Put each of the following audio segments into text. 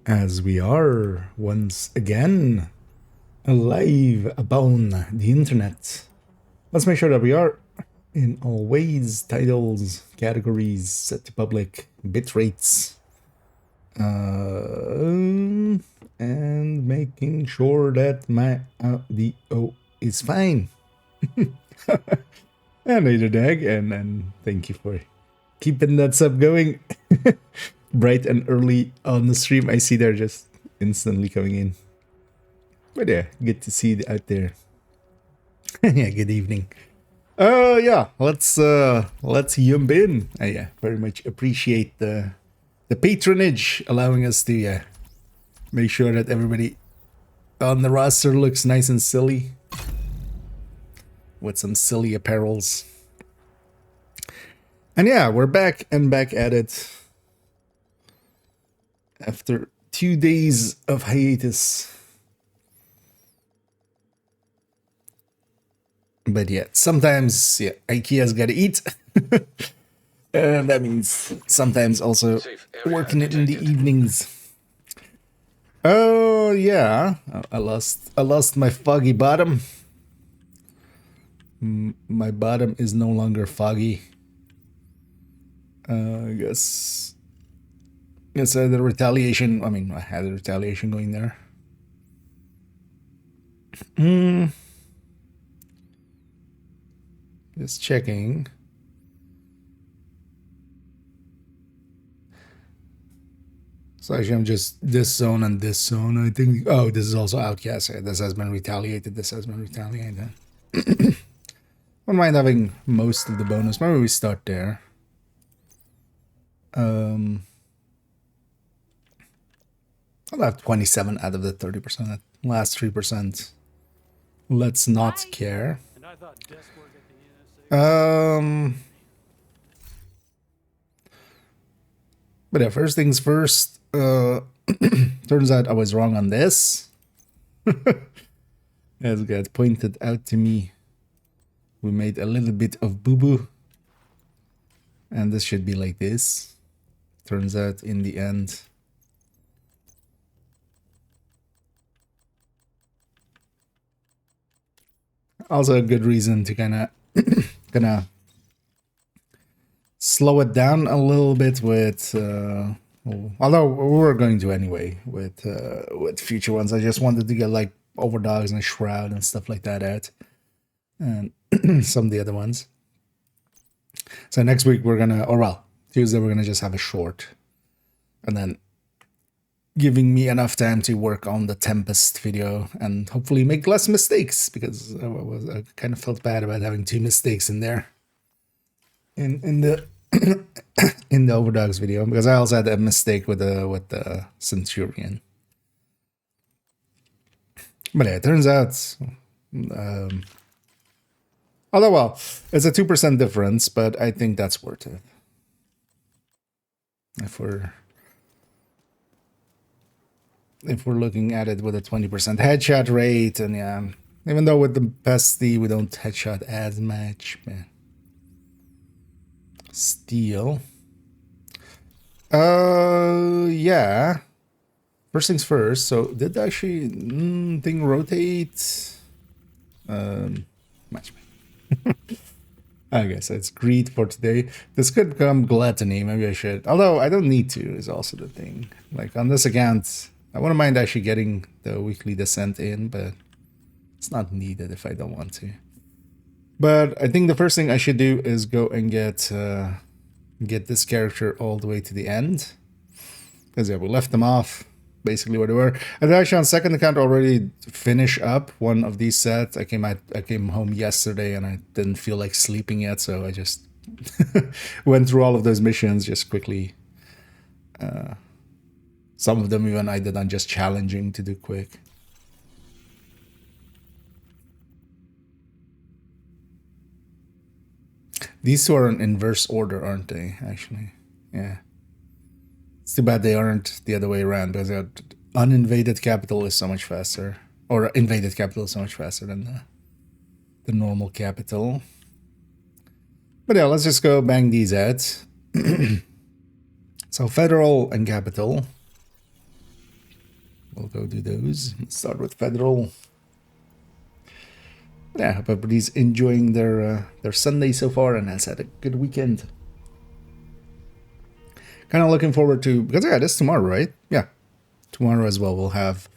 as we are once again alive upon the internet. Let's make sure that we are in all ways, titles, categories, set to public, bit rates, and making sure that my audio is fine. And later, Dag, and thank you for keeping that sub going. Bright and early on the stream. I see they're just instantly coming in. But yeah, good to see you out there. Yeah, good evening. Yeah, let's jump in. Yeah, very much appreciate the patronage, allowing us to make sure that everybody on the roster looks nice and silly with some silly apparels. And yeah, we're back at it after 2 days of hiatus. But yeah, sometimes IKEA's gotta eat. And that means sometimes also working it in the evenings. Oh yeah, I lost my foggy bottom. My bottom is no longer foggy. I guess the retaliation. I mean, I had a retaliation going there. Just checking. So actually, I'm just this zone and this zone. I think. Oh, this is also outcast. This has been retaliated. This has been retaliated. Wouldn't mind having most of the bonus. Maybe we start there. I'll have 27 out of the 30%. Last 3%. Let's not care. But yeah, first things first. Turns out I was wrong on this. As got pointed out to me, we made a little bit of boo-boo. And this should be like this. Turns out in the end. Also a good reason to kind of slow it down a little bit with although we're going to anyway with future ones. I just wanted to get like Overdogs and Shroud and stuff like that out, and some of the other ones. So next week we're gonna, or well, Tuesday we're gonna just have a short, and then giving me enough time to work on the Tempest video and hopefully make less mistakes, because I kind of felt bad about having 2 mistakes in there in the in the Overdogs video, because I also had a mistake with the Centurion. But yeah, it turns out although, well, it's a 2% difference, but I think that's worth it. If we're looking at it with a 20% headshot rate, and yeah, even though with the Pesty we don't headshot as much, man. Steel. Yeah. First things first. So did actually thing rotate? Match. I guess it's greed for today. This could become gluttony. Maybe I should. Although I don't need to, is also the thing. Like on this account, I wouldn't mind actually getting the weekly descent in, but it's not needed if I don't want to. But I think the first thing I should do is go and get this character all the way to the end. Because yeah, we left them off basically where they were. I did actually on second account already finish up one of these sets. I came home yesterday and I didn't feel like sleeping yet, so I just went through all of those missions just quickly. Some of them even I did on just challenging to do quick. These two are in inverse order, aren't they, actually? Yeah. It's too bad they aren't the other way around, because uninvaded capital is so much faster. Or invaded capital is so much faster than the normal capital. But yeah, let's just go bang these out. So federal and capital. we'll go do those. Let's start with Federal. Yeah, hope everybody's enjoying their Sunday so far and has had a good weekend. Kind of looking forward to, because yeah, this tomorrow, right? Yeah, tomorrow as well. We'll have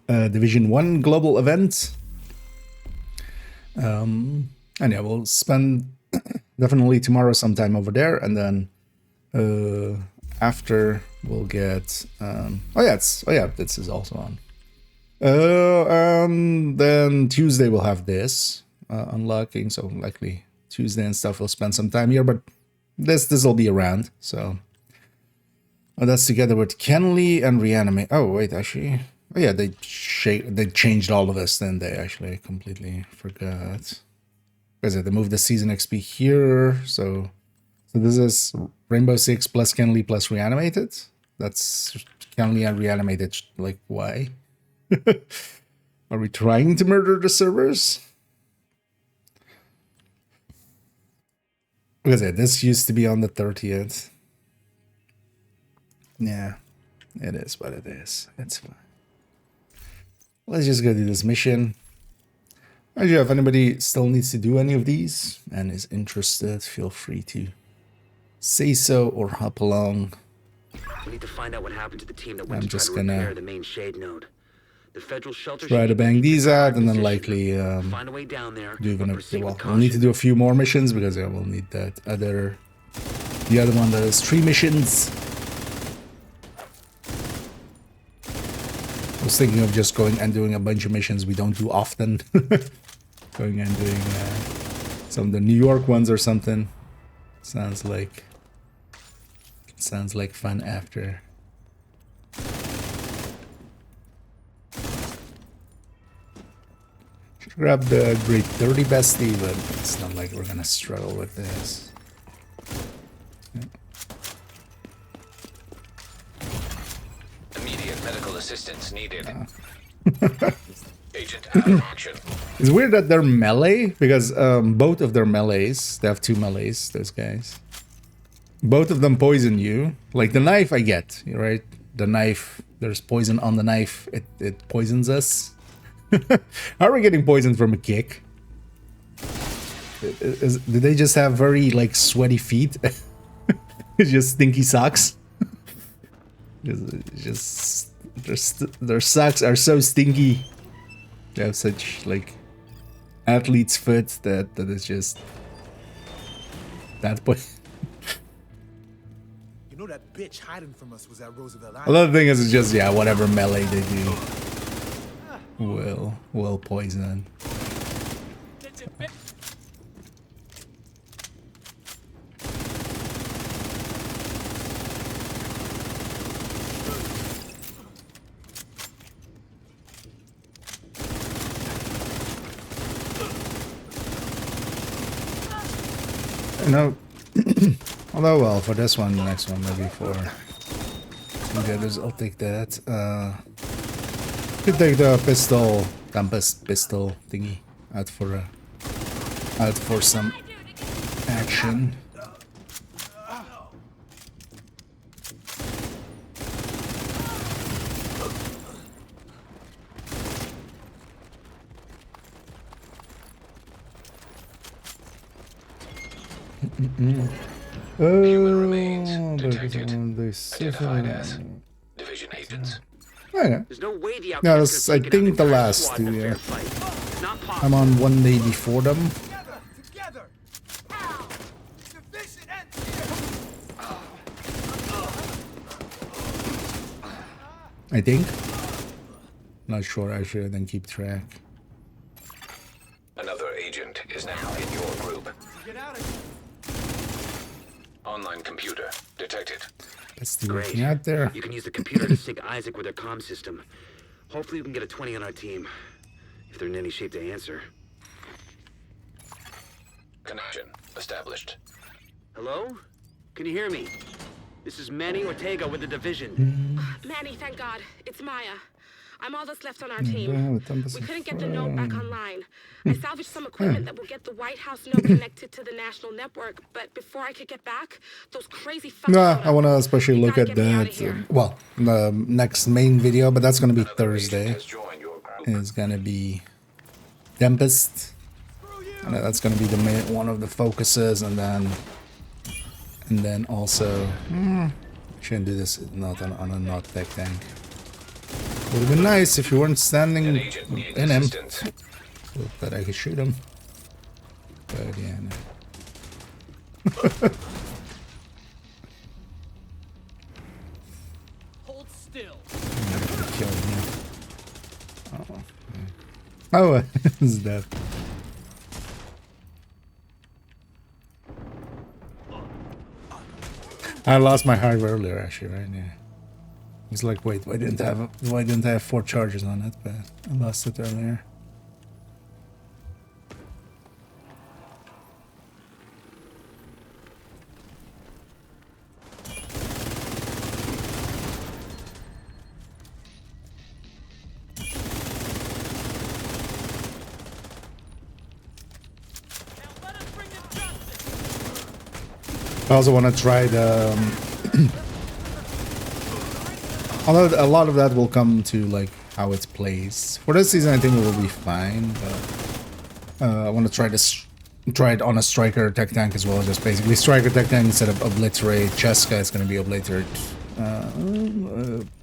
a Division 1 global event. And yeah, we'll spend definitely tomorrow sometime over there, and then after we'll get this is also on. And then Tuesday we'll have this unlocking, so likely Tuesday and stuff. We'll spend some time here, but this will be around. So that's together with Kenley and Reanimate. Oh wait, actually, oh yeah, they changed all of this. Then they actually completely forgot. Because they moved the season XP here, so this is Rainbow Six plus Kenley plus Reanimated. That's Kenley and Reanimated. Like, why? Are we trying to murder the servers? Because this used to be on the 30th. Yeah, it is what it is. It's fine. Let's just go do this mission. Actually, if anybody still needs to do any of these and is interested, feel free to say so or hop along. We need to find out what happened to the team that went to try to repair the main shade node. The federal shelter try to bang these out, and then likely find a way down there. We'll need to do a few more missions because we'll need the other one that is 3 missions. I was thinking of just going and doing a bunch of missions we don't do often. Going and doing some of the New York ones or something. Sounds like fun after. Should grab the grade 30 bestie, but it's not like we're gonna struggle with this. Immediate medical assistance needed. Agent out of action. It's weird that they're melee, because both of their melees, they have 2 melees, those guys. Both of them poison you. Like the knife I get, right? The knife, there's poison on the knife, it poisons us. How are we getting poisoned from a kick? Do they just have very like sweaty feet? It's just stinky socks. Just their socks are so stinky. They have such like athlete's foot that it's just that point. You know that bitch hiding from us was at Roosevelt Island. Another thing is it's just whatever melee they do will poison. No, although well for this one, the next one maybe for the others, I'll take that. Could take the pistol, Tempest pistol thingy out for some action. Human remains detected. Identified as division agents. Oh, yeah. There's no way the No, that's, I think the last two, yeah. I'm on one day before them. Together. Division and I think. Not sure, actually, I didn't keep track. Another agent is now in your group. get out of here. Online computer detected. That's the Great. working out there. You can use the computer to sync Isaac with their comm system. Hopefully we can get a 20 on our team. If they're in any shape to answer. Connection established. Hello? Can you hear me? This is Manny Ortega with the division. Manny, thank God. It's Maya. I'm all that's left on our Yeah, team. with 10% We couldn't get the node back online. I salvaged some equipment that will get the White House node connected to the national network, but before I could get back, those crazy fucks Nah, showed I up. want to especially You look gotta at get me outta that. here. Well, the next main video, but that's gonna be Another agent Thursday. has joined your group. Is gonna be Tempest, and that's gonna be the main one of the focuses, and then also shouldn't do this not on a not tech tank. Would have been nice if you weren't standing An agent needing in him, assistance. so that I could shoot him. But yeah, no. Hold still. Kill him. Oh, is that? I lost my heart earlier, actually, right? Yeah. It's like, wait, why didn't I have 4 charges on it? But I lost it earlier. I also want to try the. Although a lot of that will come to like how it plays. For this season, I think it will be fine. But I want to try it on a striker tech tank as well. Just basically striker tech tank instead of obliterate. Cheska is going to be obliterate.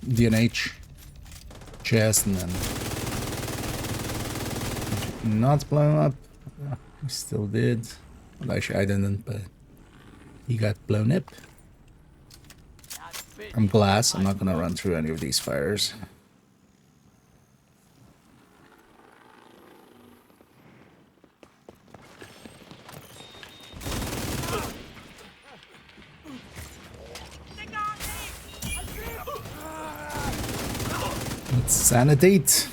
DNH, chest, and then not blown up. He still did. Well, actually, I didn't, but he got blown up. I'm glass. I'm not gonna run through any of these fires. Let's sanitate.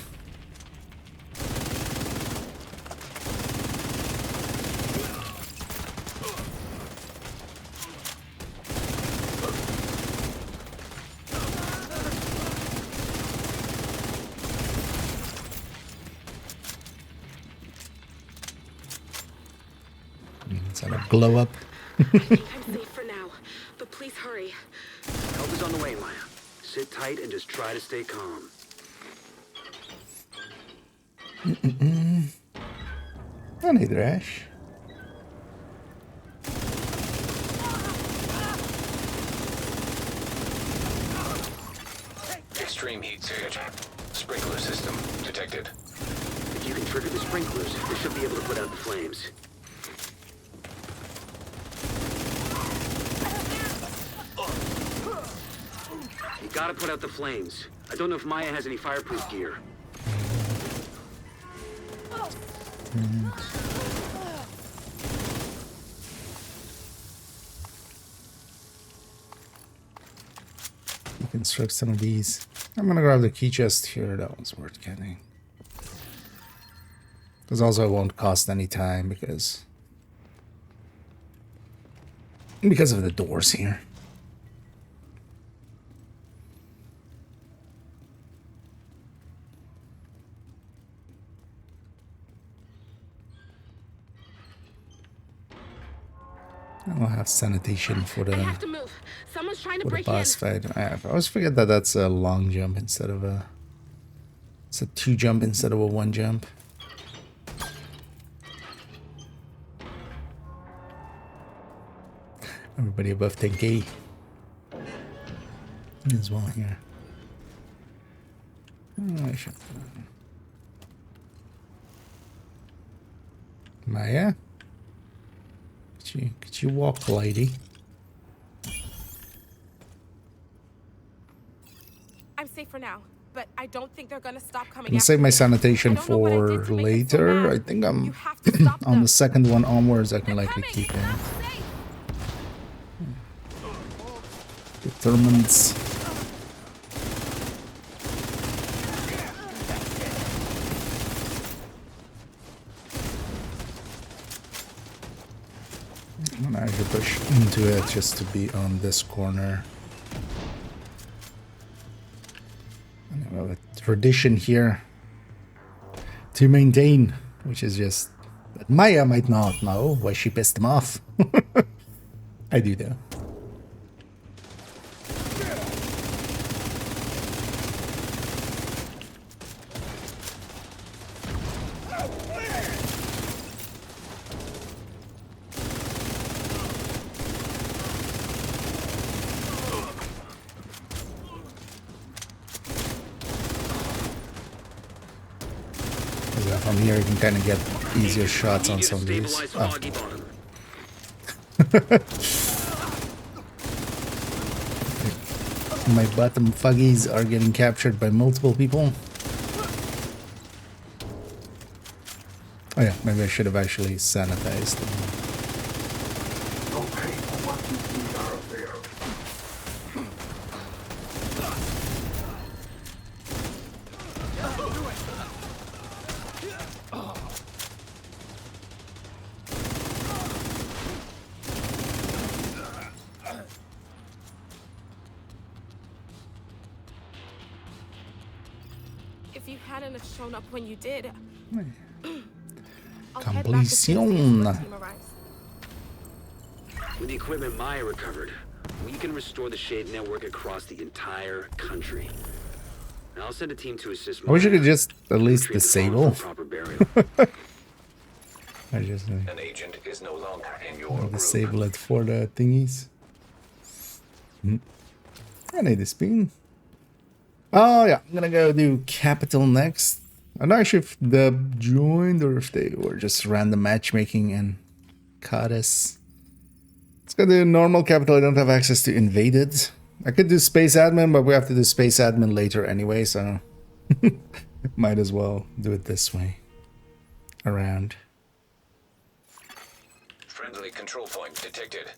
Let's have a glow up. I think I'm safe for now, but please hurry. Help is on the way, Maya. Sit tight and just try to stay calm. I need Rash. Extreme heat surge. Sprinkler system detected. If you can trigger the sprinklers, they should be able to put out the flames. You gotta put out the flames. I don't know if Maya has any fireproof gear. Construct some of these. I'm gonna grab the key chest here. That one's worth getting. Because also it won't cost any time because of the doors here. I'll have sanitation for I the have to move. Someone's trying to for the break in. boss fight. I always forget that that's a long jump instead of a. It's a 2 jump instead of a 1 jump. Everybody above 10k as well here. Oh, I should. Maya, could you walk, lady? I'm safe for now, but I don't think they're gonna stop coming. I'm gonna save my sanitation for later. I think I'm on the second one onwards. I can likely keep it. Determines. I'm gonna actually push into it just to be on this corner. And I have a tradition here to maintain, which is just that Maya might not know why she pissed him off. I do though. From here you can kind of get easier shots on some of these. Oh. My bottom fuggies are getting captured by multiple people. Oh yeah, maybe I should have actually sanitized them. If you hadn't have shown up when you did, Completion. With the equipment Maya recovered, we can restore the Shade network across the entire country. And I'll send a team to assist. I wish you could just at least disable. Proper burial. I just An agent is no longer in your group. disable it for the thingies. I need the spoon. Oh yeah, I'm gonna go do Capital next. I'm not sure if Dub joined or if they were just random matchmaking and caught us. Let's go do normal Capital. I don't have access to Invaded. I could do Space Admin, but we have to do Space Admin later anyway, so might as well do it this way. Around. Friendly control point detected.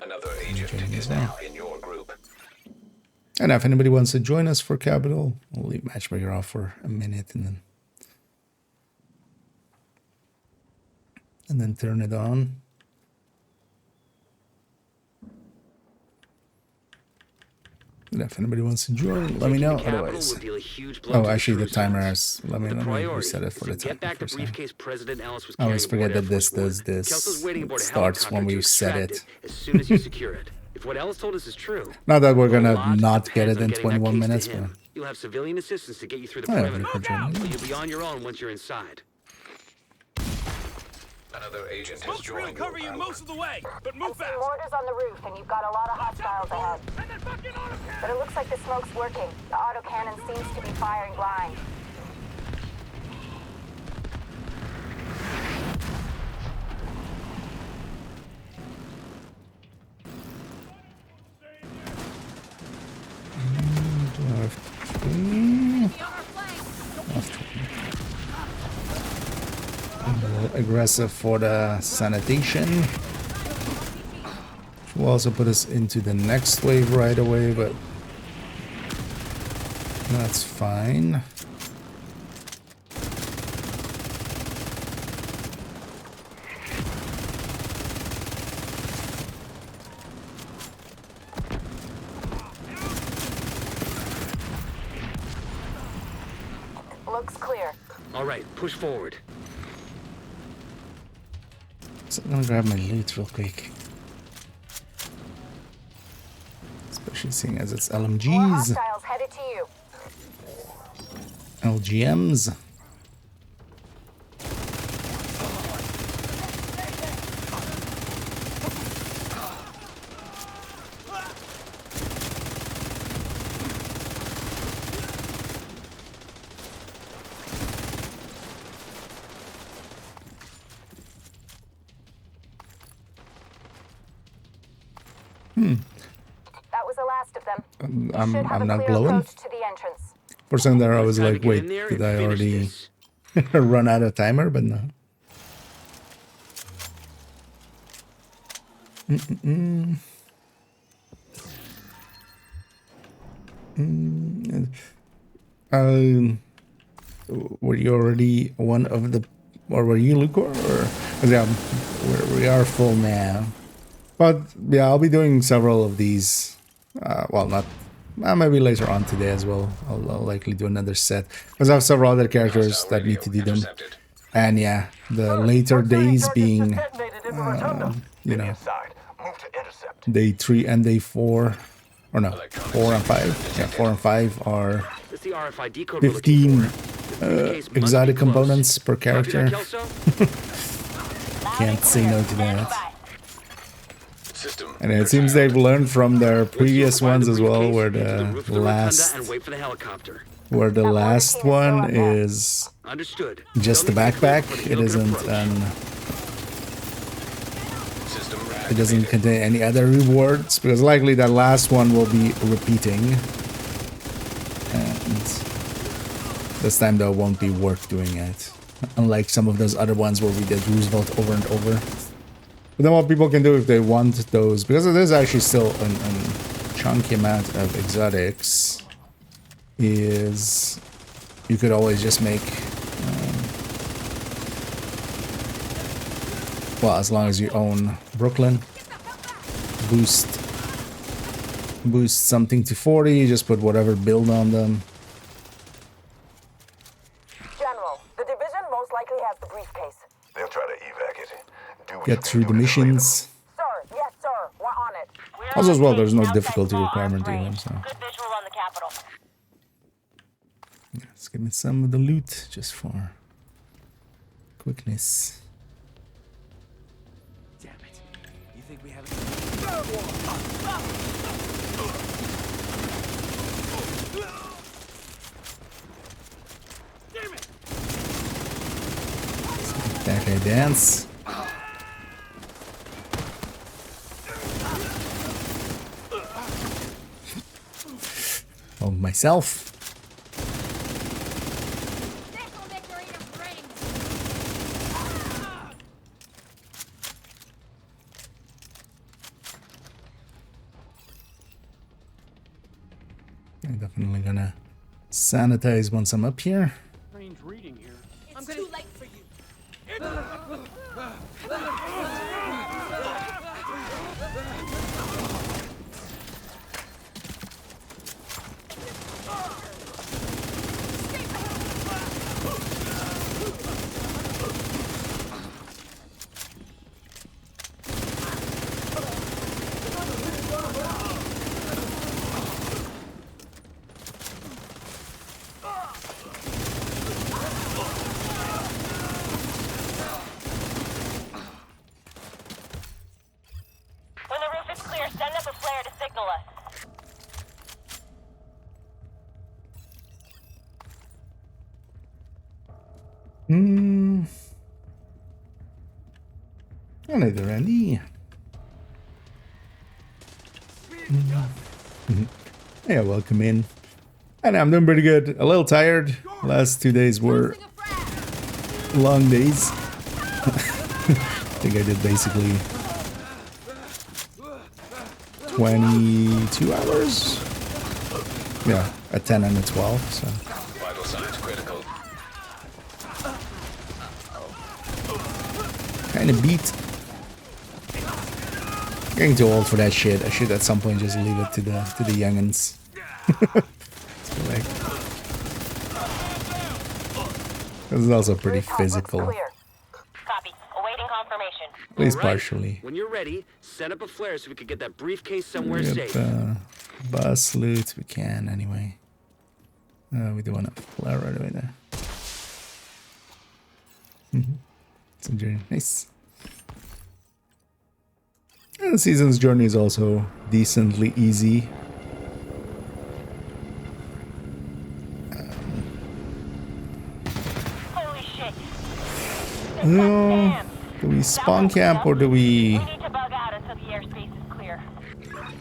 Another agent is now in your group. And if anybody wants to join us for Capital, we'll leave Matchmaker off for a minute and then turn it on. And if anybody wants to join, let me know. Otherwise, oh, actually, the timer is. Let me reset it for the timer. I always forget that this does this. It starts when we set it. As soon as you secure it. If what Ellis told us is true, not that we're gonna not get it in 21 minutes, but you'll have civilian assistance to get you through the perimeter. But you'll be on your own once you're inside. Another agent has joined. We'll cover you most of the way, but move fast. Mortars on the roof, and you've got a lot of hostiles ahead. But it looks like the smoke's working. The autocannon seems to be firing blind. Aggressive for the sanitation, which will also put us into the next wave right away, but that's fine. Looks clear. All right, push forward. So I'm gonna grab my loot real quick. Especially seeing as it's More LMGs, hostiles headed to you. LGMs. That was the last of them. I'm not glowing. To the entrance. For some there I was Time to like, get wait, in there did and I finish already this. run out of timer? But no. Were you already one of the, or were you Lucor? Or yeah, we are full now. But yeah, I'll be doing several of these. Well, not Maybe later on today as well. I'll likely do another set because I have several other characters Hostile that need to do radio them. intercepted. And yeah, the later days being, you Get know, inside. Move to intercept. day 3 and day 4, or no, 4 and 5. Yeah, 4 and 5 are That's the RFID code we're looking 15 for. The briefcase must be exotic close. components per Copy that, character. Kelso? Can't say no to that. System. And it seems they've learned from their previous Fly the ones as well, briefcase where into the roof of the rotunda last, and wait for the helicopter. where the last one is Understood. just the They'll need to be cleared backpack. for the It Hilo isn't approach. System it doesn't reactivated. contain any other rewards, because likely that last one will be repeating. And this time though won't be worth doing it. Unlike some of those other ones where we did Roosevelt over and over. But then what people can do if they want those, because it is actually still a chunky amount of exotics, is you could always just make, well, as long as you own Brooklyn, boost something to 40, just put whatever build on them. General, the division most likely has the briefcase. They'll try to evac it. Do what Get you through can the to delay them. missions. Sir, yes, sir. We're on it. Also as well, there's no difficulty requirement either, so Good visual on the capital. let's give me some of the loot just for quickness. Damn it. You think we have it? Damn it. That guy dance. Oh, myself. I'm definitely gonna sanitize once I'm up here. Strange reading here. It's too late for you. When the roof is clear, send up a flare to signal us. Hello there, Andy. Yeah, welcome in. And I'm doing pretty good. A little tired. Last 2 days were long days. I think I did basically 22 hours. Yeah, a 10 and a 12. So Vital signs critical. kind of beat. Getting too old for that shit. I should at some point just leave it to the youngins. So, like, this is also pretty Rooftop looks physical, clear. Copy. Awaiting confirmation. at least All right. partially. When you're ready, set up a flare so we can get that briefcase somewhere We safe. got bus loot. We can anyway. We do want to flare right away there. Some journey, nice. And the season's journey is also decently easy. Holy shit. No, do we spawn camp or do we? We need to bug out until the airspace is clear.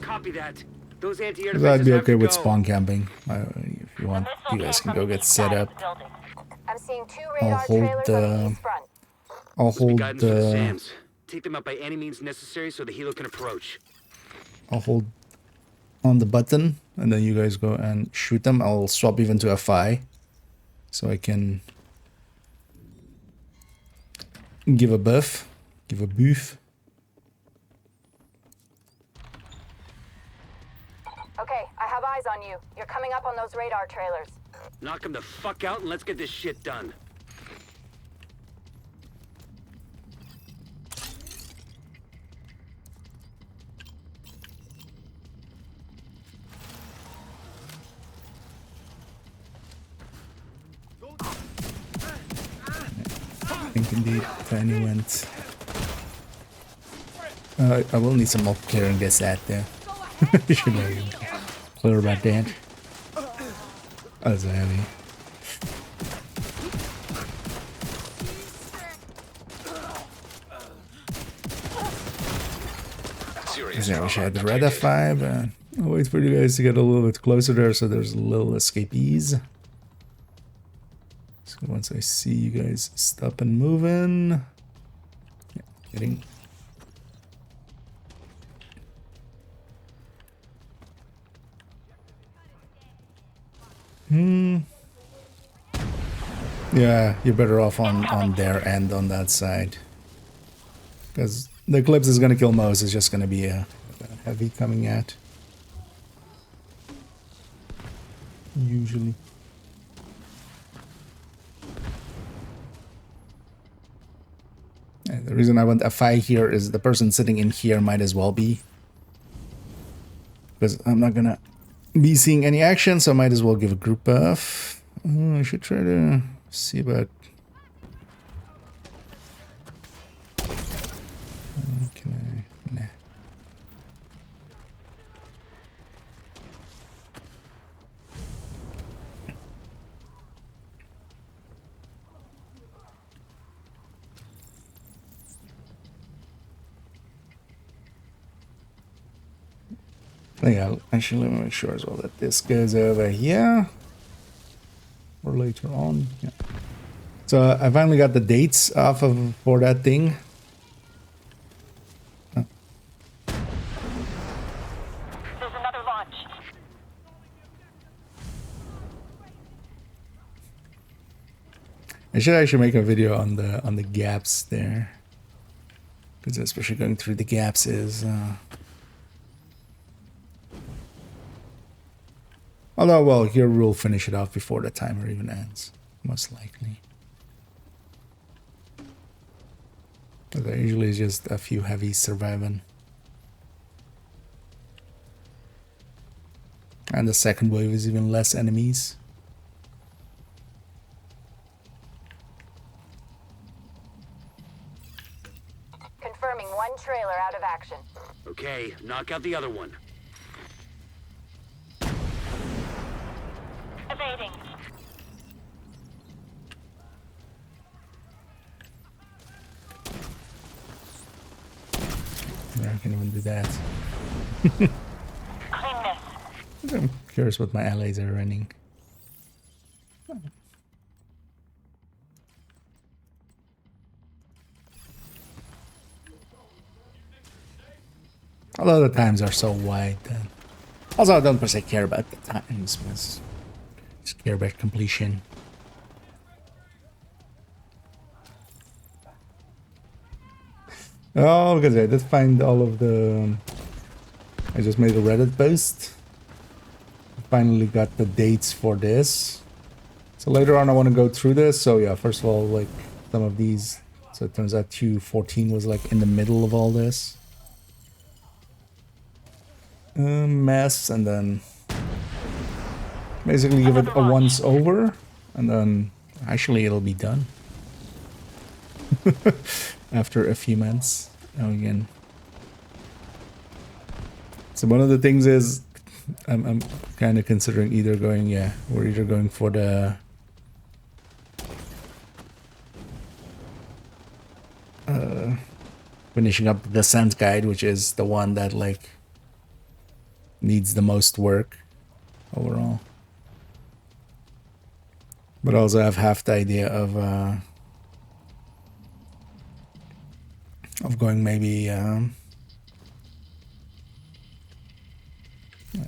Copy that. Those anti-air I'd be defenses have okay to with go. spawn camping. If you want, you guys can go get set up. I'm seeing 2 I'll radar hold trailers on the the- east front. I'll hold Guidance for the the SAMs. Take them out by any means necessary so the Hilo can approach. I'll hold on the button and then you guys go and shoot them. I'll swap even to FI so I can give a buff, give a boof. Okay, I have eyes on you. those radar trailers. Knock them the fuck out and let's get this shit done. I think indeed Fanny went. I will need some multiplayer and guess that there. You should know clear about that. Oh, that's a heavy. Serious I wish I had the trauma red F5, but I'll wait for you guys to get a little bit closer there so there's a little escapees. So once I see you guys stop and moving. Yeah, getting. Yeah, you're better off on their end on that side. Because the Eclipse is gonna kill most, it's just gonna be a heavy coming at. Usually. And the reason I want F5 here is the person sitting in here might as well be. Because I'm not gonna be seeing any action, so I might as well give a group buff. I should try to see about... Can I... Nah. Yeah, actually let me make sure as well that this goes over here. Or later on. Yeah. So I finally got the dates off of for that thing. There's another launch. I should actually make a video on the gaps there. Because especially going through the gaps is although, well, here we'll finish it off before the timer even ends, most likely. But there usually is just a few heavies surviving. And the second wave is even less enemies. Confirming one trailer out of action. Okay, knock out the other one. Evading. I can even do that. Clean this. I'm curious what my allies are running. Although the times are so wide. Also, I don't per se care about the times, but just care about completion. Oh, because I did find all of the... I just made a Reddit post. Finally got the dates for this. So later on I want to go through this. So yeah, first of all, like some of these. So it turns out Q14 was like in the middle of all this. Mess, and then basically give it a once over, and then actually it'll be done. After a few months. Now again. So one of the things is I'm kind of considering either going, yeah, we're either going for the finishing up the Descent Guide, which is the one that like needs the most work overall. But also I have half the idea of going maybe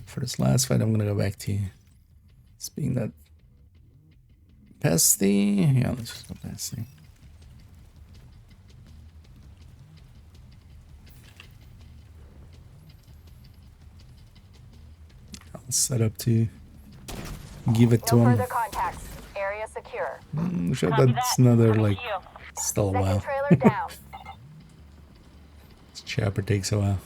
for this last fight I'm gonna go back to being that Pesty. Yeah, let's just go Pesty. I'll set up to give it to No him. further contacts. Area secure. I'm sure Copy that's that. another Coming like to you. still a Second while. trailer down. Chopper takes a while.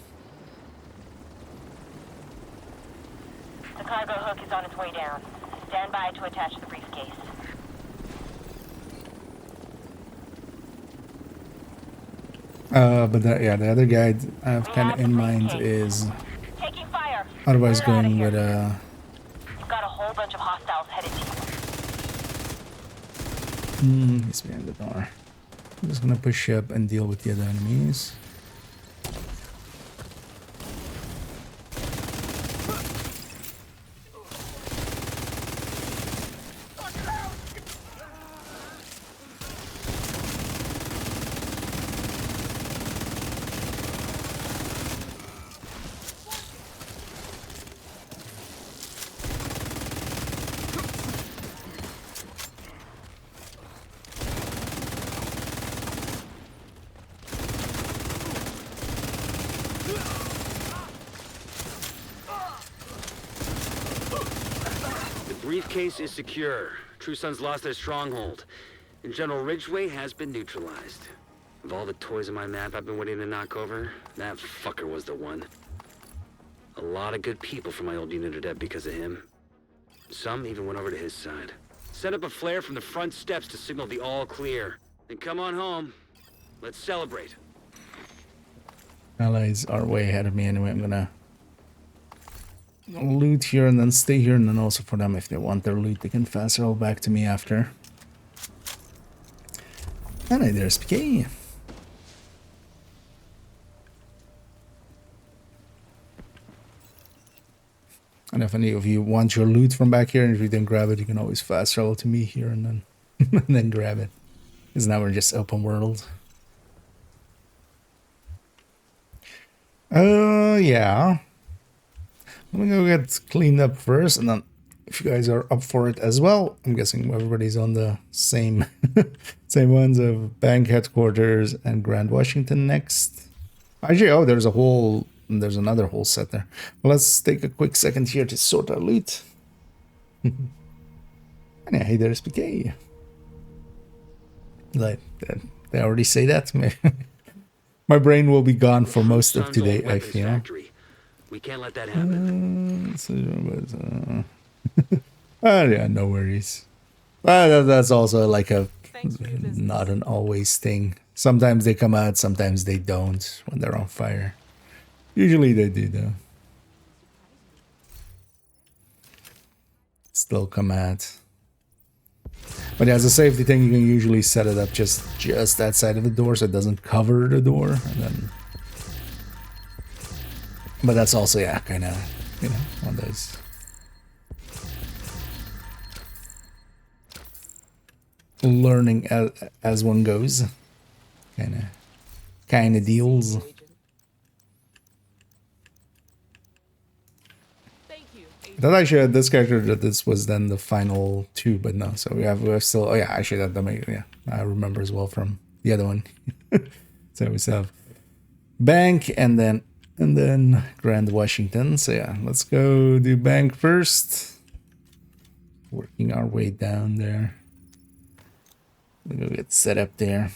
The cargo hook is on its way down. Stand by to attach the briefcase. But that, yeah, the other guy I have kind of in mind is Taking fire. otherwise Clear it out of going here. with You've got a whole bunch of hostiles headed to you. he's behind the door. I'm just gonna push up and deal with the other enemies. Briefcase is secure. True Sons lost their stronghold, and General Ridgway has been neutralized. Of all the toys on my map I've been waiting to knock over, that fucker was the one. A lot of good people from my old unit are dead because of him. Some even went over to his side. Set up a flare from the front steps to signal the all clear. And come on home. Let's celebrate. Allies are way ahead of me anyway. I'm gonna loot here and then stay here, and then also for them, if they want their loot, they can fast roll back to me after. And there's PK. And if any of you want your loot from back here, and if you didn't grab it, you can always fast travel to me here and then and then grab it. Because now we're just open world. Yeah. Let me go get cleaned up first, and then if you guys are up for it as well, I'm guessing everybody's on the same same ones of bank headquarters and Grand Washington next. Actually, oh, there's another whole set there. Well, let's take a quick second here to sort our loot. And yeah, hey, there's PK. Like, did I already say that? My brain will be gone for most of today, I feel. We can't let that happen. Yeah, no worries. That's also like a not an always thing. Sometimes they come out, sometimes they don't when they're on fire. Usually they do though. Still come out. But as a safety thing, you can usually set it up just that side of the door so it doesn't cover the door, and then. But that's also, yeah, kind of, one of those. Learning as one goes. Kind of deals. I thought actually this character that this was then the final two, but no. So we have still. Oh yeah, actually that makes, yeah, I remember as well from the other one. So we have bank and then Grand Washington. So yeah, let's go do bank first. Working our way down there. We'll go get set up there.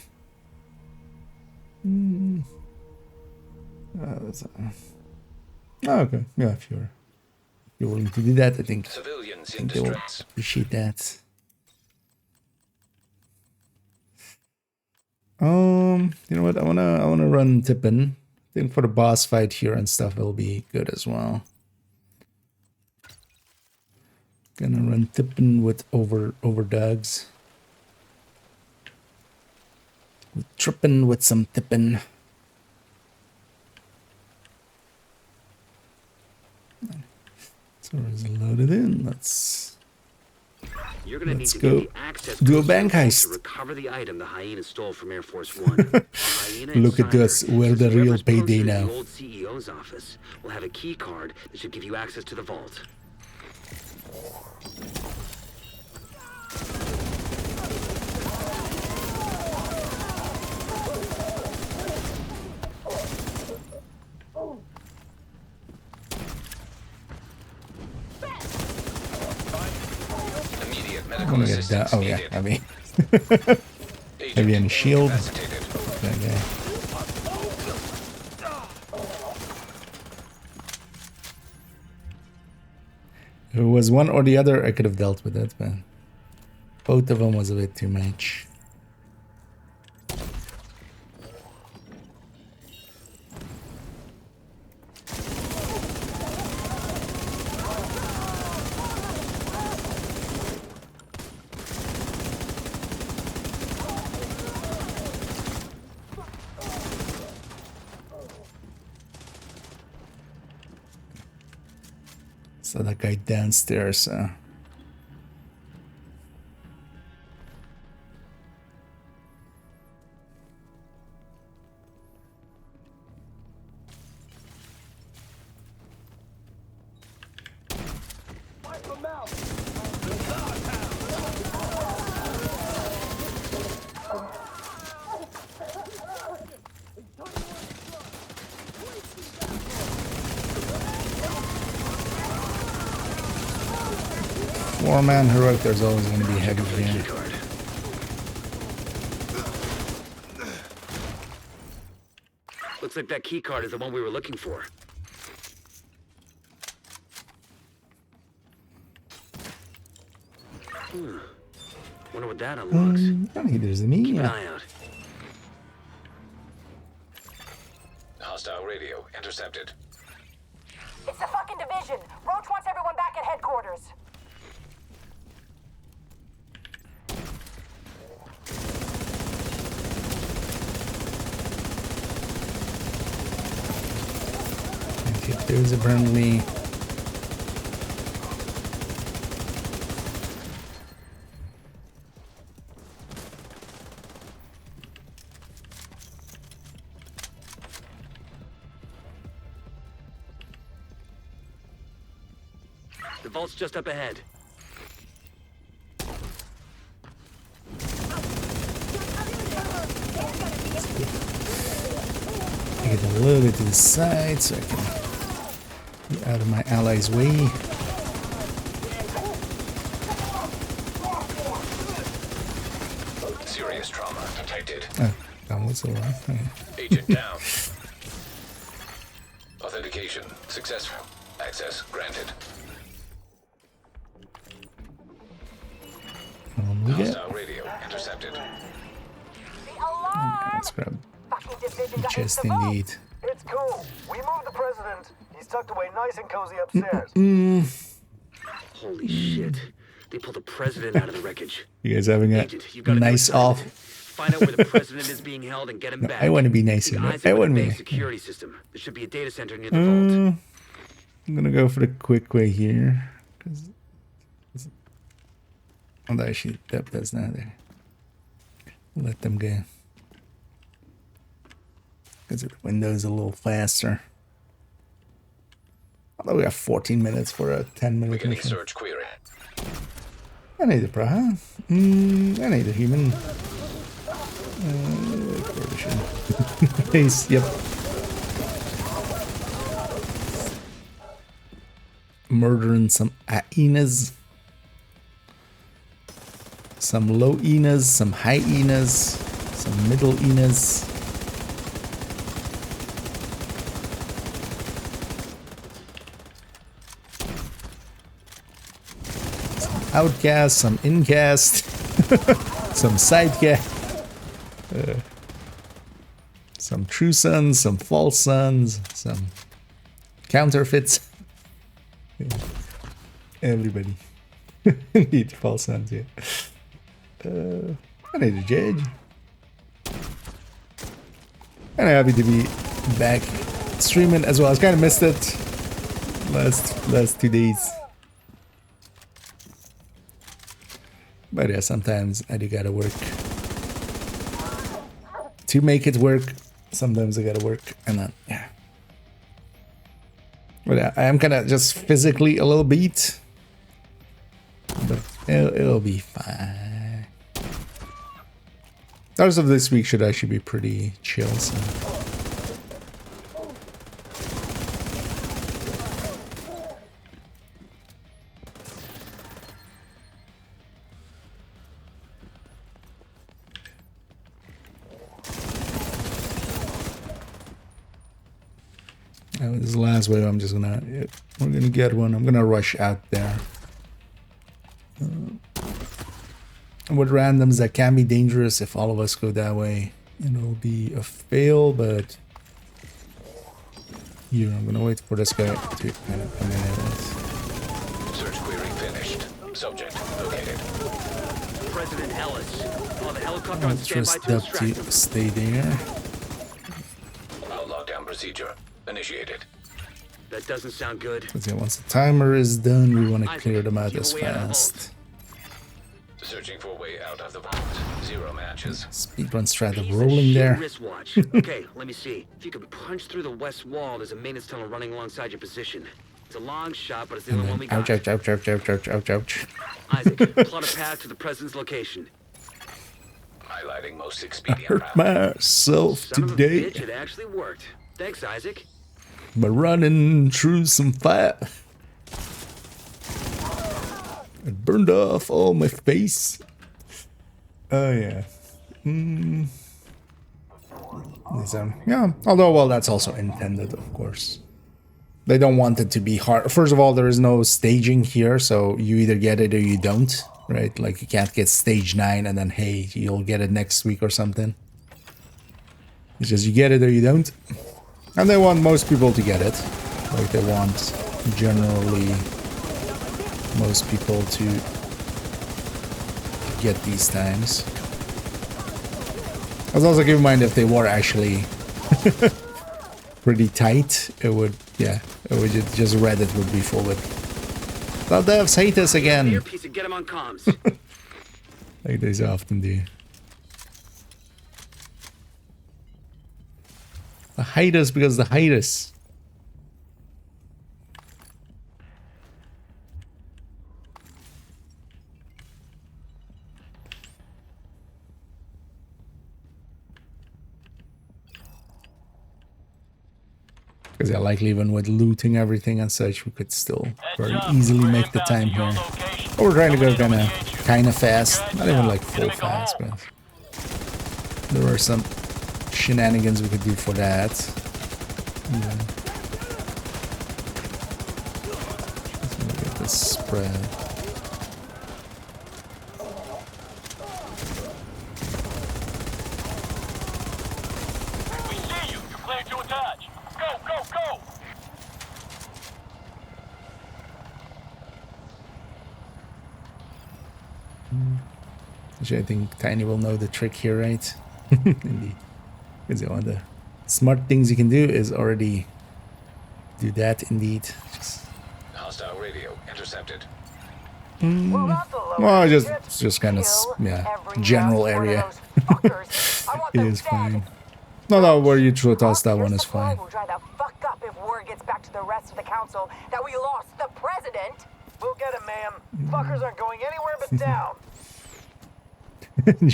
Okay, yeah, if you're willing to do that, I think they will appreciate that. You know what? I wanna run Tippin. I think for the boss fight here and stuff, it'll be good as well. Gonna run Tippin with overdogs. We're tripping with some Tippin. So it's loaded in. Let's go do a bank heist. To recover the item the hyena stole from Air Force One. Look at this. We're the real payday now. The old CEO's office will have a key card that should give you access to the vault. wanna get that. assistance Oh yeah, needed. I mean, Agent maybe any shield. incapacitated. That guy. If it was one or the other, I could have dealt with it, but both of them was a bit too much. So that guy downstairs, four-man heroic, there's always going to be heavy here. Keycard. Looks like that key card is the one we were looking for. Wonder what that unlocks. I don't think there's any. Keep an Yeah. eye out. Hostile radio intercepted. It's the fucking division. Roach wants everyone back at headquarters. Okay, there's apparently. The vault's just up ahead. I get a little bit to the side so I can be out of my allies' way. Serious trauma detected. Oh, that was alright. Okay. Agent down. Authentication successful. Access granted. On we get. Hostile radio intercepted. The alarm! Let's grab Fucking division the got chest into the vault. indeed. It's cool. We moved the president. He's tucked away nice and cozy upstairs. Holy shit. They pulled the president out of the wreckage. You guys having a Agent, you've got to nice off? Find out where the president is being held and get him back. I want to be nice The here. eyes I up want with to the be. security system. There should be a data center near the vault. I'm gonna go for the quick way here. Although actually, that's not there. Let them go. Because the window's a little faster. Although we have 14 minutes for a 10-minute Beginning mission. search query. I need a Praha. I need a human. Peace. Yep. Murdering some hyenas. Some low hyenas, some high hyenas, some middle hyenas. Some outcast, some incast, some sidecast. Some true sons, some false sons, some counterfeits. Yeah. Everybody. Need false sons, yeah. I need a judge. And I'm happy to be back streaming as well. I kind of missed it last 2 days. But yeah, sometimes I do gotta work. To make it work, sometimes I gotta work, and then, yeah. But yeah, I am kind of just physically a little beat. But it'll be fine. The rest of this week should actually be pretty chill, so. This last wave, I'm just gonna... Yeah, we're gonna get one. I'm gonna rush out there. With randoms, that can be dangerous if all of us go that way. It'll be a fail, but... Here, I'm gonna wait for this guy to kind of come in at us. Search query finished. Subject located. President Ellis. Oh, the helicopter on standby Trust to Dub extract to him. stay there. Lockdown procedure initiated. That doesn't sound good. Because yeah, once the timer is done, we want to Isaac, clear them out keep as away out of the fast. Searching for a way out of the vault. 0 matches. Speedrun strat of Piece of rolling shit there. Wristwatch. Okay, let me see. If you can punch through the west wall, there's a maintenance tunnel running alongside your position. It's a long shot, but it's the And only one then, we got. ouch, ouch, ouch, ouch, ouch, ouch, ouch, ouch. Isaac, plot a path to the president's location. Highlighting most expedient Hurt route. myself Son of a today bitch, it actually worked. Thanks, Isaac. by running through some fire. It burned off all my face. Oh yeah. Yeah, although, well, that's also intended, of course. They don't want it to be hard. First of all, there is no staging here, so you either get it or you don't, right? Like, you can't get stage 9 and then, hey, you'll get it next week or something. It's just you get it or you don't. And they want most people to get it. Like, they want, generally, most people to get these times. I was also keep in mind if they were actually pretty tight, it would, yeah, it would just Reddit would be full with. The devs hate us again. Earpiece and get him on comms. Like they so often do. They hate us because they hate us. Because yeah, likely even with looting everything and such, we could still very easily make the time here. But we're trying to go kind of fast, not even like full fast, but there are some shenanigans we could do for that. Yeah. Let's get this spread. We see you. You're clear to attach. Go, go, go! Actually, I think Tiny will know the trick here, right? Indeed. Because one of the smart things you can do is already do that, indeed. Hostile radio intercepted. Well, that's a load Well, of just shit. kind of, Kill yeah, every general last one of area. those fuckers. I want It them is dead. fine. No, where you throw toss that Your one is supply fine. will dry the fuck up if word gets back to the rest of the council that we lost the president. We'll get him, ma'am. Fuckers aren't going anywhere but down.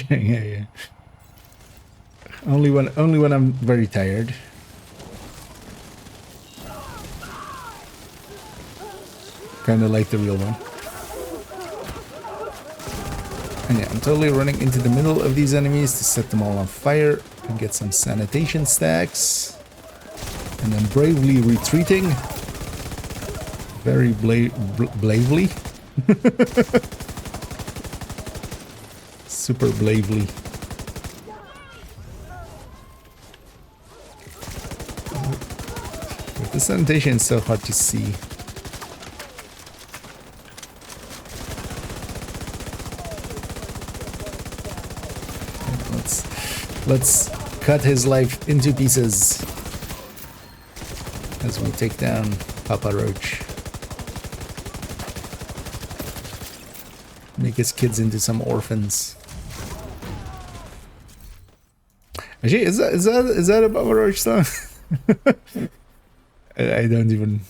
Yeah, yeah. Only when I'm very tired. Kind of like the real one. And yeah, I'm totally running into the middle of these enemies to set them all on fire and get some sanitation stacks. And then bravely retreating. Very bravely. Super bravely. But the sanitation is so hard to see. Let's cut his life into pieces as we take down Papa Roach. Make his kids into some orphans. Actually, is that a Papa Roach song? I don't even.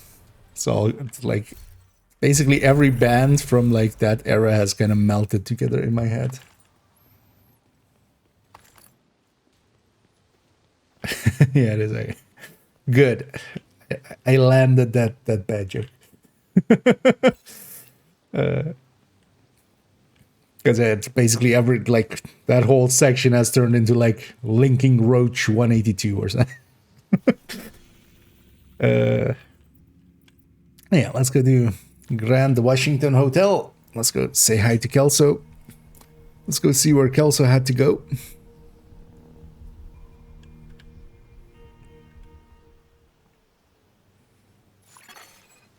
It's like basically every band from like that era has kind of melted together in my head. Yeah, it is. Good. I landed that bad joke. Because it's basically every like that whole section has turned into like linking Roach 182 or something. Yeah, let's go to Grand Washington Hotel. Let's go say hi to Kelso. Let's go see where Kelso had to go.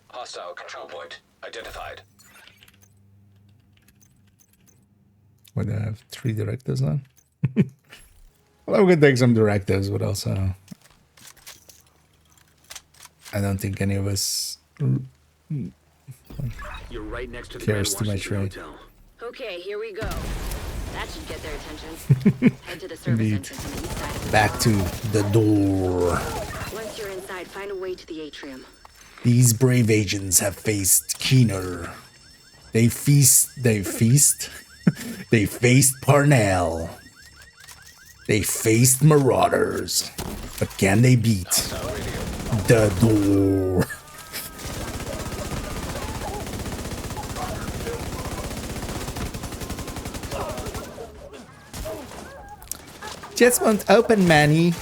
Hostile control point identified. What do I have? 3 directives on? Well, I'm gonna take some directives, but also I don't think any of us You're right next to the cares Grand too much, Washington right? Hotel. Okay, here we go. That should get their attention. Head to the service Indeed. entrance on the east side of the Back to the door. Once you're inside, find a way to the atrium. These brave agents have faced keener. They faced Parnell. They faced marauders. But can they beat the door? Just won't open, Manny.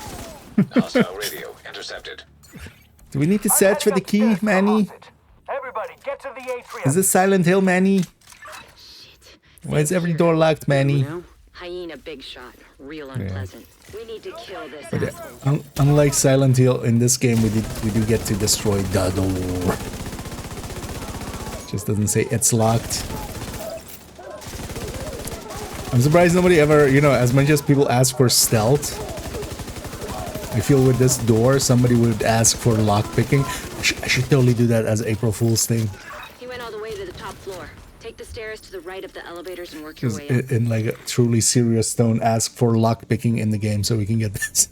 Hostile radio intercepted. Do we need to search for the key, Manny? Everybody, get to the atrium. Is this Silent Hill, Manny? Why is every door locked, Manny? Hyena big shot. Real unpleasant. We need to kill this But asshole. unlike Silent Hill, in this game we do get to destroy the door. Just doesn't say it's locked. I'm surprised nobody ever, you know, as much as people ask for stealth, I feel with this door somebody would ask for lockpicking. I should totally do that as April Fool's thing. He went all the way to the top floor. Take the stairs to the right of the elevators and work your Just way up. in like a truly serious tone, ask for lockpicking in the game so we can get this.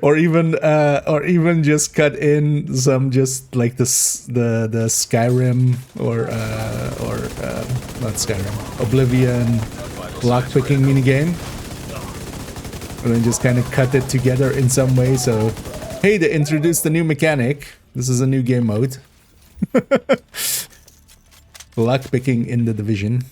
Or even just cut in some just like the Skyrim or not Skyrim, Oblivion lockpicking minigame, and then just kind of cut it together in some way. So, hey, they introduced the new mechanic. This is a new game mode. Lockpicking in the Division.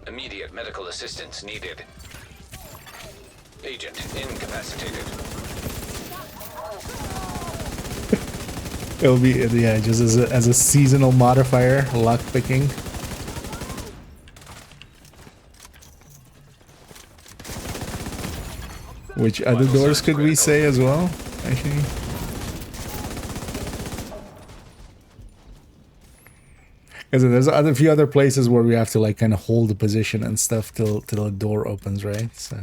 Immediate medical assistance needed. Agent incapacitated. It'll be, yeah, just as a seasonal modifier, lockpicking. Which other doors could we say as well, actually? Because there's a few other places where we have to like kind of hold the position and stuff till the door opens, right? So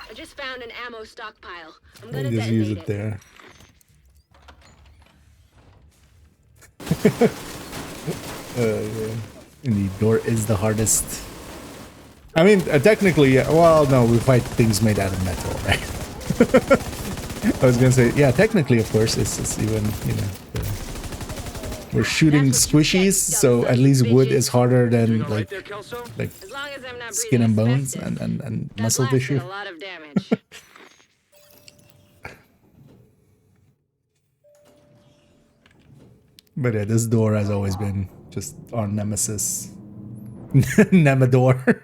I just found an ammo stockpile. I'm we'll gonna just use detonate it there. Yeah. Indeed, door is the hardest. I mean, technically, yeah, well, no, we fight things made out of metal, right? I was gonna say, yeah, technically, of course, it's even, you know, we're shooting squishies, so at least wood is harder than like As long as I'm not skin and breathing bones asbestos. and That muscle blasted tissue. a lot of damage. But yeah, this door has always been just our nemesis. Nemador.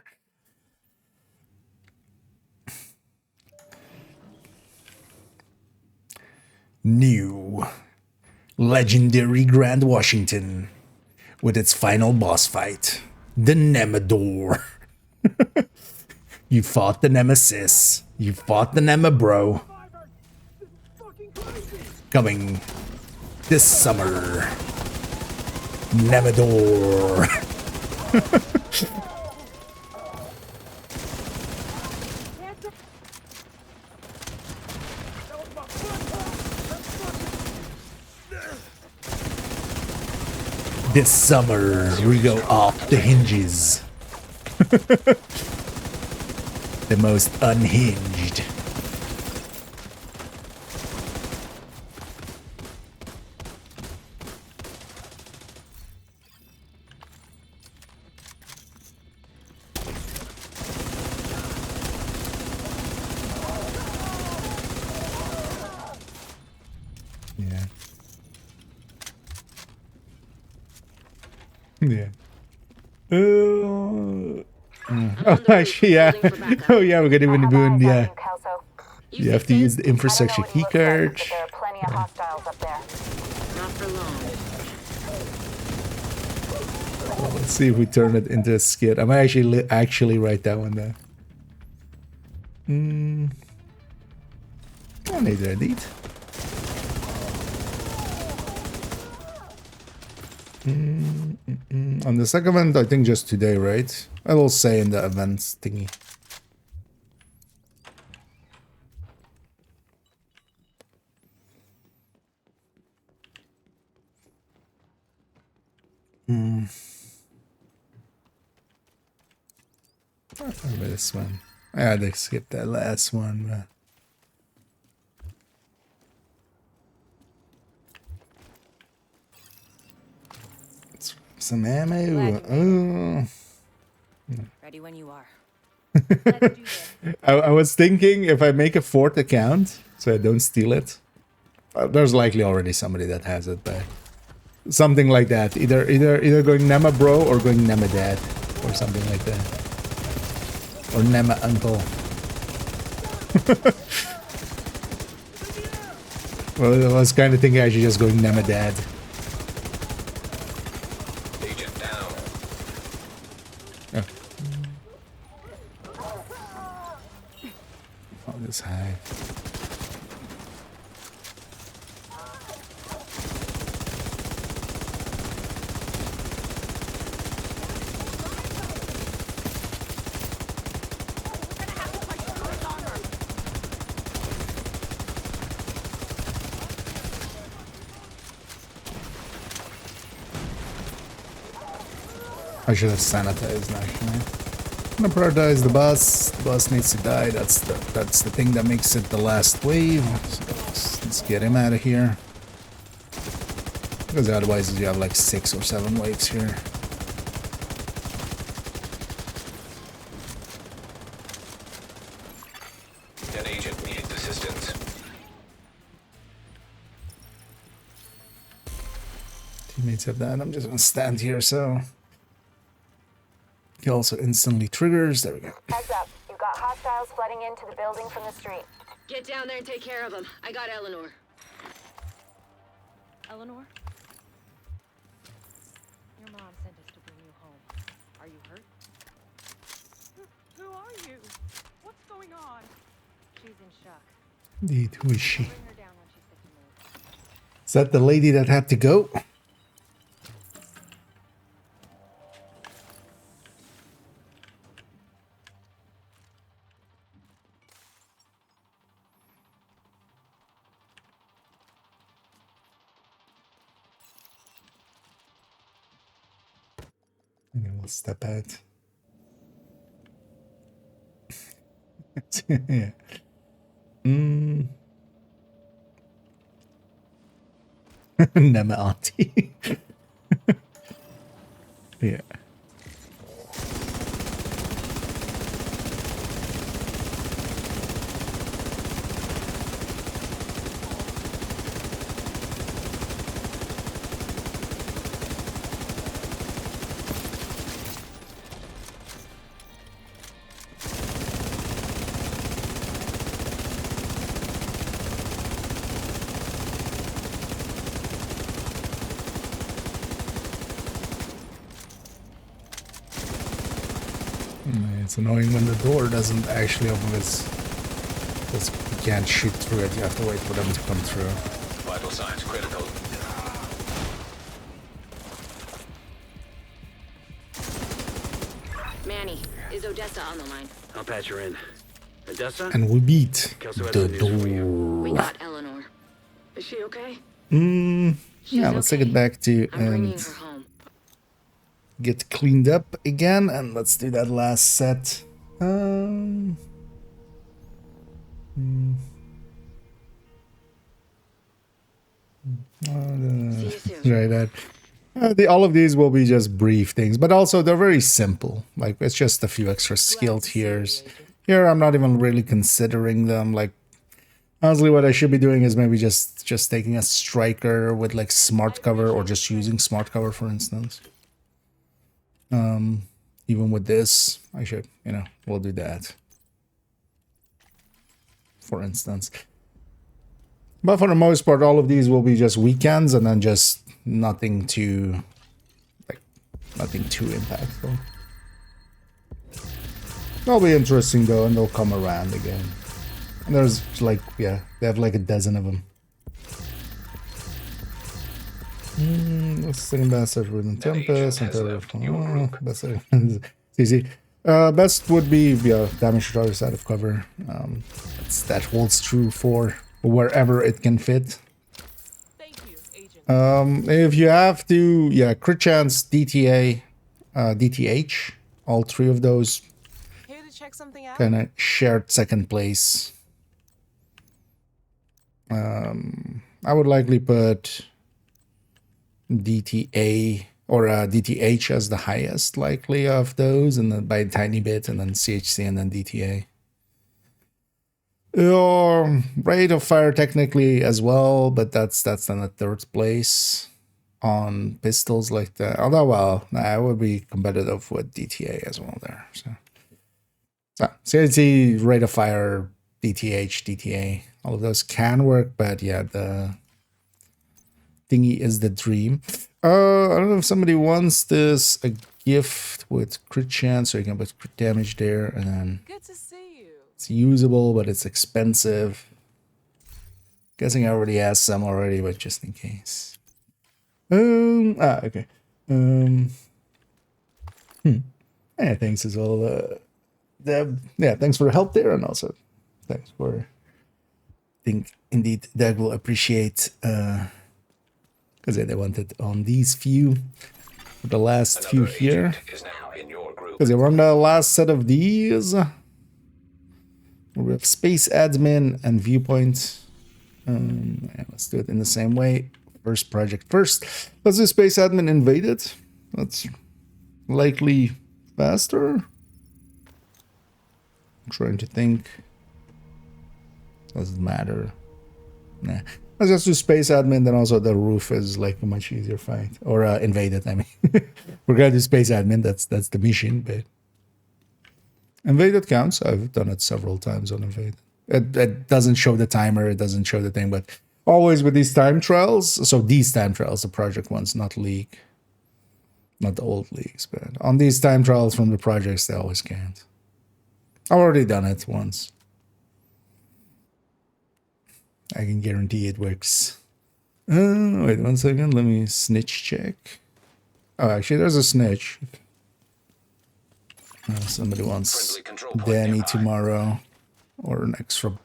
New. Legendary Grand Washington. With its final boss fight. The Nemador. You fought the Nemesis. You fought the Nemabro. Coming this summer. Nemador. This summer, we go off the hinges. The most unhinged. Yeah. Yeah. Oh, I'm on the roof, yeah. holding for backup. Oh, yeah, we're gonna I be have doing, eyes on yeah. you, Kelso. You have to use the I don't know infrastructure what he looks like, keycard. but there are plenty of hostiles up there. Not for long. Well, let's see if we turn it into a skit. I might actually write that one down. Oh, neither indeed. On the second event, I think just today, right? I will say in the events thingy. I remember this one. I had to skip that last one. But... some ammo. Oh. Ready when you are. I was thinking if I make a fourth account, so I don't steal it. There's likely already somebody that has it, but something like that. Either going Nema Bro or going Nema Dad, or something like that, or Nema Uncle. Well, I was kind of thinking I should just go Nema Dad. Agent down. Oh. Oh, this high. I should have sanitized actually. I'm gonna prioritize the bus. The bus needs to die. That's the thing that makes it the last wave. So let's get him out of here. Because otherwise you have like 6 or 7 waves here. An agent needs assistance. Teammates have that. I'm just gonna stand here so he also instantly triggers. There we go. Heads up. You've got hostiles flooding into the building from the street. Get down there and take care of them. I got Eleanor. Eleanor? Your mom sent us to bring you home. Are you hurt? Who are you? What's going on? She's in shock. Indeed, who is she? Bring her down when she's fit to move. Is that the lady that had to go? And then we'll step out. Yeah. Nema auntie. Yeah. It's annoying when the door doesn't actually open because you can't shoot through it. You have to wait for them to come through. Vital signs critical. Manny, is Odessa on the line? I'll patch her in. Odessa? And we beat Kelso has the some news for you. We door. got Eleanor. Is she okay? Yeah, let's take it back to I'm bringing and her home. get cleaned up again, and let's do that last set. See you soon. Right, all of these will be just brief things, but also they're very simple. Like it's just a few extra skill tiers. Here, I'm not even really considering them. Like honestly, what I should be doing is maybe just taking a striker with like smart cover, or just using smart cover, for instance. Even with this, I should, we'll do that. For instance. But for the most part, all of these will be just weekends and then just nothing too impactful. That'll be interesting though, and they'll come around again. And there's like, yeah, they have like a dozen of them. Second best with Tempest, best easy. Best would be damage to other side of cover. That holds true for wherever it can fit. Thank you, Agent. If you have to, crit chance, DTA, DTH, all three of those Here to check something out. kind of shared second place. I would likely put DTA or DTH as the highest likely of those, and then by a tiny bit, and then CHC and then DTA. Or rate of fire technically as well, but that's then at third place on pistols like that. Although, well, I would be competitive with DTA as well there. So CHC, rate of fire, DTH, DTA, all of those can work, but yeah, the thingy is the dream. I don't know if somebody wants this a gift with crit chance, so you can put crit damage there, and then Good to see you. it's usable, but it's expensive. Guessing I already have some already, but just in case. Okay. Yeah, thanks as well. Deb, yeah, thanks for the help there, and also thanks for. I think indeed Doug will appreciate because they wanted on these few, for the last few here. Because they were on the last set of these. We have Space Admin and Viewpoint. And let's do it in the same way. First project first. Let's do Space Admin Invaded. That's likely faster. I'm trying to think. Doesn't matter. Nah. Let's just do Space Admin, then also the roof is like a much easier fight. Or Invaded, I mean. We're gonna do Space Admin, that's the mission, but Invaded counts. I've done it several times on Invaded. It doesn't show the timer, it doesn't show the thing, but always with these time trials, so these time trials, the project ones, not League. Not the old leagues, but on these time trials from the projects, they always count. I've already done it once. I can guarantee it works. Wait 1 second, let me snitch check. Oh, actually, there's a snitch. Somebody wants Danny tomorrow, or an extra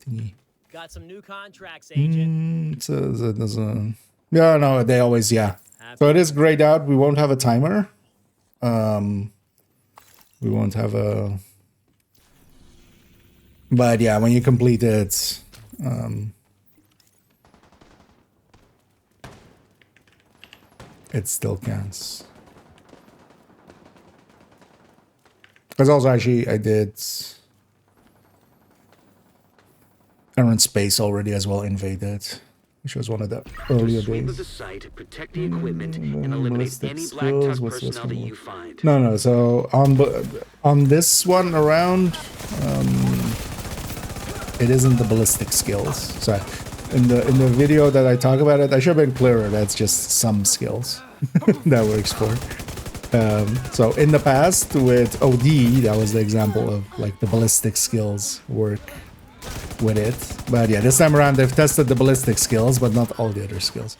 thingy. Got some new contracts, Agent. So it doesn't. Yeah, no, they always, yeah. So it is grayed out. We won't have a timer. We won't have a. But yeah, when you complete it, it still counts. Because also actually I did Errant Space already as well, Invaded, which was one of the earlier days. The site, protect the equipment, and eliminate any Black Tusk personnel that you find. No. So on this one around, it isn't the ballistic skills. So in the video that I talk about it, I should have been clearer. That's just some skills that works for. So in the past with OD, that was the example of like the ballistic skills work with it. But yeah, this time around they've tested the ballistic skills, but not all the other skills.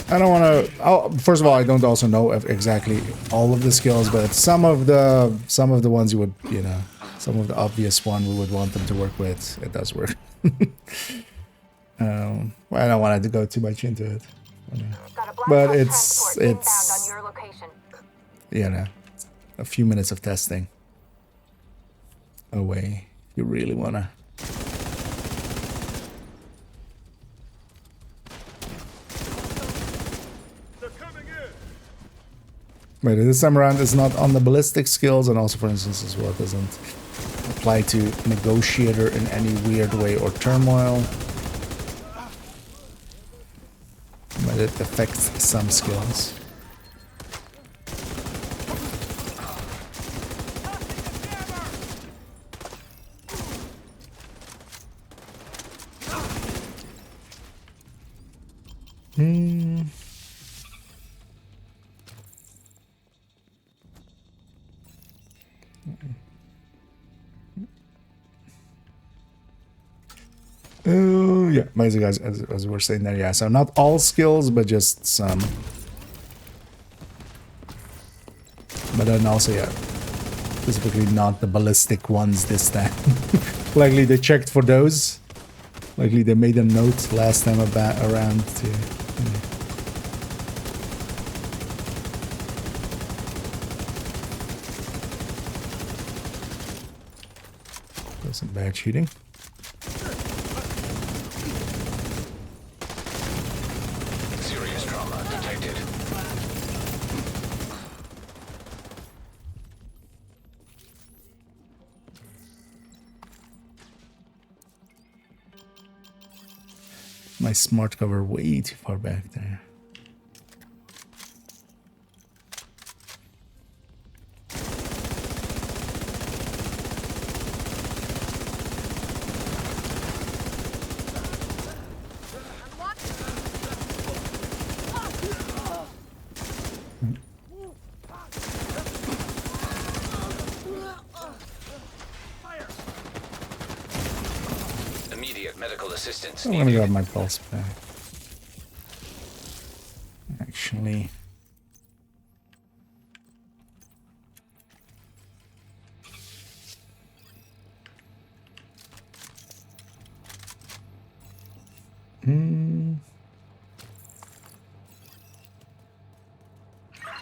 I don't want to. First of all, I don't also know exactly all of the skills, but some of the ones you would, some of the obvious one we would want them to work with. It does work. I don't want to go too much into it. But it's a few minutes of testing away. You really wanna. But this time around it's not on the ballistic skills, and also for instance as well it doesn't apply to Negotiator in any weird way or Turmoil. But it affects some skills. Oh yeah, basically as we're saying there, yeah. So not all skills, but just some. But then also, yeah, specifically not the ballistic ones this time. Likely they checked for those. Likely they made a note last time around to. Some bad shooting. Serious trauma detected. My smart cover way too far back there. Immediate medical assistance I'm gonna needed. grab my pulse back. Actually.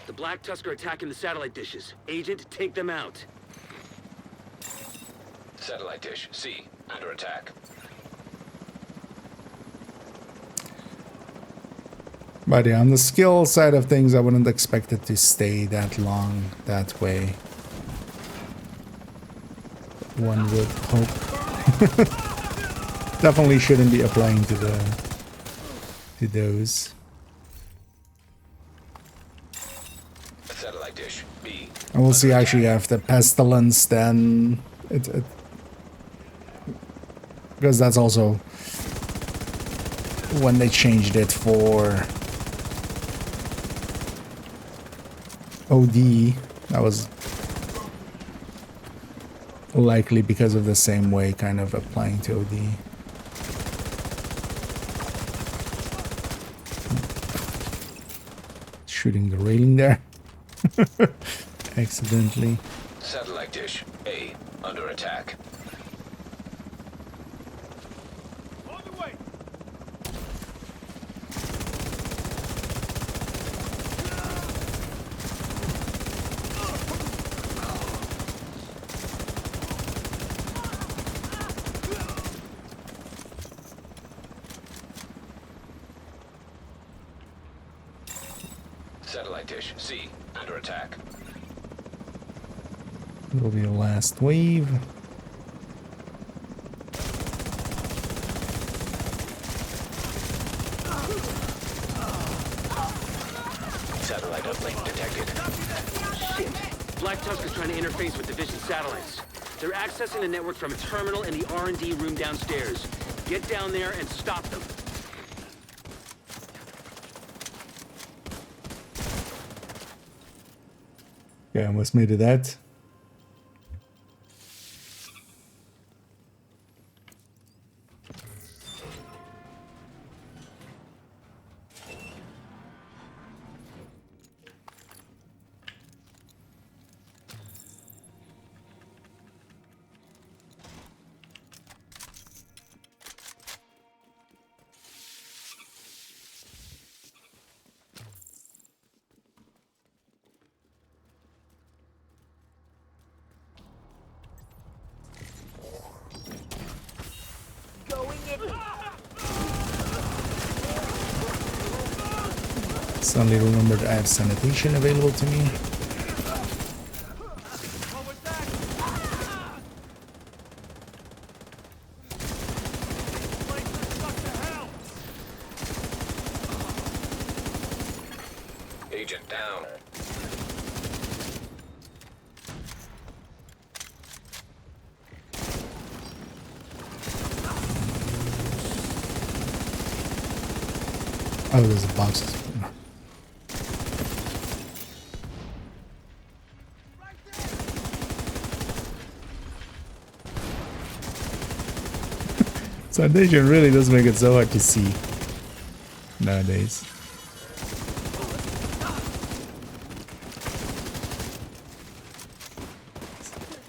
The Black Tusk are attacking the satellite dishes. Agent, take them out. Satellite dish C under attack. But yeah, on the skill side of things, I wouldn't expect it to stay that long that way. One would hope. Definitely shouldn't be applying to those. Satellite dish B. And we'll see actually after Pestilence then it because that's also when they changed it for OD. That was likely because of the same way kind of applying to OD. Shooting the railing there. Accidentally. Satellite dish A under attack. On the way. Satellite dish C under attack. Will be the last wave. Satellite uplink detected. Shit! Black Tusk is trying to interface with Division satellites. They're accessing the network from a terminal in the R&D room downstairs. Get down there and stop them. Yeah, almost made it that. Suddenly remembered I have sanitation available to me. Agent down. Oh, there's a box. Foundation really does make it so hard to see nowadays.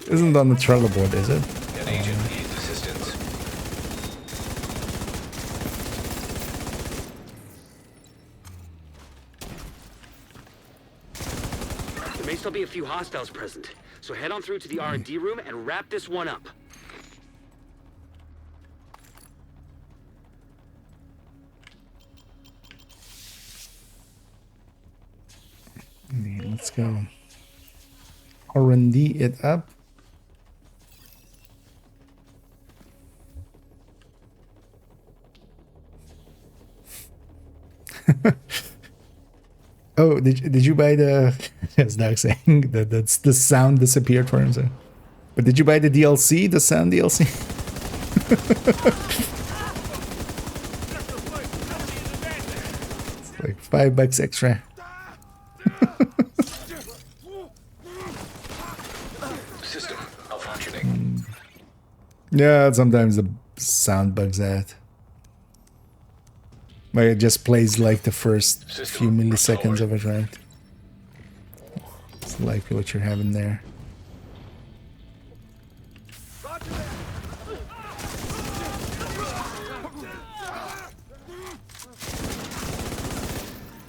Isn't on the trailer board, is it? An agent needs assistance. There may still be a few hostiles present, so head on through to the R&D room and wrap this one up. Yeah, let's go. R&D it up. Oh, did you buy the? As Doug saying that's the sound disappeared for him. So. But did you buy the DLC, the sound DLC? It's like $5 extra. System malfunctioning. Yeah, sometimes the sound bugs out. But it just plays like the first few milliseconds of it, right? It's like what you're having there.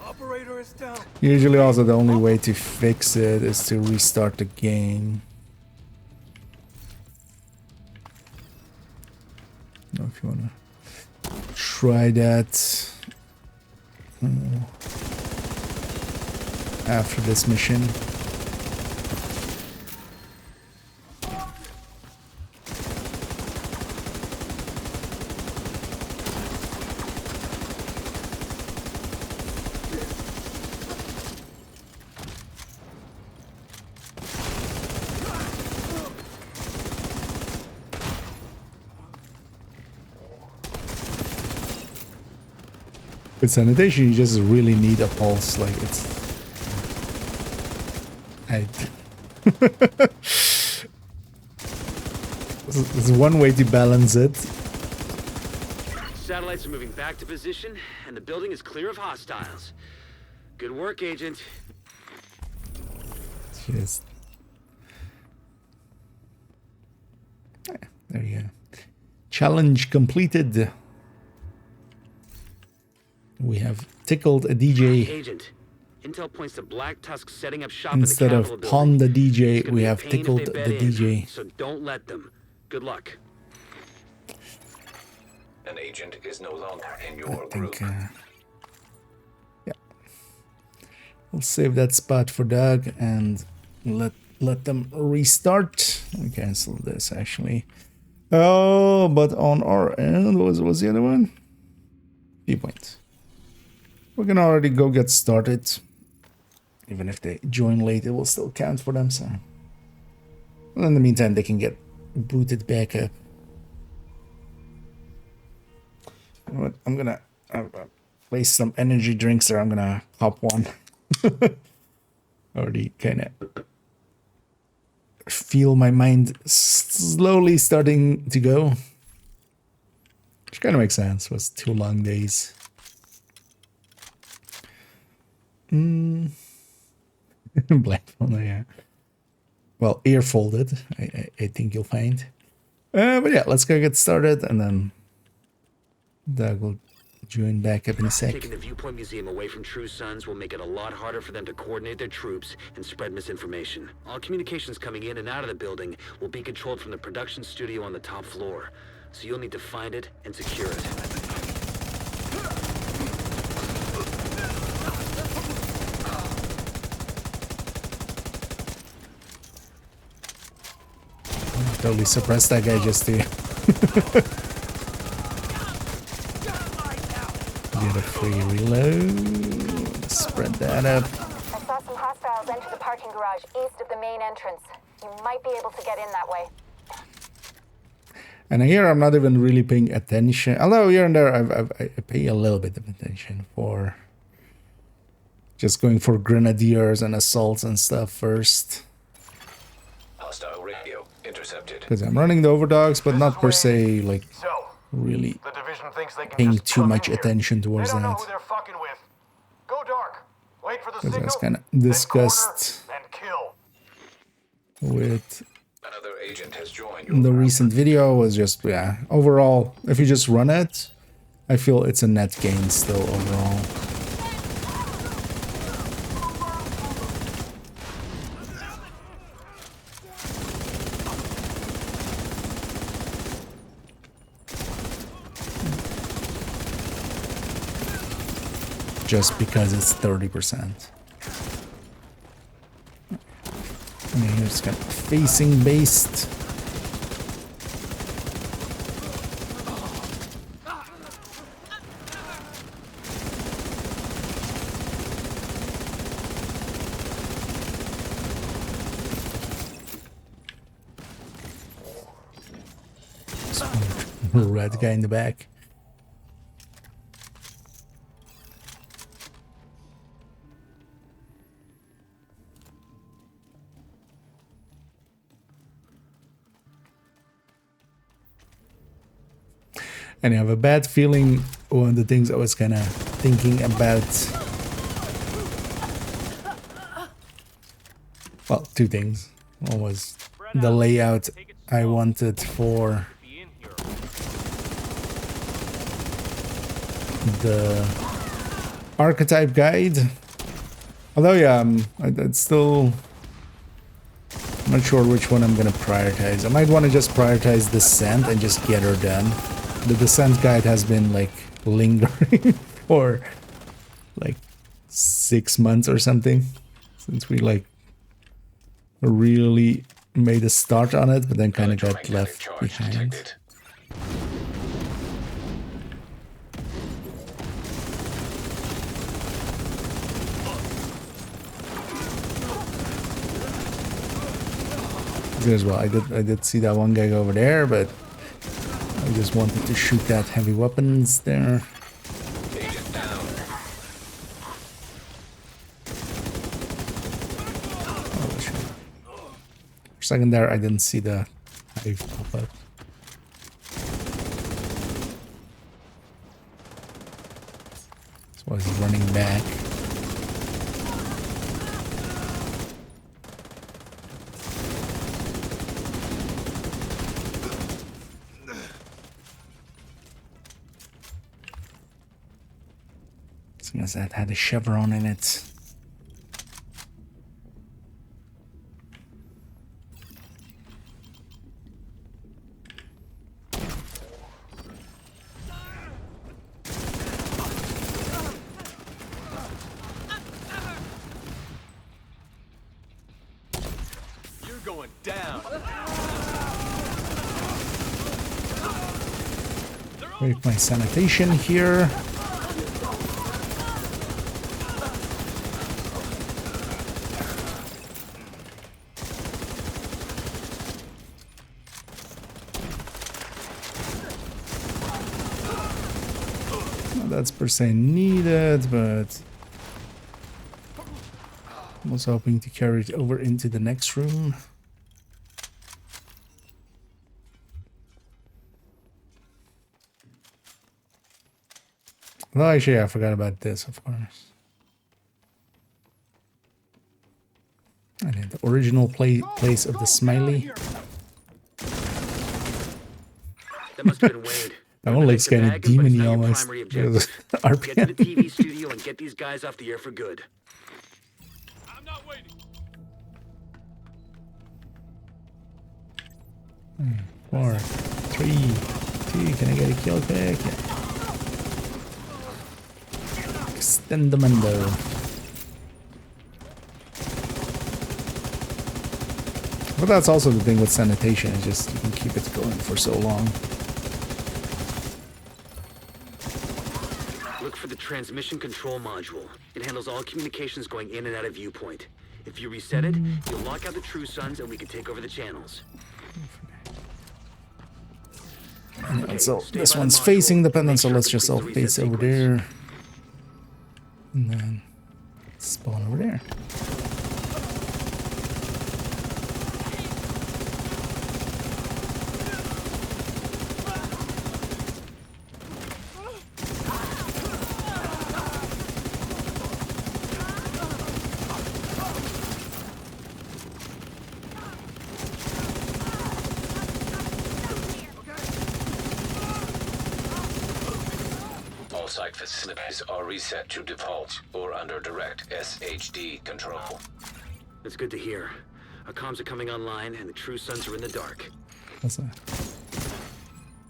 Operator is down. Usually also the only way to fix it is to restart the game. I don't know if you wanna try that after this mission. With sanitation, you just really need a pulse. Like it's, there's one way to balance it. Satellites are moving back to position, and the building is clear of hostiles. Good work, Agent. Just there you go. Challenge completed. We have tickled a DJ. Agent, intel points to Black Tusk setting up shop Instead in the of Capitol pawn the building. DJ, It's gonna we be a have pain if tickled they the bet in, DJ. So don't let them. Good luck. An agent is no longer in your I think, group. yeah. We'll save that spot for Doug and let them restart. We cancel this actually. Oh, but on our end, what was the other one? Viewpoint. We can already go get started. Even if they join late, it will still count for them. So, well, in the meantime, they can get booted back up. You know what? I'm gonna place some energy drinks there. I'm gonna pop one. Already kind of feel my mind slowly starting to go. Which kind of makes sense. It was 2 long days. Blindfolded, yeah. Well, ear folded, I think you'll find. But yeah, let's go get started, and then Doug will join back up in a sec. Taking the Viewpoint Museum away from True Sons will make it a lot harder for them to coordinate their troops and spread misinformation. All communications coming in and out of the building will be controlled from the production studio on the top floor. So you'll need to find it and secure it. Totally suppressed that guy just to get a free reload. Spread that up. I saw some hostiles enter the parking garage east of the main entrance. You might be able to get in that way. And here I'm not even really paying attention. Although here and there I pay a little bit of attention for just going for grenadiers and assaults and stuff first. Hostile radio intercepted. Because I'm running the overdogs, but not per se like really The division thinks they can paying just too come much in here. attention towards They don't know that. who they're fucking with. Go dark. Wait for the Because I signal. was kind of then discussed corner, then kill. with Another agent has joined. the recent video was just, yeah, overall, if you just run it, I feel it's a net gain still overall. Just because it's 30%. And here it's kind of facing based. Red guy in the back. And I have a bad feeling one of the things I was kind of thinking about. Well, two things. One was the layout I wanted for the archetype guide. Although, yeah, it's still I'm not sure which one I'm gonna prioritize. I might want to just prioritize Descent and just get her done. The Descent guide has been like lingering for like 6 months or something since we like really made a start on it, but then kind of got left behind. As well, I did see that one guy over there, but I just wanted to shoot that heavy weapons there. Agent down. Oh, shit. For a second there, I didn't see the hive pop up. So I was running back. That had a chevron in it. You're going down. Break my sanitation here. That's per se needed, but I was hoping to carry it over into the next room. Well, actually, I forgot about this, of course. I need the original place of the smiley. That must have been Wade. That one looks kind of demony almost. Get to the RPM. TV studio and get these guys off the air for good. I'm not waiting. 4, 3, 2. Can I get a kill quick? Yeah. Extendamento. But that's also the thing with sanitation, is just you can keep it going for so long. Look for the transmission control module. It handles all communications going in and out of viewpoint. If you reset it, you'll lock out the True Sons and we can take over the channels. Yeah, so stay this by the one's module facing the and pendant, make so sure let's it just all completes the face reset over sequence. there. And then spawn over there. All site facilities are reset to default or under direct SHD control. That's good to hear. Our comms are coming online, and the True Sons are in the dark. What's that?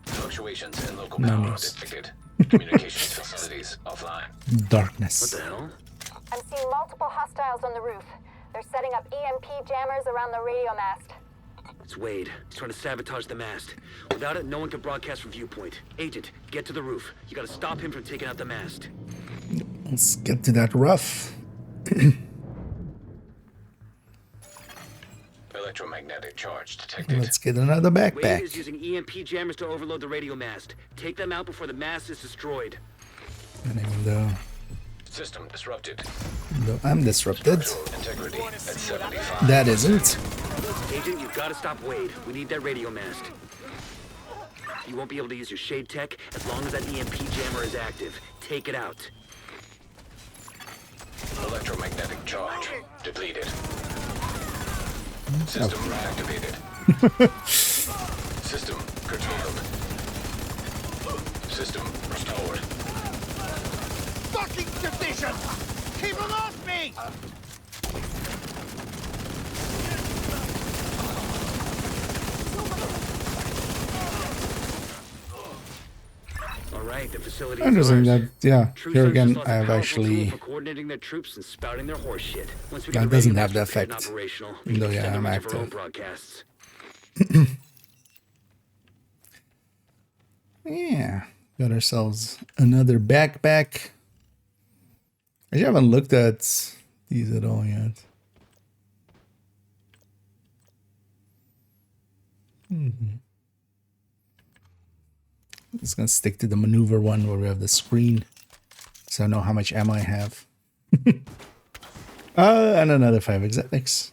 Fluctuations in local No power news. detected. Communications facilities offline. Darkness. What the hell? I'm seeing multiple hostiles on the roof. They're setting up EMP jammers around the radio mast. It's Wade. He's trying to sabotage the mast. Without it, no one can broadcast from viewpoint. Agent, get to the roof. You gotta stop him from taking out the mast. Let's get to that rough. Electromagnetic charge detected. Let's get another Wade backpack. is using EMP jammers to overload the radio mast. Take them out before the mast is destroyed. And even though System disrupted. I'm disrupted, Integrity at 75. that isn't. Agent, you've gotta stop Wade. We need that radio mast. You won't be able to use your shade tech as long as that EMP jammer is active. Take it out. Electromagnetic charge depleted. System reactivated. System curtailed. System restored. Fucking division! Keep them off me! All right, the facility is Interesting ours. that, yeah, True here Sons again, just lost a I have powerful actually, tool for coordinating their troops and spouting their horse shit. Once we that get the doesn't radio have the mast repaired and effect. operational, we Even can though, yeah, extend the I'm reach of our own active. broadcasts. Yeah, got ourselves another backpack. I haven't looked at these at all yet. Just gonna stick to the maneuver one where we have the screen, so I know how much ammo I have. And another 5 exotics.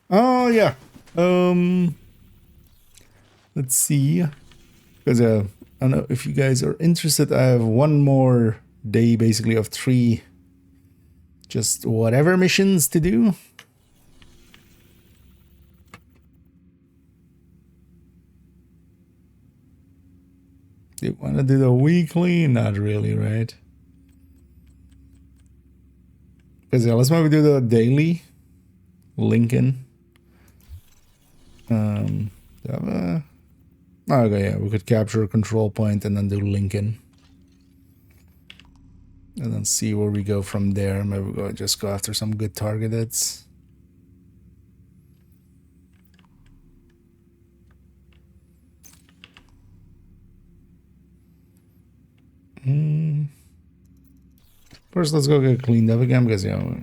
Oh yeah. Let's see. Because I don't know if you guys are interested. I have one more day, basically, of 3 just whatever missions to do. Do you want to do the weekly? Not really, right? Because yeah, let's maybe do the daily. Lincoln. Okay, yeah, we could capture a control point and then do Lincoln. And then see where we go from there. Maybe we'll just go after some good targeted. First, let's go get cleaned up again because, you know,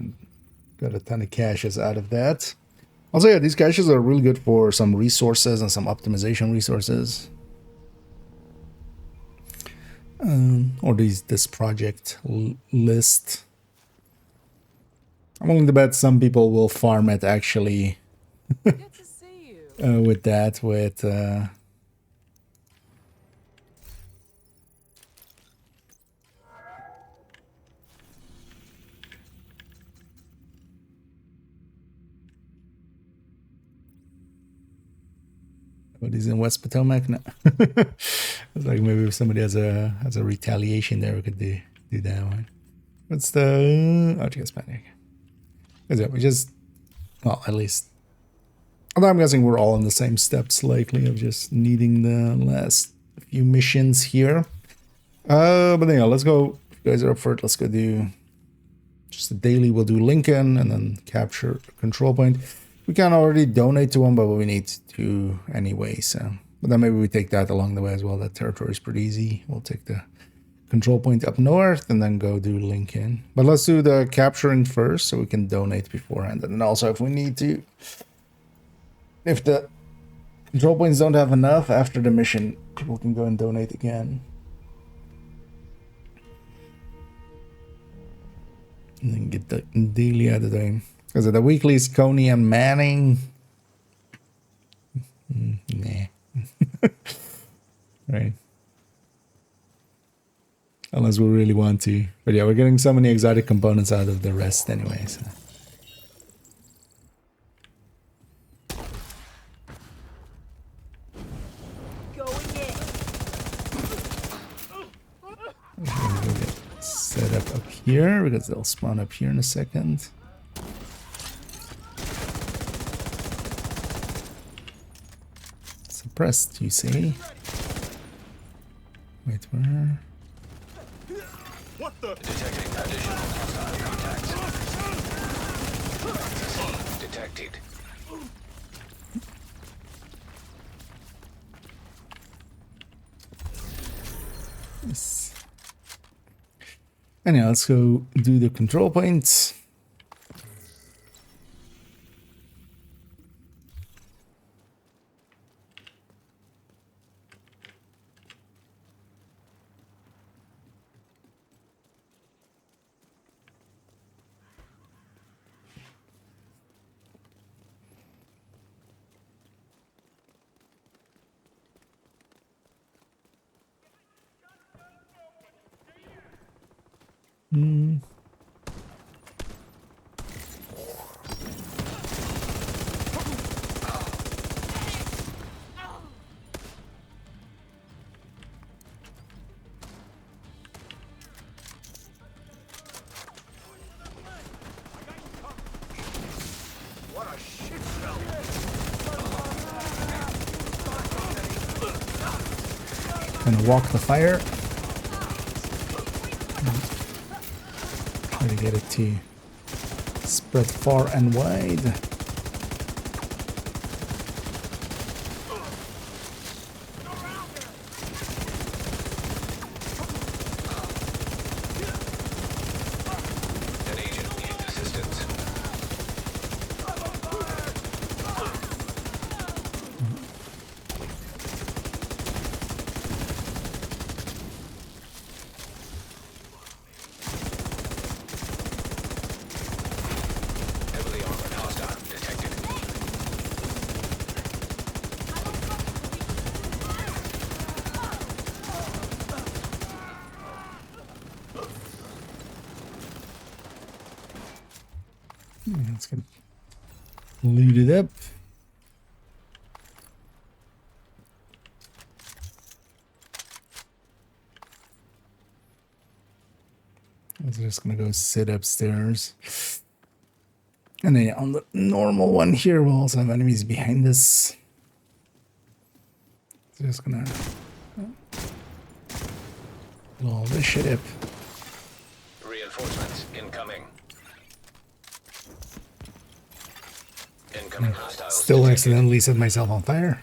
got a ton of caches out of that. Also, yeah, these caches are really good for some resources and some optimization resources. Or this project list. I'm willing to bet some people will farm it actually Good to see you. with that, with what is in West Potomac? No. It's like maybe if somebody has a retaliation there, we could do that one. What's the OTS panic? Is it we just, well, at least, although I'm guessing we're all in the same steps likely of just needing the last few missions here. But anyhow, let's go. If you guys are up for it, let's go do just the daily. We'll do Lincoln and then capture a control point. We can already donate to one, but we need to anyway, so. But then maybe we take that along the way as well. That territory is pretty easy. We'll take the control point up north and then go do Lincoln. But let's do the capturing first so we can donate beforehand. And also if we need to, if the Control points don't have enough. After the mission, people can go and donate again. And then get the daily at the time. Because the weekly is Coney and Manning. Nah. Right. Unless we really want to. But yeah, we're getting so many exotic components out of the rest anyway, so. Set up here because they'll spawn up here in a second. Suppressed, you see? Wait, where? What the? Detecting additional hostile contacts. Detected. Yes. Anyhow, let's go do the control points. Gonna walk the fire. Try to get it to spread far and wide. An agent needs assistance. Heavily armored hostile detected. Let's get looted up. I was just gonna go sit upstairs. And then on the normal one here, we'll also have enemies behind us. Just gonna blow all this shit up. Reinforcements incoming. Incoming hostiles. Still detected. accidentally set myself on fire.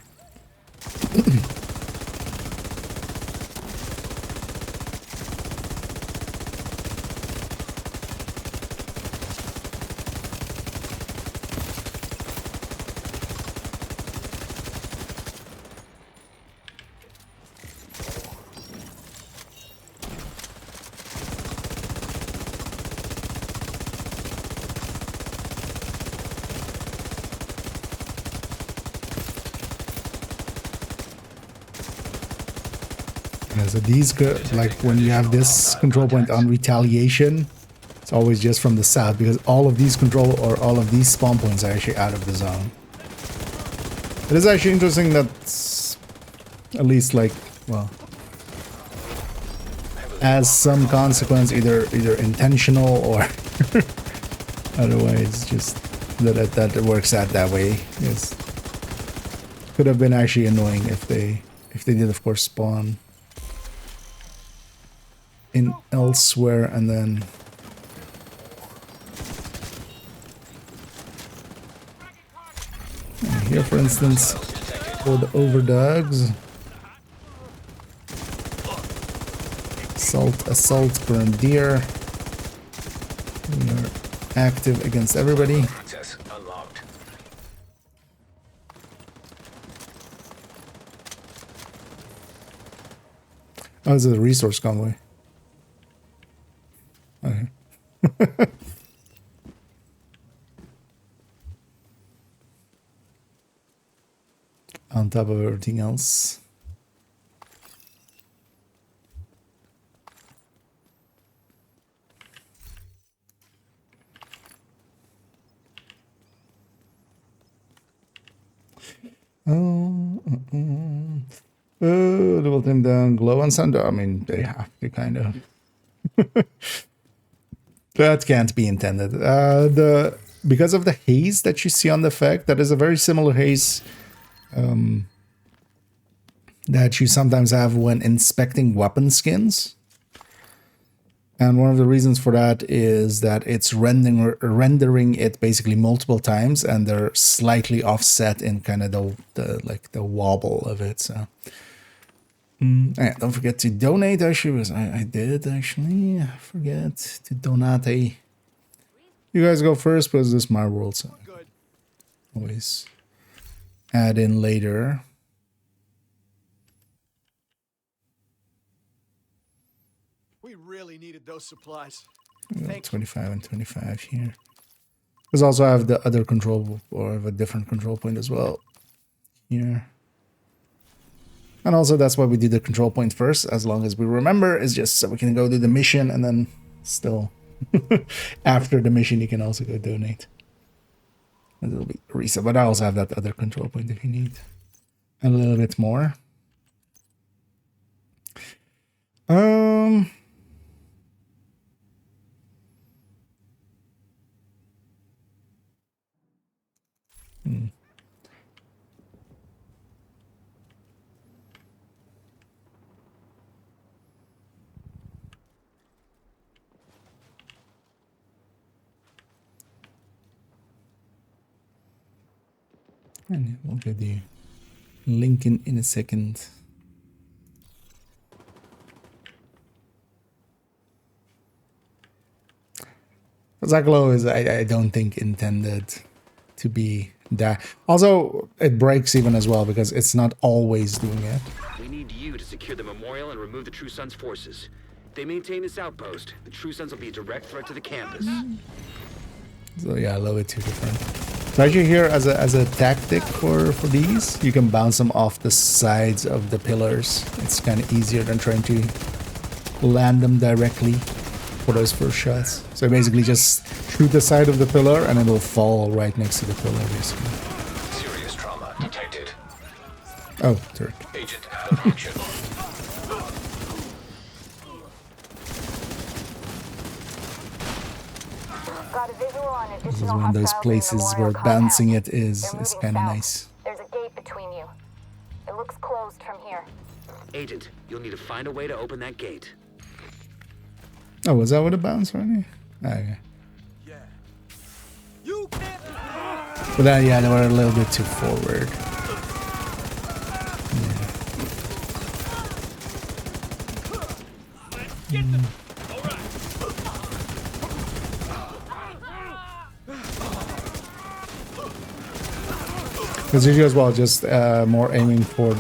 Yeah, so these like when you have this control point on retaliation, it's always just from the south because all of these control or all of these spawn points are actually out of the zone. It is actually interesting that at least like, well, as some consequence, either intentional or otherwise, just that it works out that way. Yes, could have been actually annoying if they did, of course, spawn in elsewhere and then here, for instance, for the overdogs. Assault Grenadier. We are active against everybody. Access unlocked. Oh, it's a resource convoy. Okay. On top of everything else. Double time down, glow on thunder. I mean, they have to kind of. That can't be intended. Because of the haze that you see on the effect, that is a very similar haze that you sometimes have when inspecting weapon skins. And one of the reasons for that is that it's rendering it basically multiple times, and they're slightly offset in kind of the wobble of it. So yeah, don't forget to donate. Actually, I did actually forget to donate. You guys go first, because this is my world, so always add in later. 25 and 25 here. There's also have the other control, or have a different control point as well here. And also that's why we do the control point first, as long as we remember. It's just so we can go do the mission, and then still after the mission you can also go donate. A little bit reset, but I also have that other control point if you need a little bit more. And we'll get the link in a second. That glow is, I don't think, intended to be that. Also, it breaks even as well, because it's not always doing it. We need you to secure the memorial and remove the True Sons forces. If they maintain this outpost, the True Sons will be a direct threat to the campus. So yeah, a little bit too different. So as you hear, as a tactic for these, you can bounce them off the sides of the pillars. It's kind of easier than trying to land them directly for those first shots. So basically just shoot the side of the pillar and it'll fall right next to the pillar, basically. Serious trauma detected. Oh, turret. Agent out of function. Got a visual on This is additional one of those hostiles in the places where memorial bouncing compound. it is They're moving kind of south. nice. There's a gate between you. It looks closed from here. Agent, you'll need to find a way to open that gate. Oh, was that with a bounce already? Okay. Yeah. You can't. But then, yeah, they were a little bit too forward. Because usually as well, just more aiming for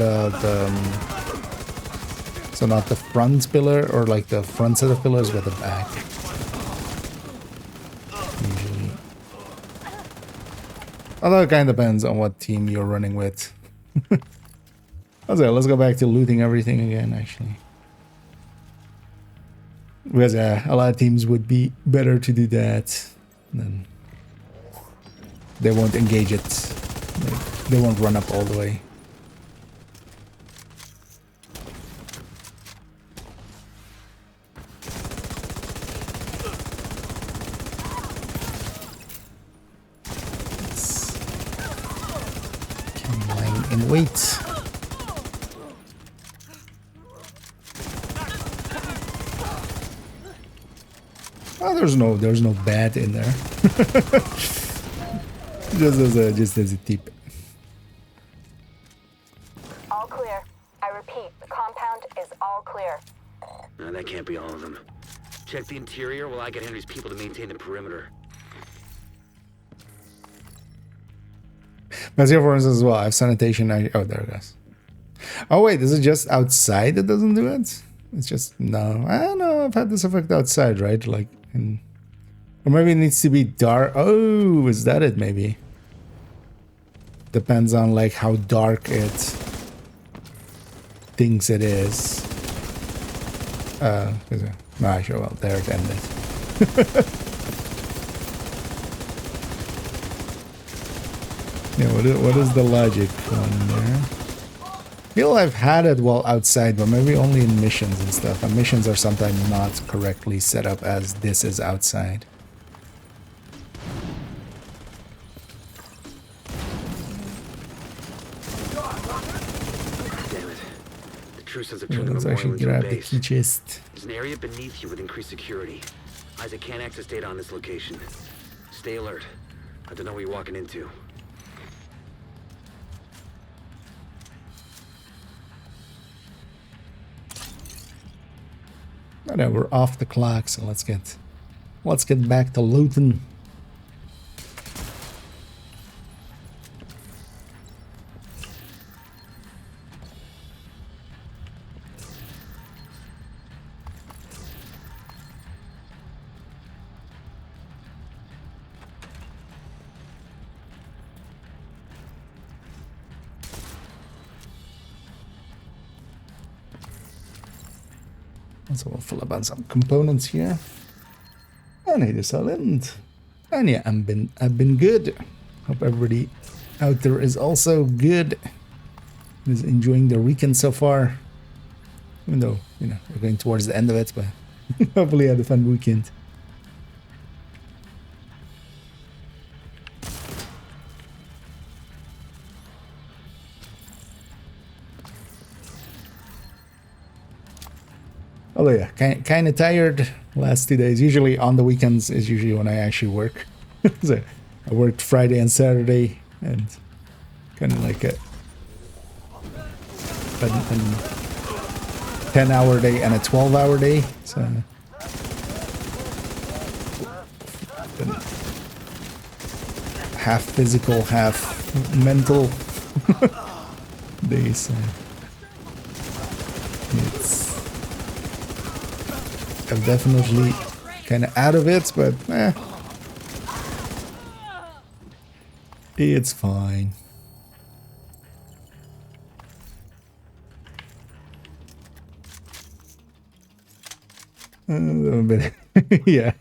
so not the front pillar, or like the front set of pillars, but the back. Usually. Although it kind of depends on what team you're running with. Okay, let's go back to looting everything again, actually. Because a lot of teams would be better to do that. Then they won't engage it. They won't run up all the way. Lying in wait. Oh, there's no bad in there. just as a tip. All clear. I repeat, the compound is all clear. No, that can't be all of them. Check the interior while I get Henry's people to maintain the perimeter. But here, for instance, as well, I have sanitation. Oh, there it goes. Oh, wait, this is just outside that doesn't do it? It's just no. I don't know. I've had this effect outside, right? Like, or maybe it needs to be dark. Oh, is that it? Maybe depends on like how dark it thinks it is. No, sure. Well, there it ended. Yeah, what is the logic on there? I feel I've had it while outside, but maybe only in missions and stuff. And missions are sometimes not correctly set up as this is outside. Damn it. The True Sons have turned the Let's memorial actually into a grab the base. key chest. There's an area beneath you with increased security. Isaac can't access data on this location. Stay alert. I don't know what you're walking into. I know we're off the clock, so let's get back to looting. So we'll fill up on some components here. And it is all in. And yeah, I've been good. Hope everybody out there is also good. Is enjoying the weekend so far. Even though, you know, we're going towards the end of it, but hopefully had a fun weekend. Although yeah, kind of tired last 2 days. Usually on the weekends is usually when I actually work. So I worked Friday and Saturday, and kind of like a 10-hour day and a 12-hour day. So half physical, half mental days. So I'm definitely kind of out of it, but it's fine. Yeah,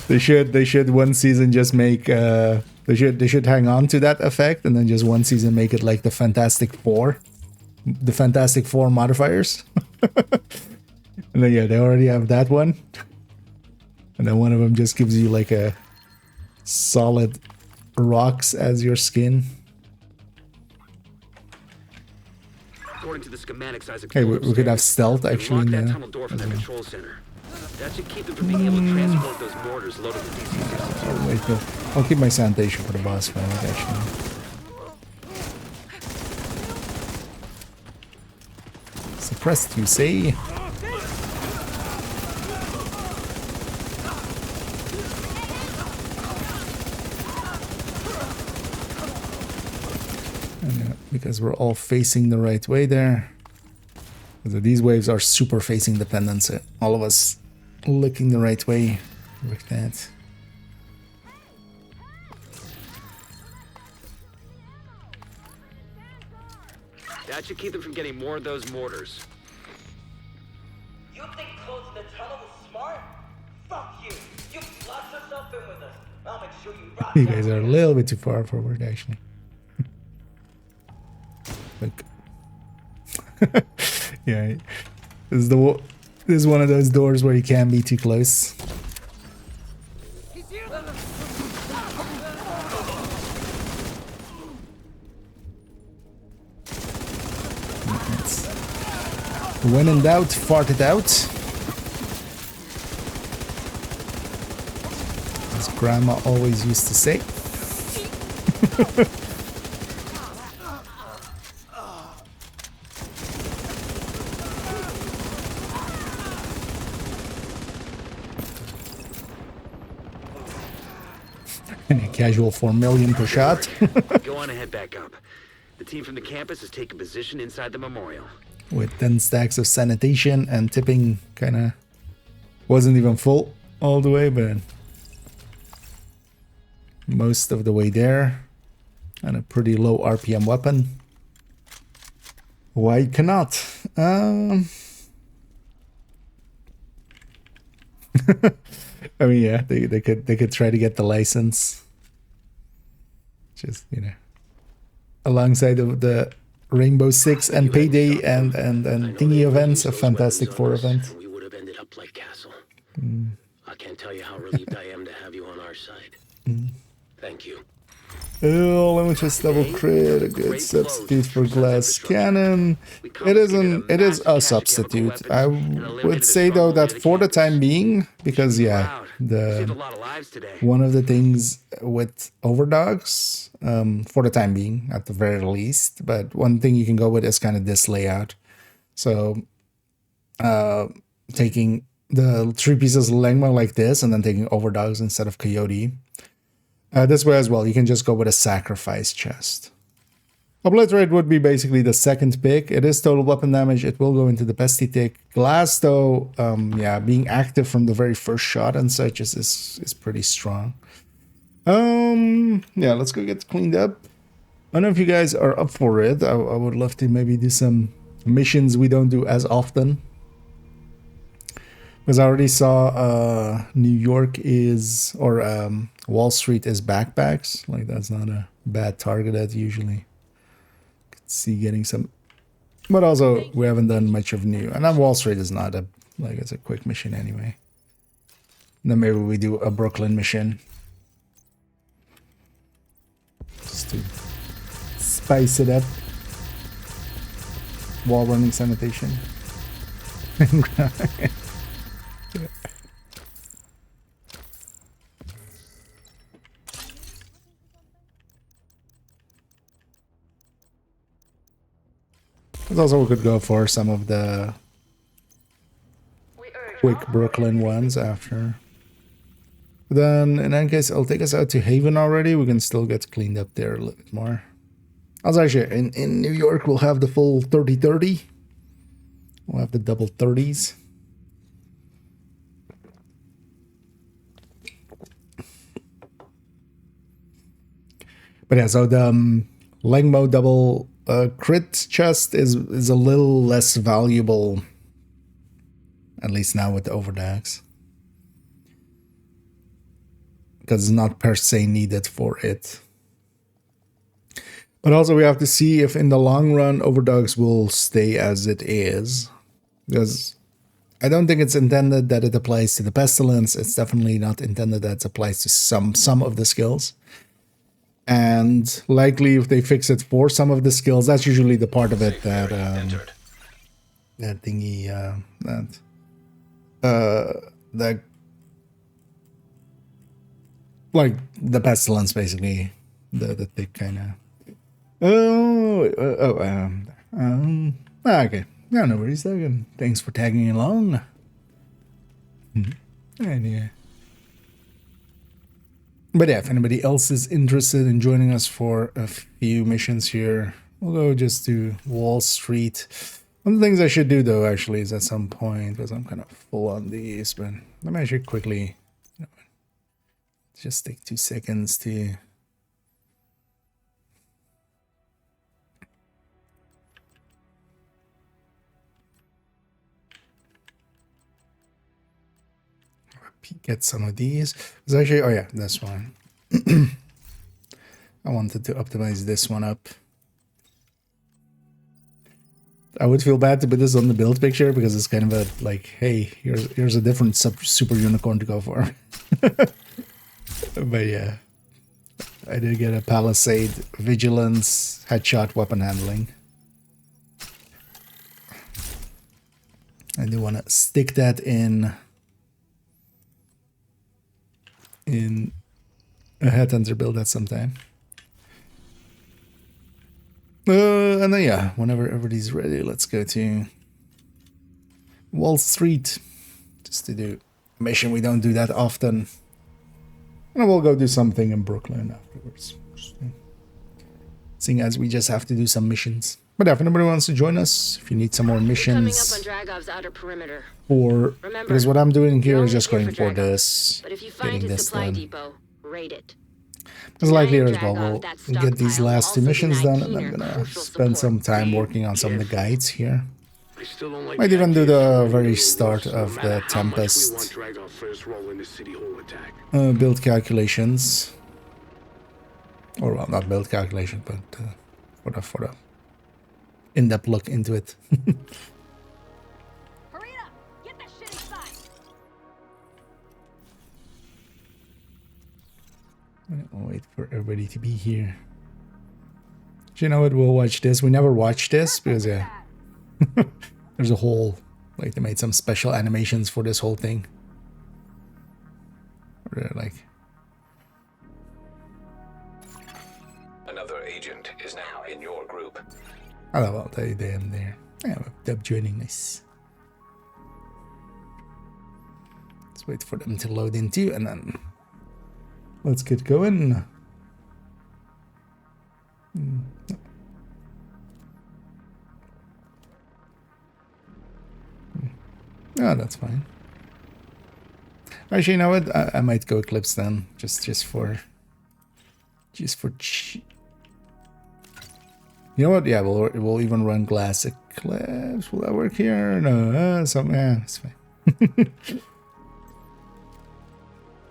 they should one season just make they should hang on to that effect, and then just one season make it like the Fantastic Four modifiers. And then yeah, they already have that one, and then one of them just gives you like a solid rocks as your skin. According to the schematics, Isaac, hey, we could have stealth actually. That tunnel door from that control center. That should keep them from being able to transport those mortars loaded with DC-62. Wait, I'll keep my sanitation for the boss fight actually. Suppressed, you say? Because we're all facing the right way there. So these waves are super facing dependent, so all of us looking the right way with that. That should keep them from getting more of those mortars. You think closing the tunnel was smart? Fuck you! You locked yourself in with us. I'll make sure you rot. You guys are a little bit too far forward, actually. Like, yeah, this is one of those doors where you can't be too close. When in doubt, fart it out. As Grandma always used to say. Casual 4 million per shot. Go on and head back up. The team from the campus has taken position inside the memorial. with 10 stacks of sanitation, and tipping kind of wasn't even full all the way, but most of the way there. And a pretty low RPM weapon. Why cannot? I mean, yeah, they could try to get the license. Just, you know, alongside of the Rainbow Six and Payday and thingy events, a Fantastic Four event. We would have ended up like Castle. Mm. I can't tell you how relieved I am to have you on our side. Mm. Thank you. Oh, let me just double crit. A good substitute for glass cannon. It is a substitute. I would say though that for the time being, because yeah, one of the things with overdogs, for the time being, at the very least, but one thing you can go with is kind of this layout. So, taking the 3 pieces of Legma like this, and then taking overdogs instead of Coyote. This way as well, you can just go with a sacrifice chest. Obliterate would be basically the second pick. It is total weapon damage. It will go into the pesty tick. Glass, though, yeah, being active from the very first shot and such is pretty strong. Yeah, let's go get cleaned up. I don't know if you guys are up for it. I would love to maybe do some missions we don't do as often. Because I already saw New York is, or Wall Street is backpacks. Like, that's not a bad target that usually could see getting some. But also, we haven't done much of New. And then Wall Street is not a, like, it's a quick mission anyway. And then maybe we do a Brooklyn mission. Just to spice it up. Wall running sanitation. But also we could go for some of the quick Brooklyn ones after. But then in that case, I'll take us out to Haven already. We can still get cleaned up there a little bit more. Also, actually, in New York, we'll have the full 30-30. We'll have the double 30s. But yeah, so the Legmo double crit chest is a little less valuable, at least now with the overdags, because it's not per se needed for it. But also we have to see if in the long run overdogs will stay as it is, because I don't think it's intended that it applies to the pestilence. It's definitely not intended that it applies to some of the skills. And likely if they fix it for some of the skills, that's usually the part of it that that thingy that like the pestilence, basically the thick kind of okay, yeah, no worries. Again, thanks for tagging along. And yeah. But yeah, if anybody else is interested in joining us for a few missions here, we'll go just to Wall Street. One of the things I should do, though, actually, is at some point, because I'm kind of full on these, but let me actually quickly, just take 2 seconds to... peek at some of these. It's actually, oh yeah, this one. I wanted to optimize this one up. I would feel bad to put this on the build picture because it's kind of a like, hey, here's a different super unicorn to go for. But yeah, I did get a Palisade, Vigilance, Headshot, Weapon Handling. I do want to stick that in a Headhunter build at some time. And then yeah, whenever everybody's ready, let's go to Wall Street just to do a mission we don't do that often. And we'll go do something in Brooklyn afterwards. Seeing as we just have to do some missions. But if anybody wants to join us, if you need some more missions, coming up on Dragov's outer perimeter. or Remember, because what I'm doing here is you're just only going here for Dragov, this, but if you find getting his this supply done. depot, raid it. As likely Denying as well, Dragov we'll that get these stockpile will last two also missions deny done, and I'm Keener gonna crucial spend some support. time working on some of the guides here. I still don't like Might the even do idea of the throwing very little start wolves, of no the matter how much we Tempest want Dragov for his role in the City Hall attack. build calculations. Or well, not build calculation, but for the in-depth look into it. Hurry up! Get that shit inside! I'll wait for everybody to be here. Do you know what? We'll watch this. We never watched this because yeah, there's a whole like they made some special animations for this whole thing. Or they're like. Another agent is now in your group. Oh well, they am there. Yeah, they're joining us. Let's wait for them to load into, and then let's get going. Oh, that's fine. Actually, you know what? I might go Eclipse then, just for. You know what? Yeah, we'll even run Glass Eclipse. Will that work here? No, yeah, it's fine.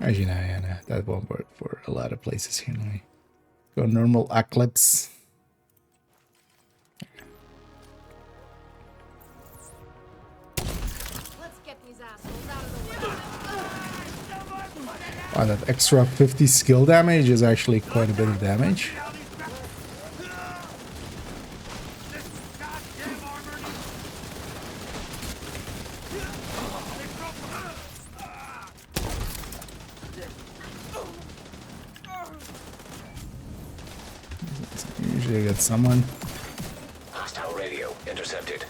Actually, no, yeah, no, that won't work for a lot of places here. Let me go normal Eclipse. Let's get these assholes out of the way. Wow, that extra 50 skill damage is actually quite a bit of damage. Usually get someone. Hostile radio intercepted.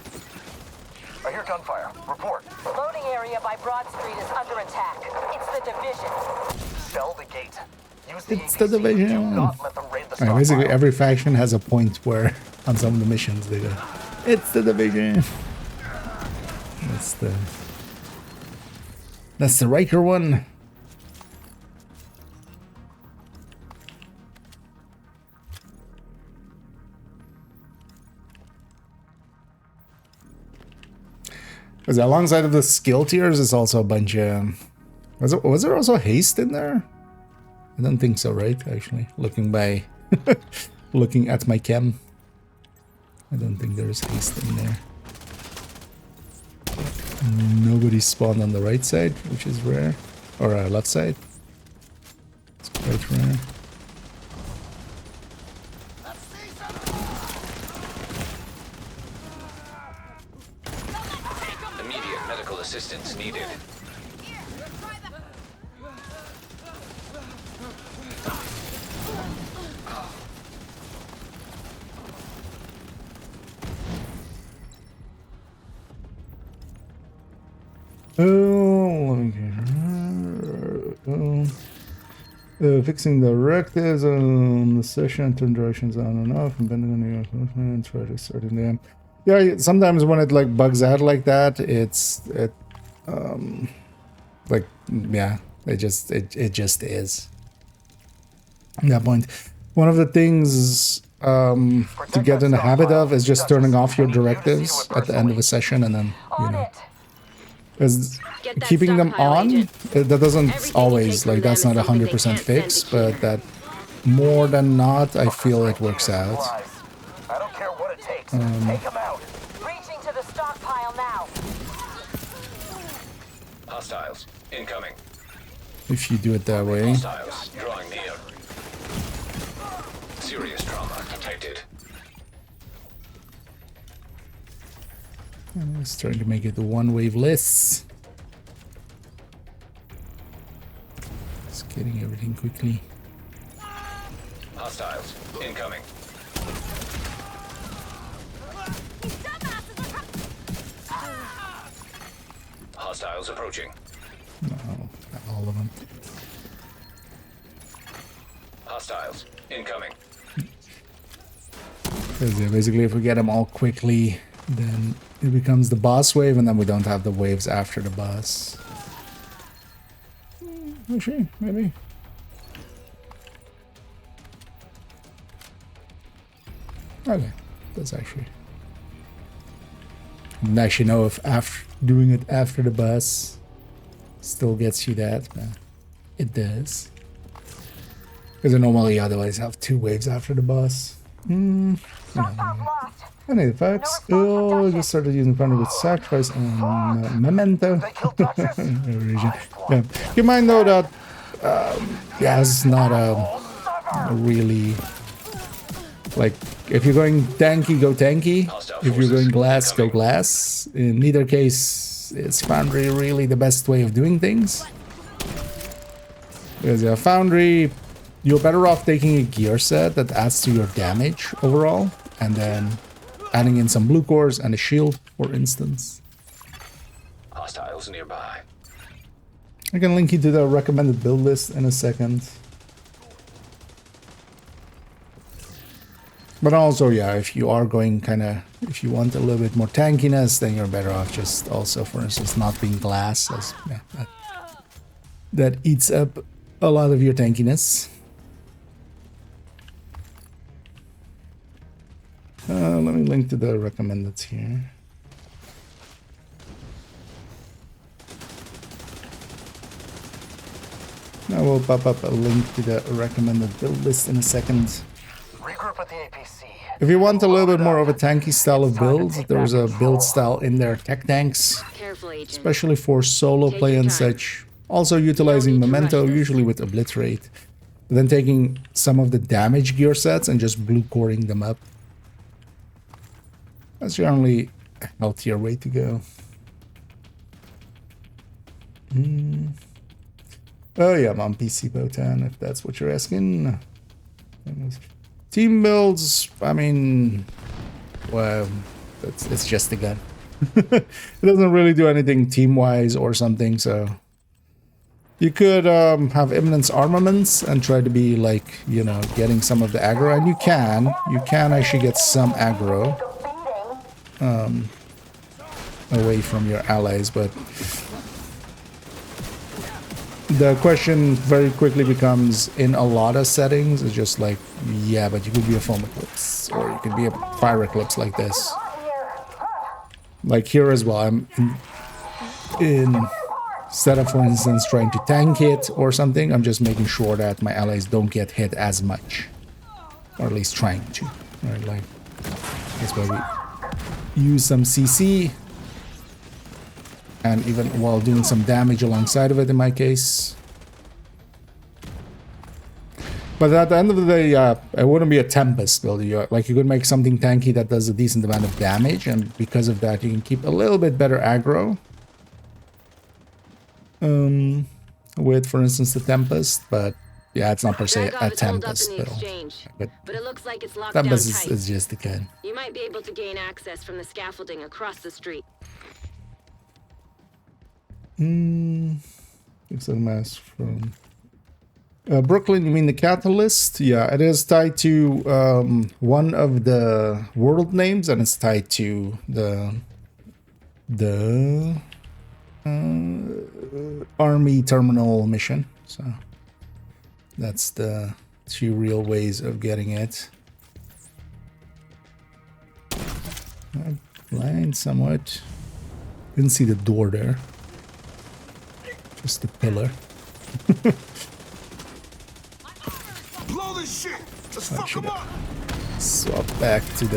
I hear gunfire. Report. The loading area by Broad Street is under attack. It's the division. Sell the gate. Use the It's the APC. division. Do not let them raid the Alright, basically, stockpile. every faction has a point where on some of the missions they go, "It's the division." That's the Riker one. Because alongside of the skill tiers, is also a bunch of. Was there also haste in there? I don't think so, right? Actually, looking at my chem, I don't think there's haste in there. Nobody spawned on the right side, which is rare, or left side. It's quite rare. Immediate medical assistance needed. Fixing directives on the session, turn directions on and off, and bending on the try to start in them. Yeah, sometimes when it like bugs out like that, it just is. At that point, one of the things to get in the habit of is just turning off your directives at the end of a session, and then because keeping them on, that doesn't always, like, that's not 100% fixed, but that more than not, I feel it works out. I don't care what it takes. Take them out. Reaching to the stockpile now. Hostiles incoming. If you do it that way. Hostiles drawing near. Serious trauma detected. I'm just trying to make it one waveless. Just getting everything quickly. Hostiles incoming. Hostiles approaching. No, not all of them. Hostiles incoming. Because yeah, basically if we get them all quickly, then it becomes the boss wave, and then we don't have the waves after the boss. Actually, maybe. Okay, that's actually... I don't actually know if after doing it after the boss still gets you that, but it does. Because I normally otherwise have 2 waves after the boss. Any effects? Oh, I just started using Thunder with Sacrifice and Memento. Yeah. Keep in mind though that, yeah, it's not a really... Like, if you're going tanky, go tanky. If you're going glass, go glass. In neither case is Foundry really the best way of doing things. Because yeah, Foundry, you're better off taking a gear set that adds to your damage overall, and then adding in some blue cores and a shield, for instance. Hostiles nearby. I can link you to the recommended build list in a second. But also, yeah, if you are going if you want a little bit more tankiness, then you're better off just also, for instance, not being glass, as yeah, that eats up a lot of your tankiness. Let me link to the recommended here. I will pop up a link to the recommended build list in a second. Regroup at the APC. If you want a little bit more of a tanky style of build, there's a build style in there, Tech Tanks, especially for solo play and such. Also utilizing Memento, usually with Obliterate. Then taking some of the damage gear sets and just blue coring them up. That's generally a healthier way to go. Oh yeah, I'm on PC Botan, if that's what you're asking. Team builds, I mean, well, it's just a gun. It doesn't really do anything team-wise or something, so... You could have Imminence Armaments and try to be like, you know, getting some of the aggro, and you can actually get some aggro away from your allies, but the question very quickly becomes, in a lot of settings, it's just like, yeah, but you could be a Foam Eclipse, or you could be a Fire Eclipse like this. Like here as well, I'm instead of, for instance, trying to tank it or something, I'm just making sure that my allies don't get hit as much. Or at least trying to. Right, like, that's why we use some CC. And even while doing some damage alongside of it in my case. But at the end of the day, it wouldn't be a Tempest build. Like, you could make something tanky that does a decent amount of damage, and because of that, you can keep a little bit better aggro. With, for instance, the Tempest, but yeah, it's not per se a Tempest build. But it looks like it's locked Tempest down is just a gun. You might be able to gain access from the scaffolding across the street. It's a mask from Brooklyn. You mean the Catalyst? Yeah, it is tied to one of the world names, and it's tied to the army terminal mission. So that's the 2 real ways of getting it. Blind somewhat. Didn't see the door there. Just the pillar. Blow this shit. Let's fuck him up. Swap back to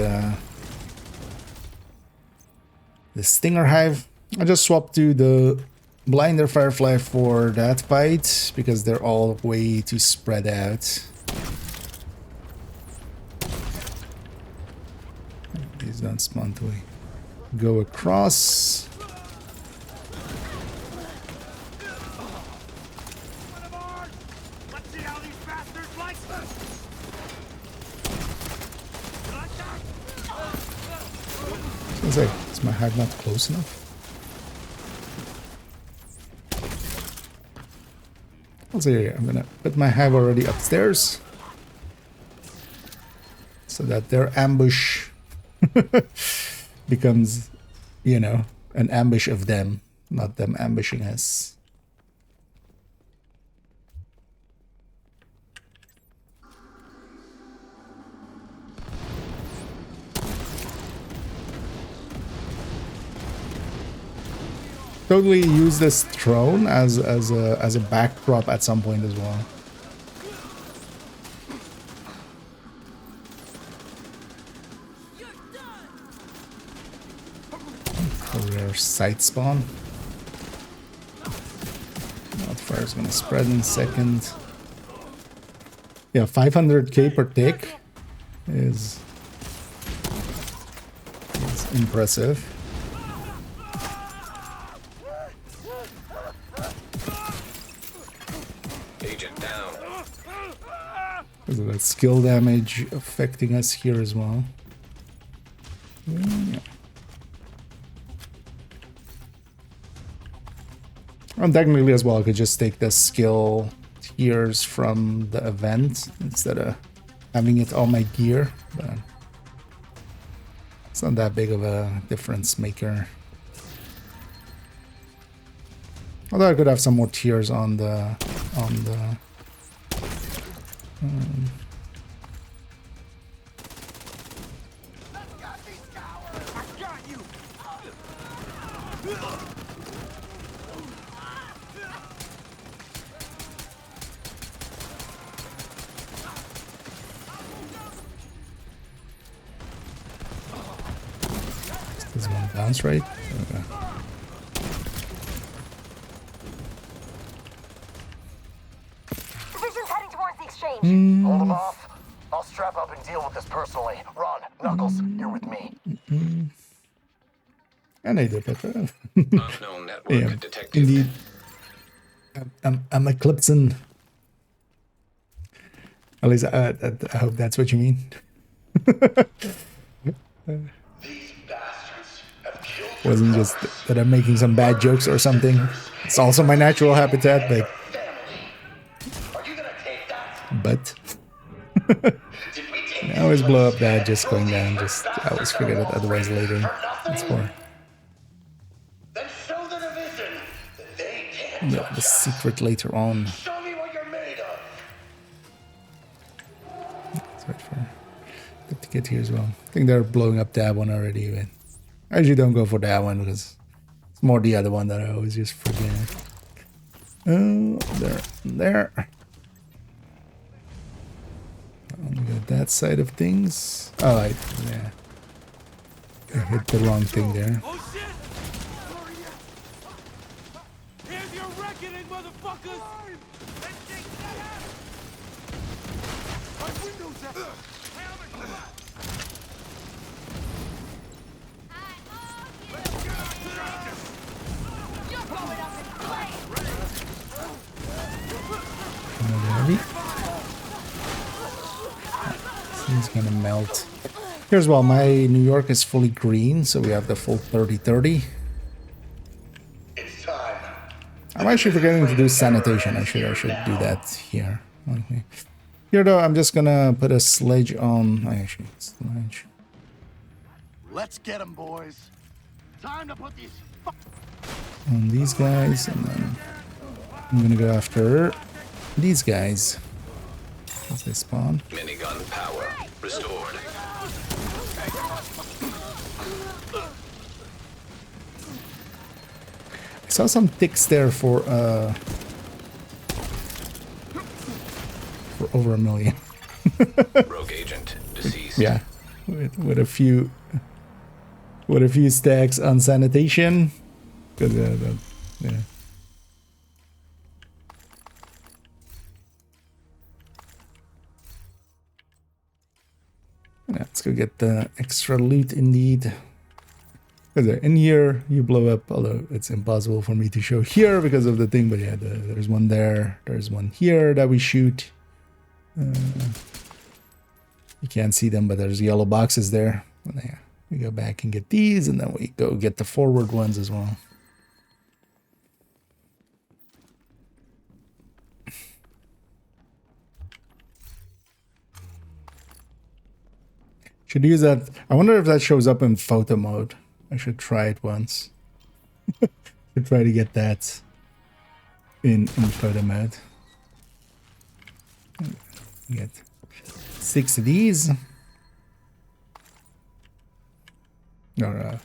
the Stinger Hive. I just swapped to the Blinder Firefly for that fight because they're all way too spread out. These don't spawn till we go across. Is my hive not close enough? I'll say, I'm gonna put my hive already upstairs. so that their ambush becomes, you know, an ambush of them, not them ambushing us. Totally use this throne as a backdrop at some point as well. Career site spawn. Wildfire is gonna spread in a second. Yeah, 500k per tick is impressive. Because of that skill damage affecting us here as well. Yeah. And technically as well, I could just take the skill tiers from the event instead of having it on my gear, but it's not that big of a difference maker. Although I could have some more tiers on the There's one bounce, right? Okay. Division's heading towards the exchange. Hold them off. I'll strap up and deal with this personally. Ron, Knuckles, you're with me. And I did better. Unknown network Yeah, detected. indeed. I'm eclipsing. At least I hope that's what you mean. Wasn't just that I'm making some bad jokes or something. It's also my natural habitat, but I always blow up that just going down. Just I always forget it otherwise later. It's for the secret later on. Let's wait for it to get here as well. I think they're blowing up that one already, but I usually don't go for that one because it's more the other one that I always just forget. Oh, there. We got that side of things. Oh, I hit the wrong thing there. Here's your reckoning, motherfuckers! My windows are... Heavy. He's gonna melt. Here's well, my New York is fully green, so we have the full 30-30. I'm actually forgetting to do sanitation. I should do that here. Okay. Here though, I'm just gonna put a sledge on. Actually, sledge. Let's get them, boys. Time to put these On these guys, and then I'm gonna go after these guys as they spawn. Minigun power restored. I saw some ticks there for over 1 million. Rogue agent deceased. Yeah, with a few stacks on sanitation. Good, yeah. Let's go get the extra loot indeed. In here, you blow up, although it's impossible for me to show here because of the thing, but yeah, there's one there, there's one here that we shoot. You can't see them, but there's yellow boxes there. And yeah, we go back and get these, and then we go get the forward ones as well. Should use that. I wonder if that shows up in photo mode. I should try it once. Should try to get that in photo mode. Get 6 of these. Or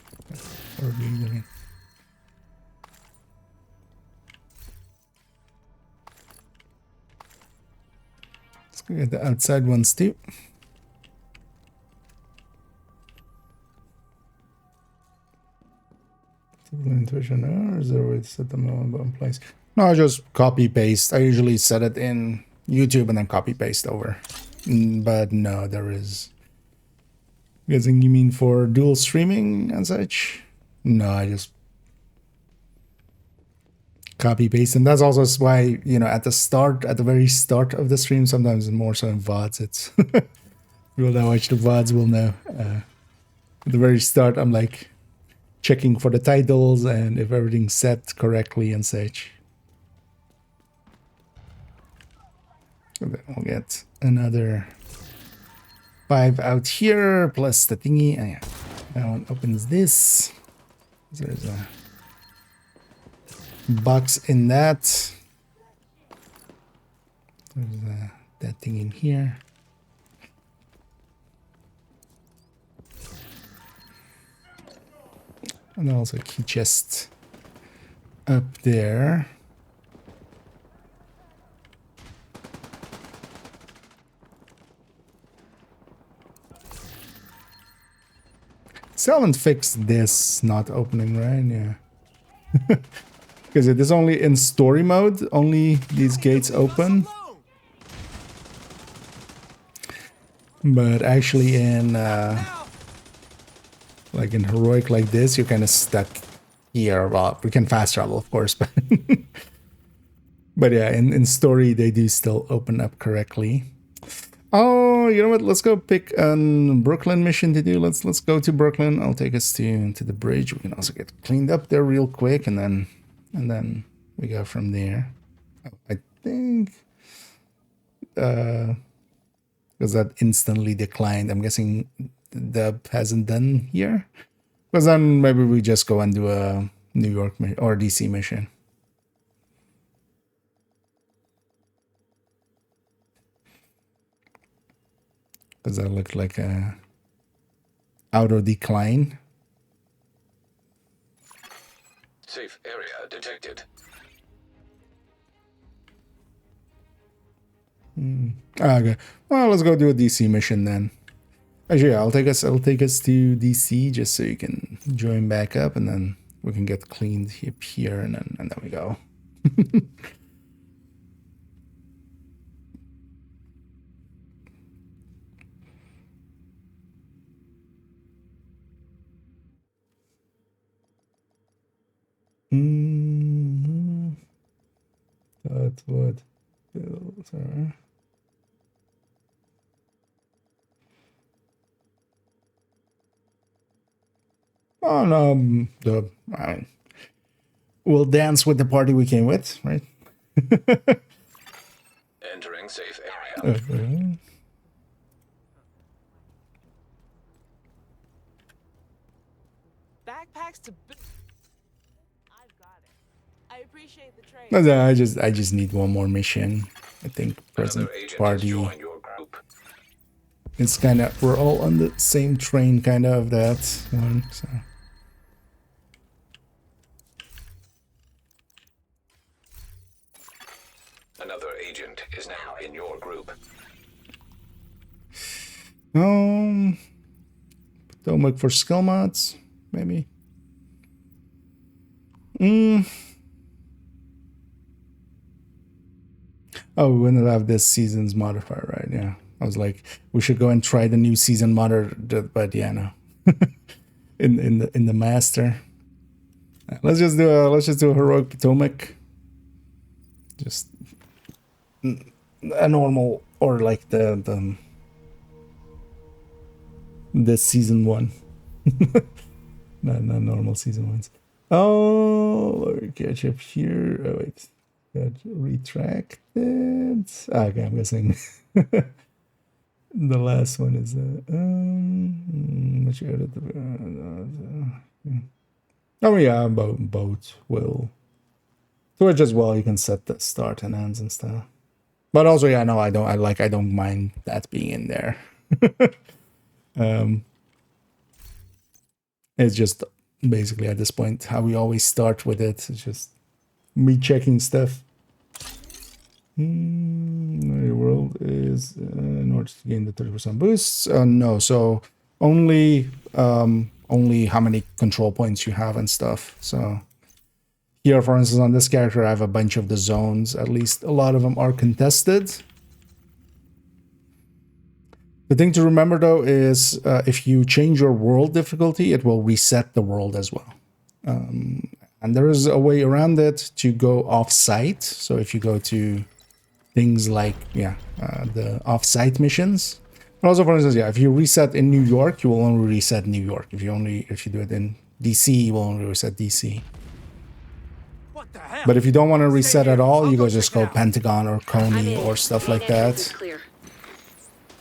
these, I mean. Let's go get the outside ones too. Intuition, or is there a way to set them in place? No, I just copy paste. I usually set it in YouTube and then copy paste over. But no, there is. Guessing you mean for dual streaming and such? No, I just copy paste, and that's also why, you know, at the very start of the stream, sometimes more so in VODs, it's people that watch the VODs will know. At the very start, I'm like checking for the titles and if everything's set correctly and such. So then we'll get another 5 out here plus the thingy. Oh, yeah. That one opens this. There's a box in that. There's that thing in here. And also a key chest up there. Still haven't fixed this not opening, right? Yeah. Because it is only in story mode, only these gates open. But actually in like in heroic like this, you're kind of stuck here. Well, we can fast travel, of course, but but yeah, in story they do still open up correctly. Oh, you know what? Let's go pick a Brooklyn mission to do. Let's go to Brooklyn. I'll take us to the bridge. We can also get cleaned up there real quick, and then we go from there. I think because that instantly declined. I'm guessing the dub hasn't done here. Because then maybe we just go and do a New York or DC mission. Because that looked like a auto decline. Safe area detected. Okay. Well, let's go do a DC mission then. Actually, yeah, I'll take us to DC just so you can join back up, and then we can get cleaned up here, and then we go. That's what builds are. Oh no, we'll dance with the party we came with, right? Entering safe area. Backpacks to. I've got it. I appreciate the trade. No, I just need one more mission. I think present party. It's kind of, we're all on the same train, kind of that one. So. Another agent is now in your group. Don't look for skill mods, maybe. Oh, we wouldn't have this season's modifier, right? Yeah. I was like, we should go and try the new season mod, but yeah, no. in the master. Let's just do a heroic Potomac. Just a normal, or like the season one. not normal season ones. Oh, let me catch up here. Oh wait, got retracted. Okay, I'm guessing. The last one is oh yeah, both will. Twitch as well. You can set the start and ends and stuff. But also, yeah, no, I don't mind that being in there. It's just basically at this point how we always start with it. It's just me checking stuff. The world is in order to gain the 30% boost. No, so only how many control points you have and stuff. So here, for instance, on this character, I have a bunch of the zones. At least a lot of them are contested. The thing to remember, though, is if you change your world difficulty, it will reset the world as well. And there is a way around it to go off-site. So if you go to things like, the off-site missions. But also, for instance, if you reset in New York, you will only reset New York. If you do it in DC, you will only reset DC. But if you don't want to reset at all, you just go Pentagon or Coney or stuff like that.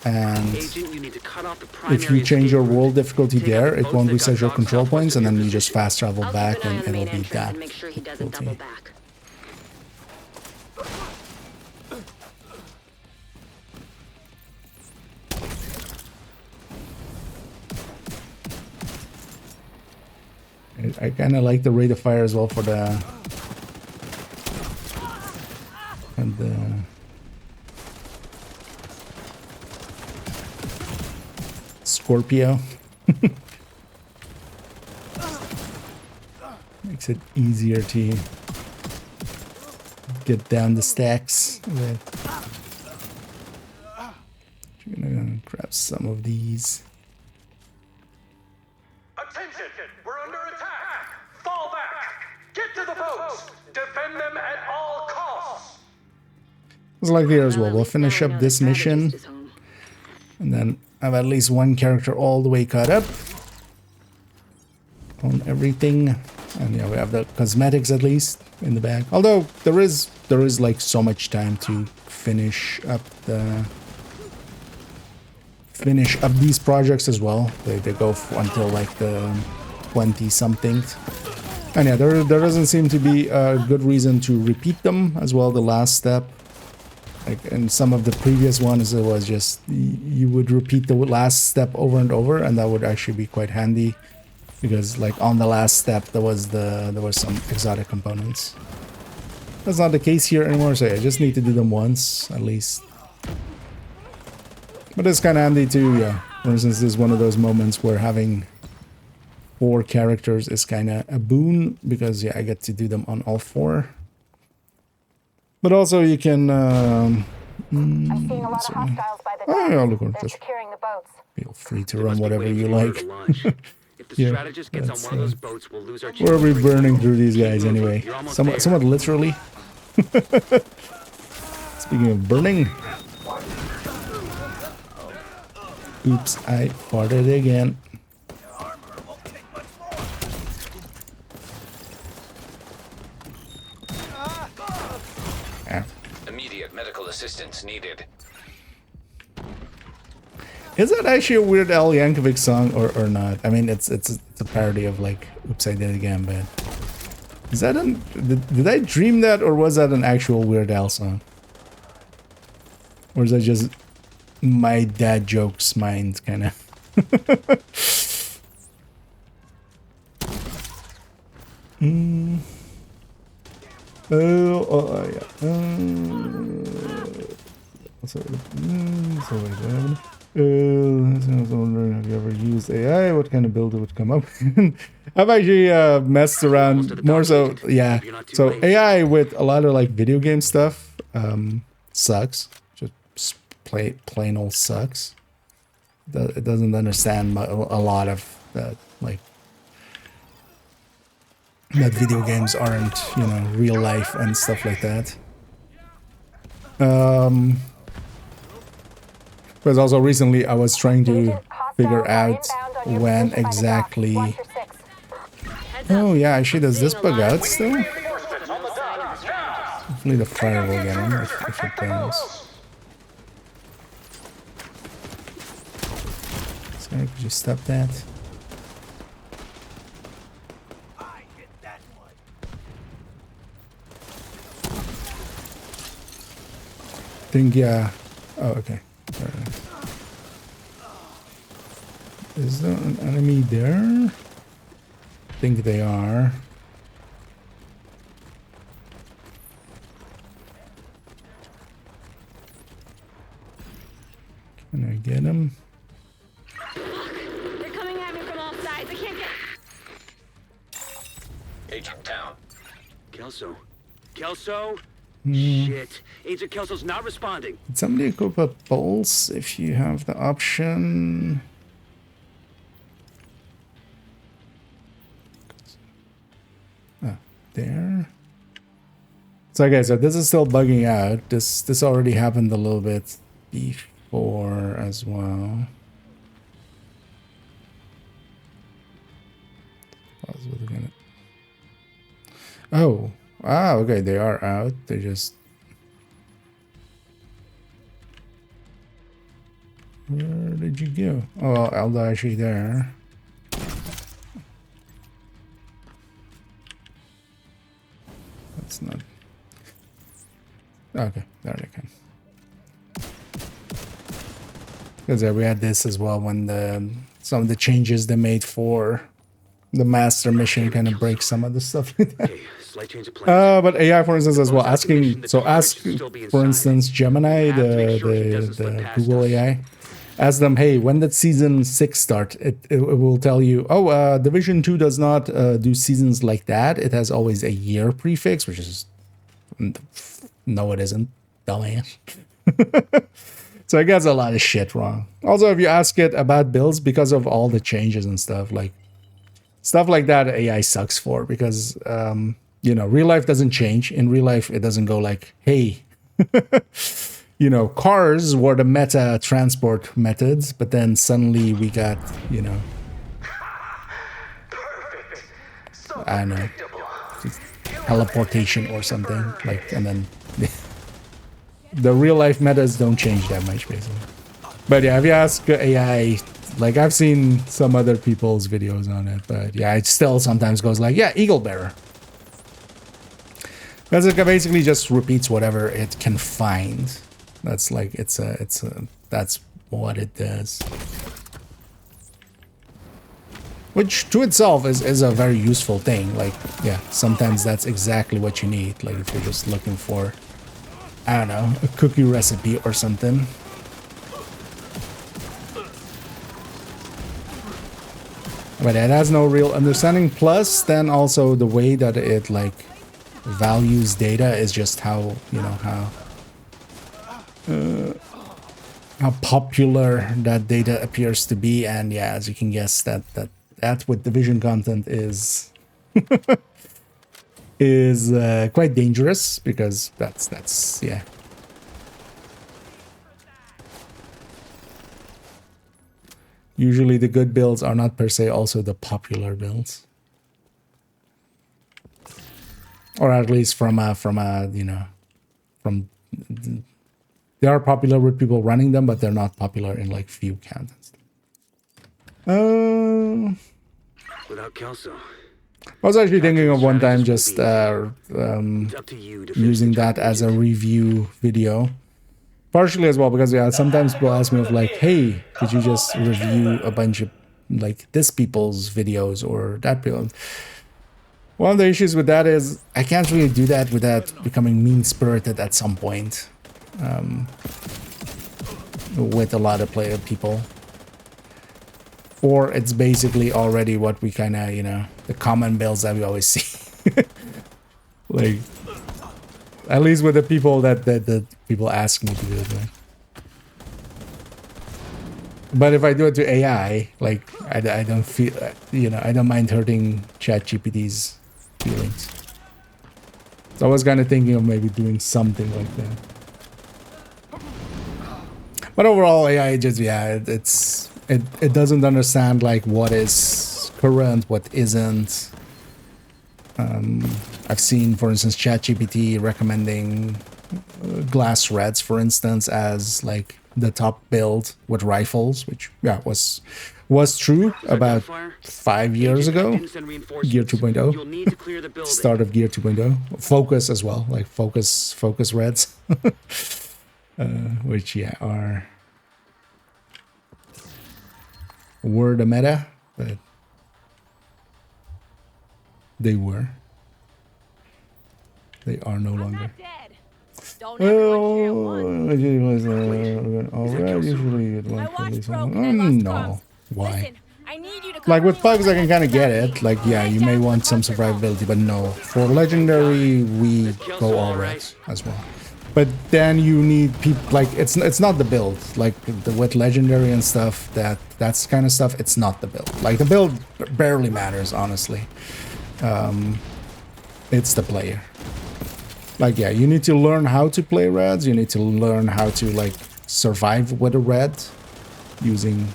And if you change your world difficulty there, it won't reset your control points, and then you just fast travel back and it'll be that difficulty. I kind of like the rate of fire as well for the Scorpio. Makes it easier to get down the stacks. I'm gonna grab some of these. Attention! We're under attack! Fall back! Get to the boats! Defend them at all costs! It's like here as well. We'll finish up this mission, and then have at least one character all the way caught up on everything. And yeah, we have the cosmetics at least in the back. Although there is like so much time to finish up these projects as well. They go until like the 20-something. And yeah, there doesn't seem to be a good reason to repeat them as well. The last step, like in some of the previous ones, it was just you would repeat the last step over and over, and that would actually be quite handy because like on the last step there was some exotic components. That's not the case here anymore, so yeah, I just need to do them once at least. But it's kind of handy too, yeah. For instance, this is one of those moments where having 4 characters is kind of a boon because yeah, I get to do them on all 4. But also you can I'm seeing a lot of hostiles by the dock. They're securing the boats. Feel free to run whatever you like. If the strategist gets on one of those boats, we'll lose our chance. We'll be burning through these guys anyway. Somewhat literally. Speaking of burning. Oops, I farted again. Immediate medical assistance needed. Is that actually a Weird Al Yankovic song or not? I mean, it's a parody of like "Oops, I Did It Again," but is that did I dream that, or was that an actual Weird Al song? Or is that just my dad jokes mind kind of? I was wondering, have you ever used AI? What kind of build it would come up? I've actually messed around more so, yeah. So AI with a lot of like video game stuff sucks. Just plain old sucks. It doesn't understand a lot of that, like that video games aren't, you know, real life and stuff like that. Because also recently I was trying to figure out when exactly... Oh yeah, actually does this bug out still? Hopefully the fire will get him if it does. Sorry, could you stop that? Think yeah. Oh, okay. Is there an enemy there? Think they are. Can I get him? They're coming at me from all sides. I can't get. Agent down. Kelso. Kelso? Shit. Agent Kelso's not responding. Did somebody equip a pulse if you have the option? Ah, there. So okay, so this is still bugging out. This already happened a little bit before as well. Pause with a minute. Oh. Ah, okay, they are out. They just... Where did you go? Oh, well, Elda actually there. That's not... Okay, there they come. Because we had this as well when some of the changes they made for the master mission kind of break some of the stuff like that. But AI, for instance, as well, asking, so ask, for instance, Gemini, the Google AI, ask them, hey, when did season 6 start? It will tell you, oh, Division 2 does not do seasons like that. It has always a year prefix, which is, no, it isn't, dumbass. So it gets a lot of shit wrong. Also, if you ask it about builds, because of all the changes and stuff like that, AI sucks for, because you know, real life doesn't change. In real life, it doesn't go like, hey, you know, cars were the meta transport methods, but then suddenly we got, you know, I don't know, teleportation or something, like, and then the real life metas don't change that much, basically. But yeah, if you ask AI, like, I've seen some other people's videos on it, but yeah, it still sometimes goes like, yeah, Eagle Bearer. Because it basically just repeats whatever it can find. That's like, that's what it does. Which to itself is a very useful thing. Like, yeah, sometimes that's exactly what you need. Like, if you're just looking for, I don't know, a cookie recipe or something. But it has no real understanding. Plus, then also the way that it, like, values data is just how, you know, how popular that data appears to be. And yeah, as you can guess, that's what Division content is is quite dangerous, because that's yeah. Usually the good builds are not per se also the popular builds. Or at least from a, you know, they are popular with people running them, but they're not popular in like view count. Without Kelso, I was actually thinking of one time just using that as a review video. Partially as well, because yeah, sometimes people ask me of like, hey, could you just review a bunch of like this people's videos or that people? One of the issues with that is I can't really do that without becoming mean-spirited at some point with a lot of people. Or it's basically already what we kind of, you know, the common builds that we always see. Like, at least with the people that people ask me to do it. Right? But if I do it to AI, like, I don't feel, you know, I don't mind hurting ChatGPT's feelings. So I was kind of thinking of maybe doing something like that. But overall, AI just, yeah, it doesn't understand like what is current, what isn't. I've seen, for instance, ChatGPT recommending glass reds, for instance, as like the top build with rifles, which yeah was was true about Fire. 5 years Agent, I ago. didn't send reinforcements. Gear You'll 2.0, need to clear the building. start of Gear 2.0. Focus as well, like Focus Reds, which yeah were the meta, but they are no longer. Well, it was alright. Usually you'd want to release no. Why? Like with bugs, I can kind of get it. Like, yeah, you may want some survivability, but no. For legendary, we go all red as well. But then you need people like it's not the build. Like with legendary and stuff, that's kind of stuff. It's not the build. Like the build barely matters, honestly. It's the player. Like, yeah, you need to learn how to play reds. You need to learn how to like survive with a red, using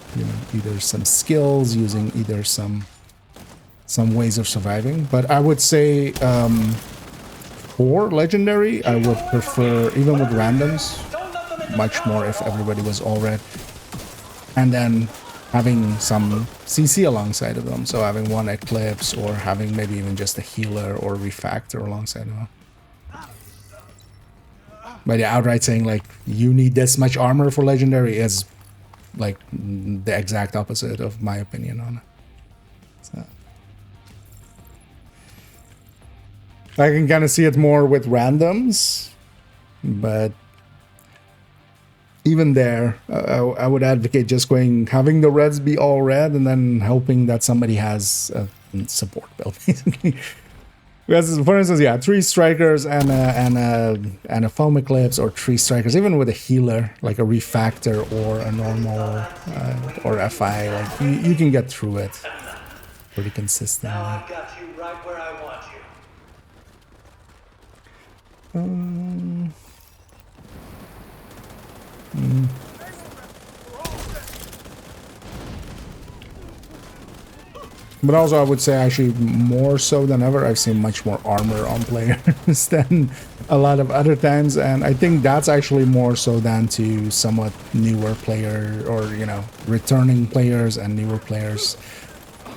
either some skills, using either some ways of surviving. But I would say for legendary, I would prefer, even with randoms, much more if everybody was all red, and then having some CC alongside of them. So having one Eclipse, or having maybe even just a healer or refactor alongside of them. But yeah, outright saying like you need this much armor for legendary is like the exact opposite of my opinion on it. So I can kind of see it more with randoms, but even there, I would advocate just having the reds be all red, and then hoping that somebody has a support build, basically. Because, for instance, yeah, 3 strikers and a foam eclipse, or 3 strikers, even with a healer like a refactor or a normal or FI, like you can get through it pretty consistently. Now I've got you right where I want you. But also, I would say actually more so than ever, I've seen much more armor on players than a lot of other times, and I think that's actually more so than to somewhat newer player, or returning players and newer players.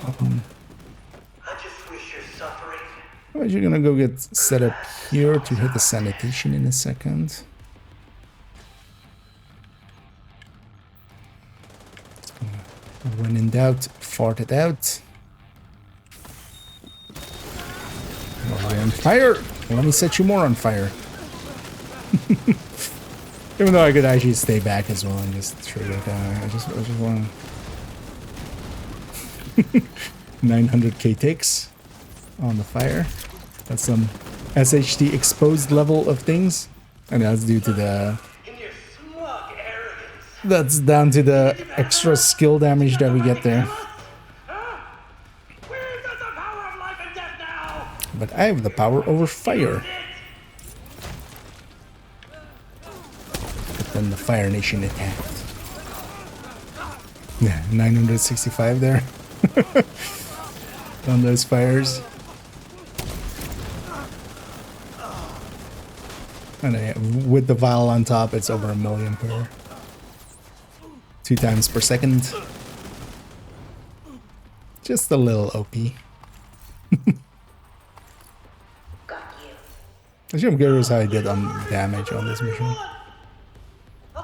I just wish you're suffering. Well, you're gonna go get set up here to hit the sanitation in a second. When in doubt, fart it out. You're on fire. Let me set you more on fire. Even though I could actually stay back as well and just throw it down. I just want 900k ticks on the fire. That's some SHD exposed level of things, and that's due to the. That's down to the extra skill damage that we get there. But I have the power over fire. But then the Fire Nation attacked. Yeah, 965 there. On those fires. And with the vial on top, it's over 1 million per 2 times per second. Just a little OP. Actually, I'm curious how I did on damage on this mission. I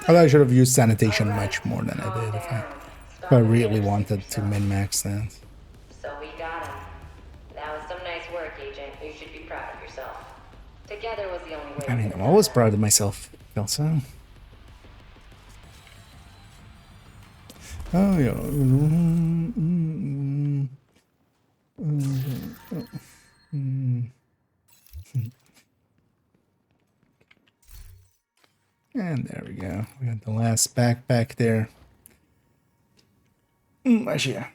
thought I should have used sanitation much more than I did if I really wanted to min-max that. So we got him. That was some nice work, Agent. You should be proud of yourself. Together was the only way. I mean, I'm always proud of myself, Elsa. Oh, yeah. And there we go. We got the last backpack there. Actually, yeah.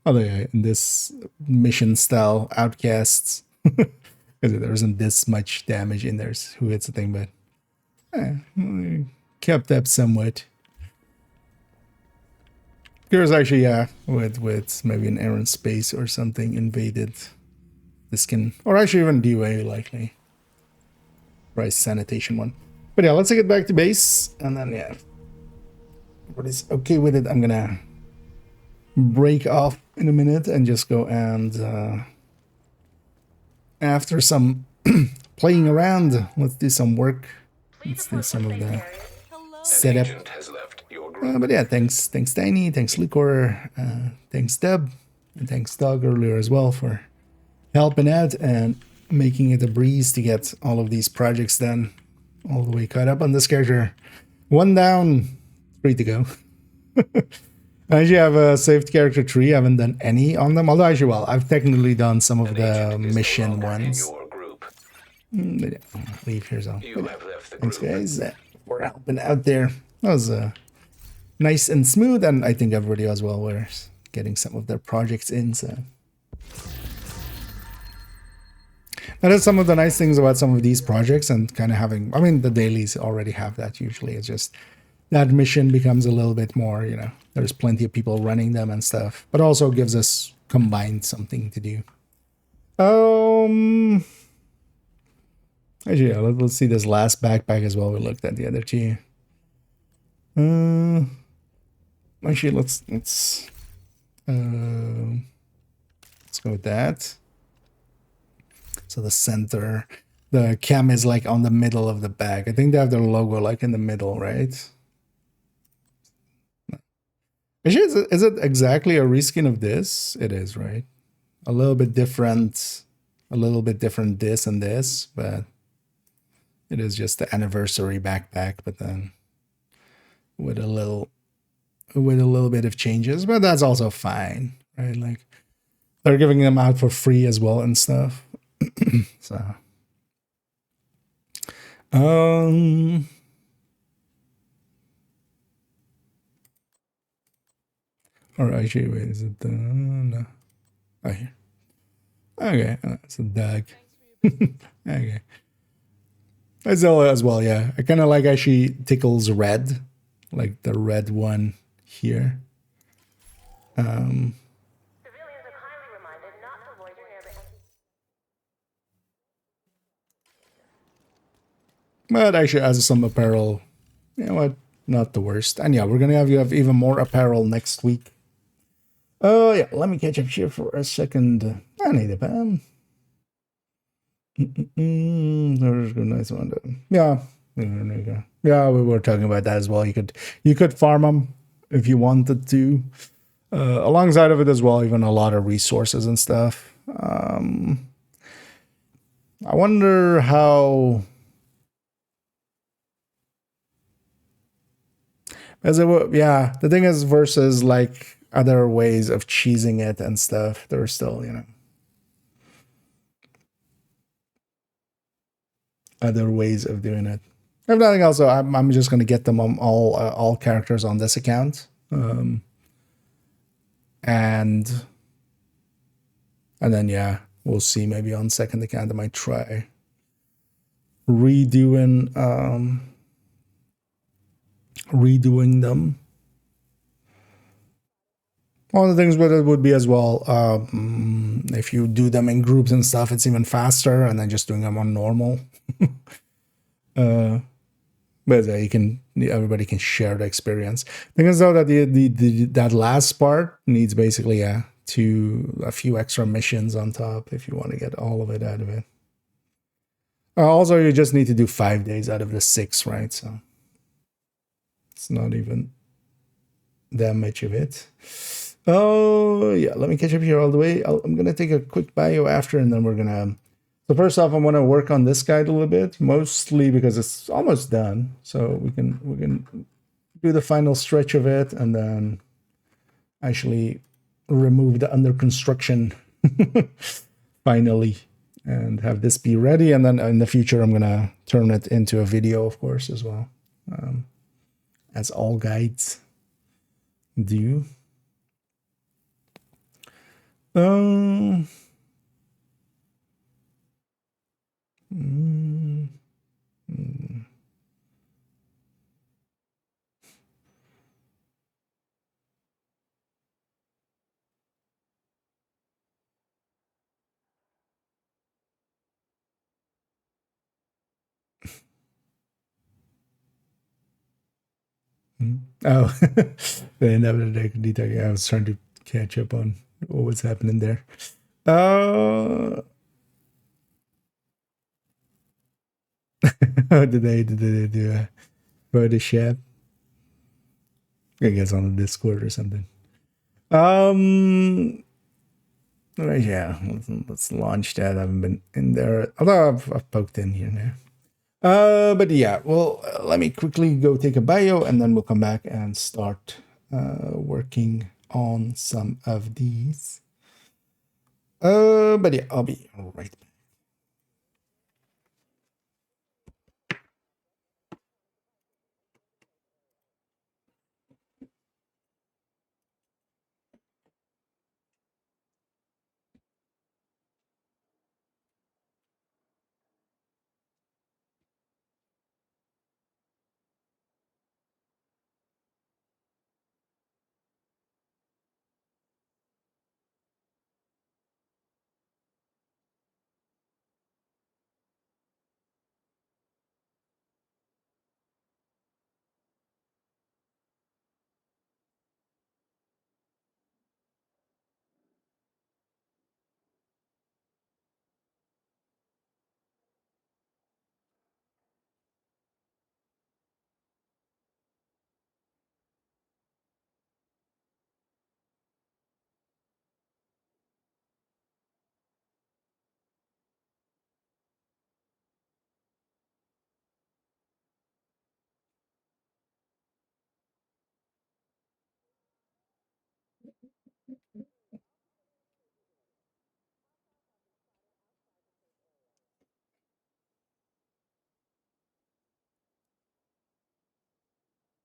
Although, yeah, in this mission style outcasts, because there isn't this much damage in there. Who hits the thing, but kept up somewhat. Here's actually, yeah, with maybe an errant space or something invaded. This can, or actually even DOA likely. Price sanitation one. But yeah, let's take it back to base, and then yeah, everybody's okay with it, I'm gonna break off in a minute and just go and after some playing around, let's do some work. Let's do some of the setup. But yeah, thanks Tiny, thanks Lucor, thanks Deb, and thanks Doug earlier as well for helping out and making it a breeze to get all of these projects done, all the way caught up on this character. One down, 3 to go. I actually have a saved character tree. I haven't done any on them, although actually, well, I've technically done some of the mission ones. Yeah, leave here, so. Thanks, guys, for helping out there. That was nice and smooth, and I think everybody as well were getting some of their projects in, so. That is some of the nice things about some of these projects and kind of having, I mean, the dailies already have that usually. It's just that mission becomes a little bit more, you know, there's plenty of people running them and stuff, but also gives us combined something to do. Actually, yeah, let's see this last backpack as well. We looked at the other two. Actually, let's go with that. So the center, the cam is like on the middle of the bag. I think they have their logo like in the middle, right? Actually, is it exactly a reskin of this? It is, right? A little bit different this and this, but it is just the anniversary backpack, but then with a little bit of changes, but that's also fine, right? Like they're giving them out for free as well and stuff. So all right, actually, wait, is it no. Oh, here. Okay, it's a dog. Okay. Azella as well, yeah. I kind of like how she tickles red, like the red one here. But actually, as some apparel, you know what? Not the worst. And yeah, we're gonna have you have even more apparel next week. Oh yeah, let me catch up here for a second. I need a pen. There's a nice one. Yeah, there you go. Yeah, we were talking about that as well. You could farm them if you wanted to. Alongside of it as well, even a lot of resources and stuff. I wonder how. Yeah, the thing is, versus like other ways of cheesing it and stuff, there are still, you know, other ways of doing it. If nothing else, I'm just gonna get them on all characters on this account, and then yeah, we'll see. Maybe on second account, I might try redoing them. One of the things with it would be as well, if you do them in groups and stuff, it's even faster, and then just doing them on normal. But everybody can share the experience. The thing is though that that last part needs basically a few extra missions on top if you want to get all of it out of it. Also, you just need to do 5 days out of the 6, right? So it's not even that much of it. Oh yeah, let me catch up here all the way. I'm gonna take a quick bio after, and then we're gonna. So first off, I'm gonna work on this guide a little bit, mostly because it's almost done. So we can do the final stretch of it, and then actually remove the under construction finally, and have this be ready. And then in the future, I'm gonna turn it into a video, of course, as well, as all guides do. Oh, the inevitable detecting. I was trying to catch up on what was happening there. Did they do a Photoshop? I guess on the Discord or something. Right, yeah, let's launch that. I haven't been in there, although I've poked in here now. But yeah, well, let me quickly go take a bio and then we'll come back and start working on some of these. But yeah, I'll be right back.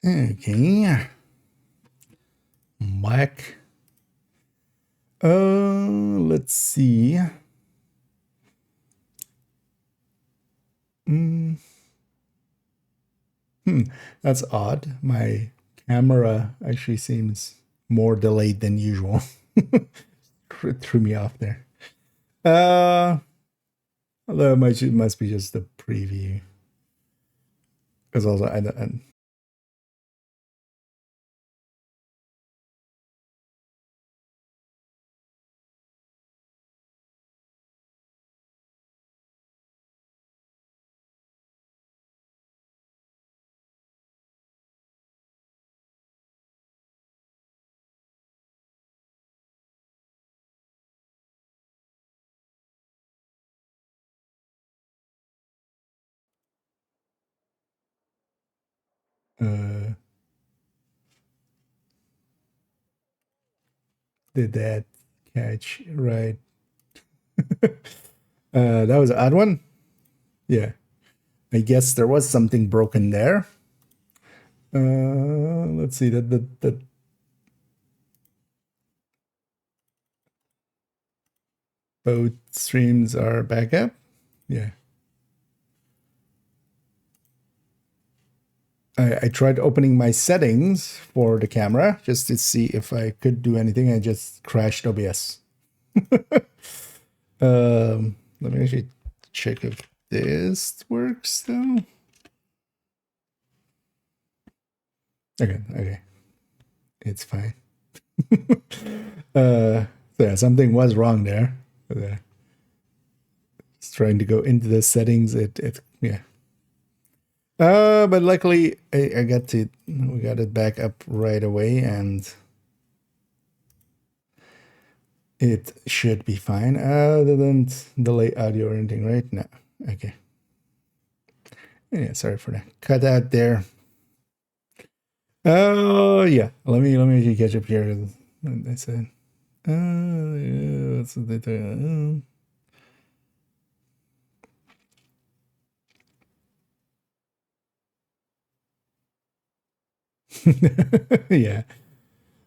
Okay, back. Let's see. That's odd. My camera actually seems more delayed than usual. Threw me off there. Although it must be just the preview. Because also did that catch right? That was an odd one. Yeah, I guess there was something broken there. Let's see that the both streams are back up. Yeah. I tried opening my settings for the camera just to see if I could do anything. I just crashed OBS. Let me actually check if this works though. Okay. It's fine. So yeah, something was wrong there. Just trying to go into the settings. Yeah. But luckily we got it back up right away and it should be fine. Doesn't delay audio or anything, right? No. Okay. Yeah, sorry for that. Cut out there. Oh yeah. Let me catch up here. I said. Yeah, that's what they do. Yeah.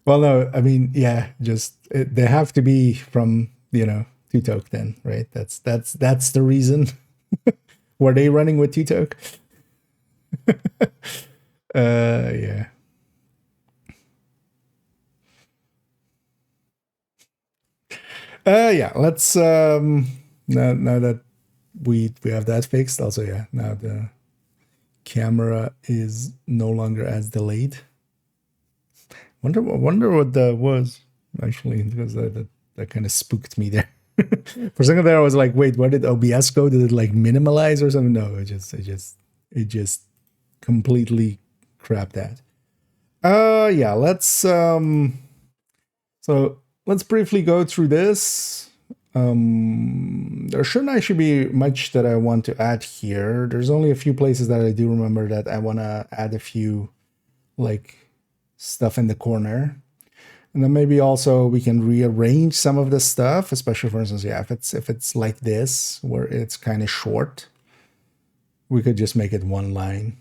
Well, no, I mean, yeah, just they have to be from Tutok then, right? That's the reason. Were they running with Tutok? Yeah. Yeah. Let's now that we have that fixed. Also, yeah. Now the camera is no longer as delayed. Wonder what that was actually, because that kind of spooked me there. For a second there, I was like, wait, what did OBS go? Did it like minimalize or something? No, it just completely crapped that. Yeah, so let's briefly go through this. There shouldn't actually be much that I want to add here. There's only a few places that I do remember that I want to add a few like stuff in the corner. And then maybe also we can rearrange some of the stuff, especially for instance, yeah, if it's like this, where it's kind of short, we could just make it one line.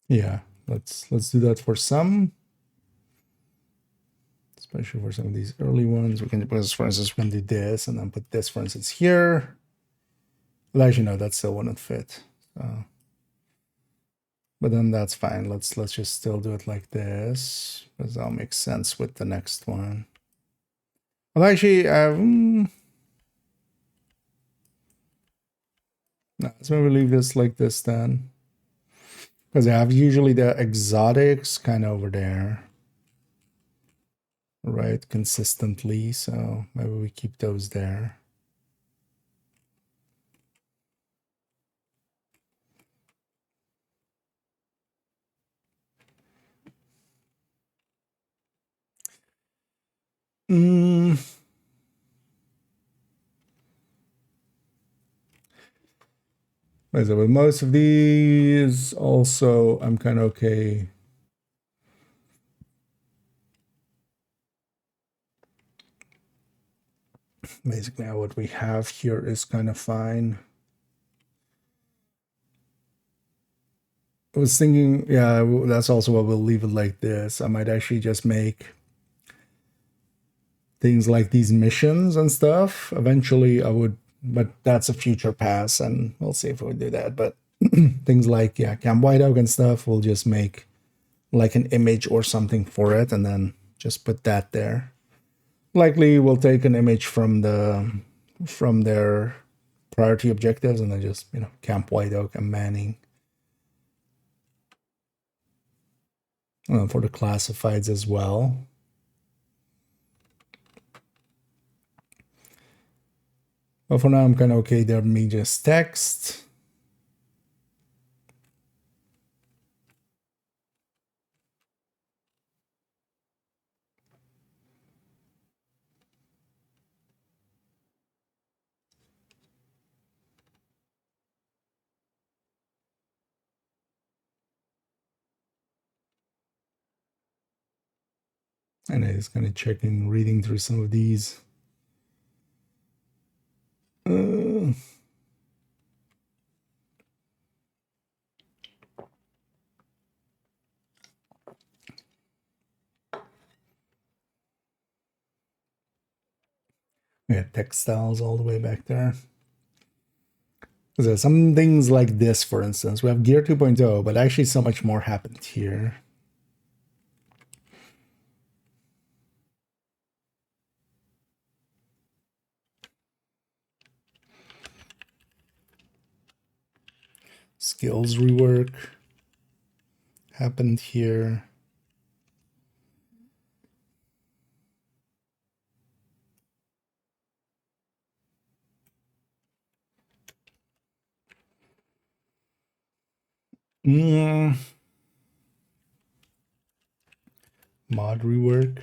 Yeah, let's do that for some. Especially for some of these early ones. We can, for instance, we can do this and then put this, for instance, here. Well, actually, no, that still wouldn't fit. So, but then that's fine. Let's just still do it like this, because that'll make sense with the next one. Well, actually, no, let's maybe leave this like this then, because I have usually the exotics kind of over there, right, consistently. So maybe we keep those there. So with most of these, also, I'm kind of okay. Basically, what we have here is kind of fine. I was thinking, yeah, that's also what we'll leave it like this. I might actually just make things like these missions and stuff. Eventually, I would, but that's a future pass, and we'll see if we do that. But things like, yeah, Camp White Oak and stuff, we'll just make like an image or something for it, and then just put that there. Likely, we'll take an image from their priority objectives, and then just, you know, Camp White Oak and Manning. For the classifieds as well. But for now, I'm kind of okay there. Me just text. And I just kind of checking, reading through some of these. Yeah, textiles all the way back there. So some things like this, for instance, we have Gear 2.0, but actually so much more happened here. Skills rework happened here. Mod rework.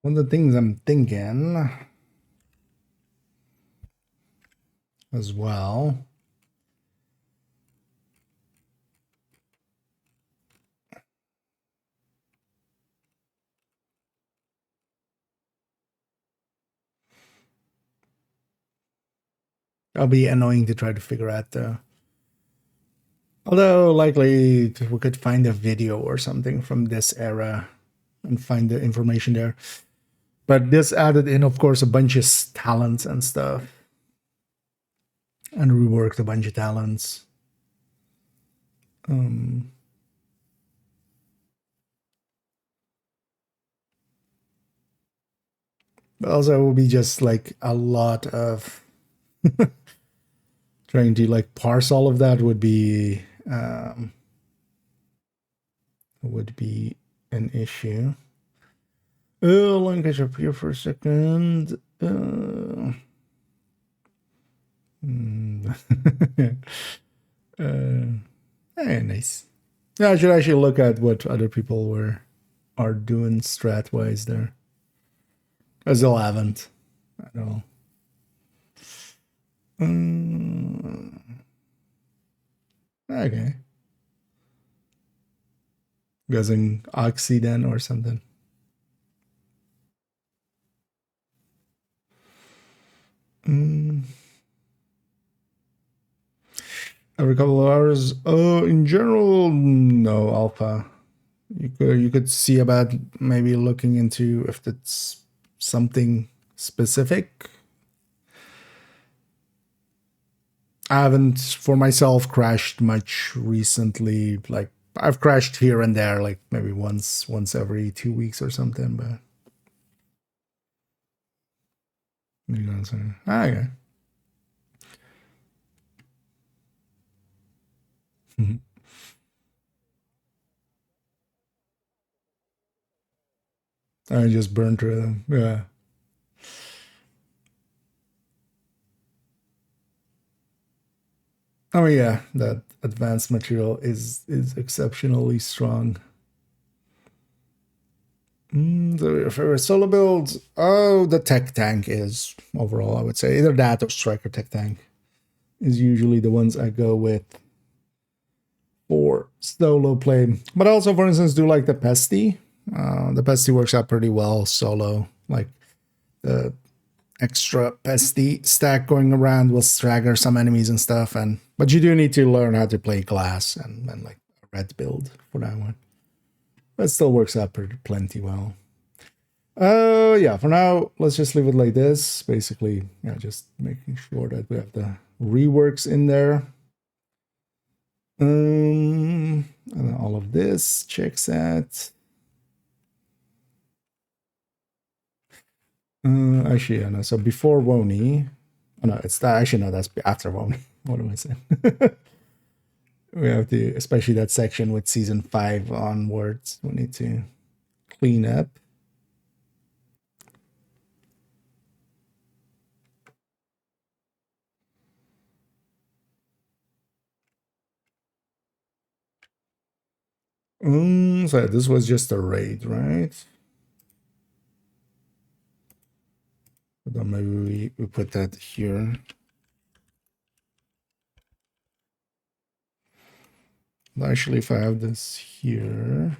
One of the things I'm thinking as well That'll be annoying to try to figure out though. Although likely we could find a video or something from this era and find the information there. But this added in, of course, a bunch of talents and stuff. And reworked a bunch of talents. But also it will be just like a lot of trying to like parse all of that would be an issue. Oh, let me catch up here for a second. Nice. Yeah, I should actually look at what other people are doing strat wise there. I still haven't at all. Okay. Guessing Oxy then or something. Every couple of hours. Oh, in general, no alpha. You could see about maybe looking into if it's something specific. I haven't for myself crashed much recently. Like I've crashed here and there, like maybe once every 2 weeks or something, but you know what I'm saying? Okay. I just burned through them. Yeah. Oh yeah, that advanced material is exceptionally strong. The favorite solo builds. Oh, the tech tank is overall. I would say either that or striker tech tank is usually the ones I go with for solo play. But I also, for instance, do like the pesty. The pesty works out pretty well solo. Like the extra pesty stack going around will stagger some enemies and stuff. But you do need to learn how to play glass and like a red build for that one. But it still works out plenty well. Yeah, for now, let's just leave it like this. Basically, yeah, just making sure that we have the reworks in there. And then all of this checks out. Actually, yeah, no. So before Woni, oh no, it's that. Actually, no, that's after Woni. What am I saying? We have to, especially that section with season 5 onwards. We need to clean up. So this was just a raid, right? But then maybe we put that here. Actually, if I have this here,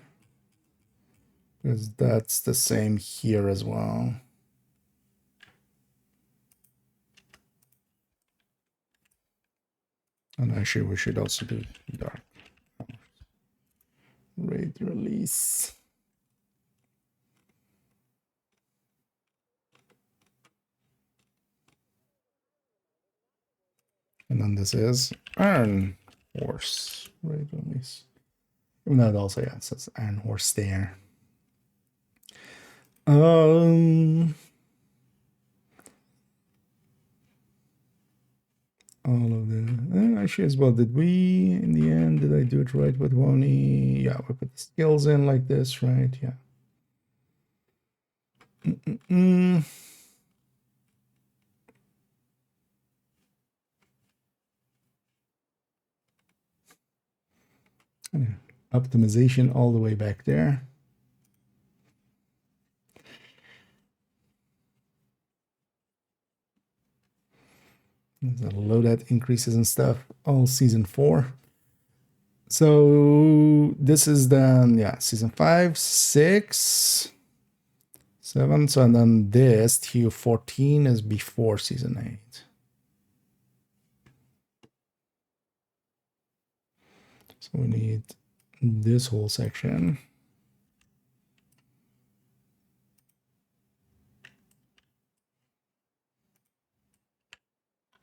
because that's the same here as well. And actually, we should also do dark raid release. And then this is Iron Horse raid release. Even though it also, yeah, it says Iron Horse there. All of the actually as well. Did we in the end? Did I do it right with Woni? Yeah, we put the skills in like this, right? Yeah. Optimization all the way back there. The loadout increases and stuff all season 4. So this is then, yeah, season 5, 6, 7. So and then this TU14 is before season 8. So we need this whole section.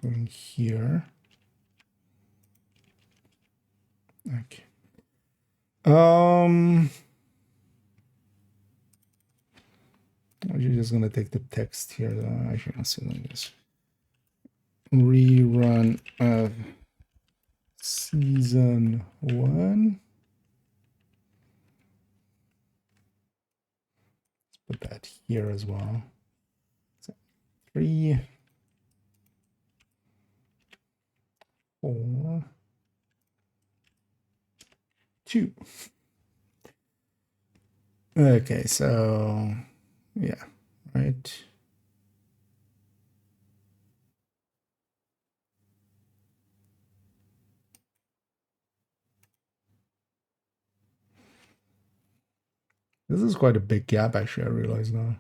Going here. Okay. I'm actually just gonna take the text here. Actually, I'll see like this. Rerun of season 1. Let's put that here as well. So 3, 4, 2. Okay, so yeah, right. This is quite a big gap, actually, I realize now.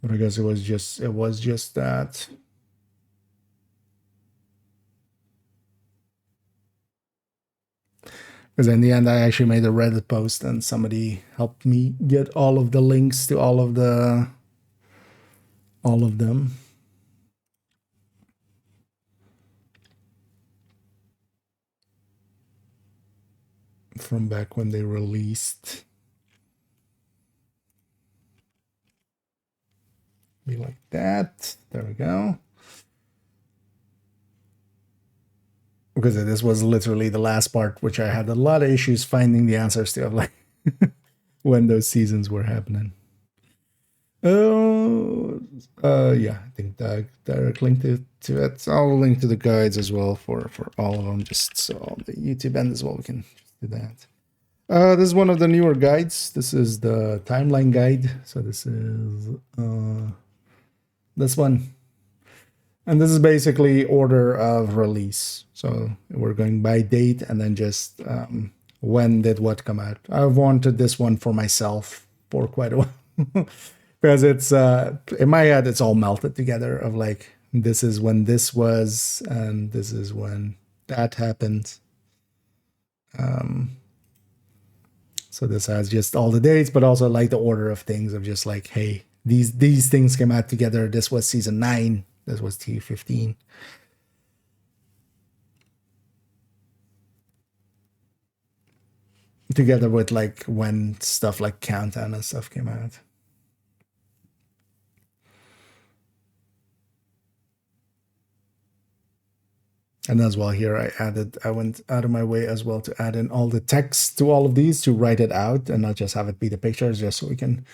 But I guess it was just that. Because in the end, I actually made a Reddit post and somebody helped me get all of the links to all of them. From back when they released. Be like that. There we go. Because this was literally the last part, which I had a lot of issues finding the answers to, of like when those seasons were happening. Yeah, I think direct link to it. I'll link to the guides as well for all of them, just so on the YouTube end as well we can do that. This is one of the newer guides. This is the timeline guide. So this is this one. And this is basically order of release. So we're going by date and then just when did what come out. I've wanted this one for myself for quite a while. Because it's, in my head, it's all melted together of like, this is when this was, and this is when that happened. So this has just all the dates, but also like the order of things of just like, hey, these things came out together. This was season 9. This was T15. Together with like when stuff like Countdown and stuff came out. And as well here, I went out of my way as well to add in all the text to all of these to write it out and not just have it be the pictures, just so we can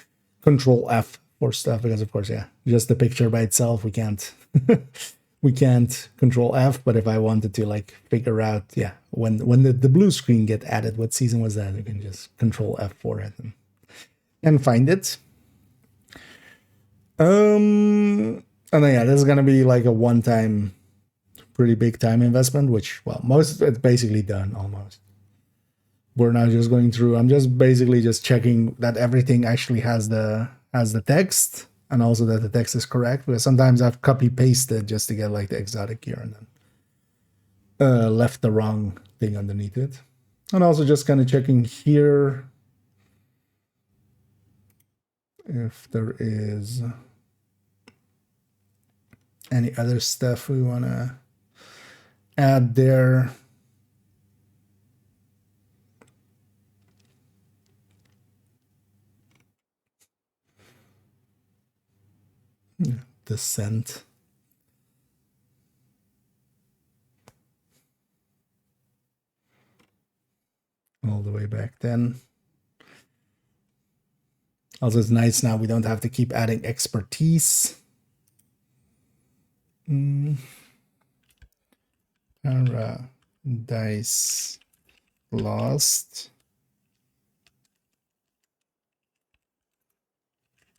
control F for stuff, because of course, yeah, just the picture by itself, we can't we can't control F, but if I wanted to like figure out, yeah, when the blue screen get added, what season was that, you can just control F for it and find it. And then yeah, this is gonna be like a one-time pretty big time investment, which, well, most of it's basically done almost. We're now just going through, I'm just basically just checking that everything actually has the text, and also that the text is correct, because sometimes I've copy pasted just to get like the exotic gear and then left the wrong thing underneath it. And also just kind of checking here if there is any other stuff we want to add there. Descent. All the way back then. Also, it's nice now we don't have to keep adding expertise. Paradise Lost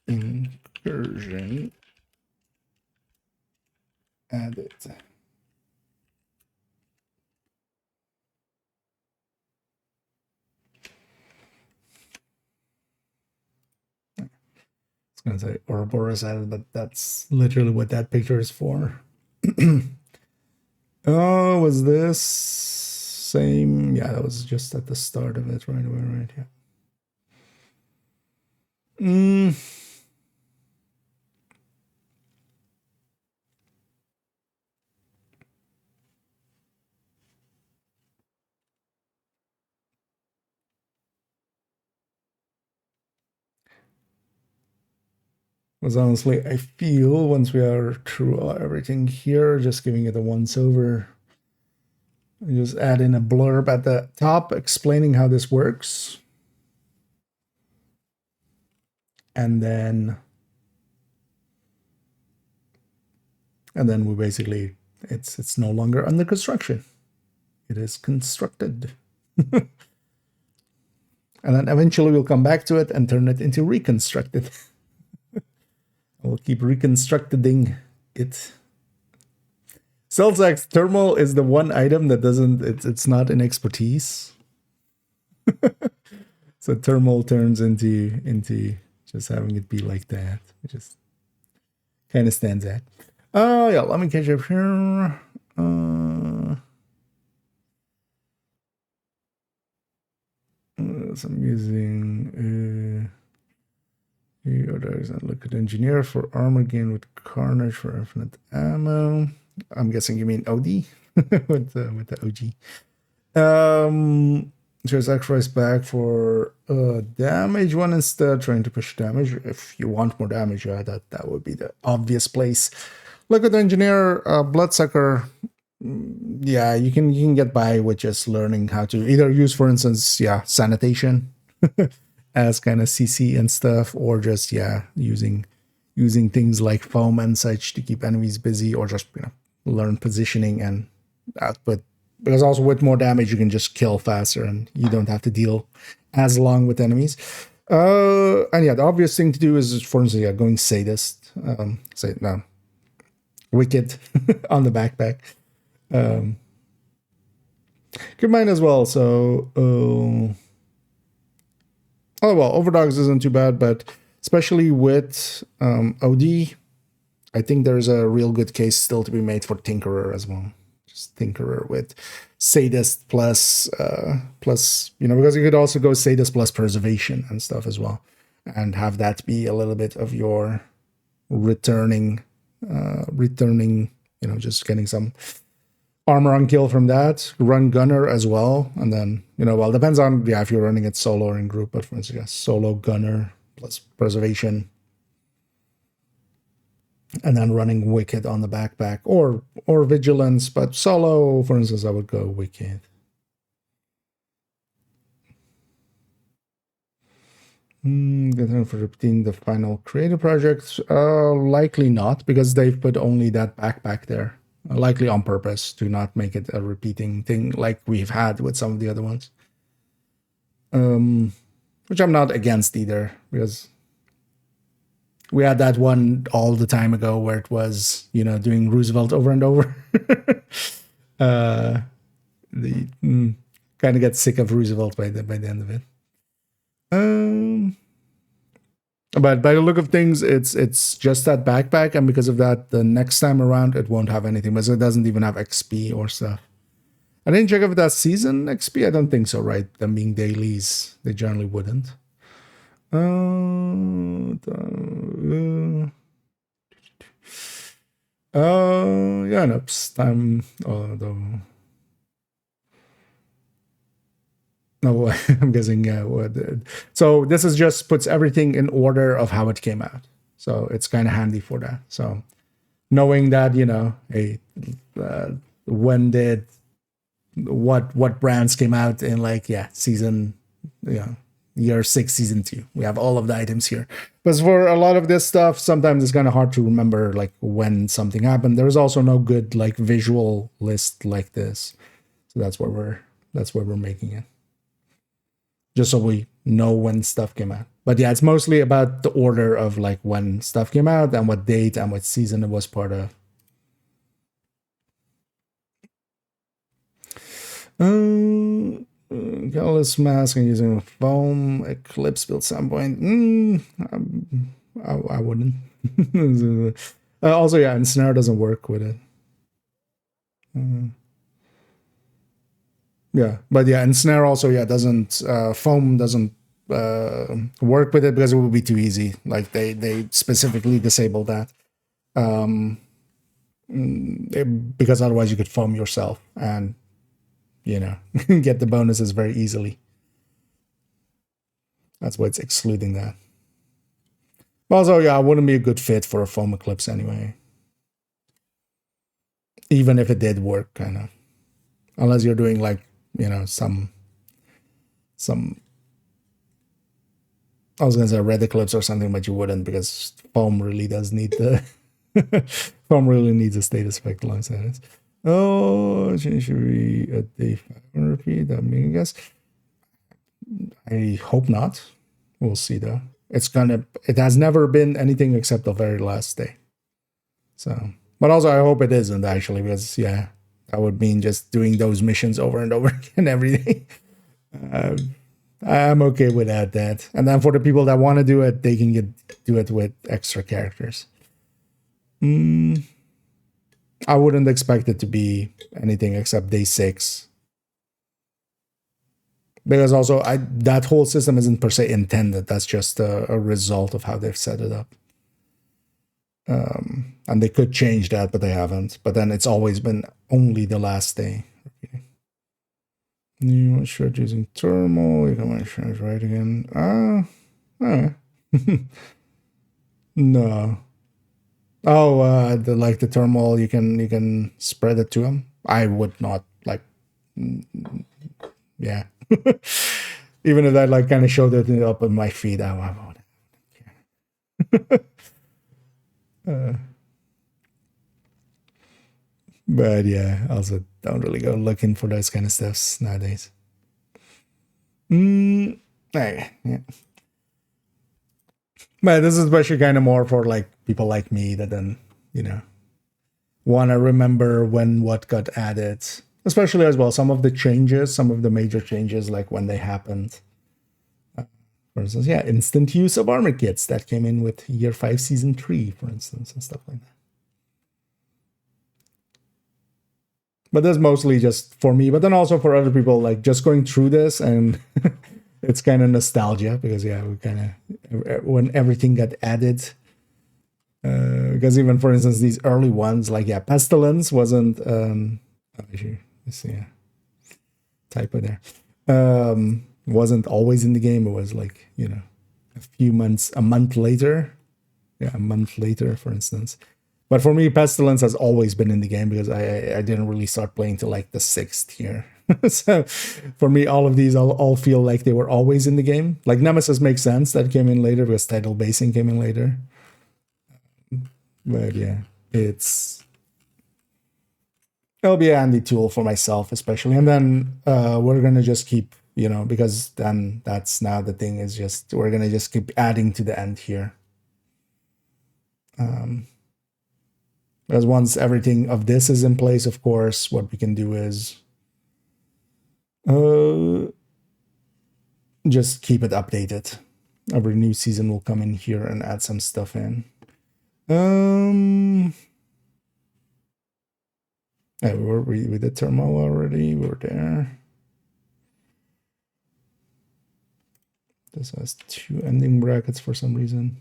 incursion added. It's gonna say Ouroboros added, but that's literally what that picture is for. Oh, was this? same. Yeah, that was just at the start of it, right away, right? Yeah. Because honestly, I feel once we are through everything here, just giving it a once over, just add in a blurb at the top explaining how this works. And then we basically, it's no longer under construction. It is constructed. And then eventually we'll come back to it and turn it into reconstructed. We'll keep reconstructing it. Celsax thermal is the one item that doesn't, it's not an expertise. So thermal turns into just having it be like that. It just kind of stands out. Oh yeah, let me catch up here. So I'm using look at engineer for armor gain with carnage for infinite ammo. I'm guessing you mean OD with the OG. So sacrifice back for damage one instead, trying to push damage. If you want more damage, yeah, that would be the obvious place. Look at the engineer, bloodsucker. Yeah, you can get by with just learning how to either use, for instance, sanitation as kind of CC and stuff, or just using things like foam and such to keep enemies busy, or just learn positioning and output. Because also with more damage, you can just kill faster and you don't have to deal as long with enemies. And yeah, the obvious thing to do is, for instance, going sadist, wicked on the backpack. Keep in mind as well. So, overdogs isn't too bad, but especially with OD, I think there's a real good case still to be made for Tinkerer as well. Tinkerer with sadist plus because you could also go sadist plus preservation and stuff as well, and have that be a little bit of your returning, just getting some armor on kill from that. Run gunner as well, and then depends on if you're running it solo or in group, but for instance, solo gunner plus preservation. And then running Wicked on the backpack, or Vigilance, but solo, for instance, I would go Wicked. For repeating the final creative project, likely not, because they've put only that backpack there, likely on purpose to not make it a repeating thing like we've had with some of the other ones. Which I'm not against either, because we had that one all the time ago where it was, doing Roosevelt over and over. Kind of get sick of Roosevelt by the end of it. But by the look of things, it's just that backpack, and because of that, the next time around it won't have anything, but it doesn't even have XP or stuff. I didn't check if that's season XP. I don't think so, right? Them being dailies, they generally wouldn't. Time. No, I'm guessing. So this is just puts everything in order of how it came out. So it's kind of handy for that. So knowing that, when did what brands came out in season, year 6, season 2. We have all of the items here. But for a lot of this stuff, sometimes it's kind of hard to remember when something happened. There's also no good visual list like this. So that's where we're making it. Just so we know when stuff came out. But yeah, it's mostly about the order of when stuff came out and what date and what season it was part of. Colorless mask and using foam eclipse build some point. I wouldn't. Also, and snare doesn't work with it. Yeah, but yeah, and snare also doesn't foam doesn't work with it because it would be too easy. Like they specifically disable that because otherwise you could foam yourself and get the bonuses very easily. That's why it's excluding that. Also, yeah, it wouldn't be a good fit for a foam eclipse anyway. Even if it did work, kind of, unless you're doing like some. I was gonna say red eclipse or something, but you wouldn't because foam really does need the foam really needs a status effect alongside it. Oh, should be a day 5 repeat? I mean, I guess. I hope not. We'll see though. It has never been anything except the very last day. So, but also I hope it isn't actually because that would mean just doing those missions over and over again every day. I'm okay without that. And then for the people that want to do it, they can do it with extra characters. I wouldn't expect it to be anything except day 6. Because also that whole system isn't per se intended. That's just a result of how they've set it up. And they could change that, but they haven't. But then it's always been only the last day. You should using thermal. You can change right again. No. Oh, the thermal. You can spread it to them. I would not like. Yeah. Even if that kind of showed it up on my feed, I won't. But yeah, also don't really go looking for those kind of stuffs nowadays. Yeah. But this is especially kind of more for like people like me that then want to remember when what got added, especially as well some of the major changes, like when they happened. For instance, instant use of armor kits that came in with Year 5 Season 3, for instance, and stuff like that. But that's mostly just for me, but then also for other people, like just going through this, and it's kind of nostalgia because we kind of when everything got added. Because even for instance, these early ones, like Pestilence wasn't. Let's see, typo there. Wasn't always in the game. It was like a month later. Yeah, a month later, for instance. But for me, Pestilence has always been in the game because I didn't really start playing till like the 6th year. So for me, all of these all feel like they were always in the game. Like Nemesis makes sense that came in later because title basing came in later. But yeah, it'll be a handy tool for myself, especially. And then we're gonna just keep, because then that's now the thing is just we're gonna just keep adding to the end here. Because once everything of this is in place, of course, what we can do is just keep it updated. Every new season will come in here and add some stuff in. We did thermal already. We're there. This has 2 ending brackets for some reason.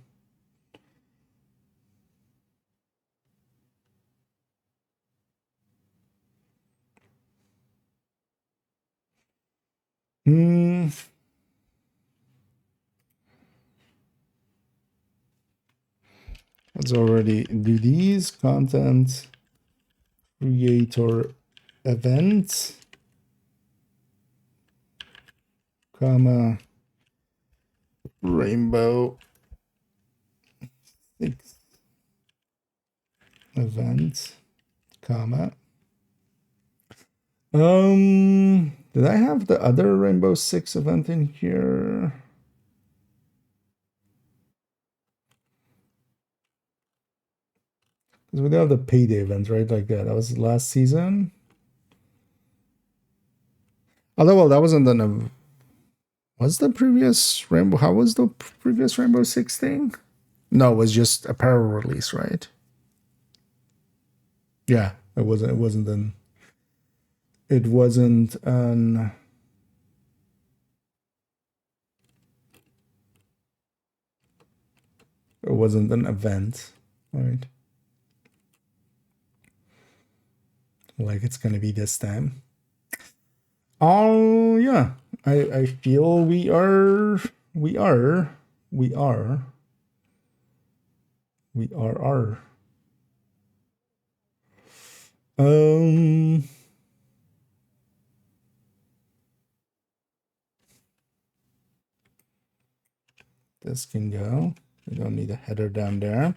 Let's already do these content creator event, comma rainbow 6 event, comma. Did I have the other Rainbow 6 event in here? Because we do have the payday event, right? Like that. That was last season. Although, well, that wasn't the. Was the previous Rainbow? How was the previous Rainbow 6 thing? No, it was just a apparel release, right? Yeah, it wasn't. It wasn't then. it wasn't an event, right? Like it's gonna be this time. Oh yeah, I feel we are um this can go. We don't need a header down there.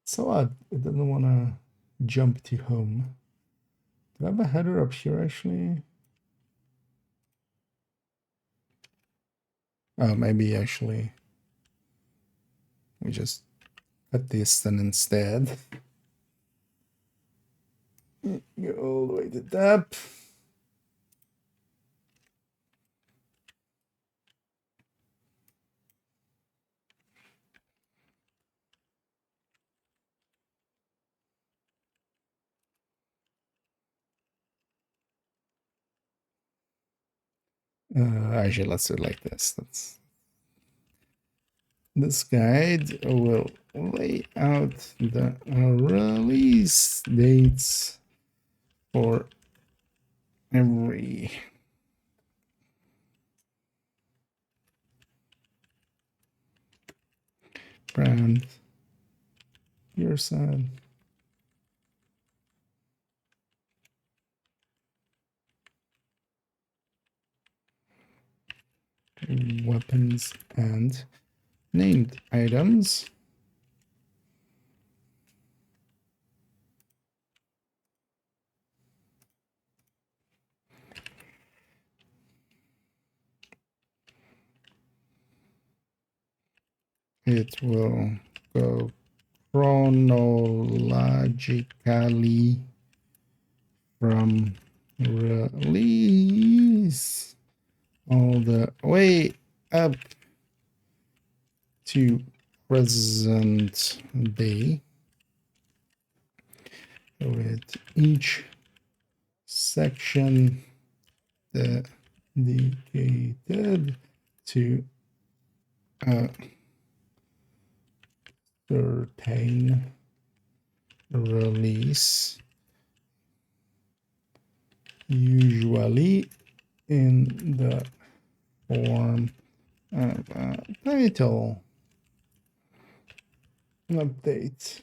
So odd, it doesn't want to jump to home. Do I have a header up here actually? Oh, maybe actually we just cut this then instead. Go all the way to that. Actually, let's do it like this. This guide will lay out the release dates for every brand your side. Weapons and named items. It will go chronologically from release all the way up to present day, with each section dedicated to a certain release, usually in the form of a title update.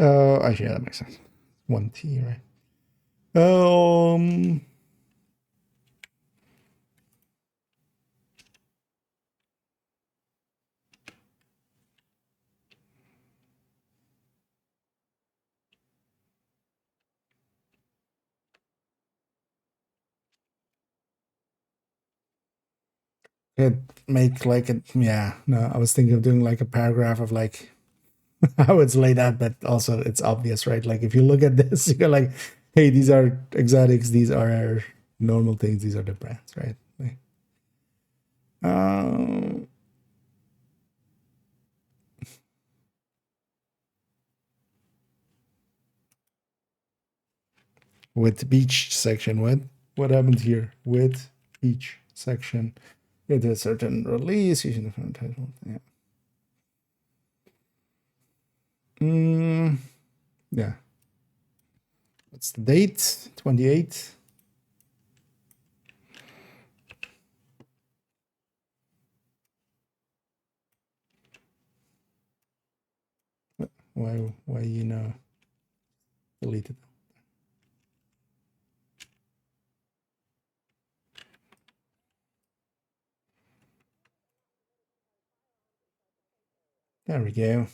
Oh, actually, yeah, that makes sense. 1T, right? Could make like a, yeah, no, I was thinking of doing like a paragraph of like how it's laid out, but also it's obvious, right? Like if you look at this, you're like, hey, these are exotics, these are normal things, these are the brands, right? Like, with each section, what happened here with each section? It a certain release using the front title. Yeah. Yeah. What's the date? 28. Why delete it? There we go.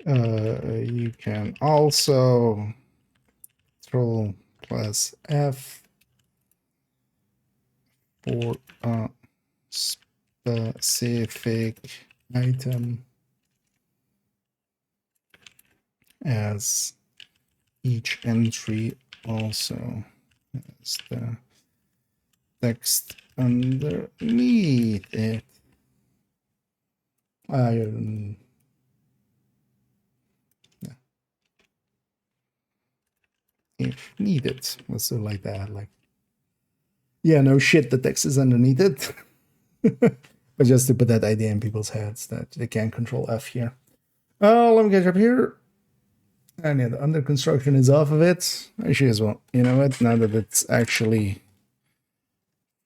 You can also Control plus F for a specific item as each entry also has the text underneath it. Yeah. If needed. Let's do like that. Like, yeah, no shit, the text is underneath it. But just to put that idea in people's heads that they can't control F here. Oh, let me get up here. And yeah, the under construction is off of it. Actually, as well. You know what? Now that it's actually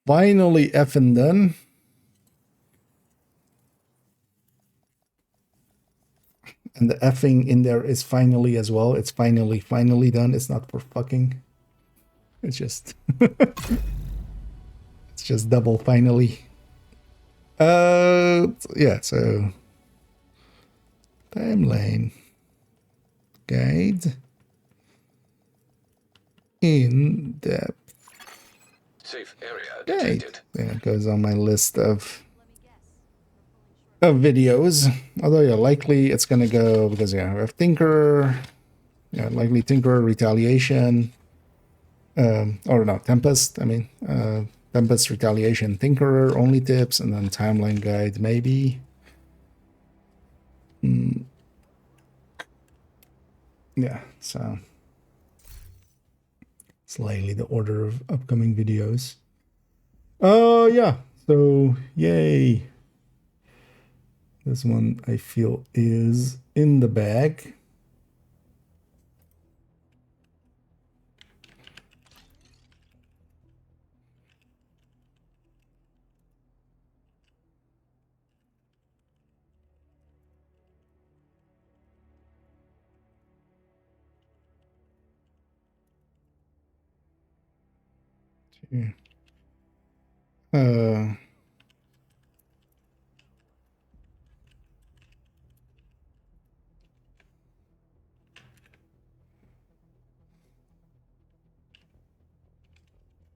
finally effing done. And the effing in there is finally as well. It's finally done. It's not for fucking. It's just it's just double finally. Yeah, so timeline guide in depth. Safe area Guide. detected. There it goes on my list of videos. Although yeah, likely it's gonna go because yeah, we have Tinker, yeah, likely Tinker, Retaliation, or no, Tempest. I mean, Tempest, Retaliation, Tinkerer, only tips, and then timeline guide maybe. Yeah, so slightly the order of upcoming videos. Oh yeah, so yay. This one I feel is in the bag. Uh,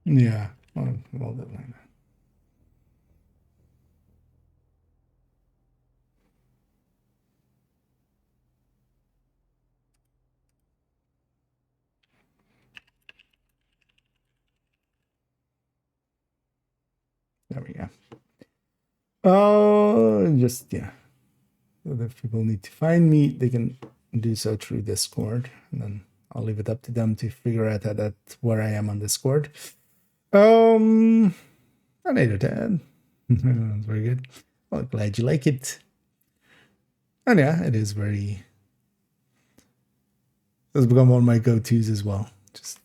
yeah, well done. There we go. Just yeah. So if people need to find me, they can do so through Discord, and then I'll leave it up to them to figure out where I am on Discord. An 8 or 10. That's very good. Well, glad you like it. And yeah, it is very. It's become one of my go-tos as well. Just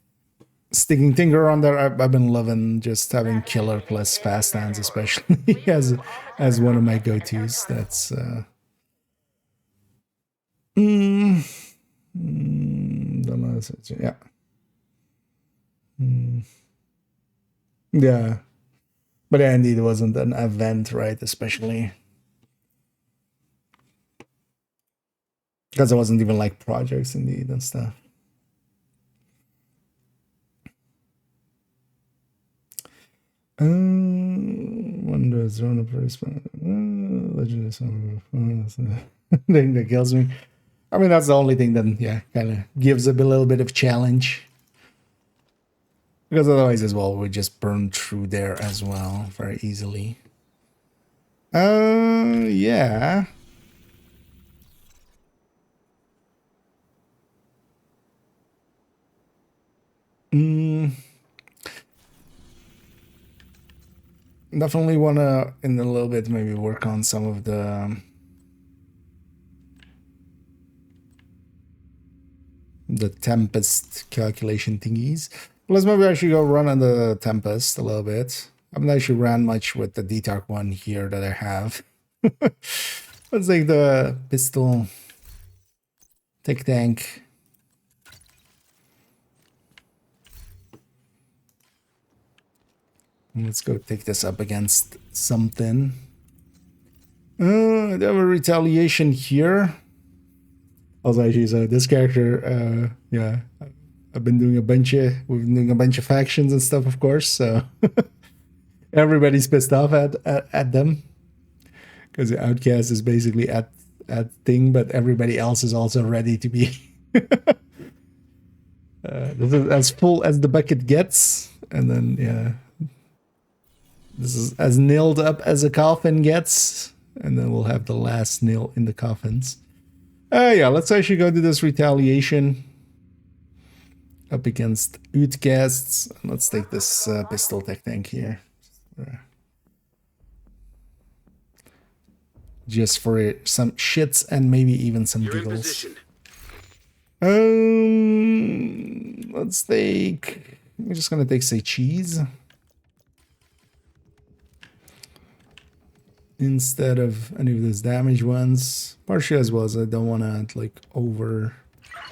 sticking Tinker on there. I've been loving just having Killer plus Fast Hands, especially as one of my go-tos. That's the last, yeah. Yeah. But yeah, indeed, it wasn't an event, right? Especially because it wasn't even like projects, indeed, and stuff. Wonders run a place, legend is thing that kills me. I mean, that's the only thing that, yeah, kind of gives a little bit of challenge. Because otherwise, as well, we just burn through there as well very easily. Yeah. Definitely want to, in a little bit, maybe work on some of the Tempest calculation thingies. Let's maybe I should go run on the Tempest a little bit. I haven't actually ran much with the DTARC one here that I have. Let's take the pistol Tic Tank. Let's go take this up against something. They have a retaliation here. Also, actually, so this character, yeah, we've been doing a bunch of factions and stuff, of course. So everybody's pissed off at them because the Outcast is basically at thing, but everybody else is also ready to be. This is as full as the bucket gets, and then yeah, this is as nailed up as a coffin gets, and then we'll have the last nail in the coffins. Yeah, let's actually go do this retaliation up against Outcasts. Let's take this pistol tech tank here. Just for some shits and maybe even some giggles. Let's take... We're just gonna take, say, cheese. Instead of any of those damage ones. Partially as well as I don't want to, like, over...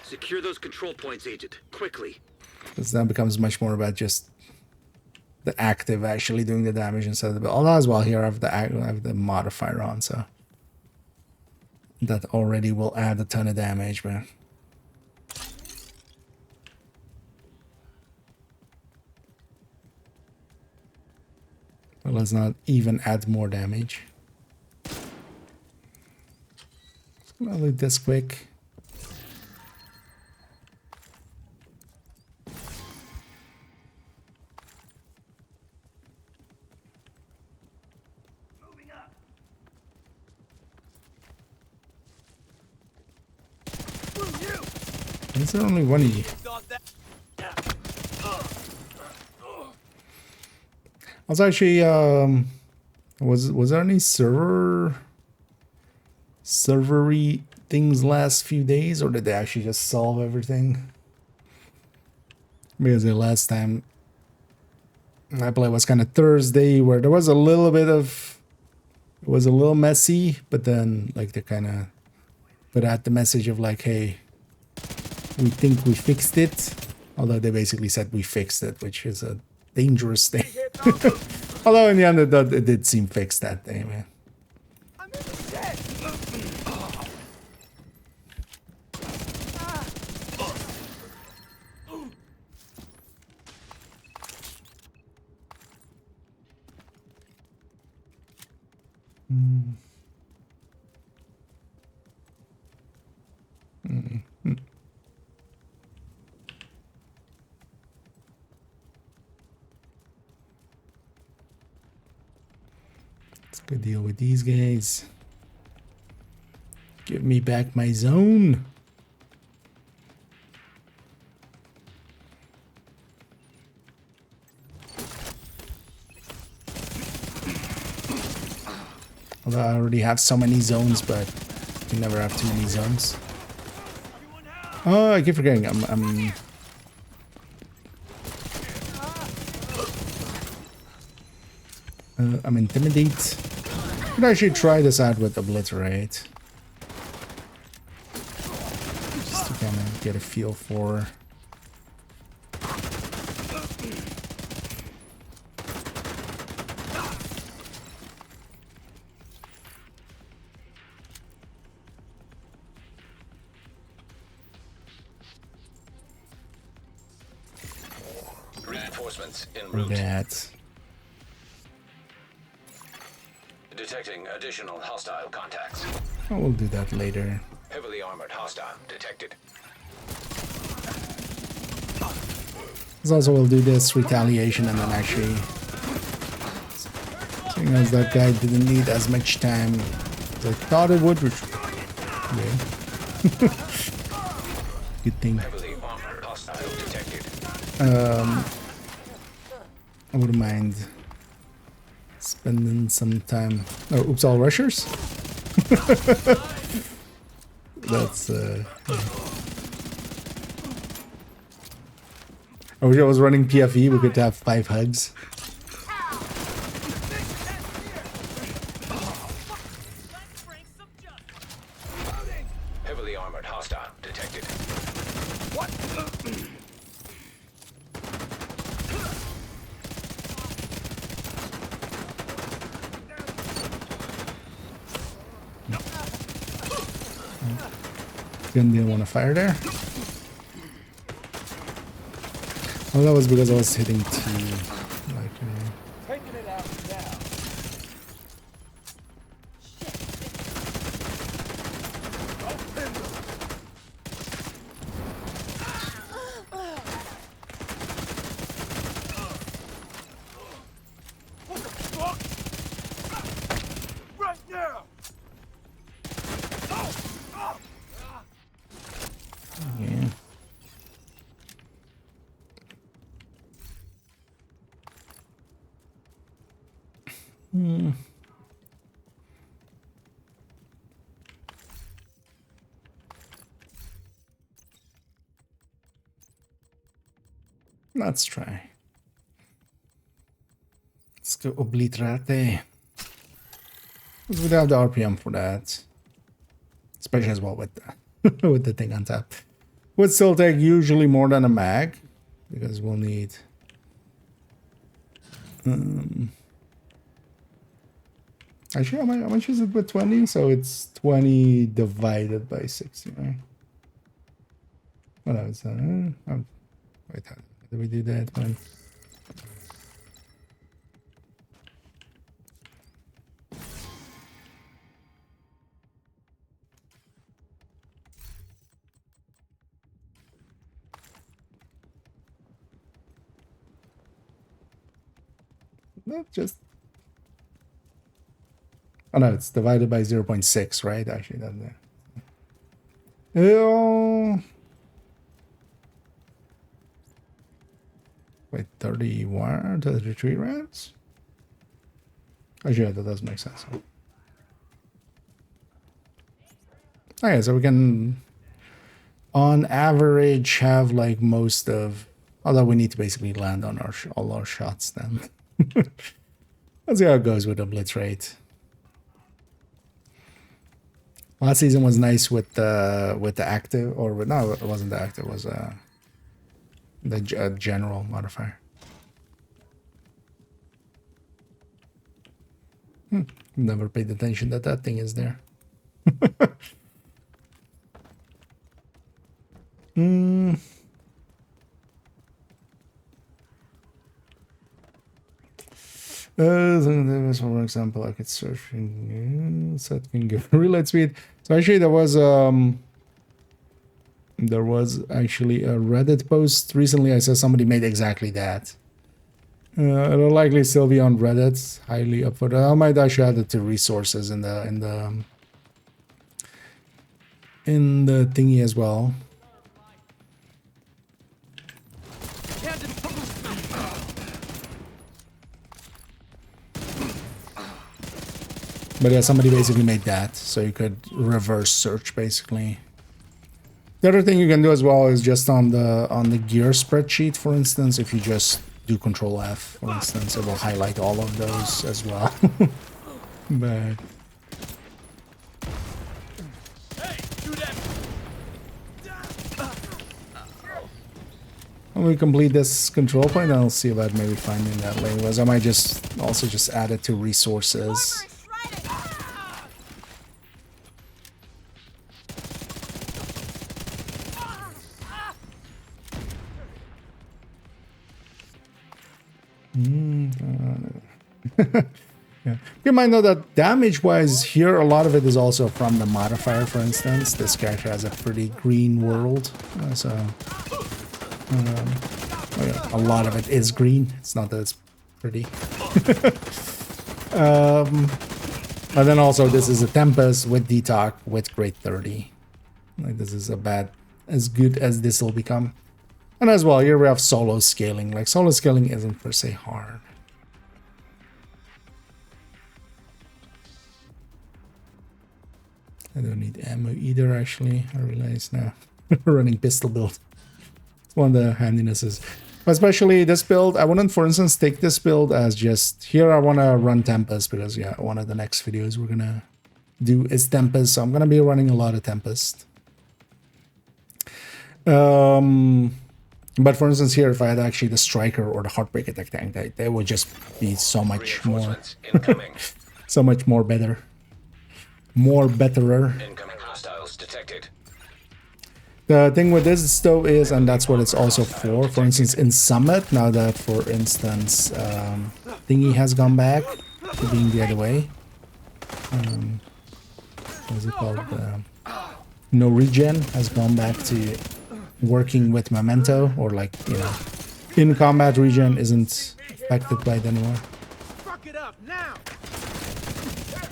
Secure those control points, Agent. Quickly. Because that becomes much more about just the active actually doing the damage instead of the... Although as well here I have the modifier on, so... That already will add a ton of damage, but... Well, let's not even add more damage. I'll loot this quick. Is there only one of you? I was actually was there any servery things last few days, or did they actually just solve everything? Because the last time I played was kind of Thursday, where there was a little bit of, it was a little messy, but then like they kind of put out the message of like, hey, we think we fixed it, although they basically said we fixed it, which is a dangerous thing. Although in the end it did seem fixed that day, man. Let's go deal with these guys. Give me back my zone. Although I already have so many zones, but you can never have too many zones. Oh, I keep forgetting. I'm intimidate. I could actually try this out with obliterate, just to kind of get a feel for. Reinforcements en route. That. Detecting additional hostile contacts. I will do that later. Heavily armored hostile detected. So also we'll do this retaliation and then actually, seeing as that guy didn't need as much time as I thought it would, which yeah. Good thing. Heavily armored hostile detected. I wouldn't mind spending some time. Oh, oops, all rushers. That's I wish I was running PFE. We could have 5 hugs. Heavily armored hostile detected. What? Didn't want to fire there. Well, that was because I was hitting T. Like, Taking it out now. What the fuck? Right now. yeah. Let's try. Let's go obliterate. We don't have the RPM for that. Especially as well with the, with the thing on top. Would still take usually more than a mag. Because we'll need... actually, how much is it with 20? So it's 20 divided by 60, right? What else? Oh, wait, how did we do that one? No, just... oh no, it's divided by 0.6, right? Actually, that's there. Oh... wait, 31, 33 rounds? Actually, yeah, that does make sense. Okay, so we can, on average, have like most of... although we need to basically land on our all our shots then. Let's see how it goes with the blitz rate. Last season was nice with the active, or with, no, it wasn't the active, it was the general modifier. Never paid attention that that thing is there. For example, I could search set can give relay speed. So actually there was actually a Reddit post recently. I saw somebody made exactly that. It'll likely still be on Reddit. Highly up for that. I might actually add it to resources in the thingy as well. But yeah, somebody basically made that, so you could reverse search basically. The other thing you can do as well is just on the gear spreadsheet, for instance, if you just do Control F, for instance, it will highlight all of those as well. But when we complete this control point, I'll see about maybe finding that later. I might just also just add it to resources. Yeah. You might know that damage-wise here, a lot of it is also from the modifier, for instance. This character has a pretty green world, so a lot of it is green. It's not that it's pretty. But then also this is a Tempest with Detox with grade 30. Like this is as good as this will become. And as well, here we have solo scaling. Like solo scaling isn't per se hard. I don't need ammo either, actually. I realize now. Running pistol build. It's one of the handinesses. But especially this build, I wouldn't, for instance, take this build as just... here I want to run Tempest because, yeah, one of the next videos we're going to do is Tempest. So I'm going to be running a lot of Tempest. But for instance, here, if I had actually the Striker or the Heartbreak Attack tank, they would just be so much more... so much more better. More betterer. Incoming hostiles detected. The thing with this though is, and that's what it's also for instance, in Summit, now that, for instance, Thingy has gone back to being the other way. What is it called? No Regen has gone back to working with Memento, or like, you know, in combat regen isn't affected by it anymore.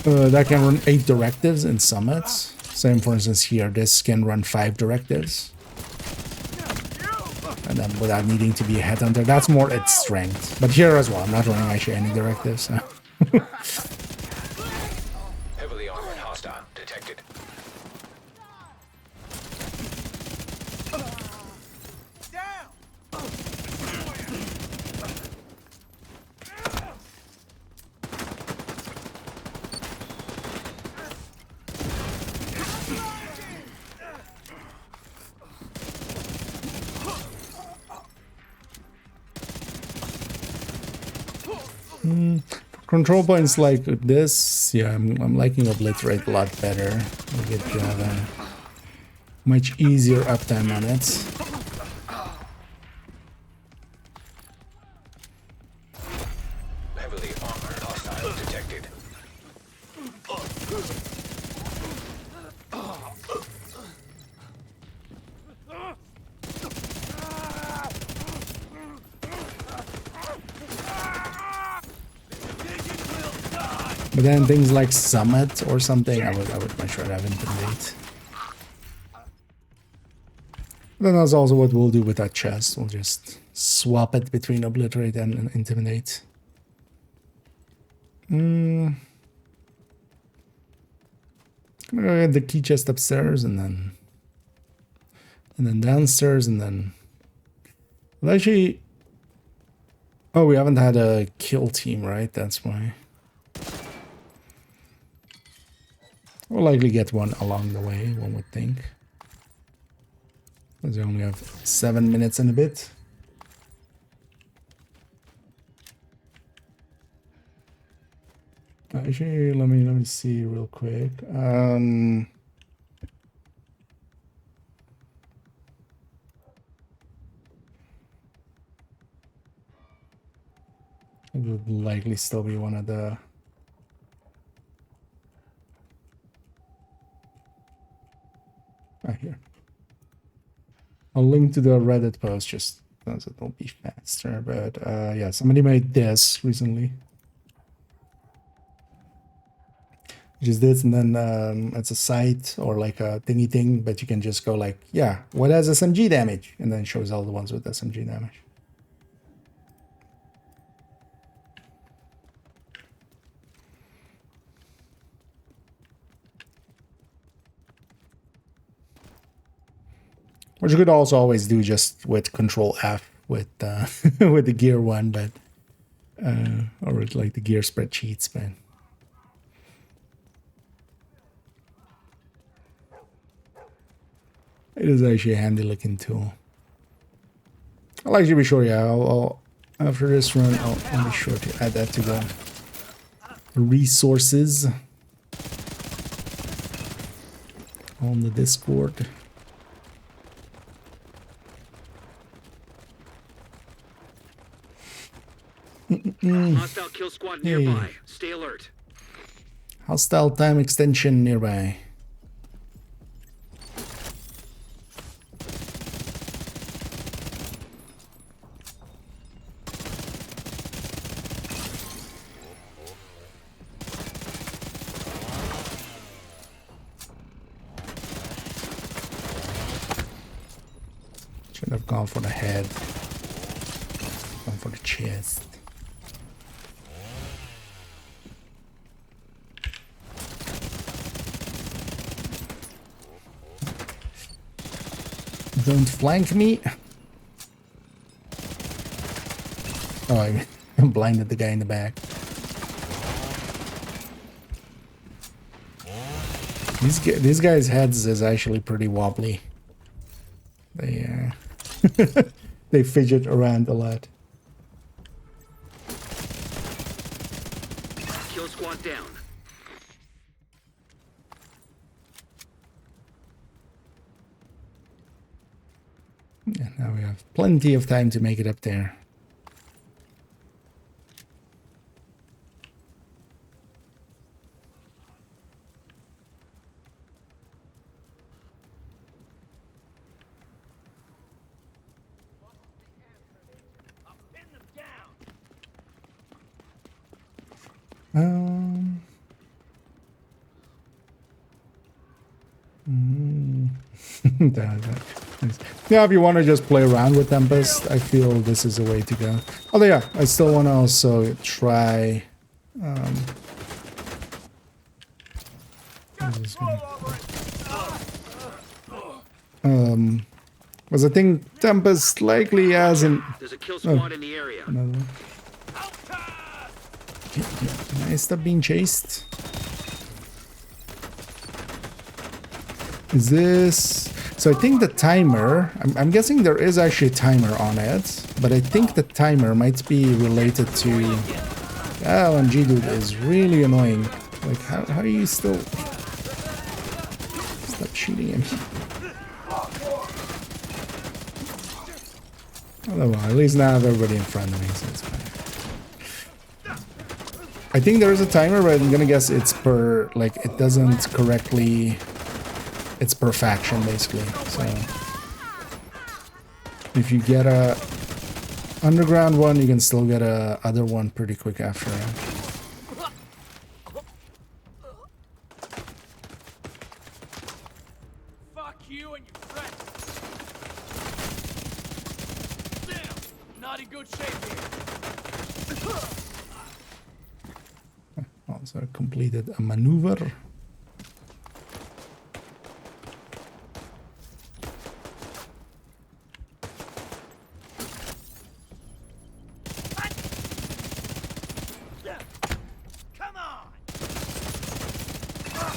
That can run 8 directives in Summits. Same, for instance, here, this can run 5 directives. And then without needing to be a headhunter, that's more its strength. But here as well, I'm not running actually any directives. So. Heavily armored hostile detected. Control points like this, yeah, I'm liking Obliterate a lot better. We get to have a much easier uptime on it. Heavily armored hostile detected. But then things like Summit or something, I would much rather have Intimidate. Then that's also what we'll do with that chest. We'll just swap it between Obliterate and Intimidate. I'm gonna go get the key chest upstairs and then downstairs and then... Well, actually... Oh, we haven't had a kill team, right? That's why. We'll likely get one along the way, one would think. Because we only have 7 minutes and a bit. Actually, let me see real quick. It would likely still be one of the... Right here. I'll link to the Reddit post just because it'll be faster. But yeah, somebody made this recently. Which is this, and then it's a site or like a thingy thing, but you can just go like, yeah, what has SMG damage? And then it shows all the ones with SMG damage. Which you could also always do just with Control F with with the gear one, but or with like the gear spreadsheets, but it is actually a handy looking tool. I'll actually be sure, yeah, I'll after this run, I'll be sure to add that to the resources on the Discord. Hostile kill squad nearby. Hey. Stay alert. Hostile time extension nearby. Should have gone for the head. Gone for the chest. Don't flank me. Oh, I blinded the guy in the back. These guys' heads is actually pretty wobbly. They they fidget around a lot. Kill squad down. Yeah, now we have plenty of time to make it up there. Um, yeah, if you want to just play around with Tempest, I feel this is the way to go. Although yeah, I still want to also try was I think Tempest likely has an There's a kill squad in the area. another one. Can I stop being chased? Is this... So I think the timer... I'm guessing there is actually a timer on it. But I think the timer might be related to... OMG, dude, is really annoying. Like, how are you still... Stop shooting him. Oh, well, at least now I have everybody in front of me, so it's fine. I think there is a timer, but I'm gonna guess it's per... Like, it doesn't correctly... It's per faction, basically. So if you get a underground one, you can still get a other one pretty quick after. Fuck you and your friends. Damn, not in good shape here. Also completed a maneuver.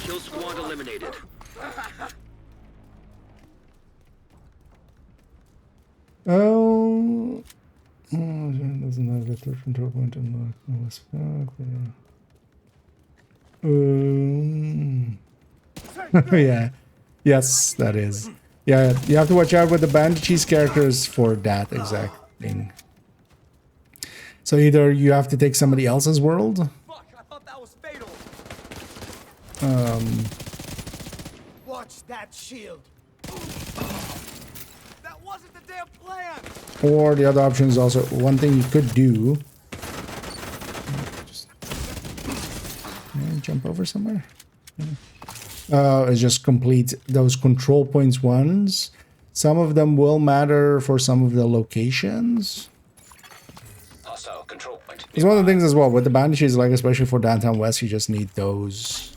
Kill squad eliminated. Oh, doesn't have the third control point unlocked. No, it's yeah. Yes, that is. Yeah, you have to watch out with the bandages characters for that exact thing. So either you have to take somebody else's world. Fuck, I thought that was fatal. Watch that shield. That wasn't the damn plan. Or the other option is also one thing you could do. Just jump over somewhere. Is just complete those control points ones. Some of them will matter for some of the locations. Hostile control point. It's one of the things as well with the bandages, like especially for Downtown West, you just need those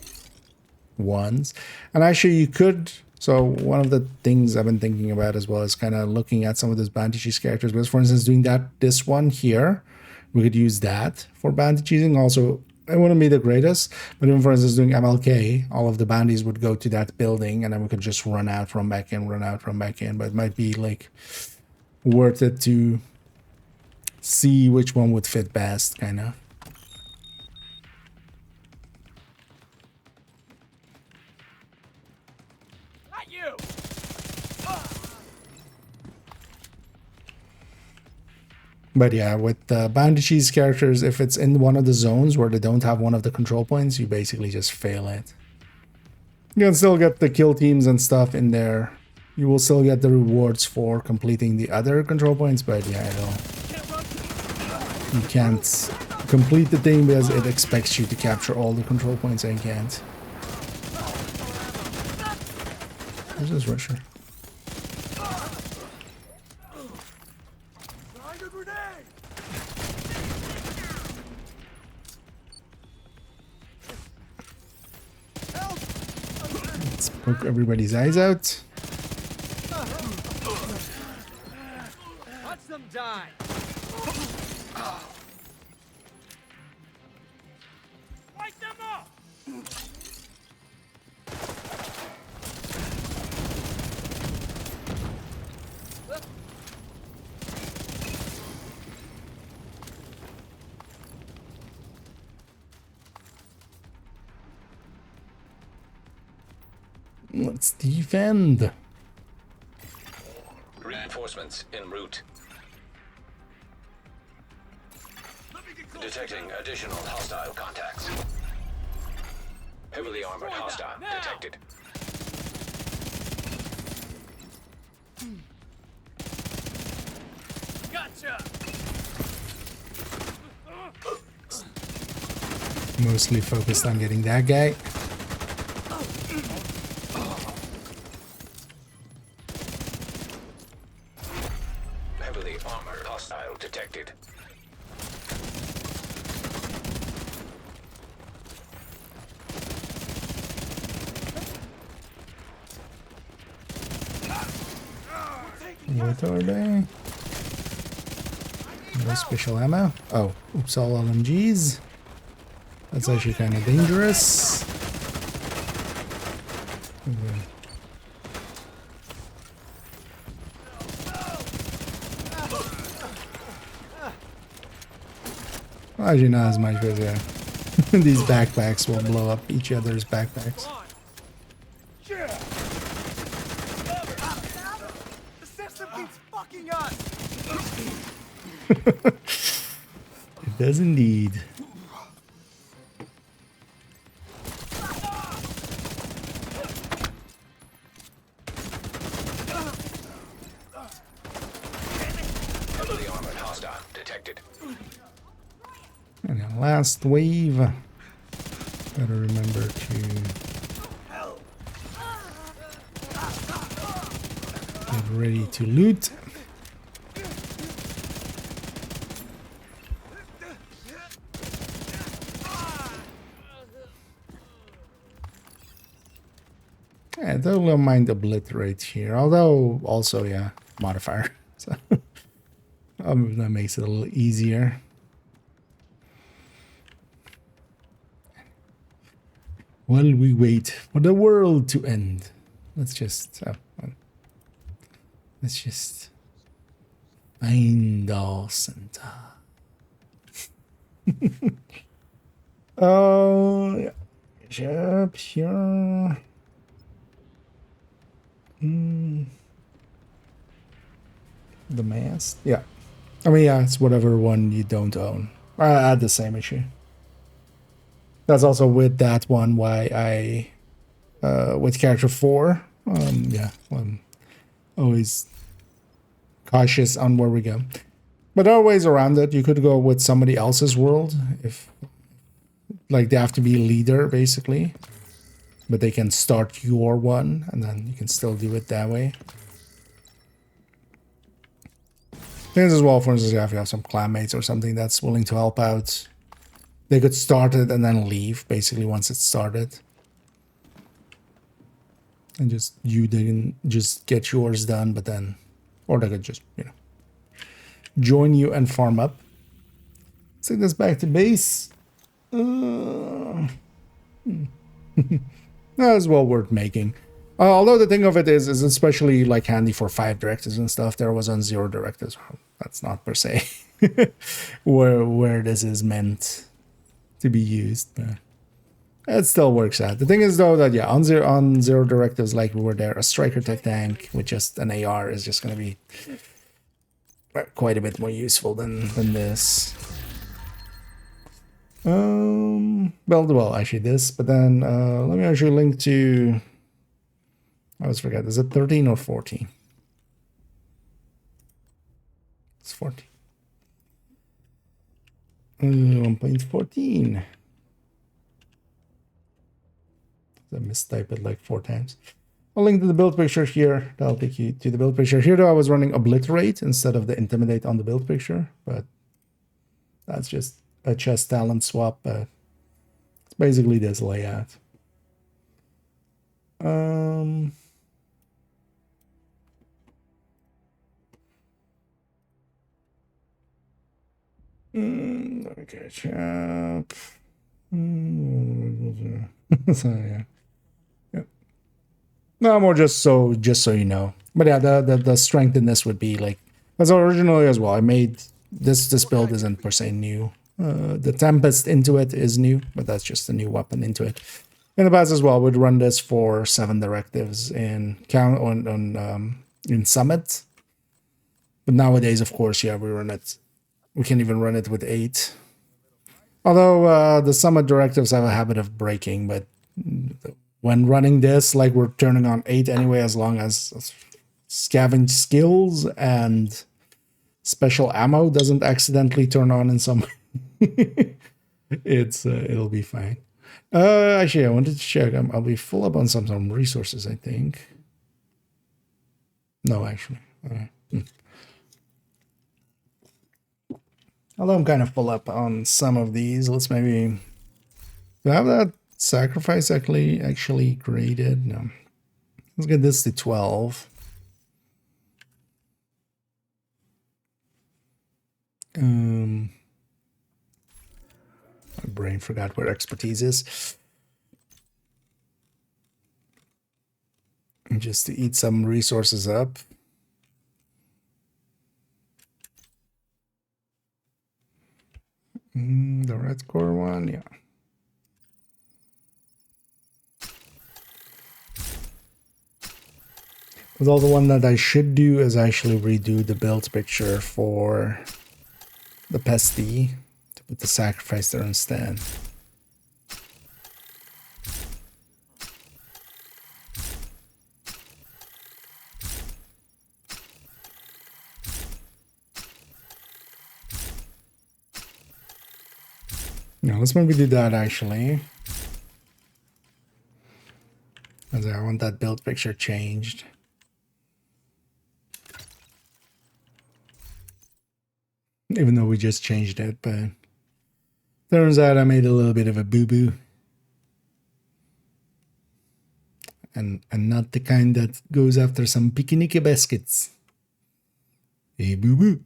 ones. And actually you could, so one of the things I've been thinking about as well is kind of looking at some of those bandages characters. Because for instance, doing this one here, we could use that for bandaging. Also, it wouldn't be the greatest, but even for instance doing MLK, all of the bandies would go to that building and then we could just run out from back in, run out from back in. But it might be like worth it to see which one would fit best, kind of. Not you. But yeah, with the bandages characters, if it's in one of the zones where they don't have one of the control points, you basically just fail it. You can still get the kill teams and stuff in there. You will still get the rewards for completing the other control points, but yeah, you can't complete the thing because it expects you to capture all the control points and you can't. Where's this rusher? Let's poke everybody's eyes out. Watch them die. Light them up. Let's defend. Reinforcements reinforcements en route. Detecting additional hostile contacts. Heavily armored hostile detected. Gotcha. Mostly focused on getting that guy. Heavily armored hostile detected. What are they? No special ammo. Oh, oops, all LMGs. That's actually kind of dangerous. Okay. Well, actually, not as much because these backpacks will blow up each other's backpacks. The system keeps fucking us. It does indeed. Heavily armored hostile detected. And then last wave. Gotta remember to get ready to loot. Yeah, I don't mind obliterate here, although also, yeah, modifier. So that makes it a little easier. While we wait for the world to end, let's just find our center. Oh, yeah. Yep, here. The mast? Yeah. I mean, yeah, it's whatever one you don't own. I had the same issue. That's also with that one why I, with character 4, yeah, I'm always cautious on where we go. But there are ways around it. You could go with somebody else's world, if, like, they have to be leader, basically. But they can start your one, and then you can still do it that way. Things as well, for instance, if you have some clanmates or something that's willing to help out, they could start it and then leave, basically, once it's started. And just, you didn't just get yours done, but then, or they could just, you know, join you and farm up. Let's take this back to base. That is well worth making. Although the thing of it is especially like handy for 5 directives and stuff. There was on 0 directives. That's not per se where this is meant to be used. But it still works out. The thing is though that yeah, on zero directives, like we were there, a striker tech tank with just an AR is just going to be quite a bit more useful than this. Well, actually this, but then let me actually link to, I always forget, is it 13 or 14? It's 14. 1.14. I mistyped it like 4 times. I'll link to the build picture here. That'll take you to the build picture. Here though I was running Obliterate instead of the Intimidate on the build picture, but that's just a chest talent swap. It's basically this layout. Let me catch up. So yeah. Yep. No, more just so you know. But yeah, the strength in this would be like, as originally as well. I made this build isn't per se new. The Tempest into it is new, but that's just a new weapon into it. In the past as well, we'd run this for 7 directives in Summit. But nowadays, of course, yeah, we run it. We can even run it with 8. Although the summit directives have a habit of breaking, but when running this, like we're turning on 8 anyway, as long as scavenge skills and special ammo doesn't accidentally turn on in some it'll be fine. Actually, I wanted to check. I'll be full up on some resources, I think. No, actually. Although I'm kind of full up on some of these, let's maybe... Do I have that sacrifice actually graded? No. Let's get this to 12. My brain forgot where expertise is. And just to eat some resources up. The red core one, yeah. But all the one that I should do is actually redo the build picture for the pesty to put the sacrifice there instead. Now let's maybe do that actually. As I want that build picture changed. Even though we just changed it, but turns out I made a little bit of a boo-boo. And not the kind that goes after some picnic baskets. Hey, boo-boo.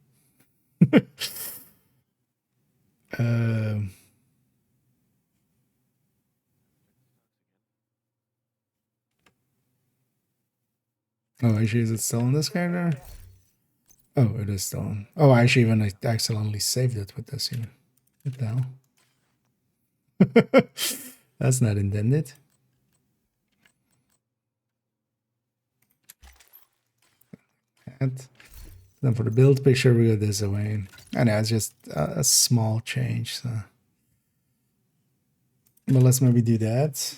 Oh, actually, is it still in this character? Oh, it is still on. Oh, I actually even accidentally saved it with this. What the hell? That's not intended. And then for the build picture, we go this away. I know, it's just a small change. So. But let's maybe do that.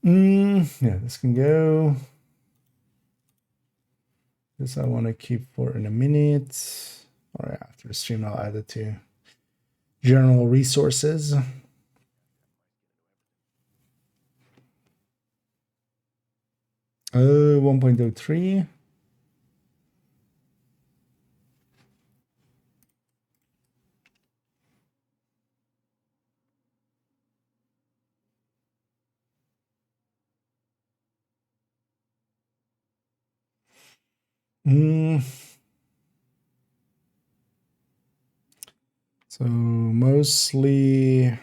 Yeah, this can go. This I want to keep for in a minute. Or after the stream, I'll add it to general resources. 1.03. So mostly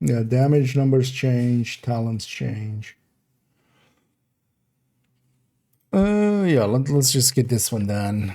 yeah, damage numbers change, talents change. Yeah, let's just get this one done.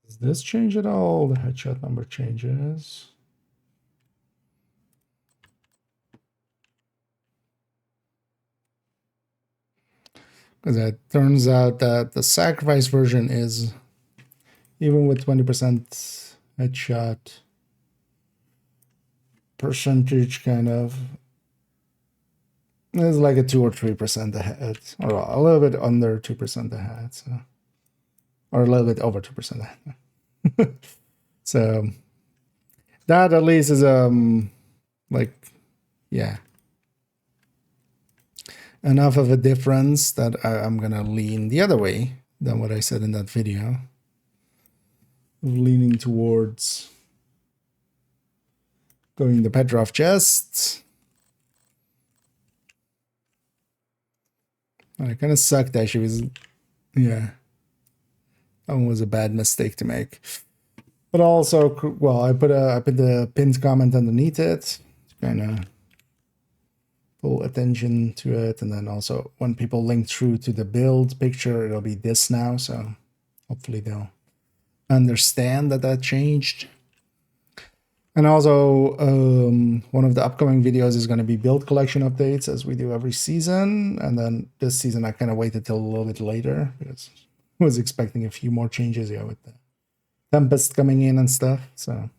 Does this change at all? The headshot number changes. Because it turns out that the sacrifice version is, even with 20% headshot percentage, kind of, it's like a 2 or 3% ahead, or a little bit under 2% ahead, so, or a little bit over 2% ahead. So that at least is like, yeah, enough of a difference that I'm gonna lean the other way than what I said in that video. Leaning towards going the Petrov chest. And it kind of sucked that she was, yeah. That one was a bad mistake to make. But also, well, I put the pinned comment underneath it, kind of pull attention to it, and then also when people link through to the build picture, it'll be this now. So hopefully they'll understand that changed. And also, one of the upcoming videos is going to be build collection updates, as we do every season. And then this season, I kind of waited till a little bit later because I was expecting a few more changes, yeah, with the Tempest coming in and stuff. So,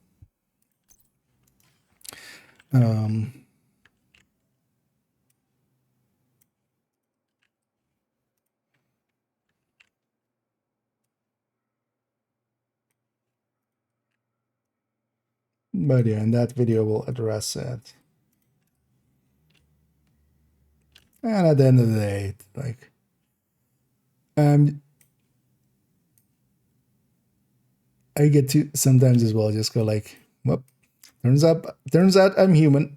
but yeah, in that video, we'll address it. And at the end of the day, like, I get to sometimes as well just go like, well, turns out I'm human.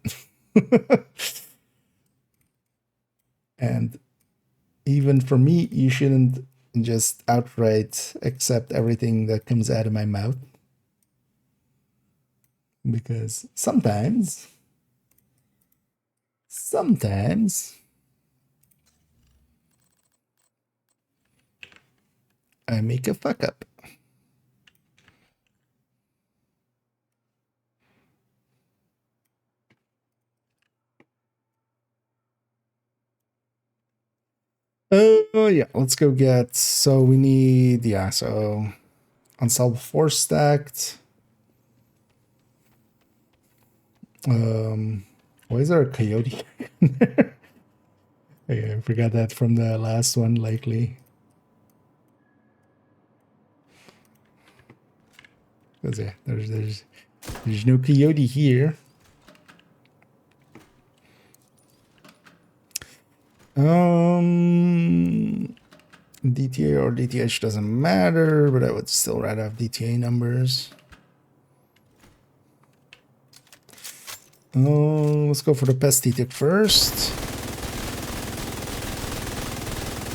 And even for me, you shouldn't just outright accept everything that comes out of my mouth. Because sometimes I make a fuck up. Oh yeah, let's go get, so we need, yeah, so unsolved 4 stacked. Why is there a coyote? Yeah, I forgot that from the last one, likely. Because yeah, there's no coyote here. DTA or DTH doesn't matter, but I would still rather have DTA numbers. Let's go for the pesty tick first.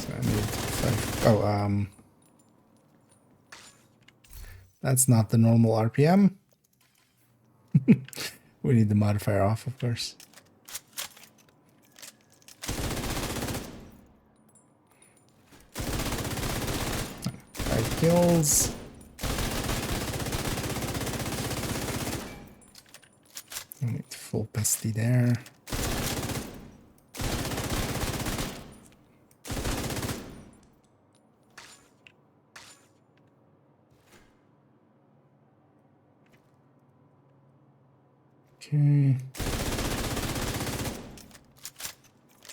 So I need 5. That's not the normal RPM. We need the modifier off, of course. Kills. I need full pesty there. Okay.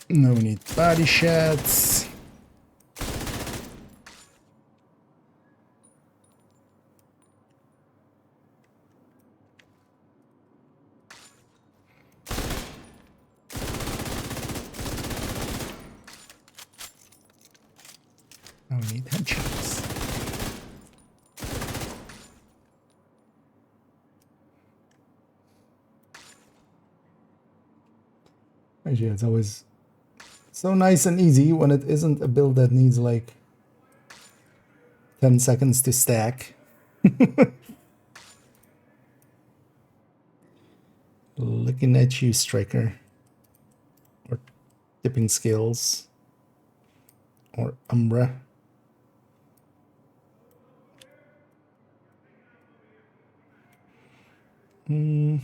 Now we need body shots. Now we need headshots. Actually, it's always so nice and easy when it isn't a build that needs like 10 seconds to stack. Looking at you, Striker. Or Tipping Skills. Or Umbra. And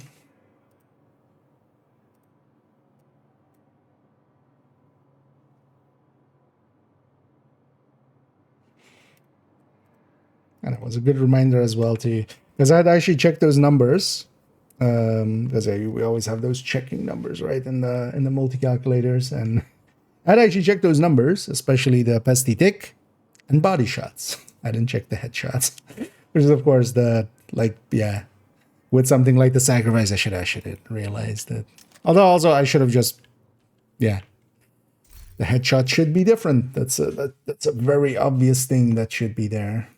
it was a good reminder as well to, because I'd actually checked those numbers, because we always have those checking numbers, right, in the multi calculators, and I'd actually checked those numbers, especially the pesty tick and body shots. I didn't check the headshots, which is of course the, like, yeah, with something like the sacrifice, I should have realized that. Although also I should have just, yeah, the headshot should be different. That's a very obvious thing that should be there.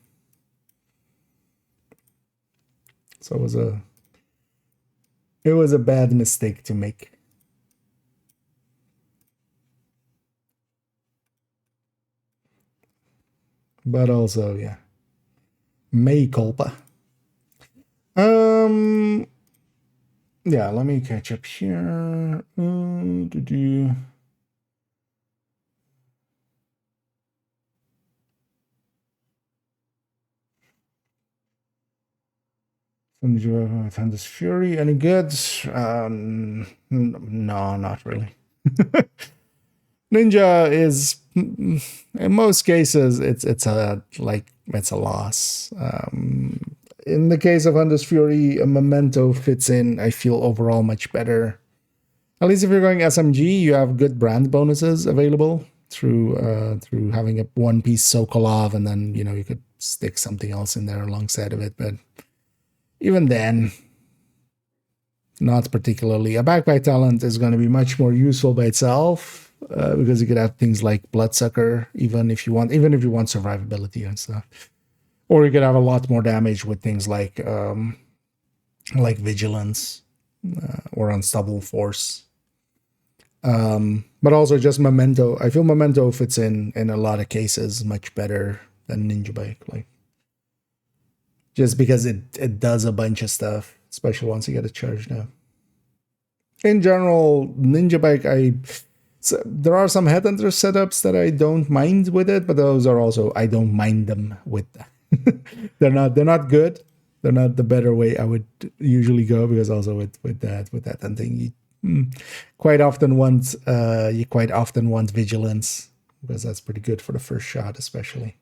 So it was a bad mistake to make. But also, yeah, May culpa. Yeah, let me catch up here. Thunder's Fury, any good? No, not really. Ninja is, in most cases, it's a loss. In the case of Thunder's Fury, a Memento fits in, I feel, overall much better. At least if you're going SMG, you have good brand bonuses available through having a one-piece Sokolov, and then, you know, you could stick something else in there alongside of it. But even then, not particularly. A backpack talent is going to be much more useful by itself, because you could have things like Bloodsucker, even if you want survivability and stuff. Or you could have a lot more damage with things like Vigilance or Unstoppable Force. But also just Memento. I feel Memento fits in a lot of cases much better than Ninja Bike. Like, just because it does a bunch of stuff, especially once you get it charged up. In general, Ninja Bike, there are some Headhunter setups that I don't mind with it, but those are also, I don't mind them with that. They're not good. They're not the better way I would usually go, because also with that hunting, you quite often want Vigilance, because that's pretty good for the first shot, especially.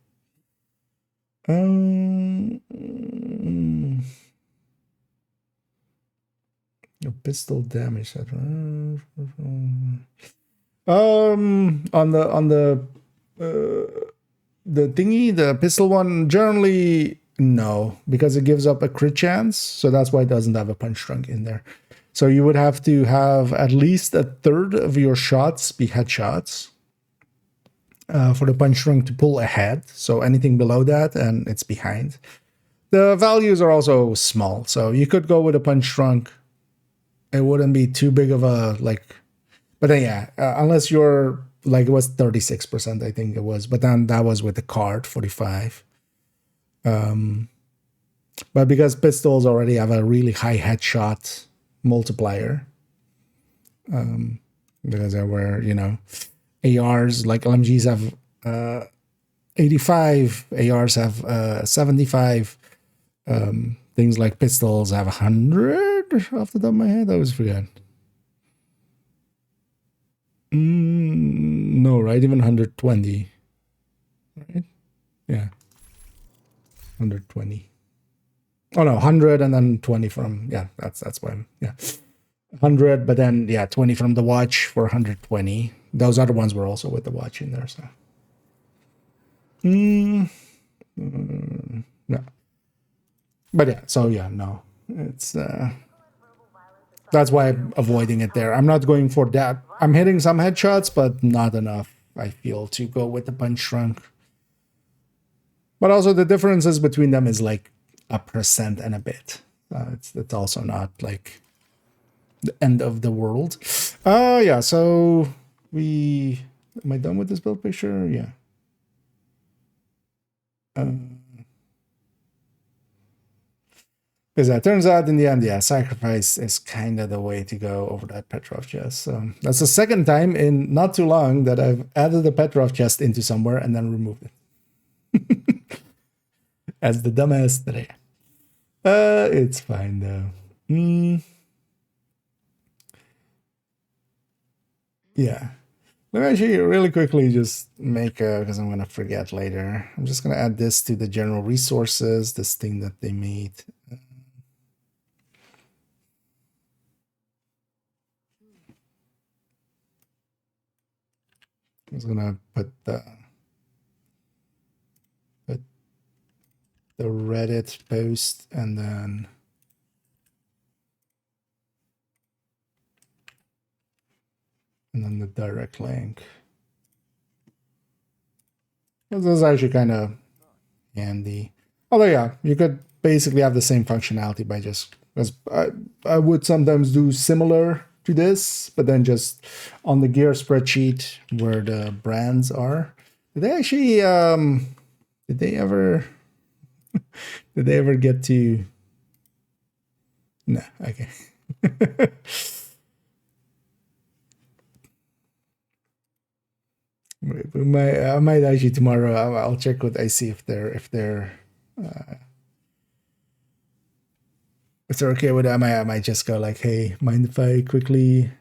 Pistol damage. On the thingy, the pistol one, generally no, because it gives up a crit chance, so that's why it doesn't have a punch drunk in there. So you would have to have at least a third of your shots be headshots for the punch drunk to pull ahead. So anything below that, and it's behind. The values are also small, so you could go with a punch drunk. It wouldn't be too big of a but then yeah, unless you're it was 36%, I think it was, but then that was with the card 45. But because pistols already have a really high headshot multiplier, because there were, you know, ARs like LMGs have 85, ARs have 75, things like pistols have 100 off the top of my head. I always forget. No, right? Even 120. Right? Yeah. 120. Oh no, 100 and then 20 from, yeah, that's why I'm, yeah. 100, but then, yeah, 20 from the watch for 120. Those other ones were also with the watch in there, so. No. But yeah, so yeah, no. It's, that's why I'm avoiding it there. I'm not going for that. I'm hitting some headshots, but not enough, I feel, to go with the punch drunk. But also the differences between them is like 1% and a bit. It's also not like the end of the world. Yeah, so am I done with this build picture? Yeah. Because it turns out in the end, yeah, sacrifice is kind of the way to go over that Petrov chest. So that's the second time in not too long that I've added the Petrov chest into somewhere and then removed it. As the dumbass that I am. It's fine though. Yeah. Let me actually really quickly just make because I'm going to forget later. I'm just going to add this to the general resources, this thing that they made. I'm just going to put the Reddit post and then the direct link. This is actually kind of handy. Although yeah, you could basically have the same functionality by just, because I would sometimes do similar to this, but then just on the gear spreadsheet where the brands are. Did they actually did they ever Did they ever get to? No. Okay. I might actually tomorrow. I'll check with AC if they're okay with that. I might just go like, hey, mind if I quickly?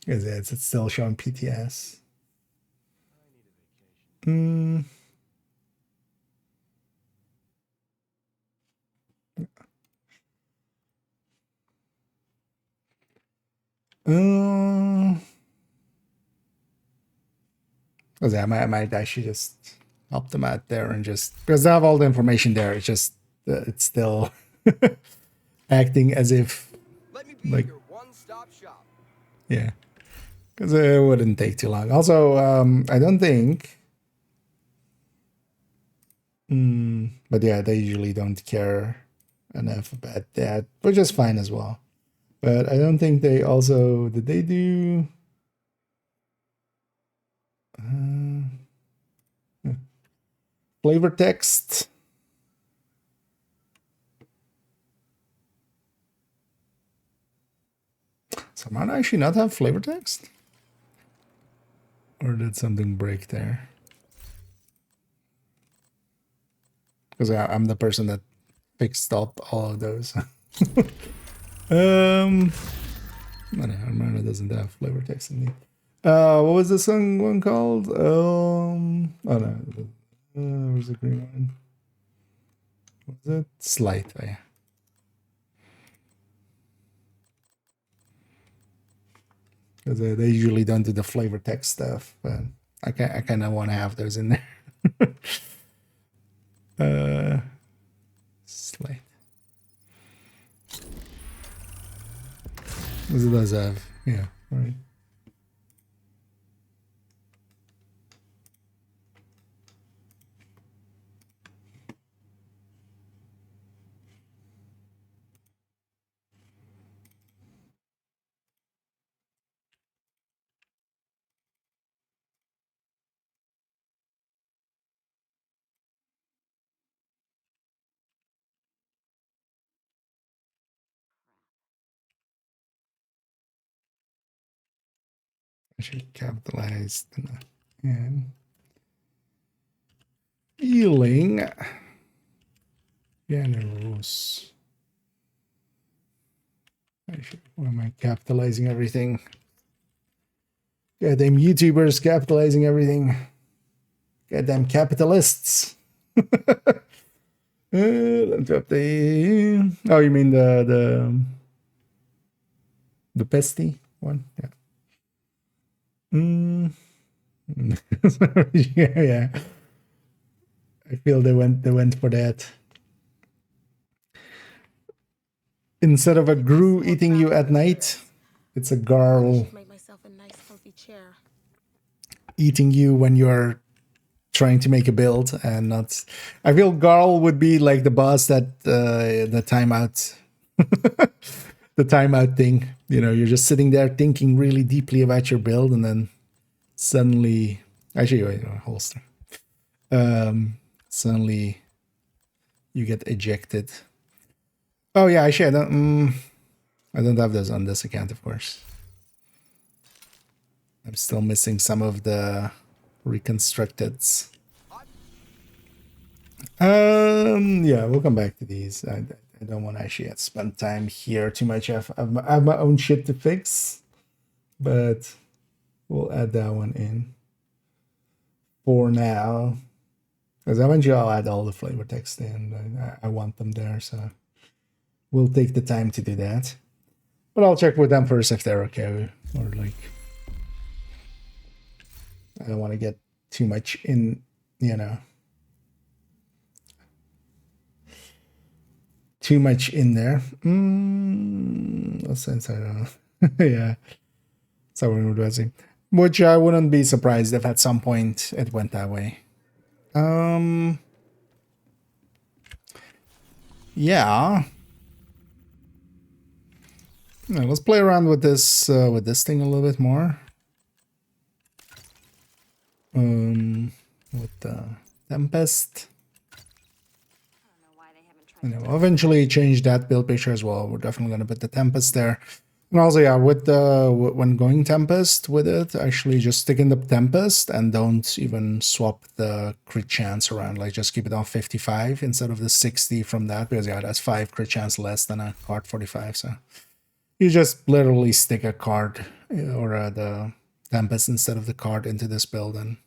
Is it's still showing PTS? Because I might actually just help them out there and just because they have all the information there. It's just it's still acting as if like one-stop shop. Yeah, because it wouldn't take too long. Also, I don't think. But yeah, they usually don't care enough about that, which is fine as well. But I don't think they also did they do. Flavor text. So might I actually not have flavor text? Or did something break there? Because I'm the person that fixed up all of those. No, Armana doesn't have flavor text in it. What was the song one called? Oh no. Where's the green one? What was it? Slight, oh, yeah. Because they usually don't do the flavor text stuff, but I kind of want to have those in there. Slight. This does have, yeah, right. Actually capitalized and healing generous. Actually, why am I capitalizing everything? Goddamn YouTubers capitalizing everything. Goddamn capitalists. Let's drop the. Oh, you mean the pesty one? Yeah. Yeah. I feel they went for that. Instead of a Gru eating you at night, it's a girl eating you when you're trying to make a build and not. I feel Garl would be like the boss that the timeout the timeout thing. You know, you're just sitting there thinking really deeply about your build and then suddenly actually wait, holster. Suddenly you get ejected. Oh yeah, actually I don't have those on this account, of course. I'm still missing some of the reconstructeds. Yeah, we'll come back to these. I don't want to actually spend time here too much. I have my own shit to fix, but we'll add that one in for now. Because eventually I'll add all the flavor text in. I want them there, so we'll take the time to do that. But I'll check with them first if they're okay, or like I don't want to get too much in, you know, too much in there. Since I don't know. Yeah. So we're addressing. Which I wouldn't be surprised if at some point it went that way. Yeah. Yeah, let's play around with this thing a little bit more. With Tempest. And then we'll eventually change that build picture as well. We're definitely going to put the Tempest there. And also, yeah, with the when going Tempest with it, actually just stick in the Tempest and don't even swap the crit chance around. Like, just keep it on 55 instead of the 60 from that, because yeah, that's 5 crit chance less than a card 45. So you just literally stick a card or the Tempest instead of the card into this build, and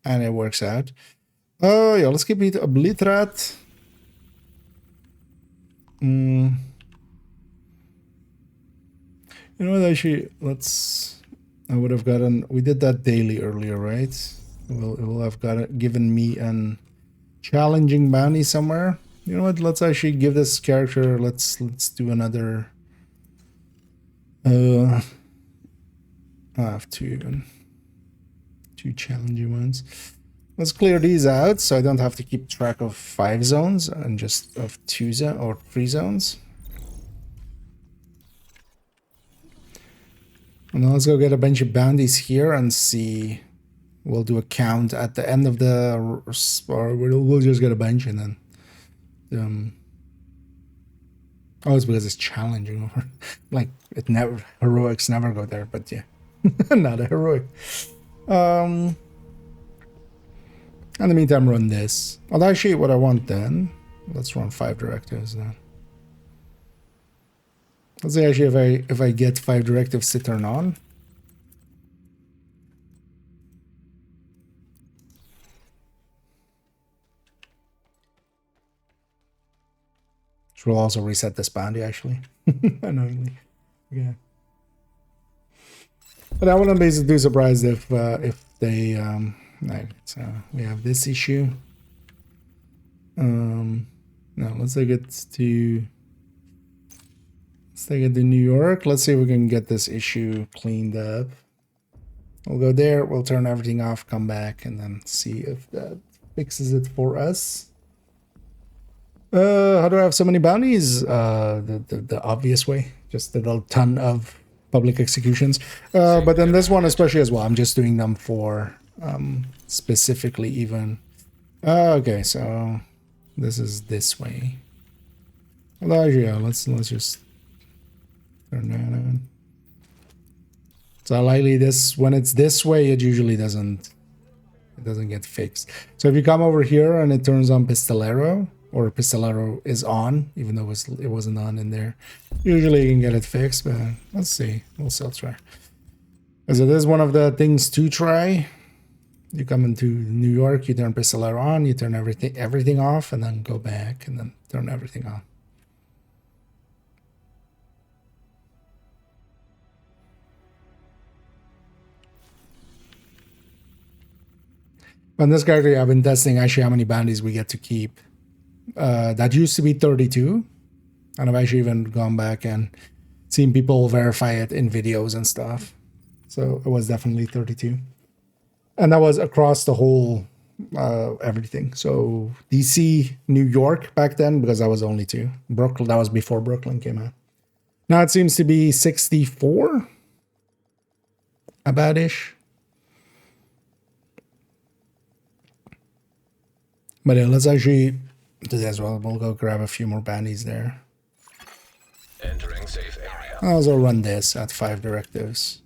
it works out. Oh yeah, let's keep it Obliterate. You know what, actually, I would have gotten, we did that daily earlier, right? It will have given me an challenging bounty somewhere. You know what, let's actually give this character, let's do another, I have two challenging ones. Let's clear these out so I don't have to keep track of 5 zones and just of 3 zones. And then let's go get a bunch of bounties here and see. We'll do a count at the end of the, or we'll just get a bunch and then. Oh, it's because it's challenging. Like it never, heroics never go there, but yeah, not a heroic. In the meantime, run this. Although actually, what I want then, let's run 5 directives then. Let's see actually if I get 5 directives to turn on. Which will also reset this bounty actually. Annoyingly. Yeah. But I wouldn't be too surprised if they right, so we have this issue. No, let's take it to New York. Let's see if we can get this issue cleaned up. We'll go there, we'll turn everything off, come back, and then see if that fixes it for us. How do I have so many bounties? The obvious way, just a ton of public executions. But then this one especially as well, I'm just doing them for specifically even. Okay, so this is this way. Well, yeah, let's just turn that on. So likely this, when it's this way, it usually doesn't get fixed. So if you come over here and it turns on Pistolero, or Pistolero is on, even though it wasn't on in there, usually you can get it fixed, but let's see, we'll still try. So this is one of the things to try. You come into New York, you turn Pistolero on, you turn everything off, and then go back and then turn everything on. On this character, I've been testing actually how many bounties we get to keep. That used to be 32, and I've actually even gone back and seen people verify it in videos and stuff. So it was definitely 32. And that was across the whole everything. So DC, New York back then, because that was only 2. Brooklyn, that was before Brooklyn came out. Now it seems to be 64, about-ish. But yeah, let's actually do that as well. We'll go grab a few more bounties there. Entering safe area. I'll also run this at 5 directives.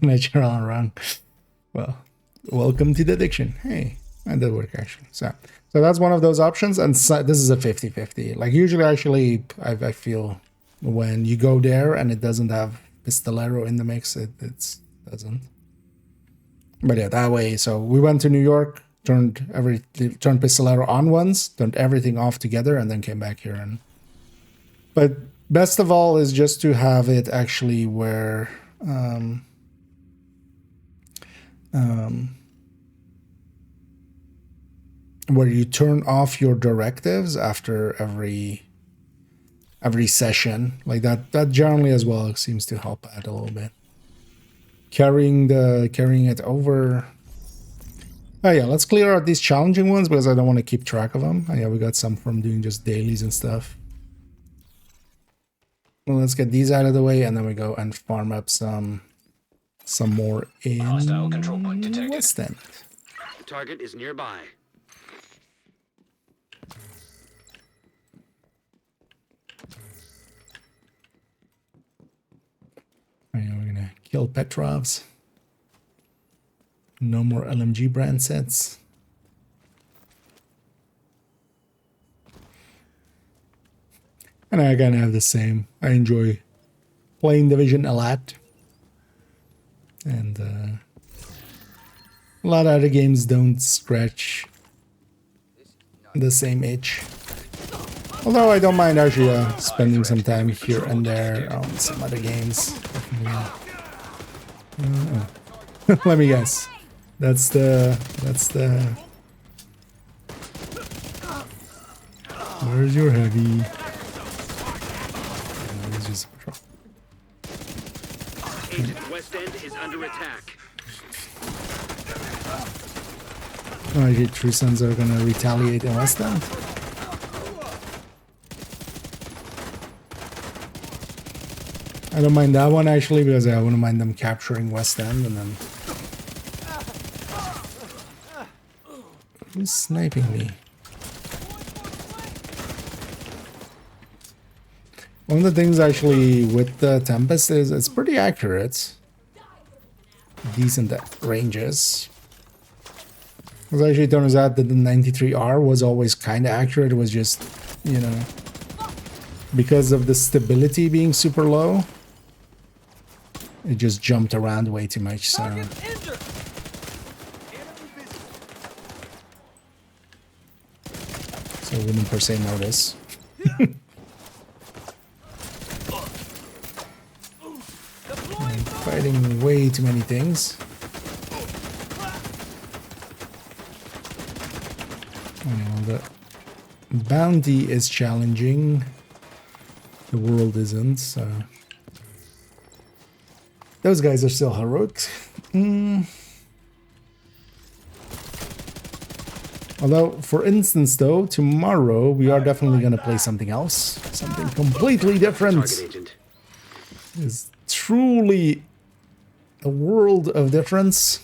Natural run. Well, welcome to the addiction. Hey, that did work actually. So that's one of those options, and so this is a 50-50. Like usually, actually, I feel when you go there and it doesn't have Pistolero in the mix, it doesn't. But yeah, that way. So we went to New York, turned Pistolero on once, turned everything off together, and then came back here. But best of all is just to have it actually where where you turn off your directives after every session, like that generally as well seems to help out a little bit. Carrying it over. Oh yeah, let's clear out these challenging ones because I don't want to keep track of them. Oh yeah, we got some from doing just dailies and stuff. Well, let's get these out of the way, and then we go and farm up some more in Hostile control point detected. West End. The target is nearby. Alright, we're gonna kill Petrovs. No more LMG brand sets. And I kind of have the same. I enjoy playing Division a lot. And a lot of other games don't scratch the same itch. Although I don't mind actually spending some time here and there on some other games. Let me guess. That's the... Where's your heavy? It's just a patrol. Agent, West End is under attack. Oh, your True Sons are gonna retaliate in West End? I don't mind that one actually, because I wouldn't mind them capturing West End and then... Who's sniping me? One of the things actually with the Tempest is it's pretty accurate. Decent ranges. It actually turns out that the 93R was always kind of accurate. It was just, you know, because of the stability being super low, it just jumped around way too much, so... So I wouldn't per se notice. I'm fighting way too many things. The bounty is challenging. The world isn't, so... Those guys are still heroic. Although, for instance, though, tomorrow we are definitely going to play something else. Something completely different. It's truly a world of difference.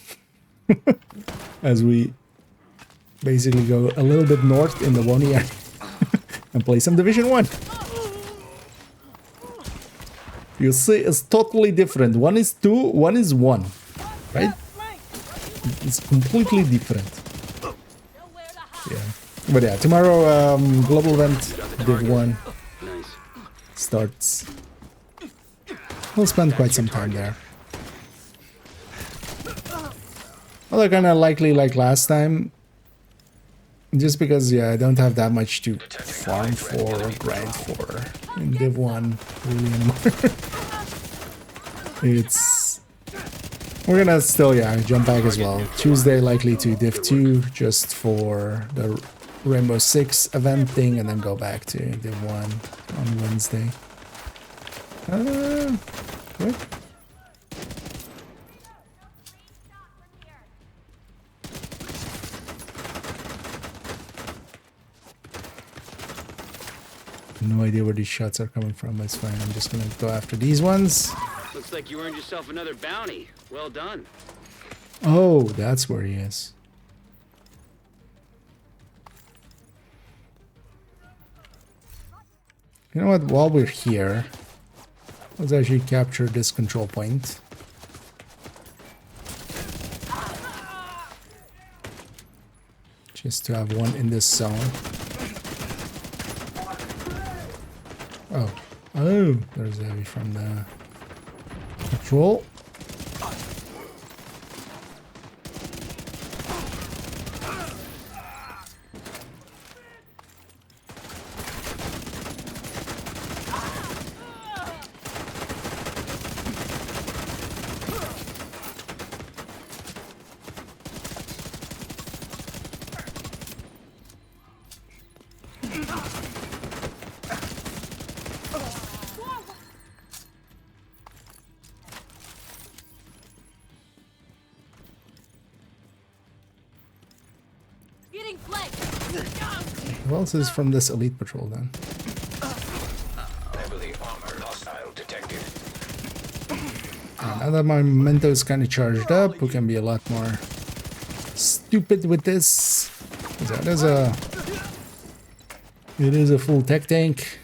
As we basically go a little bit north in the Woni area and play some Division 1. You see, it's totally different. One is 2, one is 1. Right? It's completely different. Yeah. But yeah, tomorrow, global event, Div 1 starts. We'll spend quite some time there. Although kind of likely like last time. Just because, yeah, I don't have that much to farm for or grind for in Div 1 really anymore. We're gonna still, yeah, jump back as well. Tuesday likely to Div 2 just for the Rainbow Six event thing, and then go back to Div 1 on Wednesday. What? No idea where these shots are coming from. That's fine. I'm just gonna go after these ones. Looks like you earned yourself another bounty. Well done. Oh, that's where he is. You know what? While we're here, let's actually capture this control point. Just to have one in this zone. Oh, there's a heavy from the patrol. Who else is from this elite patrol then? Heavily armored hostile. Now that my memento is kind of charged up, we can be a lot more stupid with this. It is a full tech tank.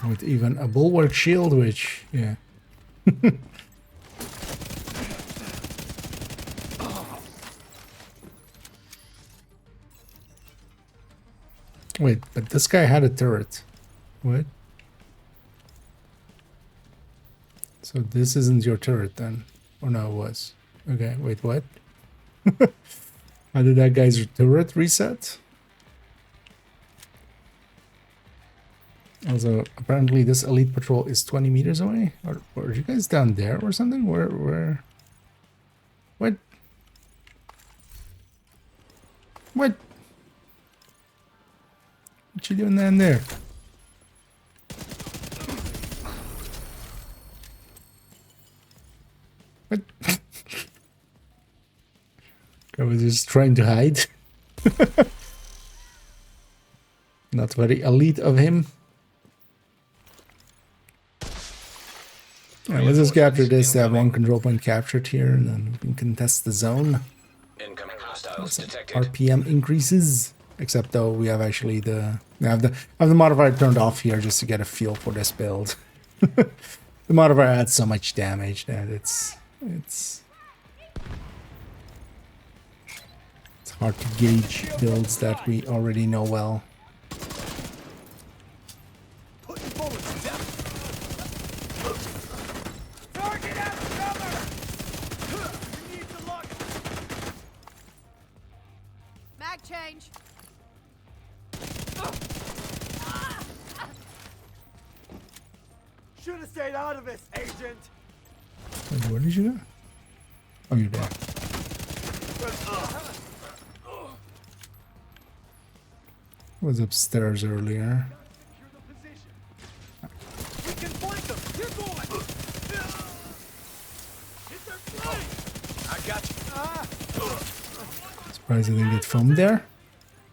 With even a bulwark shield, which, yeah. Wait, but this guy had a turret. What? So this isn't your turret then? Or no, it was. Okay, wait, what? How did that guy's turret reset? Also, apparently this elite patrol is 20 meters away. Or are you guys down there or something? Where? What? What? What you doing down there? What? I was just trying to hide. Not very elite of him. Alright, let's just capture this to have one control point captured here, and then we can contest the zone. Incoming hostiles detected. RPM increases, except though we have actually I have the modifier turned off here just to get a feel for this build. The modifier adds so much damage that it's hard to gauge builds that we already know well. Mag change. Should have stayed out of this, Agent. Wait, where did you go? Oh, you're back. Was upstairs earlier. We can flank them. You're going. I got you. Surprised I didn't get foamed there.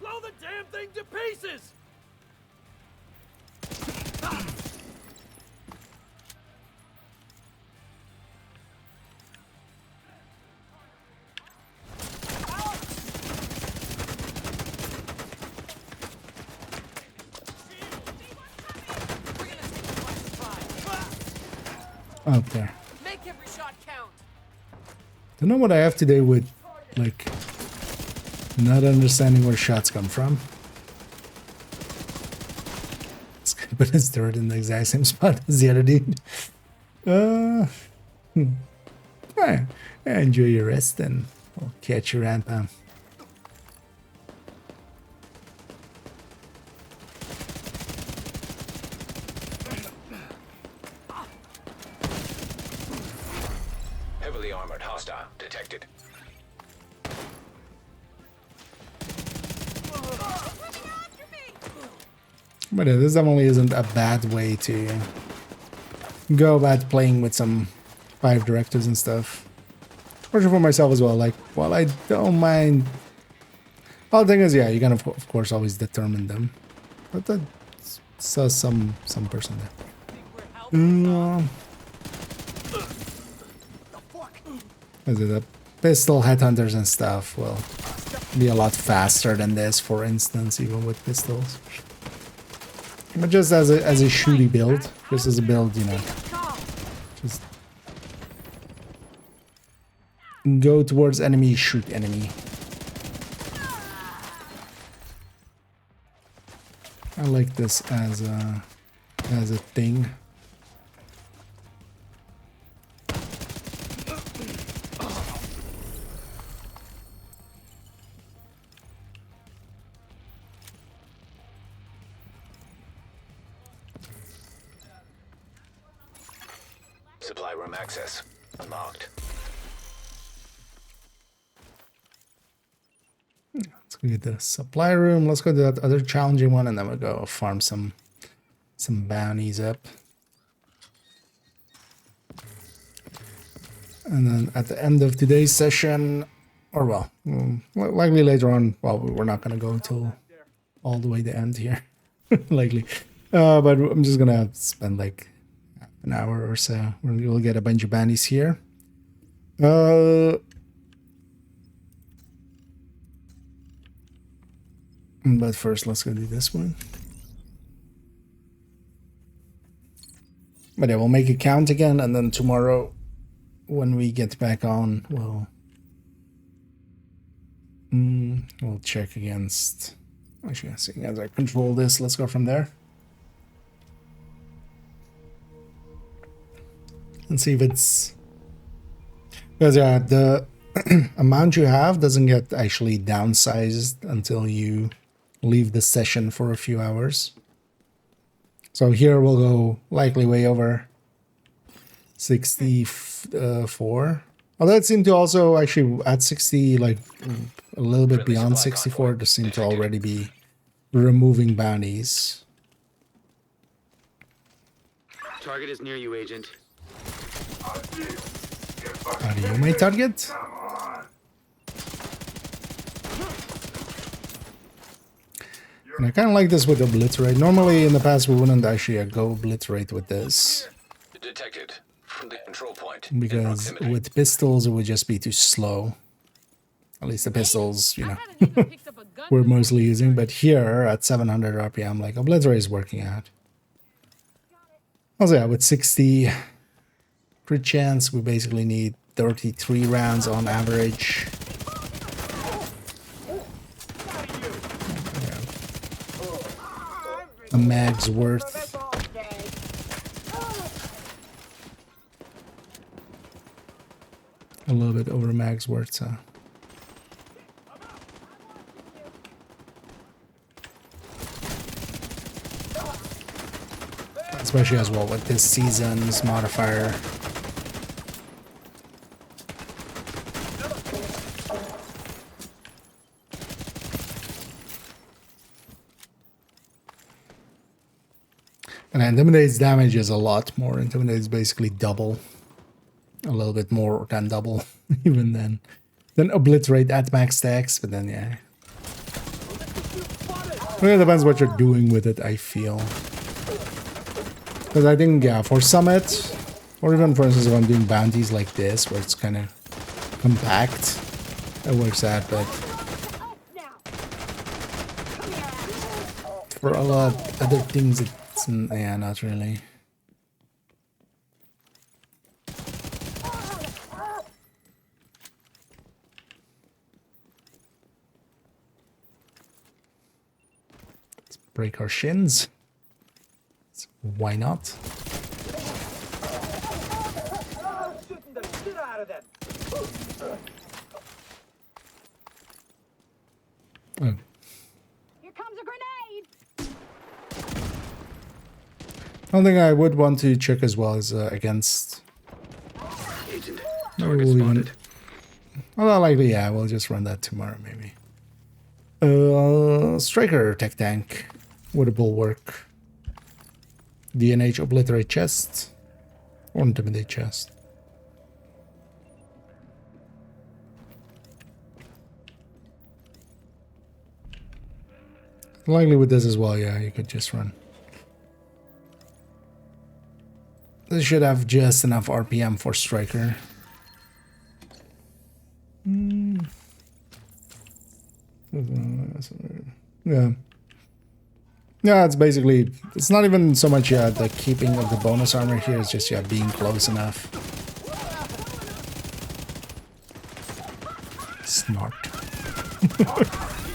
Blow the damn thing to pieces! Up there. Make every shot count. Don't know what I have to do with, like, not understanding where shots come from. This guy put his turret in the exact same spot as the other dude. Enjoy your rest and I'll catch you around, Pam. Heavily armored hostile detected. But this definitely isn't a bad way to go about playing with some 5 directives and stuff. Especially for myself as well. Like, while I don't mind. Well, the thing is, yeah, you can of course always determine them. But that's some person there. Is it a pistol headhunters and stuff? Will be a lot faster than this, for instance, even with pistols. But just as a shooty build, just as a build, you know, just go towards enemy, shoot enemy. I like this as a thing. Supply room access unlocked. Let's go get the supply room. Let's go to that other challenging one, and then we'll go farm some bounties up. And then at the end of today's session, or well, likely later on, well, we're not going to go till all the way to end here. Likely. But I'm just gonna spend like half an hour or so. We'll get a bunch of bandies here. But first, let's go do this one. But yeah, we'll make it count again, and then tomorrow, when we get back on, we'll check against. Actually, seeing as I control this, let's go from there. And see if it's... Because yeah, the amount you have doesn't get actually downsized until you leave the session for a few hours. So here we'll go likely way over 64. Although it seemed to also actually at 60, like a little bit beyond 64, to seem to already be removing bounties. Target is near you, Agent. Are you my target? And I kind of like this with obliterate. Normally in the past we wouldn't actually go obliterate with this. Detected from the control point. Because with pistols it would just be too slow. At least the pistols, you know, we're mostly using. But here at 700 RPM, like obliterate is working out. Also, yeah, with 60 crit chance, we basically need 33 rounds on average. A mag's worth. A little bit over mag's worth, so. Especially as well with this season's modifier. And Intimidate's damage is a lot more. Intimidate is basically double. A little bit more than double, even then. Then Obliterate at max stacks, but then yeah. Well, it depends what you're doing with it, I feel. Because I think, yeah, for Summit, or even for instance if I'm doing bounties like this, where it's kind of compact, it works out, but for a lot of other things, it's, yeah, not really. Let's break our shins. Why not? Oh. Here comes a grenade. One thing I would want to check as well is against. Agent, Target spotted. Well, likely, yeah. We'll just run that tomorrow, maybe. Striker tech tank with a bulwark. DNH obliterate chest or intimidate chest. Likely with this as well, yeah, you could just run. This should have just enough RPM for striker. Yeah. Yeah, it's basically, it's not even so much the keeping of the bonus armor here, it's just being close enough. Smart. You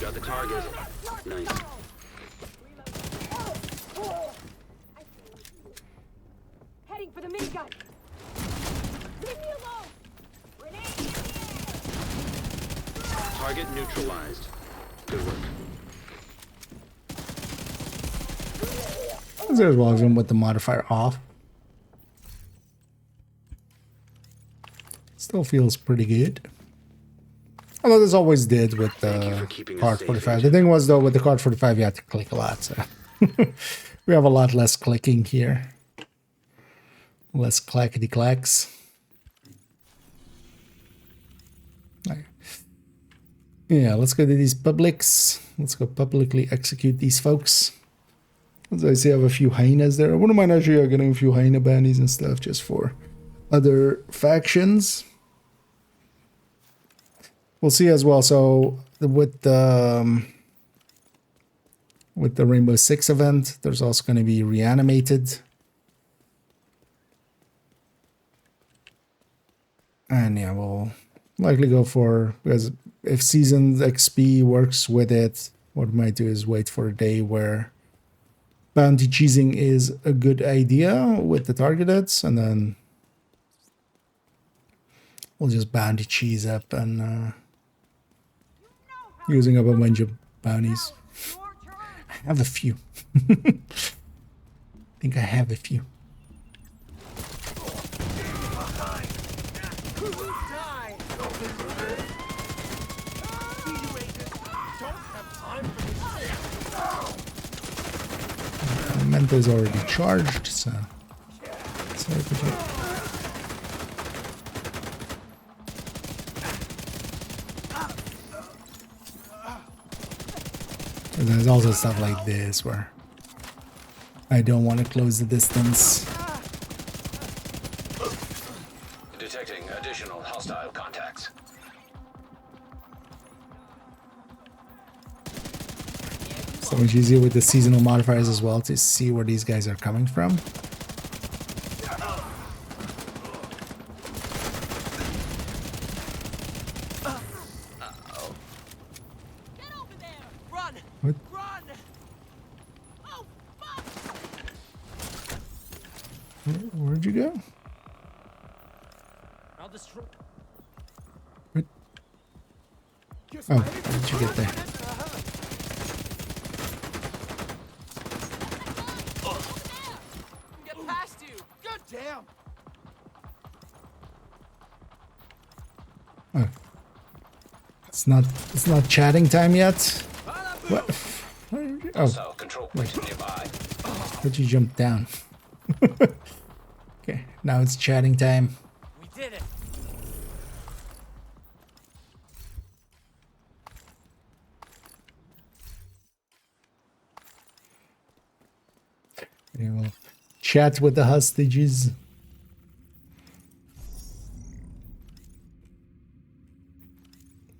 got the target. Nice. Heading for the minigun. Leave me alone. Target neutralized. Good work. As well as with the modifier off. Still feels pretty good. Although this always did with the card 45. The thing was though, with the card 45 you had to click a lot, so we have a lot less clicking here. Less clackety clacks. Yeah, let's go to these publics. Let's go publicly execute these folks. As I see, I have a few hyenas there. I wouldn't mind actually getting a few hyena bounties and stuff just for other factions. We'll see as well. So with the Rainbow Six event, there's also going to be reanimated. And yeah, we'll likely go for, because if Season XP works with it, what we might do is wait for a day where bounty cheesing is a good idea with the targeted, and then we'll just bounty cheese up and using up a bunch of bounties. I have a few. I think I have a few. Mento's already charged, so sorry for that. And there's also stuff like this where I don't want to close the distance. Detecting additional hostile contacts. So much easier with the seasonal modifiers as well to see where these guys are coming from. What? Where'd you go? I'll destroy. What? Oh, how did you get there? Get past you. God damn. Oh. It's not chatting time yet. What? Oh, wait. Where'd you jump down? Okay, now it's chatting time. We did it. We will chat with the hostages.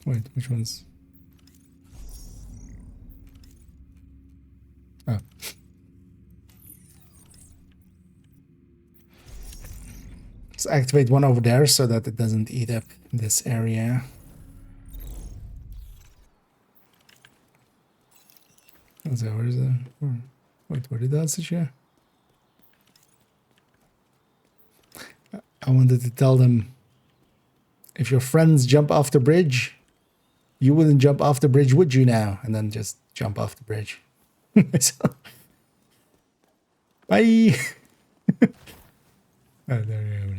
Wait, which ones? Oh. Let's activate one over there so that it doesn't eat up this area. So where's the... Wait, where did that sit here? I wanted to tell them, if your friends jump off the bridge, you wouldn't jump off the bridge, would you now? And then just jump off the bridge. So, bye! Oh, there you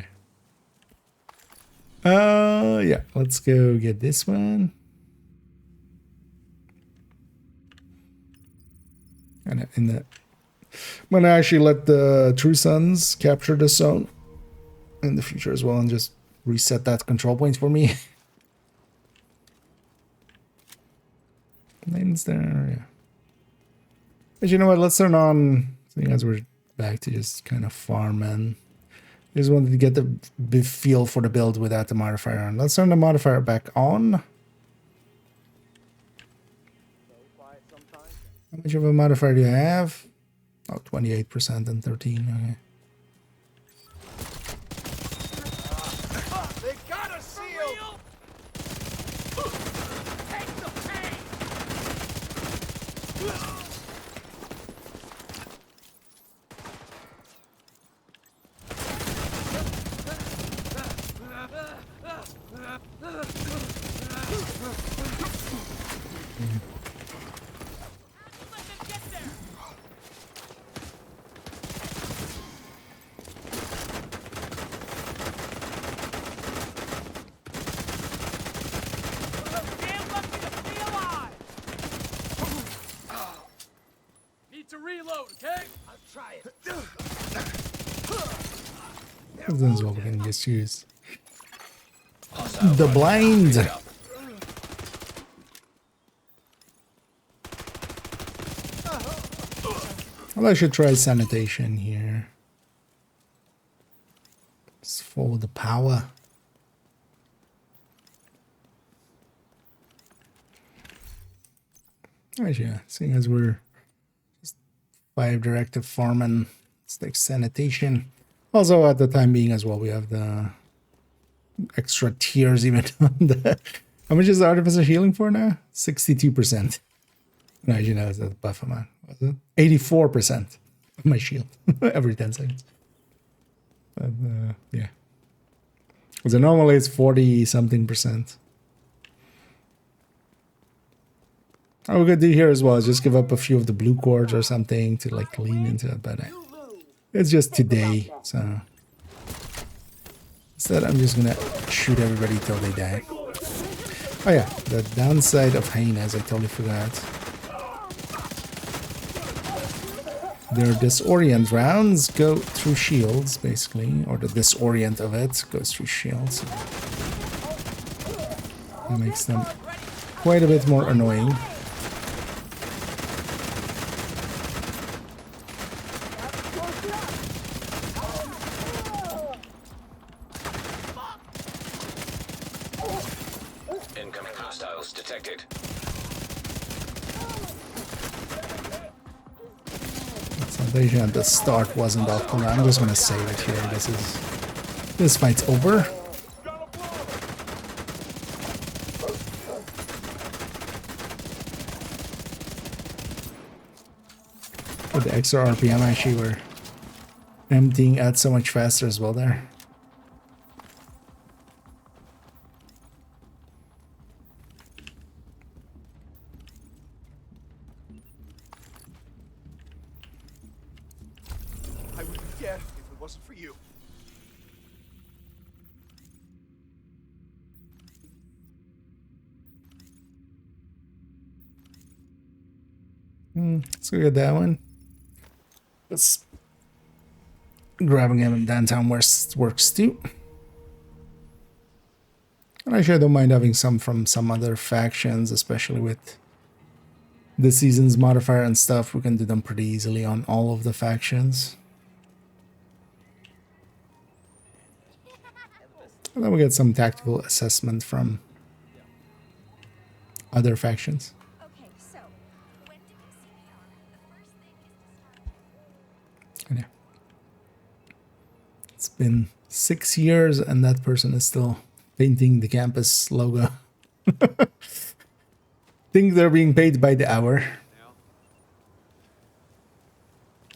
go. Yeah, let's go get this one. And in the... I'm gonna actually let the True Sons capture the zone in the future as well and just reset that control point for me. Names there, yeah. But you know what, let's turn on, seeing as we're back to just kind of farm and just wanted to get the feel for the build without the modifier on. Let's turn the modifier back on. How much of a modifier do you have? Oh, 28% and 13, okay. They got a seal. Take the pain. To reload, okay? I'll try it. This is what we're gonna just use. The blind. Well, I should try sanitation here. Let's follow the power. Actually, yeah, seeing as we're just 5 directive foremen, let's take sanitation. Also, at the time being as well, we have the extra tiers even on the... How much is the artificer healing for now? 62%. No, you know, it's a buff amount. Was it? 84% of my shield every 10 seconds. But, yeah. So normally it's 40-something%. What we could do here as well is just give up a few of the blue cords or something to like lean into it, but it's just today, so instead I'm just gonna shoot everybody till they die. Oh yeah, the downside of hyenas, I totally forgot. Their disorient rounds go through shields, basically, or the disorient of it goes through shields. That makes them quite a bit more annoying. Incoming hostiles detected. Sanitation at the start wasn't optimal. I'm just gonna save it here. This fight's over. With the extra RPM, actually, we're emptying out so much faster as well there. I would be dead if it wasn't for you. Let's go get that one. Let's grabbing him in downtown west works too. And actually I don't mind having some from some other factions, especially with the season's modifier and stuff. We can do them pretty easily on all of the factions. And then we get some tactical assessment from other factions. And yeah. It's been 6 years and that person is still painting the campus logo. Think they're being paid by the hour.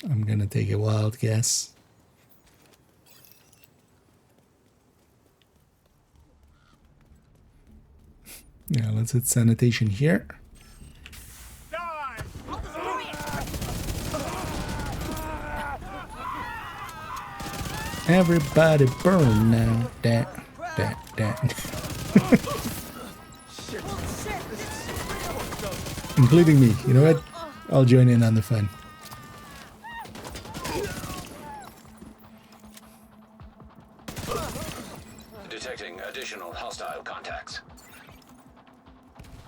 I'm gonna take a wild guess. Yeah, let's hit sanitation here. Everybody burn now. That. Including me. You know what? I'll join in on the fun. Detecting additional hostile contacts.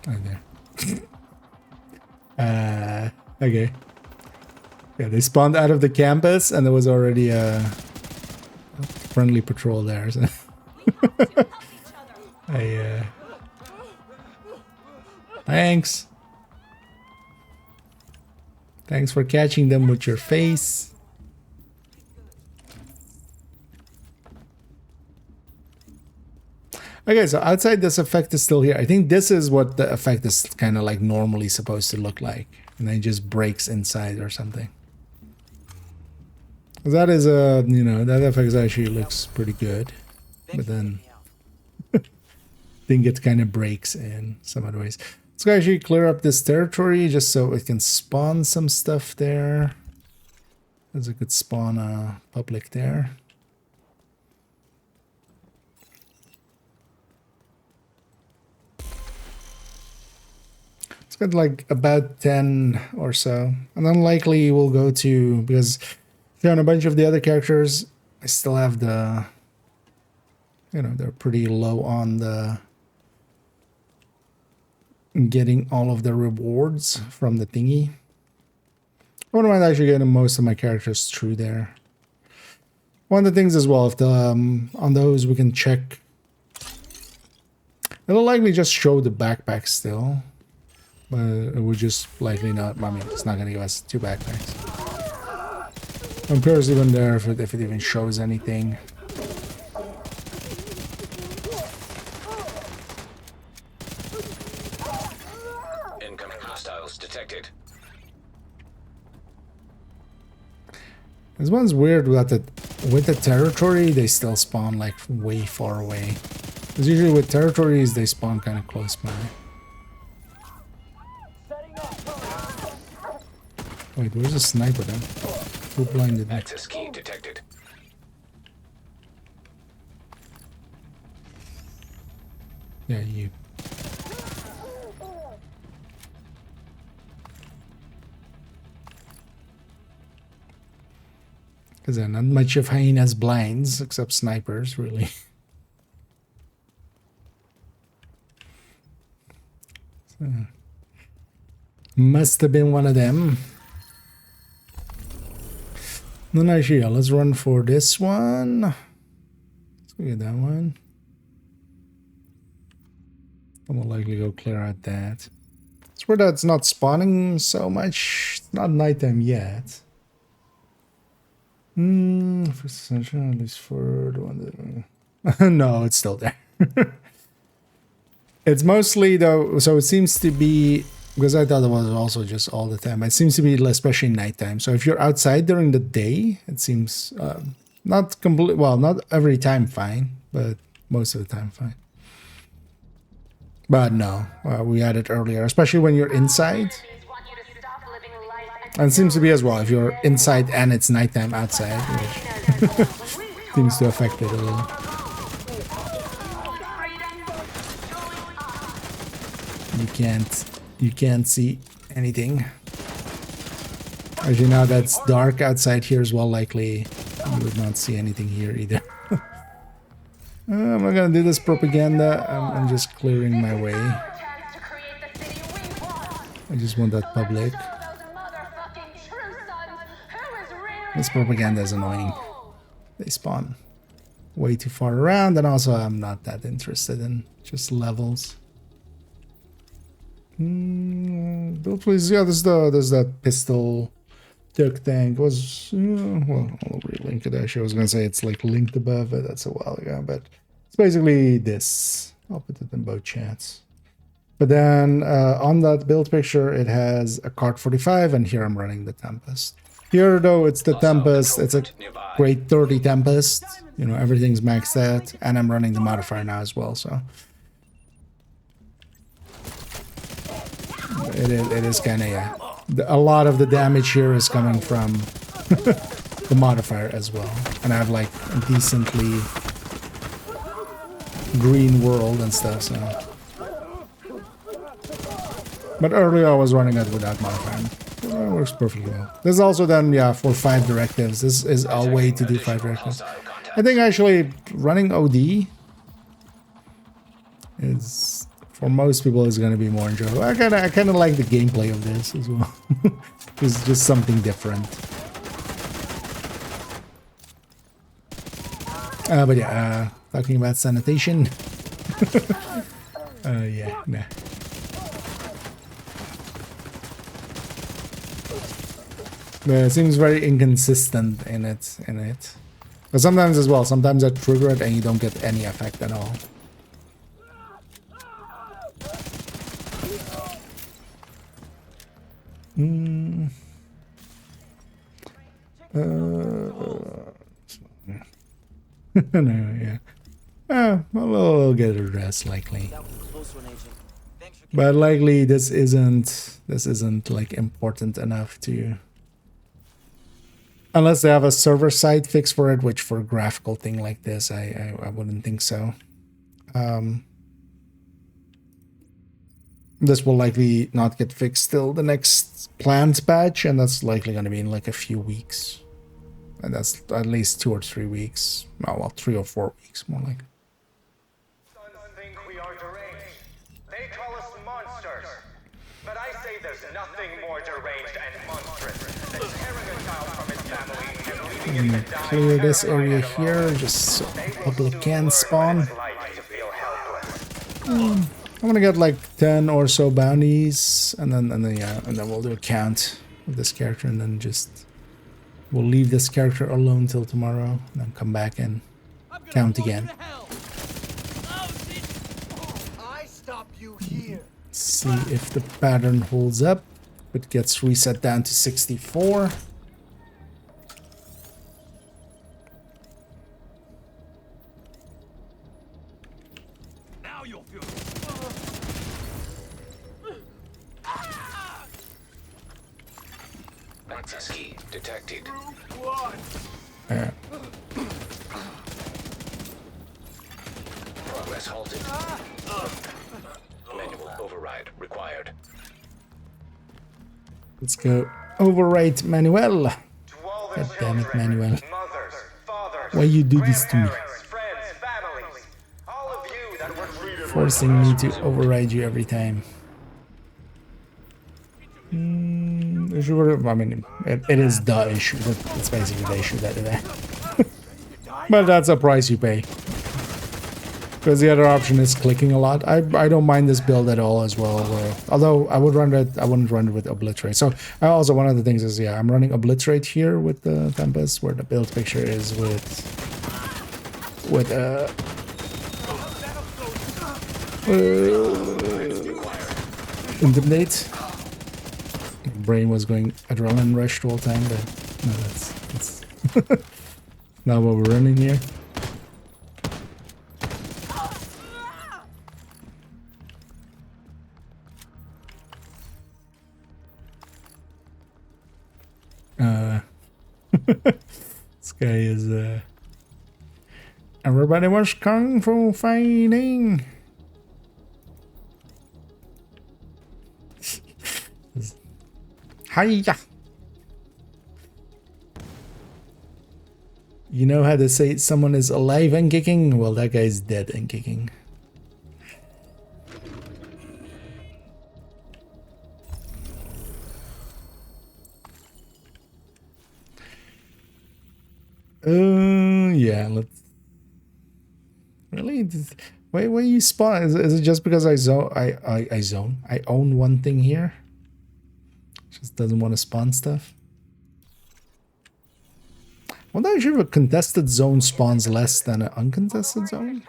Right there. Okay. Yeah, they spawned out of the campus and there was already a friendly patrol there. So thanks. Thanks for catching them with your face. Okay, so outside this effect is still here. I think this is what the effect is kind of like normally supposed to look like. And then it just breaks inside or something. That is a, you know, that effect actually looks pretty good. But then I think it kind of breaks in some other ways. Let's go actually clear up this territory just so it can spawn some stuff there. There's a good spawn public there. It's got like about 10 or so. And unlikely we'll go to, because if you're on a bunch of the other characters, I still have the, you know, they're pretty low on the getting all of the rewards from the thingy. I wouldn't mind actually getting most of my characters through there. One of the things as well, if the on those we can check. It'll likely just show the backpack still, but it would just likely not. I mean, it's not gonna give us 2 backpacks. I'm curious even there if it even shows anything. Incoming hostiles detected. This one's weird with the territory, they still spawn like way far away. Because usually with territories, they spawn kind of close by. Wait, where's the sniper then? Who blinded me? Access key detected. Yeah, you. Because not much of hyenas blinds, except snipers, really. So, must have been one of them. No, actually, yeah, let's run for this one. Let's go get that one. I'm more likely go clear out that. It's where that's not spawning so much. It's not nighttime yet. For essential, at least for the one that... No, it's still there. It's mostly though, so it seems to be, because I thought it was also just all the time. It seems to be especially nighttime. So if you're outside during the day, it seems not complete. Well, not every time fine, but most of the time fine. But no, we had it earlier, especially when you're inside. And it seems to be as well if you're inside and it's nighttime outside, which seems to affect it a little. You can't see anything. As you know, that's dark outside here as well. Likely you would not see anything here either. I'm not gonna do this propaganda. I'm just clearing my way. I just want that public. This propaganda is annoying. They spawn way too far around, and also I'm not that interested in just levels. Please, yeah, there's that pistol duck tank. It was well, I'll relink it. Actually, I was gonna say it's like linked above, but that's a while ago. But it's basically this. I'll put it in both chats. But then on that build picture, it has a Cart 45, and here I'm running the Tempest. Here, though, it's the Tempest. It's a grade 30 Tempest. You know, everything's maxed out, and I'm running the modifier now as well, so... It is kind of, yeah. A lot of the damage here is coming from the modifier as well. And I have, like, a decently green world and stuff, so... But earlier I was running it without modifier. It works perfectly well. This is also then, yeah, for 5 directives. This is a way to do 5 directives. I think actually running OD is, for most people, is going to be more enjoyable. I kind of like the gameplay of this as well. It's just something different. But yeah, talking about sanitation. Yeah, nah. It seems very inconsistent in it. But sometimes as well, sometimes I trigger it and you don't get any effect at all. No, yeah. We'll get a rest likely. But likely this isn't like important enough to... Unless they have a server-side fix for it, which for a graphical thing like this, I wouldn't think so. This will likely not get fixed till the next planned patch, and that's likely going to be in like a few weeks. And that's at least 2 or 3 weeks. Oh, well, 3 or 4 weeks, more like. Sons think we are deranged. They call us monsters. But I say there's nothing more deranged and monstrous than Clear this area here, just so public can spawn. I'm gonna get like 10 or so bounties, and then we'll do a count of this character, and then just we'll leave this character alone till tomorrow, and then come back and count again. See if the pattern holds up. It gets reset down to 64. Now you'll feel Access key detected. Yeah. Progress halted. Manual override required. Let's go overwrite Manuel. God damn it, Manuel. Why you do this to me? Forcing me to override you every time. I mean, it is the issue. It's basically the issue that it is. But that's a price you pay. Because the other option is clicking a lot. I don't mind this build at all as well. Although I wouldn't run it with Obliterate. So also one of the things is, yeah, I'm running Obliterate here with the Tempest, where the build picture is with Intimidate. Brain was going adrenaline rush the whole time, but no, that's not what we're running here. This guy is everybody was kung fu fighting. Hiya. You know how to say someone is alive and kicking? Well, that guy's dead and kicking. Yeah, let's really why you spawn? Is it just because I own one thing here? Just doesn't want to spawn stuff. Well, not sure if a contested zone spawns less than an uncontested zone.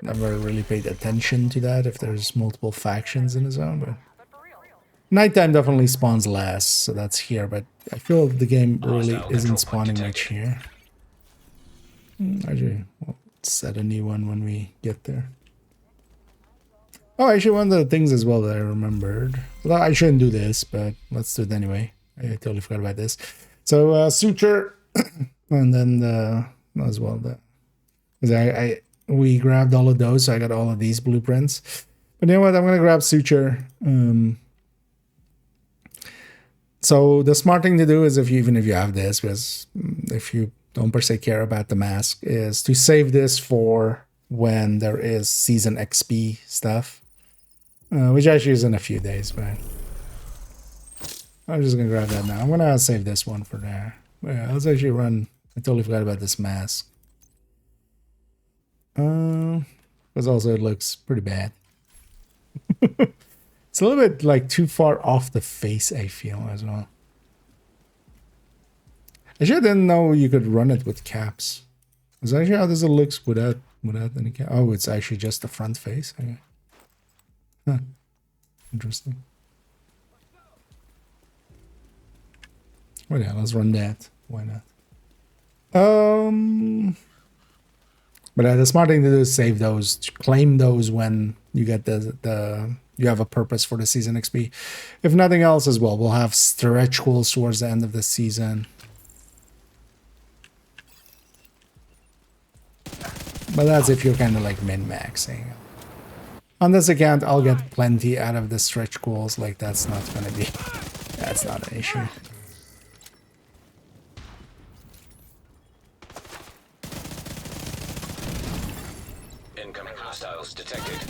Never really paid attention to that if there's multiple factions in a zone, but nighttime definitely spawns less, so that's here, but I feel the game really isn't spawning much here. Actually, we'll set a new one when we get there. Oh, actually, one of the things as well that I remembered. Well, I shouldn't do this, but let's do it anyway. I totally forgot about this. So, suture, and then as well, because we grabbed all of those, so I got all of these blueprints. But you know what? I'm gonna grab suture. So the smart thing to do is even if you have this, because if you don't per se care about the mask, is to save this for when there is season XP stuff, which actually is in a few days, but I'm just gonna grab that now. I'm gonna save this one for there. Yeah, let's actually run. I totally forgot about this mask. Because also it looks pretty bad. It's a little bit like too far off the face, I feel, as well. Actually, I didn't know you could run it with caps. Is that actually how this looks without any cap? Oh, it's actually just the front face. Okay. Huh. Interesting. Well, yeah, let's run that. Why not? But the smart thing to do is save those, claim those when you get you have a purpose for the season XP. If nothing else as well, we'll have stretch goals towards the end of the season. But that's if you're kind of like min-maxing. On this account, I'll get plenty out of the stretch goals. Like that's not an issue. Incoming hostiles detected.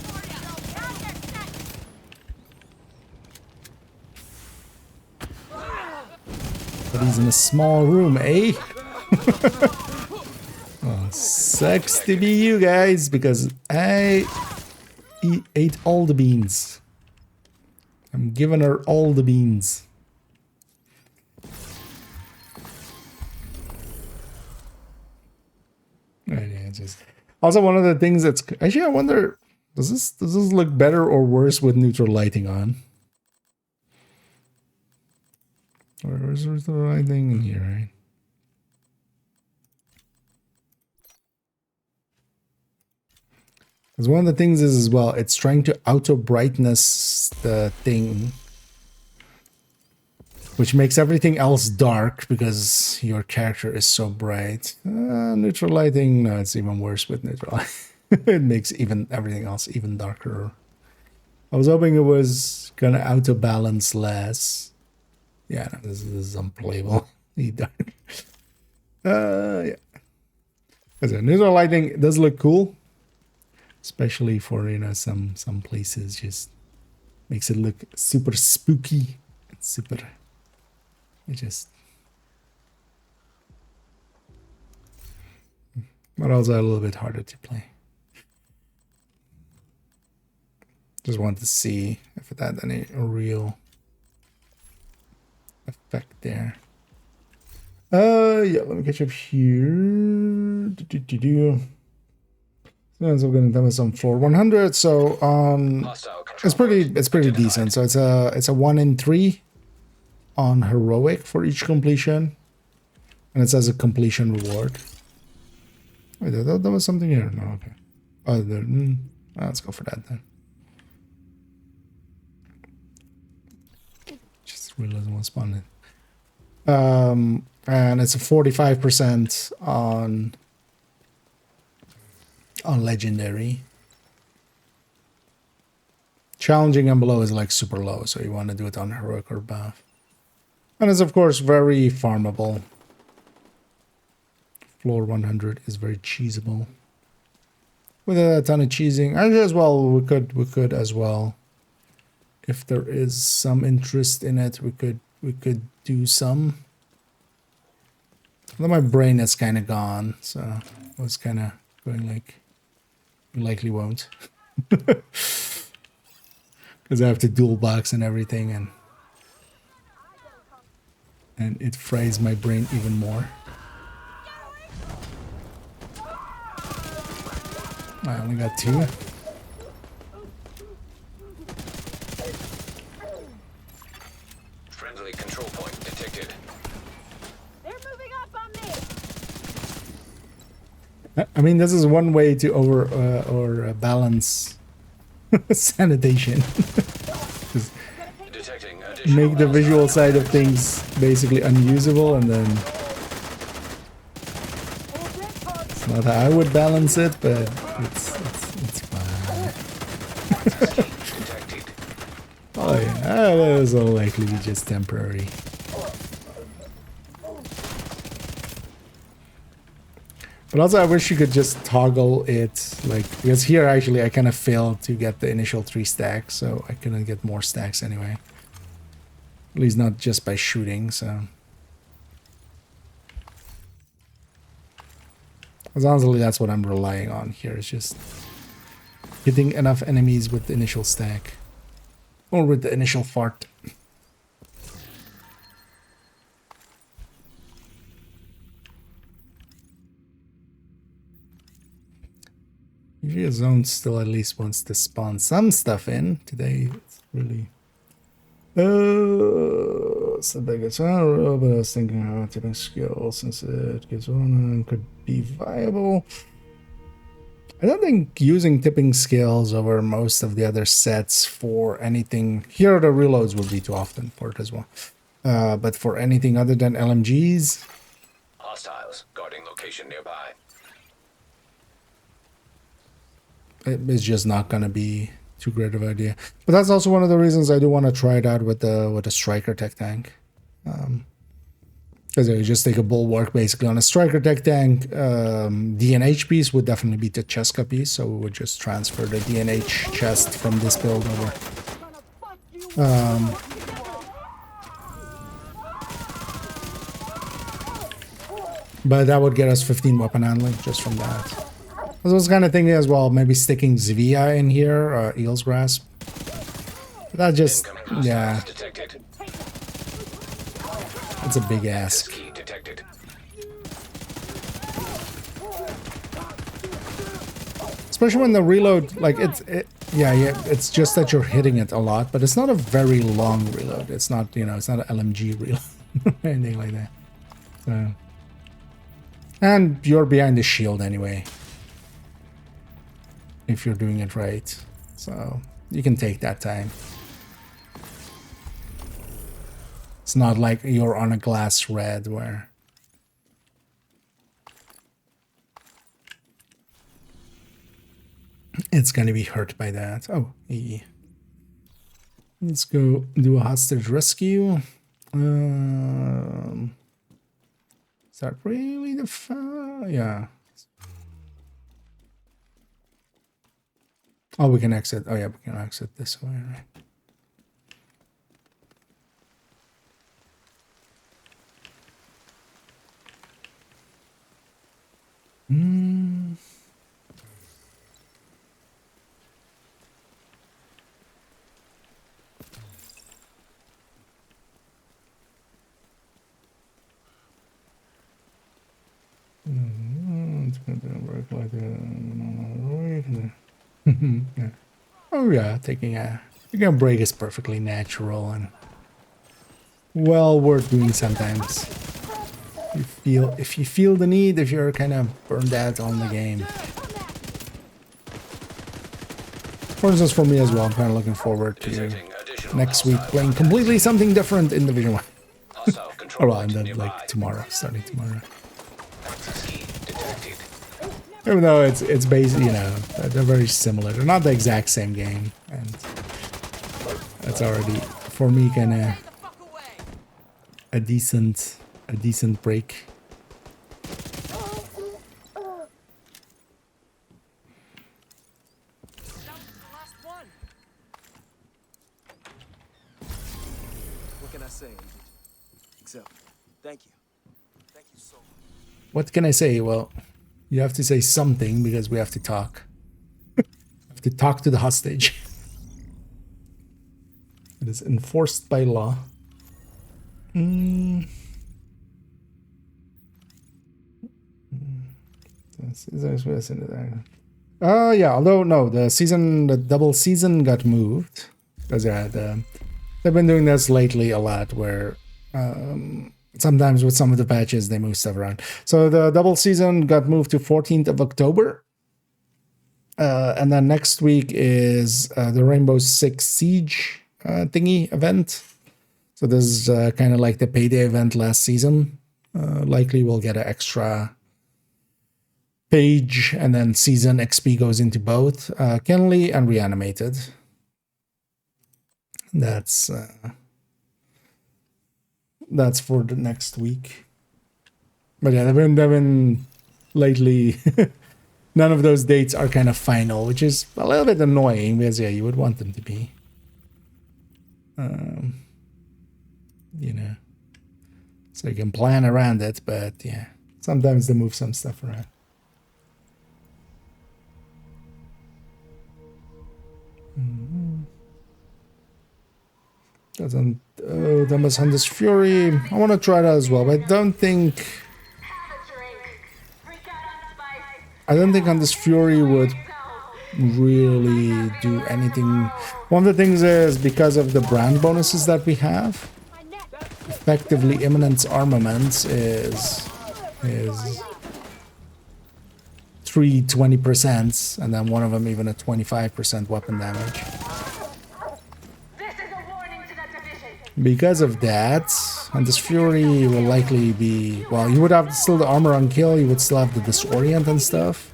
But he's in a small room, eh? Oh, sucks to be you guys, because I ate all the beans. I'm giving her all the beans. Right, yeah, just also one of the things that's actually I wonder, does this look better or worse with neutral lighting on? Or is there the right thing in here, right? Because one of the things is as well, it's trying to auto brightness the thing, which makes everything else dark because your character is so bright. Neutral lighting, no, it's even worse with neutral lighting. It makes even everything else even darker. I was hoping it was gonna auto balance less. Yeah, no, this is unplayable. Yeah. Because neutral lighting does look cool, especially for, you know, some places. Just makes it look super spooky and super. It just. But also a little bit harder to play. Just want to see if it had any real effect there. Yeah, let me catch up here. So we're gonna demo some floor 100. So it's pretty decent. So it's a 1 in 3 on heroic for each completion, and it says a completion reward. Wait, there was something here. No, okay. Oh, let's go for that then. Just realized one spawned in. And it's a 45% on legendary. Challenging and below is like super low, so you want to do it on heroic or above. And it's of course very farmable. Floor 100 is very cheesable. With a ton of cheesing, actually as well, we could as well. If there is some interest in it, we could do some. Although my brain is kind of gone, so I was kind of going like, you likely won't. Because I have to dual box and everything, and it fries my brain even more. I only got 2. Friendly control point detected. They're moving up on me. I mean, this is one way to balance sanitation. Just make the visual side of things basically unusable, and then it's not how I would balance it, but it's fine. Oh yeah, that is all likely to be just temporary. But also I wish you could just toggle it, like, because here actually I kind of failed to get the initial 3 stacks, so I couldn't get more stacks anyway. At least not just by shooting, so. Because honestly, that's what I'm relying on here, is just hitting enough enemies with the initial stack. Or with the initial fart. Usually a zone still at least wants to spawn some stuff in. Today it's really... so that gets on, but I was thinking how tipping skill, since it gets on, could be viable. I don't think using tipping skills over most of the other sets for anything... Here the reloads would be too often for it as well. But for anything other than LMGs... Hostiles guarding location nearby. It's just not going to be too great of an idea. But that's also one of the reasons I do want to try it out with the striker tech tank. Because you just take a bulwark basically on a striker tech tank. DNH piece would definitely be the Cheska piece, so we would just transfer the DNH chest from this build over. But that would get us 15 weapon handling just from that. I was kind of thinking as well, maybe sticking Zvia in here, Eel's Grasp. But that just, yeah. It's a big ask. Especially when the reload, like yeah, it's just that you're hitting it a lot, but it's not a very long reload. It's not, you know, it's not an LMG reload or anything like that. So, and you're behind the shield anyway, if you're doing it right. So you can take that time. It's not like you're on a glass red where it's going to be hurt by that. Oh, let's go do a hostage rescue. Is that really the yeah. Oh, we can exit. Oh yeah, we can exit this way, right? It's gonna work like yeah. Oh yeah, taking a break is perfectly natural and well worth doing sometimes. If you feel the need, if you're kind of burned out on the game. For instance, for me as well, I'm kind of looking forward to next week playing completely something different in Division 1. Oh well, and then like tomorrow, starting tomorrow. Even though it's based, you know, they're very similar. They're not the exact same game, and that's already for me kind of a decent break. What can I say, Agent? Except, thank you. Thank you so much. What can I say? Well, you have to say something because we have to talk. We have to talk to the hostage. It is enforced by law. Oh yeah, although no, the double season got moved because yeah, they've been doing this lately a lot where sometimes with some of the patches they move stuff around. So the double season got moved to 14th of October. And then next week is the Rainbow Six Siege thingy event. So this is kind of like the payday event last season. Likely we'll get an extra page and then season XP goes into both Kenley and Reanimated. That's for the next week. But yeah, they've been lately. None of those dates are kind of final, which is a little bit annoying because yeah, you would want them to be. You know, so you can plan around it, but yeah, sometimes they move some stuff around. Doesn't Damas Hunter's Fury. I want to try that as well, but I don't think Hunter's Fury would really do anything. One of the things is because of the brand bonuses that we have, effectively Imminent's armaments is 3 20% and then one of them even a 25% weapon damage. Because of that, Hunter's Fury will likely be, well, you would have still the armor on kill, you would still have the disorient and stuff.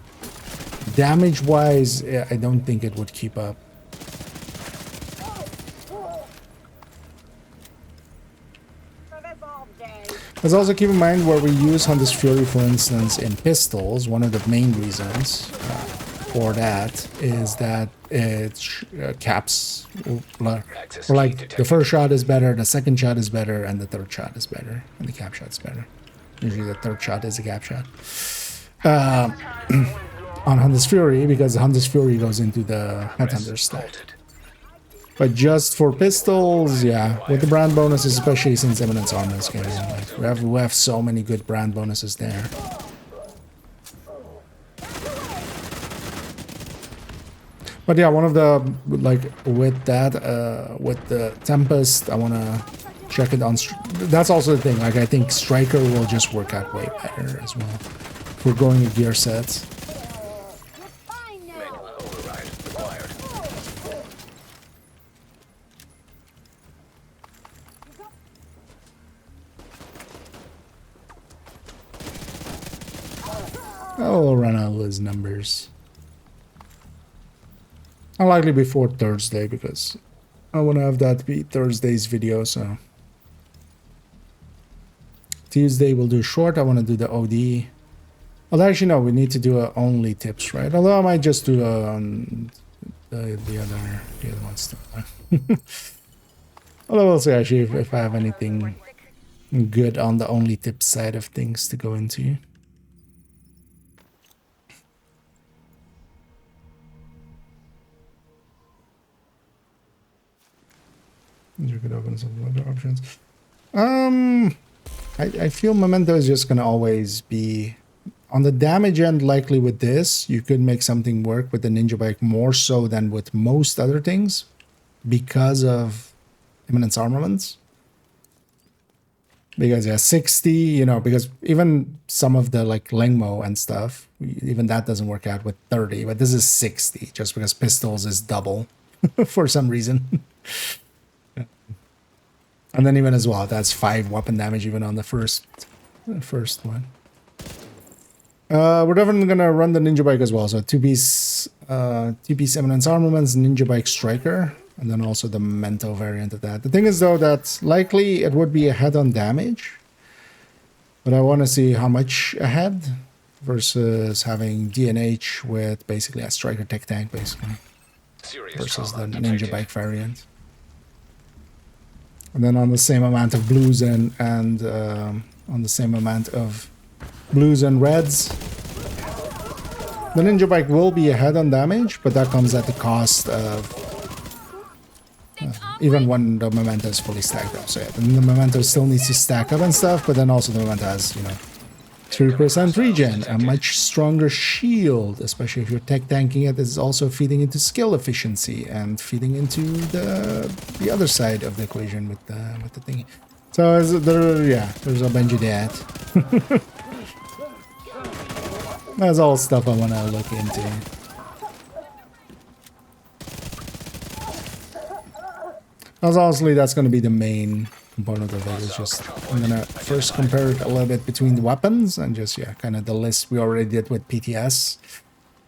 Damage wise, I don't think it would keep up. Let's also keep in mind where we use Hunter's Fury, for instance, in pistols. One of the main reasons for that is that it caps, or like the first shot is better, the second shot is better, and the third shot is better, and the cap shot's better. Usually the third shot is a gap shot. On Hunter's Fury, because Hunter's Fury goes into the Headhunter stack. But just for pistols, yeah, with the brand bonuses, especially since Eminence Armor is getting, like, we have so many good brand bonuses there. But yeah, one of the, like, with that, with the Tempest, I want to check it on, that's also the thing, like, I think Striker will just work out way better as well. If we're going to gear sets. I'll run out of his numbers. Unlikely before Thursday because I want to have that be Thursday's video. So Tuesday we'll do short. I want to do the OD. Well, actually no, we need to do only tips, right? Although I might just do the other ones. Although we'll see actually if I have anything good on the only tip side of things to go into. You could open some other options. I feel Memento is just gonna always be on the damage end. Likely with this, you could make something work with the Ninja Bike more so than with most other things because of Eminence Armaments. Because yeah, 60, you know, because even some of the like Lengmo and stuff, even that doesn't work out with 30, but this is 60 just because pistols is double for some reason. And then even as well, that's 5 weapon damage even on the first one. We're definitely gonna run the Ninja Bike as well. So two-piece Eminence Armaments, Ninja Bike Striker, and then also the Memento variant of that. The thing is though that likely it would be ahead on damage, but I want to see how much ahead versus having DNH with basically a Striker Tech Tank basically versus the Ninja Bike variant. And then on the same amount of blues and on the same amount of blues and reds, the Ninja Bike will be ahead on damage, but that comes at the cost of even when the Memento is fully stacked up. So yeah, the Memento still needs to stack up and stuff, but then also the Memento has, you know, 3% regen, a much stronger shield, especially if you're tech tanking it. This is also feeding into skill efficiency and feeding into the other side of the equation with the thingy. So there's a bunch of that. That's all stuff I want to look into. Because honestly, that's going to be the main component of it. Is just I'm gonna first compare it a little bit between the weapons and just kind of the list we already did with PTS,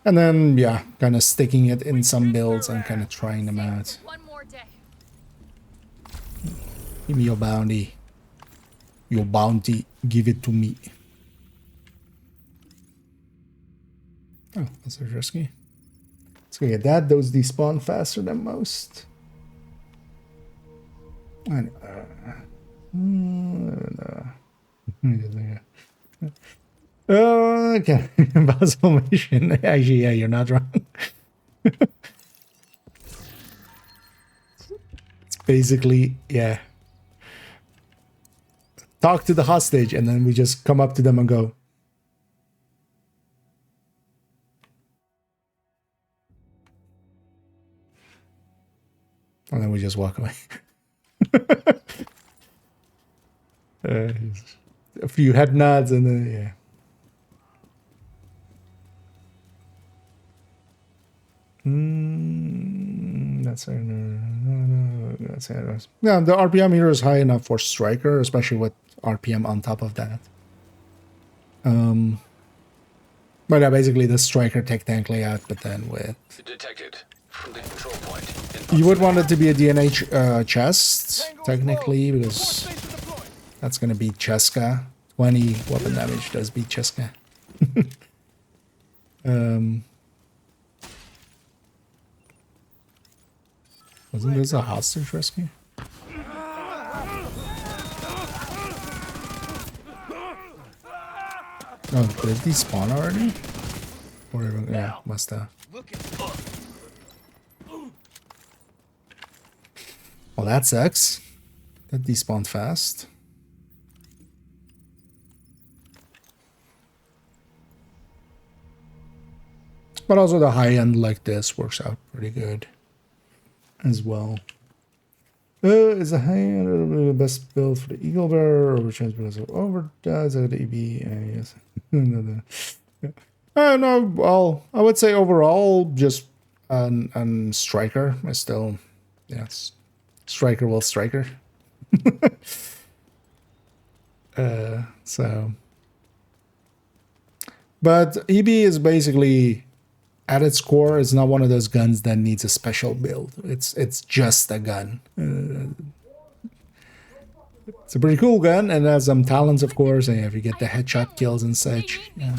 and then kind of sticking it in some builds and kind of trying them out. Give me your bounty. Your bounty, give it to me. Oh, that's risky. Let's go get that. Those despawn faster than most. Okay, impossible mission. Actually, yeah, you're not wrong. It's basically, talk to the hostage, and then we just come up to them and go, and then we just walk away. A few head nods and then that's yeah, the RPM here is high enough for Striker, especially with RPM on top of that. But yeah, basically the Striker tech tank layout, but then with detected from the control point. You would want it to be a DNH chest, technically, because that's going to beat Cheska. 20 weapon damage does beat Cheska. Wasn't this a hostage rescue? Oh, did these spawn already? Or yeah, must have. Well, that sucks. That despawned fast. But also the high end like this works out pretty good as well. Is a high end the best build for the Eagle Bearer, or which one's because of overdoes the EB? Yes. No, well, I would say overall, just an striker is still, yes, striker will striker. So, but EB is basically at its core, it's not one of those guns that needs a special build. It's just a gun. It's a pretty cool gun and has some talents, of course. And if you get the headshot kills and such, you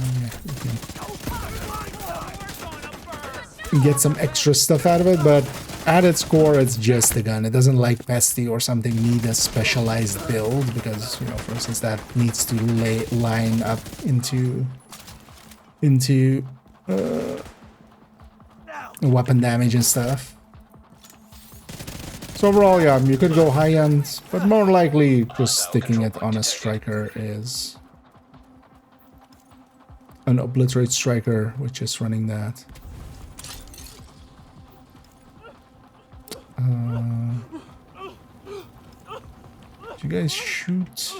can get some extra stuff out of it. But at its core, it's just a gun. It doesn't, like Pesty or something, need a specialized build because, you know, for instance, that needs to line up into weapon damage and stuff. So overall, yeah, you could go high end, but more likely just sticking it on a striker is an obliterate striker, which is running that. Did you guys shoot?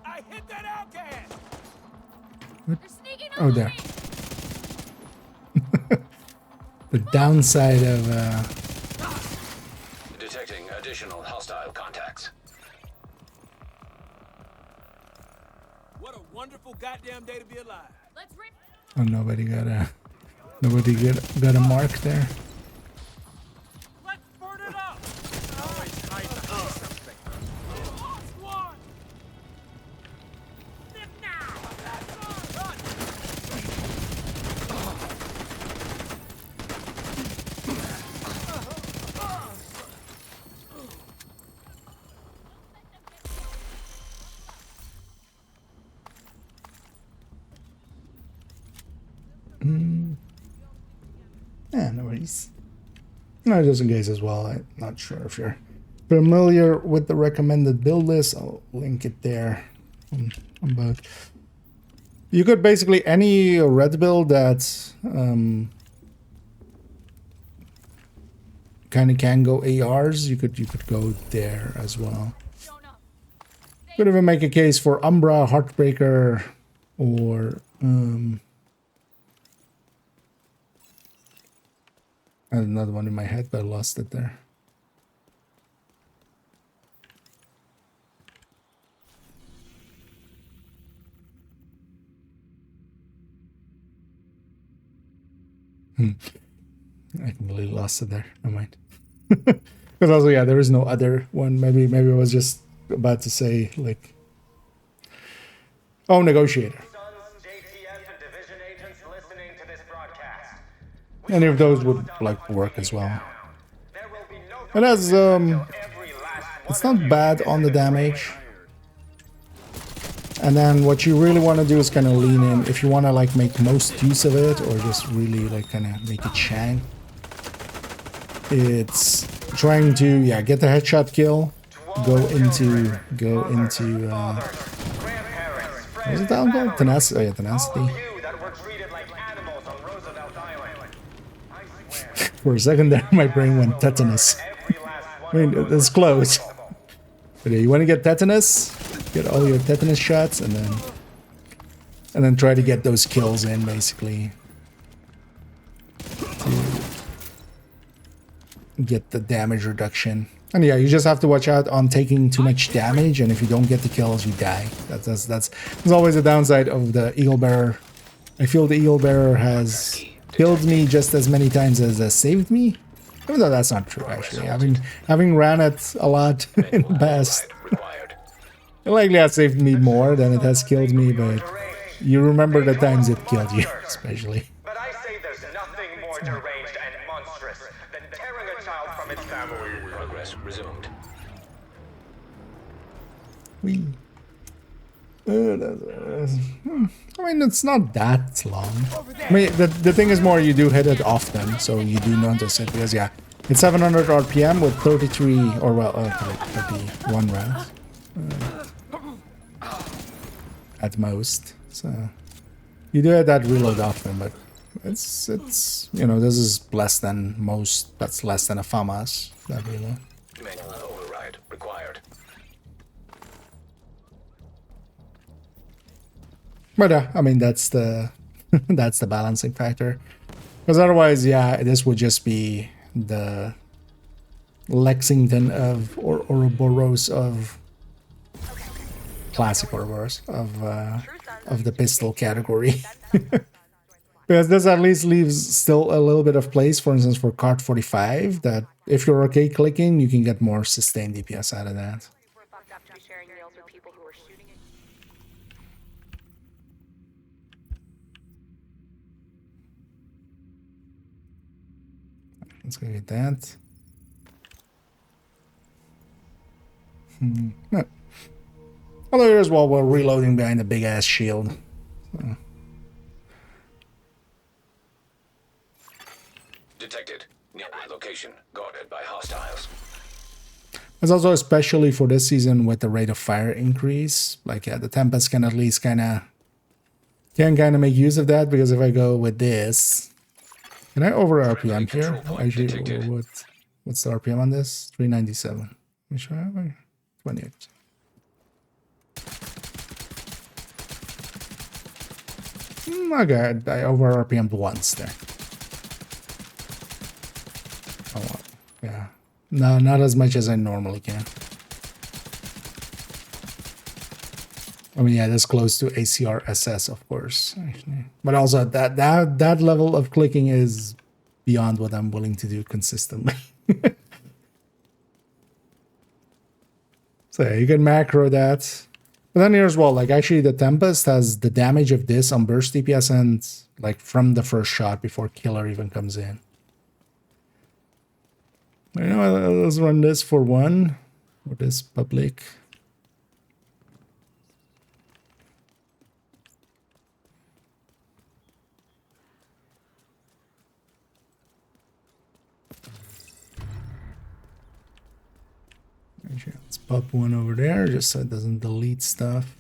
I hit that outcast. What? Oh, there. The downside of Detecting additional hostile contacts. What a wonderful goddamn day to be alive. Let's rip. oh, nobody got a mark there. Let's burn it up. Always hide behind something. Squad. Live now. Yeah, no worries. No, just in case as well. I'm not sure if you're familiar with the recommended build list. I'll link it there on both. You could basically any red build that kind of can go ARs. You could go there as well. Could even make a case for Umbra, Heartbreaker, or I had another one in my head, but I lost it there. I completely lost it there. Never mind. Because also, yeah, there is no other one. Maybe I was just about to say like, oh, Negotiator. Any of those would like work as well. It has it's not bad on the damage. And then what you really want to do is kind of lean in if you want to like make most use of it, or just really like kind of make it shine. It's trying to get the headshot kill, go into what is it down called? Tenacity. Oh yeah, tenacity. For a second there, my brain went tetanus. I mean, it's close. But yeah, you want to get tetanus, get all your tetanus shots, and then try to get those kills in, basically. To get the damage reduction. And yeah, you just have to watch out on taking too much damage, and if you don't get the kills, you die. That's always a downside of the Eagle Bearer. I feel the Eagle Bearer has killed me just as many times as saved me. Even though that's not true, actually. Having ran it a lot in the past, it likely has saved me more than it has killed me, but you remember the times it killed you, especially. But I say there's nothing more deranged and monstrous than tearing a child from its family. Progress resumed. Wee. I mean, it's not that long. I mean, the thing is more you do hit it often, so you do notice it, because yeah, it's 700 RPM with 33, or well, 31 rounds at most. So you do hit that reload often, but it's you know, this is less than most. That's less than a FAMAS, that reload. Manual override required. But I mean, that's the that's the balancing factor, because otherwise, yeah, this would just be the Lexington of or Ouroboros of classic Ouroboros of the pistol category. Because this at least leaves still a little bit of place, for instance, for Card 45, that if you're okay clicking, you can get more sustained DPS out of that. Let's go get that. No. Although here as well, we're reloading behind a big ass shield. So. Detected. Nearby location. Guarded by hostiles. It's also especially for this season with the rate of fire increase. Like, yeah, the Tempest can at least kind of make use of that, because if I go with this, can I over RPM here? Actually, what's the RPM on this? 397. Which one? 28. Okay, I over RPM'd once there. Oh, well, yeah. No, not as much as I normally can. I mean, yeah, that's close to ACR SS, of course. Actually. But also, that level of clicking is beyond what I'm willing to do consistently. So yeah, you can macro that. But then here as well, like actually the Tempest has the damage of this on burst DPS and like from the first shot before killer even comes in. You know, let's run this for one. For this public. Let's pop one over there just so it doesn't delete stuff.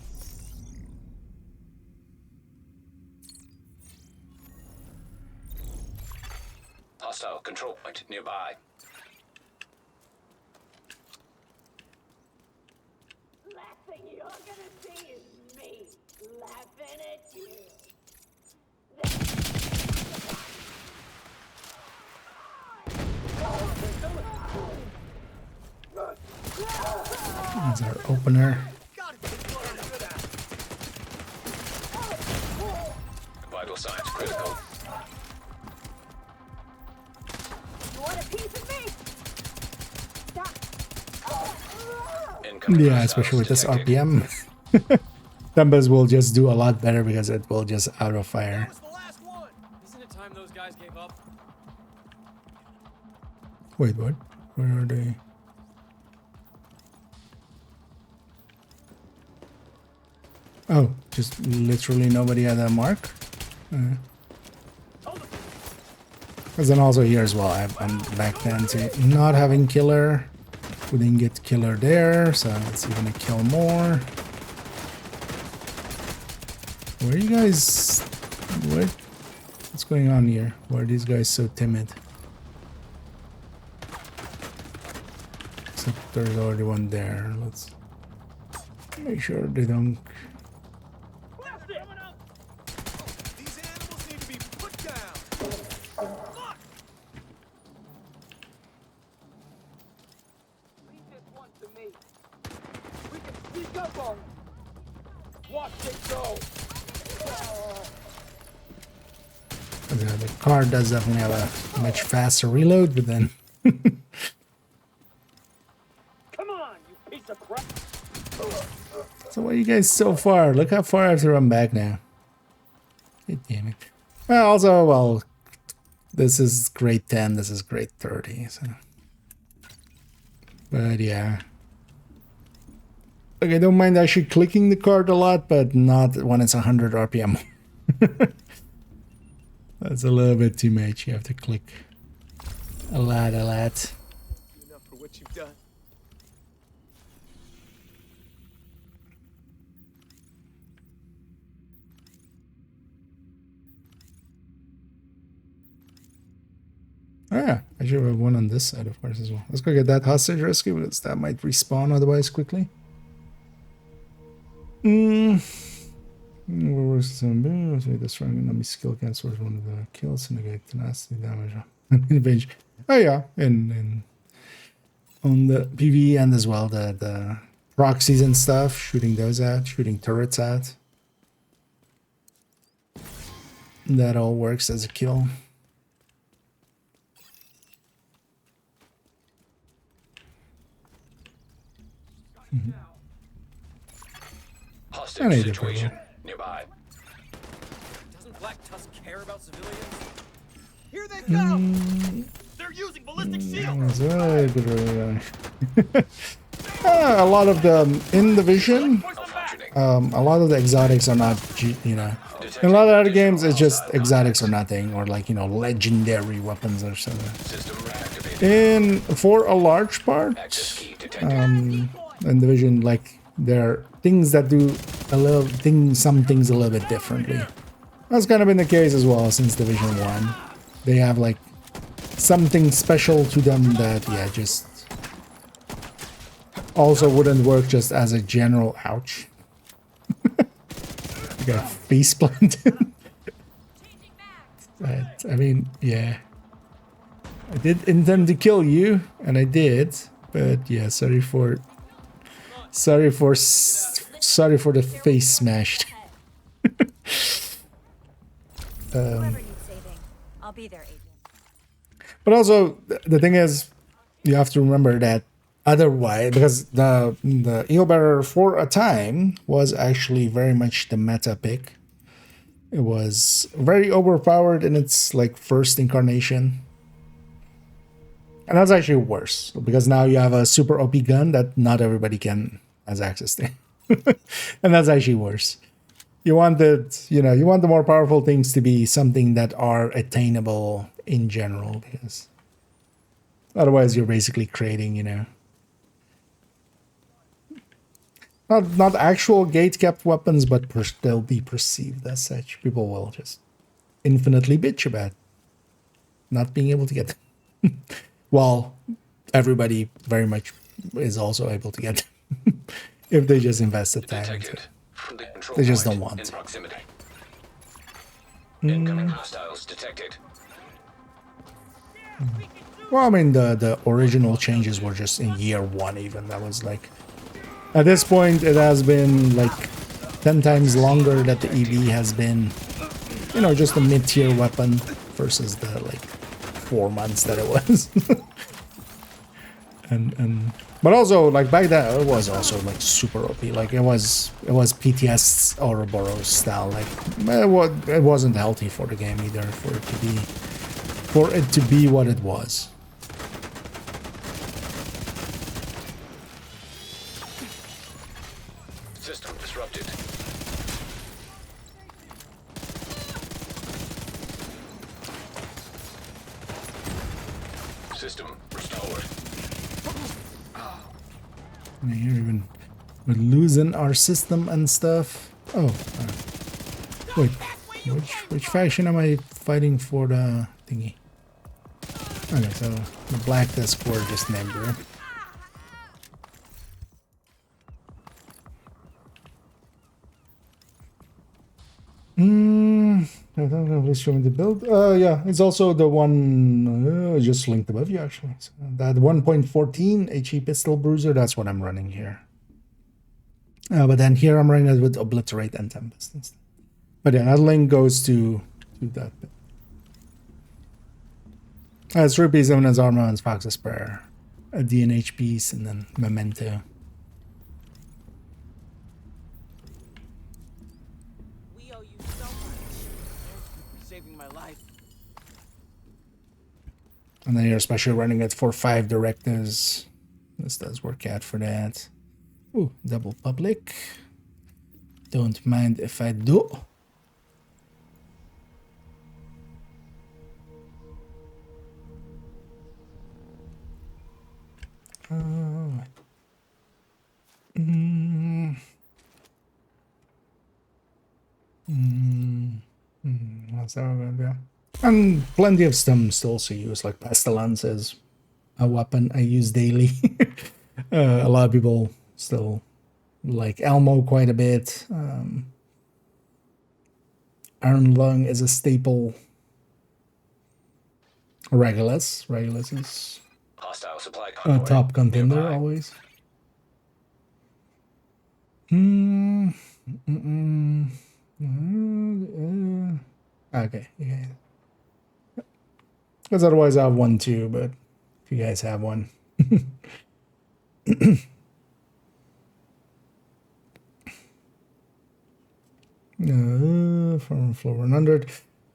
Hostile control point nearby. Last thing you're gonna see is me laughing at you. That's our opener. Vital signs critical. You want a piece of me? Yeah, especially with this RPM. Tempest will just do a lot better because it will just auto fire. Isn't it time those guys gave up? Wait, what? Where are they? Oh, just literally nobody had that mark? Because then also here as well, I'm back then to not having killer. We didn't get killer there, so it's even a kill more. Where are you guys? What's going on here? Why are these guys so timid? Except there's already one there. Let's make sure they don't. The car does definitely have a much faster reload, but then. Come on, you piece of crap. So what are you guys so far? Look how far I have to run back now. God damn it. Well, also, well, this is grade 10, this is grade 30, so. But yeah. Like, I don't mind actually clicking the card a lot, but not when it's 100 RPM. That's a little bit too much. You have to click a lot. Enough for what you've done. Oh yeah, I should have one on this side, of course, as well. Let's go get that hostage rescue, because that might respawn otherwise quickly. Where was some destroying enemy skill cancels one of the kills and negate tenacity damage. Advantage. Oh yeah, and on the PvE end as well, the proxies and stuff, shooting those out, shooting turrets out. That all works as a kill. Hostage situation nearby. Doesn't Black Tusk care about civilians? Here they come! They're using ballistic shields! A lot of the in the vision, a lot of the exotics are not, you know, in a lot of other games it's just exotics or nothing, or like, you know, legendary weapons or something. For a large part, in the vision, like, there are things that do some things a little bit differently. That's kind of been the case as well since Division 1. They have like something special to them that, yeah, just also wouldn't work just as a general ouch. You got face planted. But, I mean, yeah. I did intend to kill you, and I did, but yeah, sorry for the face smashed. I'll be there, agent. But also, the thing is, you have to remember that otherwise, because the Eel Bearer for a time was actually very much the meta pick. It was very overpowered in its like first incarnation. And that's actually worse, because now you have a super OP gun that not everybody has access to. And that's actually worse. You want you want the more powerful things to be something that are attainable in general, because otherwise you're basically creating, you know, not actual gate-kept weapons, but they'll be perceived as such. People will just infinitely bitch about not being able to get them. While everybody very much is also able to get them if they just invest the time into it. They just don't want to. Incoming hostiles detected. Well, I mean, the original changes were just in year 1 even. That was like, at this point, it has been like 10 times longer that the EB has been, you know, just a mid-tier weapon versus the like 4 months that it was. But also, like, back then it was also like super OP. Like, it was PTS Ouroboros style. Like, it wasn't healthy for the game either for it to be what it was. System disrupted. System restored. Here even we're losing our system and stuff. Oh, wait, which faction am I fighting for the thingy? Okay, so the Black Tusk were just named her. I don't know if it's showing the build. Yeah, it's also the one just linked above you actually. So that 1.14 HE pistol bruiser, that's what I'm running here. But then here I'm running it with Obliterate and Tempest instead. But yeah, that link goes to that bit. It's 3 pieces of Armor and Fox's Prayer, a DNH piece, and then Memento. And then you're especially running it for 5 directives. This does work out for that. Ooh, double public. Don't mind if I do. What's that gonna do? And plenty of stem to also use, like pestilence is a weapon I use daily. A lot of people still like Elmo quite a bit. Iron Lung is a staple. Regulus is Hostile supply a convoy top contender nearby. always. Okay, yeah. Because otherwise I have one too, but if you guys have one. From floor 100.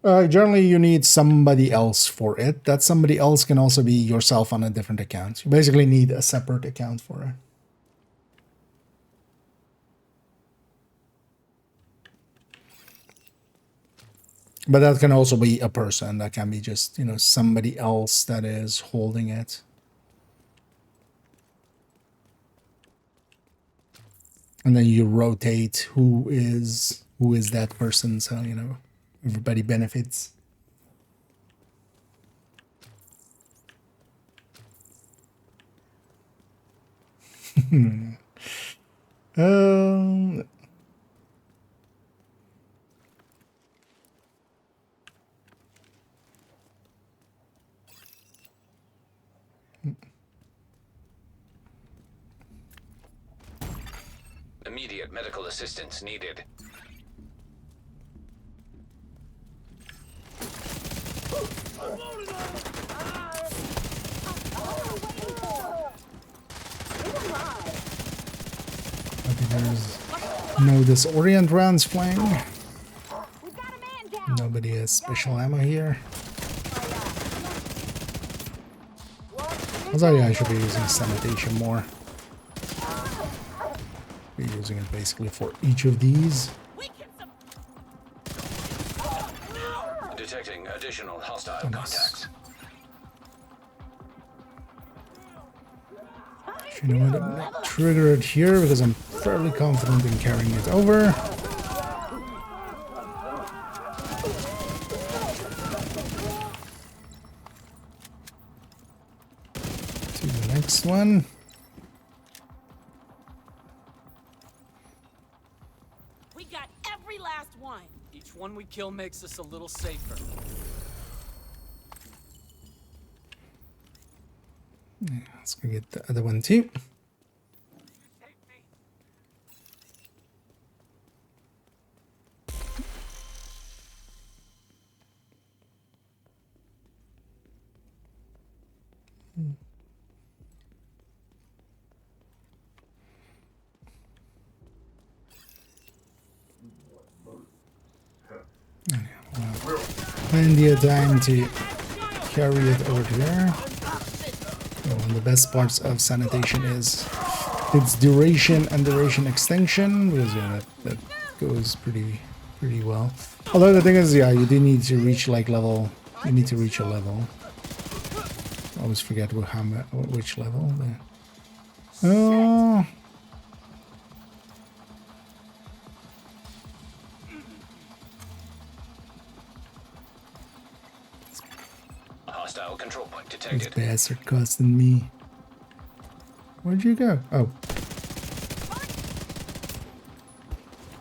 Generally, you need somebody else for it. That somebody else can also be yourself on a different account. You basically need a separate account for it. But that can also be a person. That can be just, somebody else that is holding it. And then you rotate who is that person, so everybody benefits. Immediate medical assistance needed. There's no disorient rounds flying. Nobody has special ammo here. Although yeah, I should be using sanitation more. Be using it basically for each of these. Detecting additional hostile contacts. You know what? I'm not trigger it here because I'm fairly confident in carrying it over. To the next one. We got every last one. Each one we kill makes us a little safer. Let's go get the other one too. Plenty of time to carry it over there. One of the best parts of sanitation is its duration and duration extension, because yeah, that goes pretty well. Although the thing is, yeah, you do need to reach like level. You need to reach a level. I always forget which level. Oh. Hostile control point This detected. bastard costing me. Where'd you go? Oh.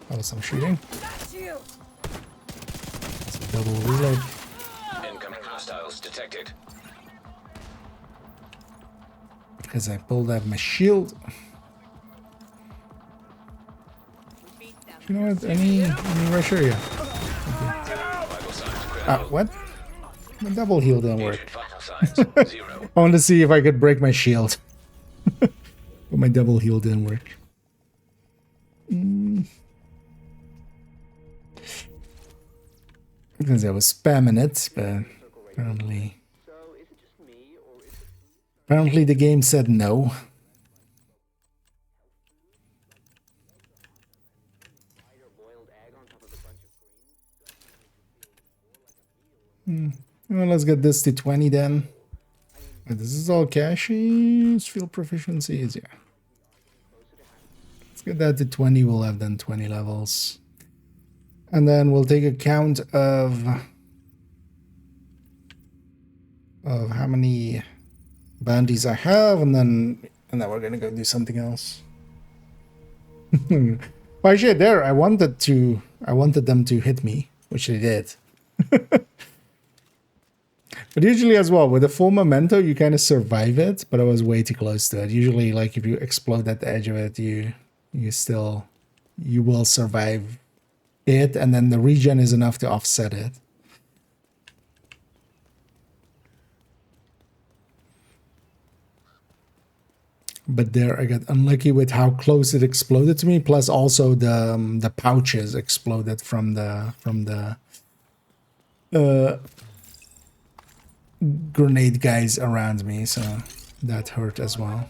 That was some shooting. That's a double reload. Incoming hostiles detected. Because I pulled out my shield. You know what? Any rusher? Yeah. Okay. What? My double heal didn't work. I wanted to see if I could break my shield. But my double heal didn't work. Because I was spamming it, but apparently the game said no. Well, let's get this to 20 then. This is all caches, field proficiencies, yeah. Let's get that to 20, we'll have then 20 levels. And then we'll take account of how many bounties I have, and then we're gonna go do something else. Well, shit, there, I wanted them to hit me, which they did. But usually as well, with a full memento, you kind of survive it, but I was way too close to it. Usually, like, if you explode at the edge of it, you will survive it, and then the regen is enough to offset it. But there, I got unlucky with how close it exploded to me. Plus, also the pouches exploded from the grenade guys around me, so that hurt as well.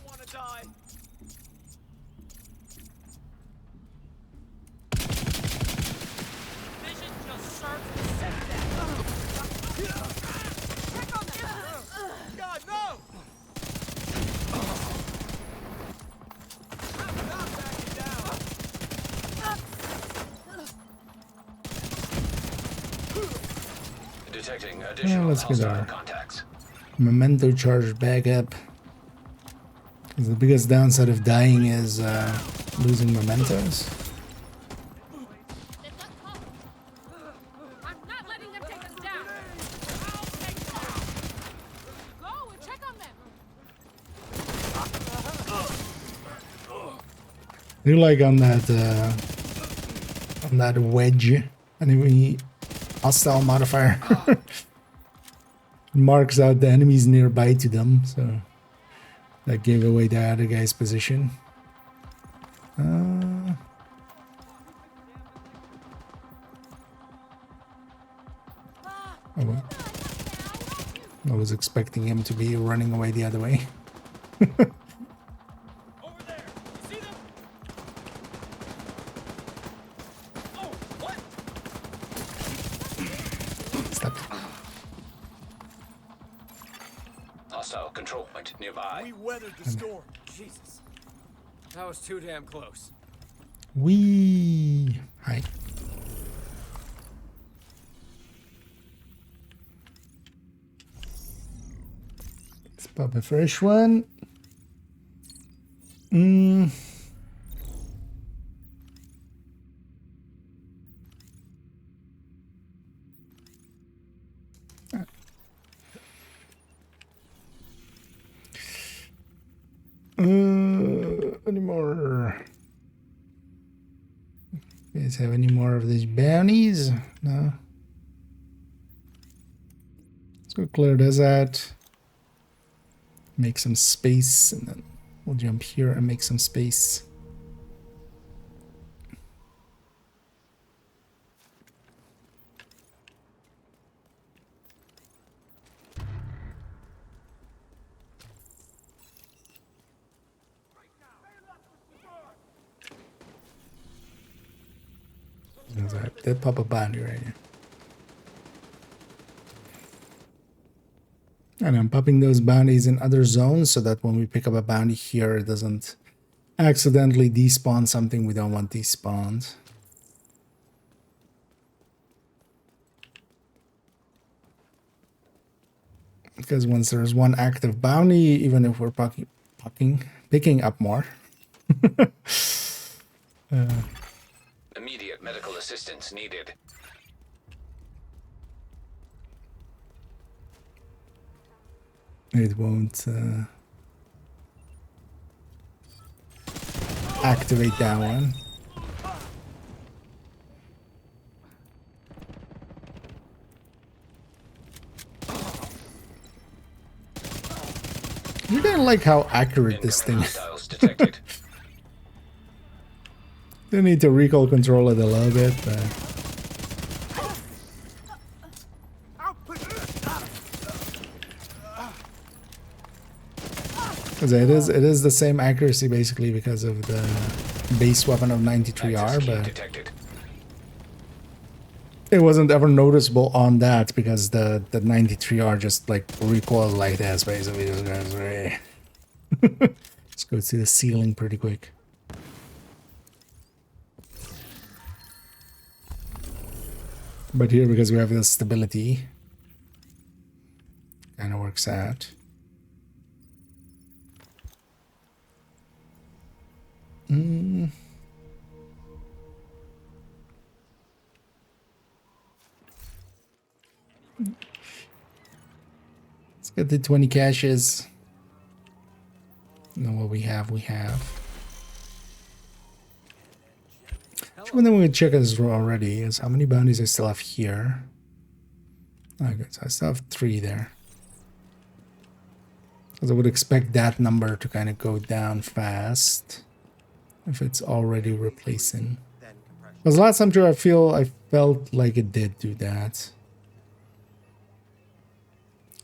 Detecting Yeah, additional let's get hostile our contacts. memento charge back up. 'Cause the biggest downside of dying is losing mementos. I'm not letting them take us down. Go and check on them. You like on that wedge, enemy hostile modifier marks out the enemies nearby to them, so that gave away the other guy's position. Oh well. I was expecting him to be running away the other way. Hostile control point nearby. We weathered the storm. Jesus. That was too damn close. Wee. Hi. Let's pop a fresh one. Any more? You guys have any more of these bounties? No. Let's go clear this out. Make some space, and then we'll jump here and make some space. Did pop a bounty right here. And I'm popping those bounties in other zones so that when we pick up a bounty here, it doesn't accidentally despawn something we don't want despawned. Because once there's one active bounty, even if we're picking up more. Immediate medical assistance needed. It won't activate that one. You didn't like how accurate this thing is. They need to recoil control it a little bit, but because it is the same accuracy basically because of the base weapon of 93R, but it wasn't ever noticeable on that because the 93R just like recoiled like this basically. Just goes away. Let's go to the ceiling pretty quick. But here, because we have the stability, kind of works out. Let's get the 20 caches. Know what we have, we have. One thing we can check as already is how many bounties I still have here. Okay, so I still have 3 there. Because I would expect that number to kind of go down fast if it's already replacing. Because last time through, I felt like it did do that.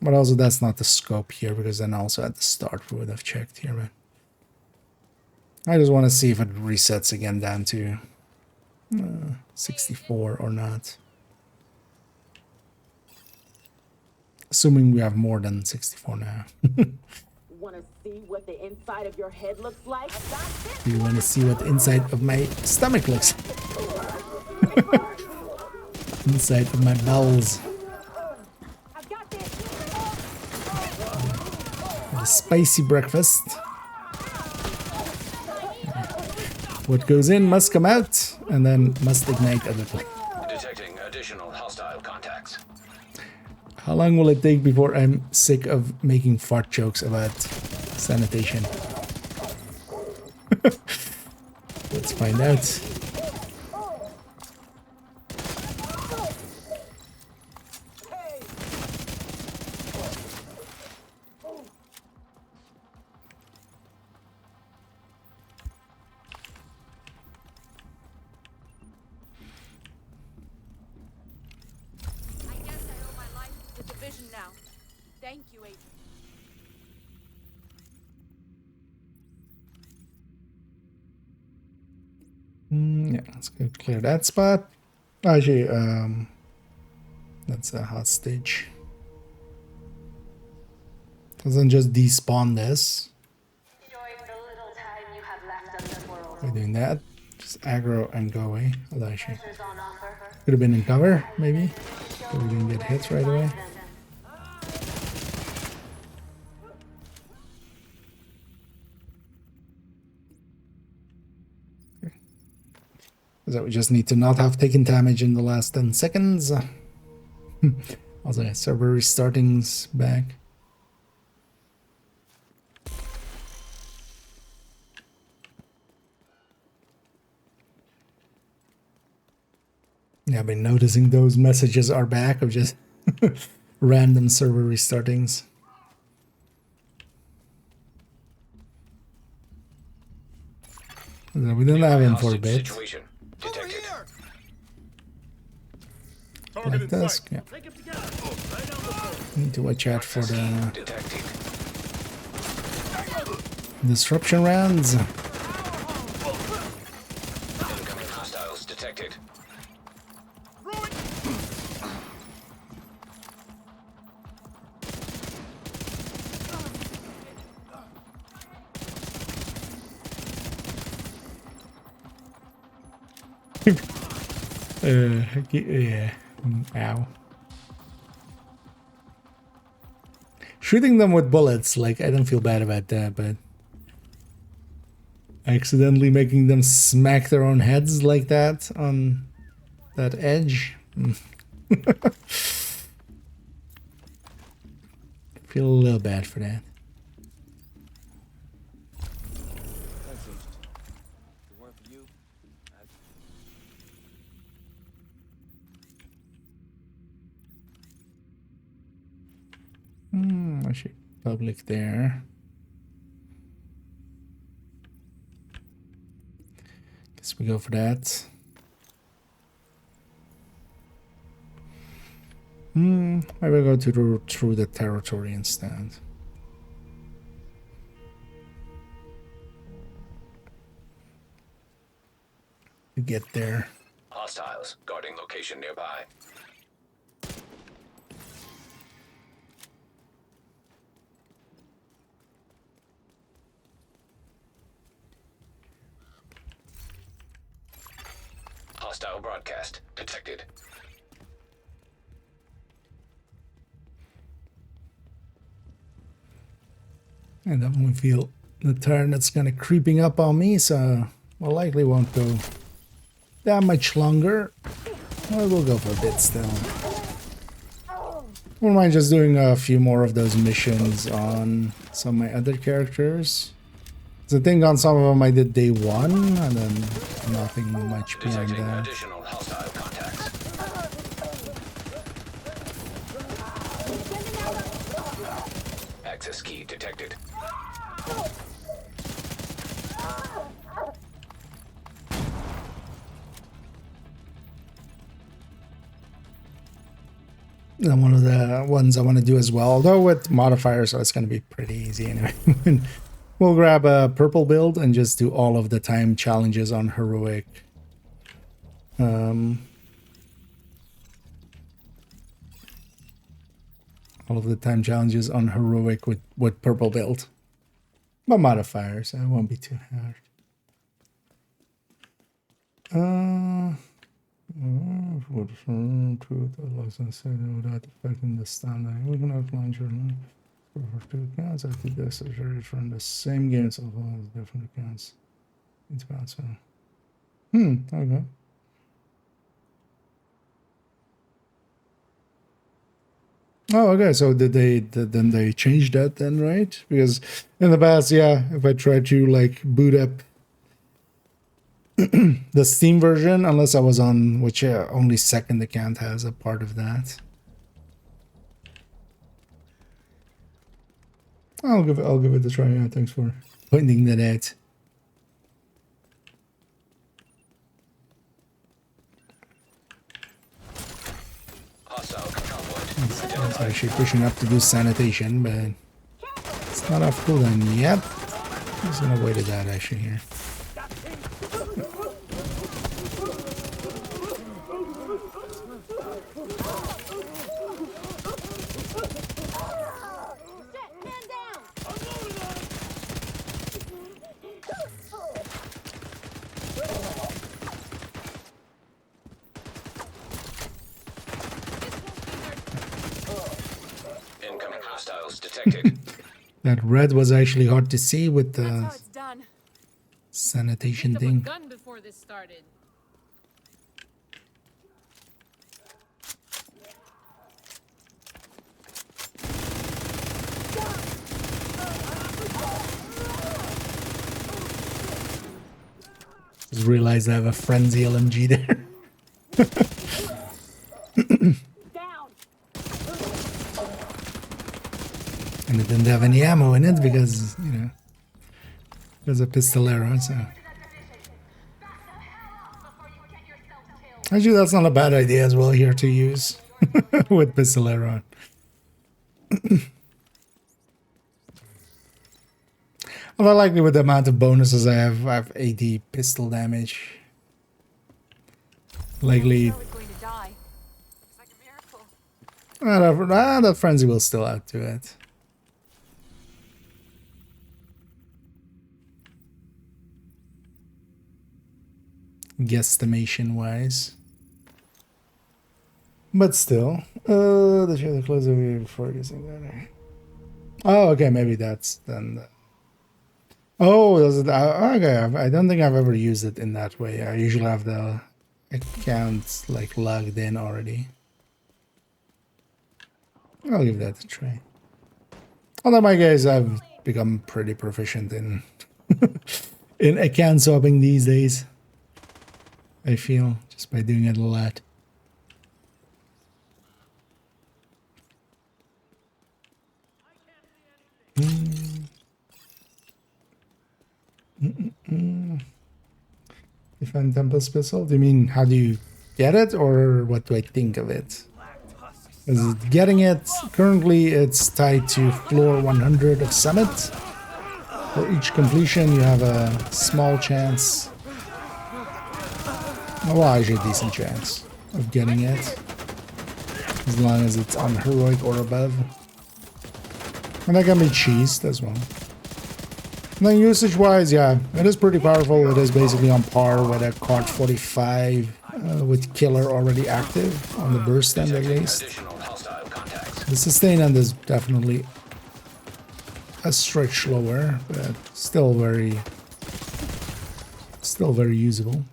But also that's not the scope here, because then also at the start we would have checked here. But I just want to see if it resets again down to 64 or not. Assuming we have more than 64 now. Want to see what the inside of your head looks like? You want to see what the inside of my stomach looks like? Inside of my bowels. A spicy breakfast. What goes in must come out, and then must ignite at the flame. Detecting additional hostile contacts. How long will it take before I'm sick of making fart jokes about sanitation? Let's find out. Thank you, Agent. Yeah, let's go clear that spot. Actually, that's a hostage. Doesn't just despawn this. We're doing that. Just aggro and go away. Although actually, could have been in cover, maybe. But we didn't get hit right away. So we just need to not have taken damage in the last 10 seconds. Also, yeah, server restarting's back. Yeah, I've been noticing those messages are back of just random server restartings. We didn't have him for a bit. Like this, yeah. Need to watch out for the disruption rounds. Incoming hostiles detected. Yeah. Ow. Shooting them with bullets, like, I don't feel bad about that, but accidentally making them smack their own heads like that on that edge. Feel a little bad for that. Actually, public there. Guess we go for that. Maybe we'll go through the territory instead. To get there. Hostiles guarding location. location nearby. Hostile broadcast detected. I definitely feel the turn that's kind of creeping up on me, so we'll likely won't go that much longer. Well, we'll go for a bit still. Wouldn't mind just doing a few more of those missions on some of my other characters. I think on some of them I did day 1, and then nothing much beyond Detecting that. additional hostile contacts. Access key detected. And one of the ones I want to do as well, although with modifiers, so it's going to be pretty easy anyway. We'll grab a purple build and just do all of the time challenges on heroic. All of the time challenges on heroic with purple build. But modifiers, so it won't be too hard. To the license without affecting the standing. We can launch your for 2 accounts. I think this is from the same game, so different accounts. It's bounce. Okay. Oh, okay. So then they changed that then, right? Because in the past, yeah, if I tried to like boot up the Steam version, unless I was on which only second account has a part of that. I'll give it a try. Yeah, thanks for pointing that out. It's actually pushing up to do sanitation, but it's not off cooldown yet. I'm just gonna wait at that actually here. Detected. That red was actually hard to see with the sanitation thing. Gun before this started. Just realized I have a frenzy LMG there. And it didn't have any ammo in it because, you know, there's a pistolero, so. Actually, that's not a bad idea as well here to use with pistolero. Although likely with the amount of bonuses I have 80 pistol damage. Likely. The frenzy will still add to it. Guesstimation wise, but still, the show the closer we before using that. Oh, okay, maybe that's then. Oh, does it? Okay, I don't think I've ever used it in that way. I usually have the accounts like logged in already. I'll give that a try. Although my guys, I've become pretty proficient in in account swapping these days. I feel just by doing it a lot. Defend Tempest pistol? Do you mean how do you get it, or what do I think of it? Is it getting it? Currently, it's tied to floor 100 of Summit. For each completion, you have a small chance. Well, actually a decent chance of getting it, as long as it's on heroic or above. And that can be cheesed as well. And then usage-wise, yeah, it is pretty powerful. It is basically on par with a Card 45 with Killer already active on the burst end at least. The sustain end is definitely a stretch lower, but still very usable.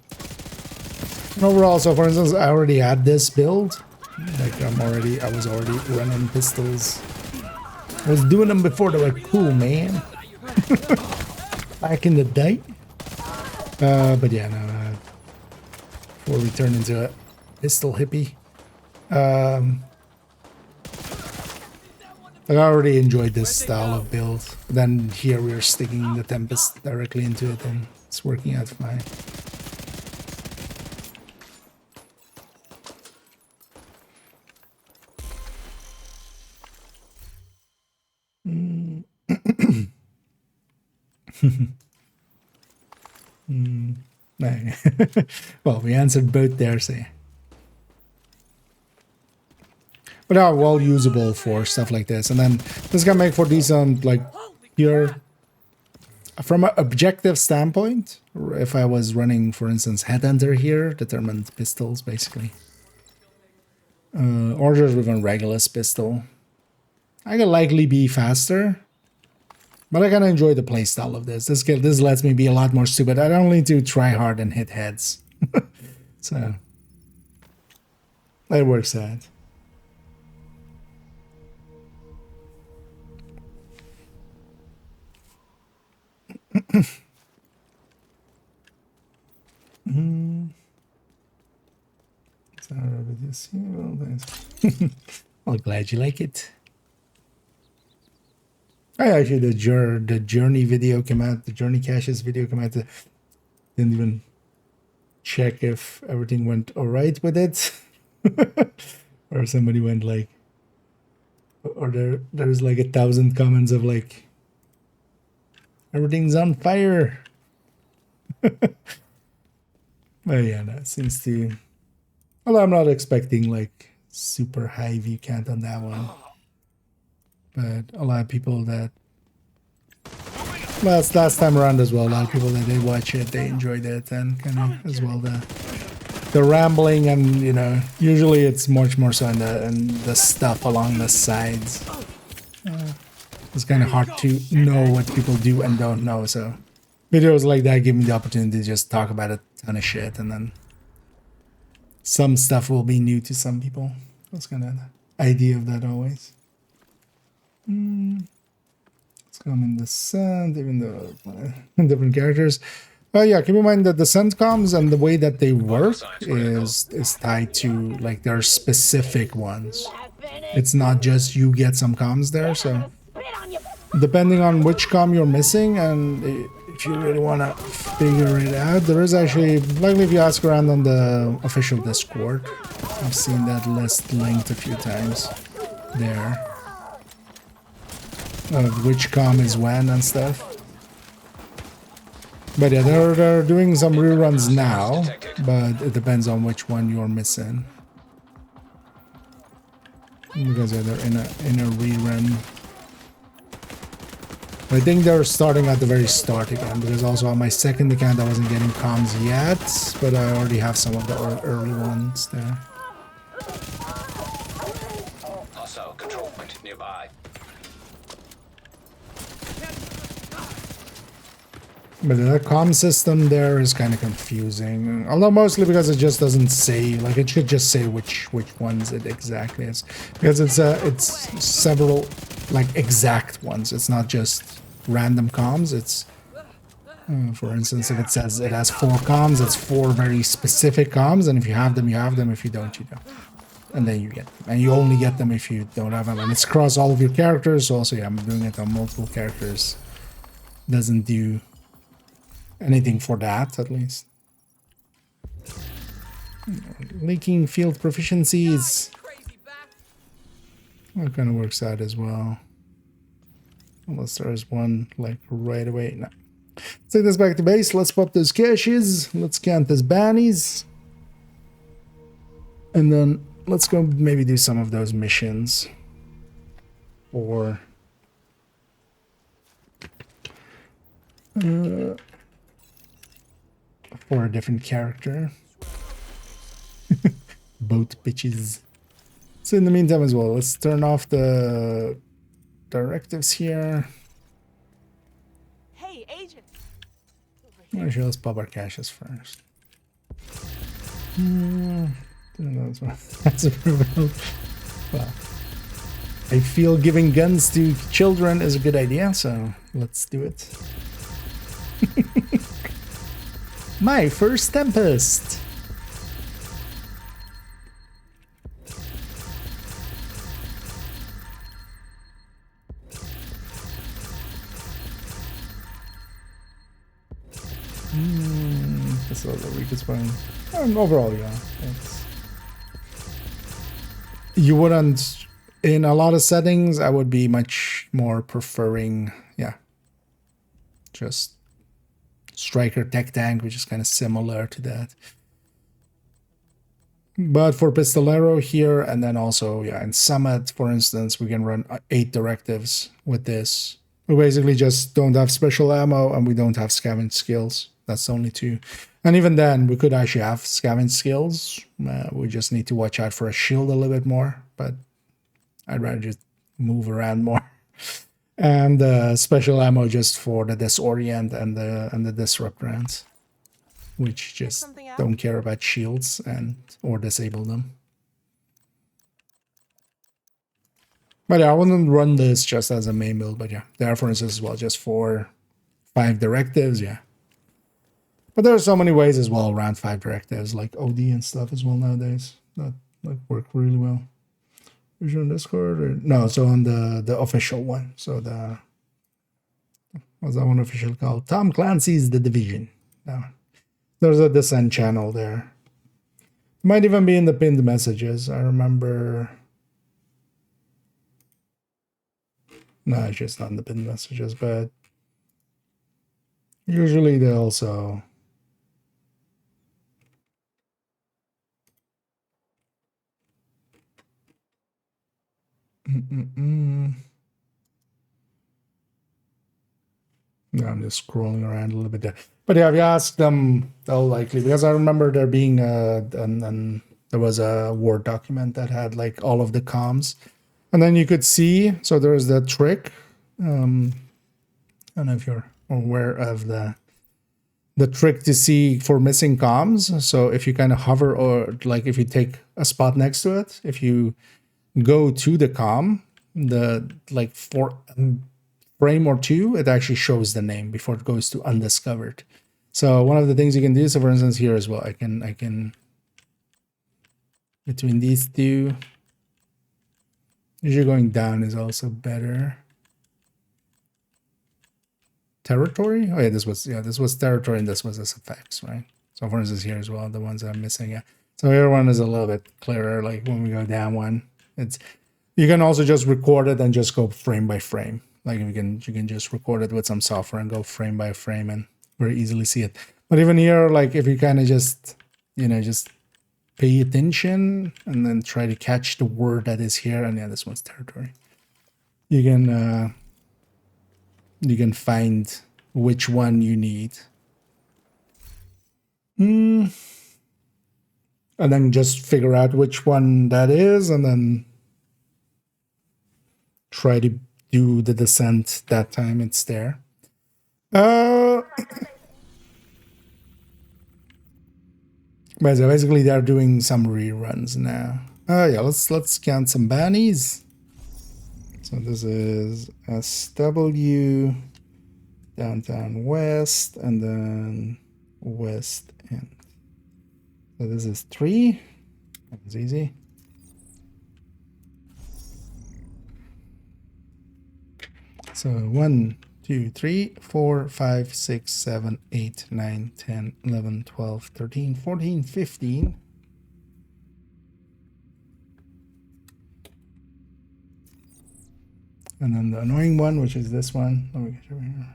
And overall, so for instance, I already had this build. Like I was already running pistols. I was doing them before they were cool, man. Back in the day. But yeah, no. Before we turn into a pistol hippie. I already enjoyed this style of build. But then here we are sticking the Tempest directly into it, and it's working out fine. Well, we answered both there, so. But are well usable for stuff like this. And then this can make for decent, like, pure... From an objective standpoint, if I was running, for instance, Headhunter here, determined pistols, basically. Or just with a Regulus pistol. I could likely be faster. But I kind of enjoy the playstyle of this. This lets me be a lot more stupid. I don't need to try hard and hit heads. So, it works out. Well, glad you like it. Actually, the journey video came out. The journey caches video came out. Didn't even check if everything went all right with it, or somebody went like, or there's like 1,000 comments of like, everything's on fire. But yeah, that seems to. Although I'm not expecting like super high view count on that one. But a lot of people that, well, it's last time around as well, a lot of people that they watch it, they enjoyed it, and kind of as well the rambling, and you know, usually it's much more so in the stuff along the sides. It's kind of hard to know what people do and don't know, so videos like that give me the opportunity to just talk about a ton of shit, and then some stuff will be new to some people. That's kind of the idea of that always. Let's come in the scent, even though different characters. Yeah, keep in mind that the scent comms and the way that they work is tied to like their specific ones. It's not just you get some comms there, so depending on which comm you're missing, and if you really want to figure it out, there is actually, likely if you ask around on the official Discord, I've seen that list linked a few times there. Of which comm is when and stuff. But yeah, they're doing some reruns now, but it depends on which one you're missing. Because yeah, they're in a rerun. I think they're starting at the very start again, because also on my second account I wasn't getting comms yet, but I already have some of the early ones there. Hostile control point nearby. But the comm system there is kind of confusing, although mostly because it just doesn't say, like it should just say which ones it exactly is, because it's several like exact ones. It's not just random comms. It's for instance, if it says it has 4 comms, it's 4 very specific comms, and if you have them, you have them. If you don't, you don't. And then you get them, and you only get them if you don't have them. And it's across all of your characters. So also, yeah, I'm doing it on multiple characters. Doesn't do anything for that, at least. Leaking field proficiencies. That kind of works out as well. Unless there's one like right away. No. Let's take this back to base. Let's pop those caches. Let's count those bounties. And then let's go maybe do some of those missions. Or for a different character. Both bitches. So in the meantime as well, let's turn off the directives here. Hey, agent. Actually, let's pop our caches first. That's a well. I feel giving guns to children is a good idea, so let's do it. My first Tempest. That's a little weakest one. Overall, yeah. You wouldn't, in a lot of settings, I would be much more preferring, yeah, just Striker Tech Tank, which is kind of similar to that. But for Pistolero here, and then also, yeah, in Summit, for instance, we can run 8 directives with this. We basically just don't have special ammo, and we don't have scavenge skills. That's the only 2. And even then, we could actually have scavenge skills. We just need to watch out for a shield a little bit more, but I'd rather just move around more. And special ammo just for the disorient and the disrupt rounds, which just don't care about shields and or disable them. But yeah, I wouldn't run this just as a main build, but yeah, there for instance as well, just for 5 directives, yeah. But there are so many ways as well around 5 directives, like OD and stuff as well nowadays, that work really well. Is it on Discord or no? So on the official one. So the what's that one official called? Tom Clancy's The Division. That one. There's a Descent channel there. Might even be in the pinned messages. I remember. No, it's just not in the pinned messages, but usually they also. No, I'm just scrolling around a little bit there. But yeah, if you ask them, they'll likely, because I remember there being there was a Word document that had like all of the comms. And then you could see, so there's the trick. I don't know if you're aware of the trick to see for missing comms. So if you kind of hover, or like if you take a spot next to it, if you go to the comm, the like for frame or 2, it actually shows the name before it goes to undiscovered. So one of the things you can do, so for instance here as well, I can between these 2, usually going down is also better. Territory? Oh yeah, this was territory and this was SFX, right? So for instance here as well, the ones that I'm missing, yeah. So here one is a little bit clearer, like when we go down one. You can also just record it and just go frame by frame. Like you can just record it with some software and go frame by frame and very easily see it. But even here, like if you kind of just, just pay attention and then try to catch the word that is here, and yeah, this one's territory. You can find which one you need. And then just figure out which one that is, and then try to do the descent that time it's there. But basically they're doing some reruns now. Yeah, let's count some bounties. So this is SW, downtown west, and then west end. So this is 3. That was easy. So 1, 2, 3, 4, 5, 6, 7, 8, 9, 10, 11, 12, 13, 14, 15. And then the annoying one, which is this one. Let me get over here.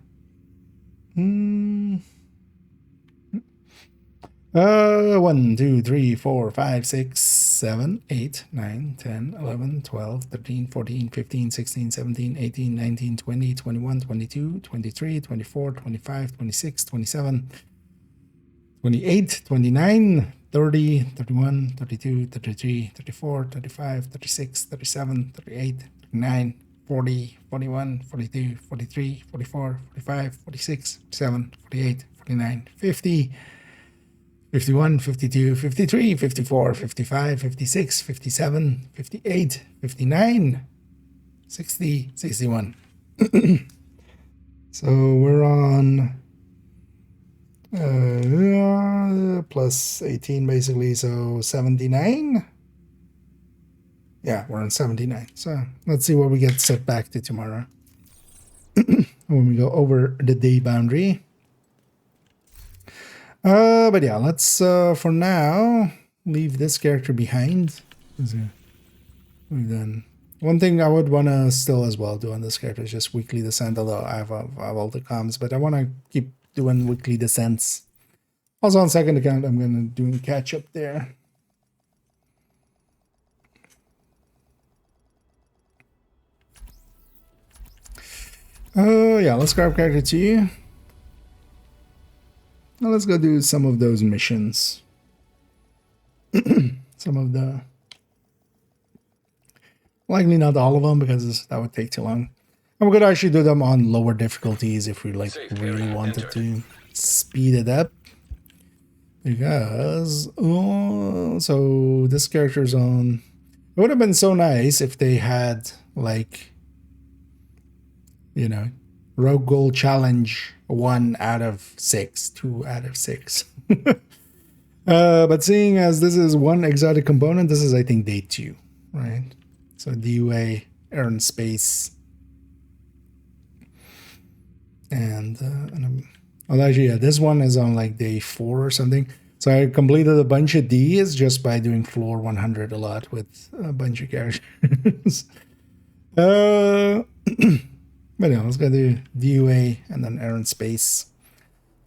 1, 2, 3, 4, 5, 6, 7, 8, 9, 10, 11, 12, 13, 14, 15, 16, 17, 18, 19, 20, 21, 22, 23, 24, 25, 26, 27, 28, 29, 30, 31, 32, 33, 34, 35, 36, 37, 38, 39, 40, 41, 42, 43, 44, 45, 46, 47, 48, 49, 50, 51, 52, 53, 54, 55, 56, 57, 58, 59, 60, 61. So we're on plus 18 basically, so 79. Yeah, we're on 79. So let's see what we get set back to tomorrow when we go over the day boundary. But yeah, let's for now leave this character behind. We've done one thing I would want to still as well do on this character is just weekly descent, although I have all the comms, but I want to keep doing weekly descents. Also on second account, I'm going to do catch up there. Oh yeah, let's grab character 2. Now let's go do some of those missions. Some of the... Likely not all of them, because that would take too long. And we could actually do them on lower difficulties if we like really wanted to speed it up. Because... so this character's on... It would have been so nice if they had, like... You know... Rogue Goal Challenge 1 out of 6, 2 out of 6. But seeing as this is one exotic component, this is I think day 2, right? So DUA, air and space, and well actually yeah, this one is on like day 4 or something. So I completed a bunch of Ds just by doing floor 100 a lot with a bunch of characters. But yeah, let's go do DUA and then air and space.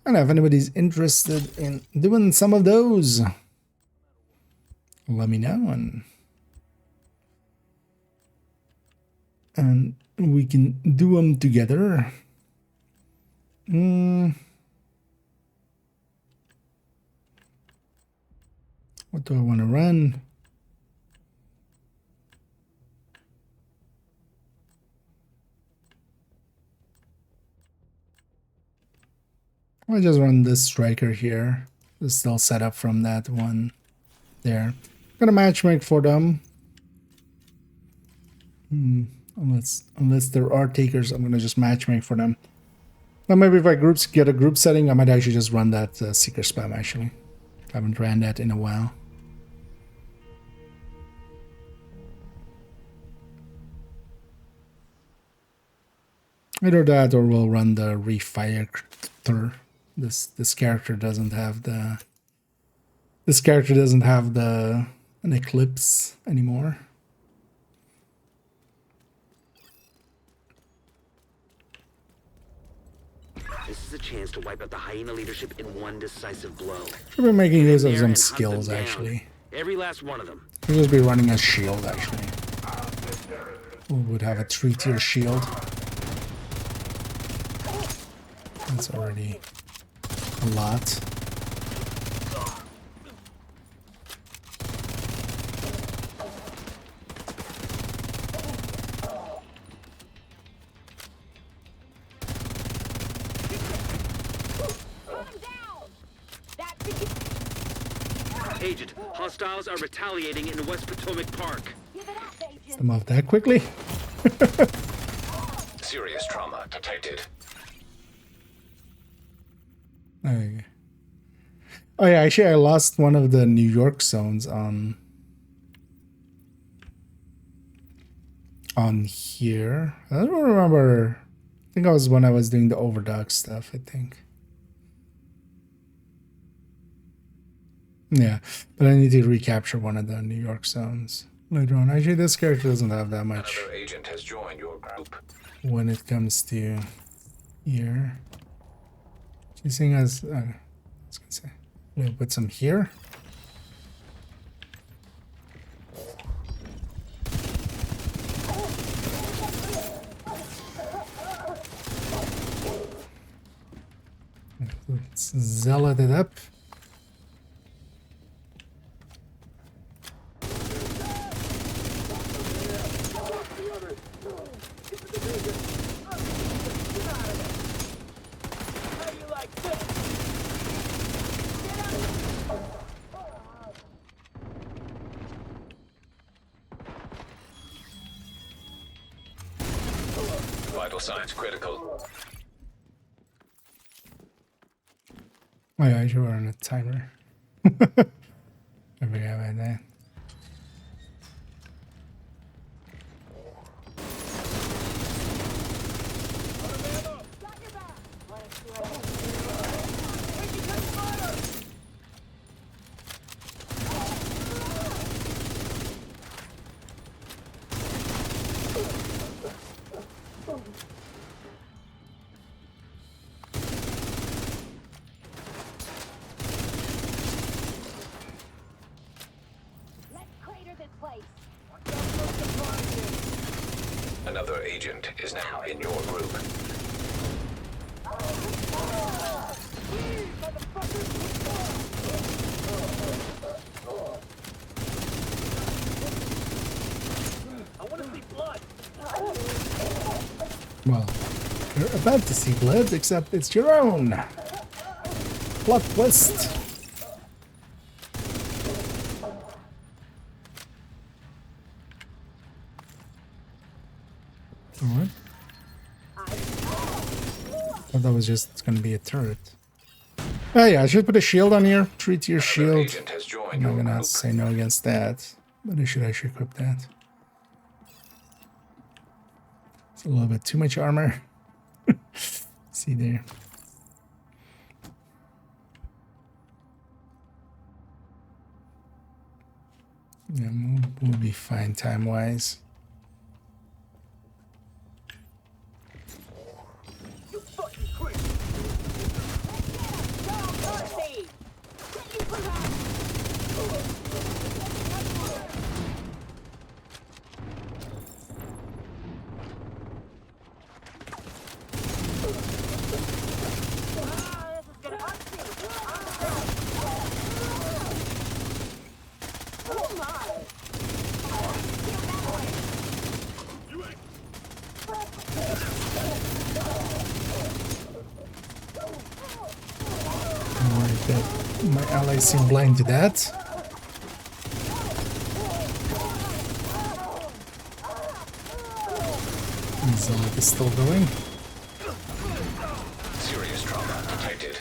And if anybody's interested in doing some of those, let me know, and we can do them together. What do I want to run? I'll just run this striker here. It's still set up from that one there. I'm gonna matchmake for them. Unless there are takers, I'm gonna just matchmake for them. Now maybe if I get a group setting, I might actually just run that seeker spam actually. I haven't ran that in a while. Either that or we'll run the refire. This character doesn't have the an eclipse anymore. This is a chance to wipe out the hyena leadership in one decisive blow. Should be making use of some skills actually. Every last one of them. Should just be running a shield actually. We would have a 3-tier shield. That's already a lot. Agent, hostiles are retaliating in West Potomac Park. Get them off that quickly. Serious trauma detected. There you go. Oh yeah, actually I lost one of the New York zones on here. I don't remember. I think I was when I was doing the overdock stuff, I think. Yeah, but I need to recapture one of the New York zones later on. Actually, this character doesn't have that much. Another agent has joined your group. When it comes to here. She's seeing as I was gonna say, we'll put some here. shut it up. Vital signs critical. Oh yeah, you were on a timer. I forgot about that. Another agent is now in your group. I want to see blood. Well, you're about to see blood, except it's your own. Plot twist. Alright. Thought that was just gonna be a turret. Oh yeah, I should put a shield on here. Treat your shield. I'm not gonna say no against that, but I should actually equip that. It's a little bit too much armor. See there. Yeah, we'll be fine time-wise. My allies seem blind to that. Zealot is still going. Serious trauma detected.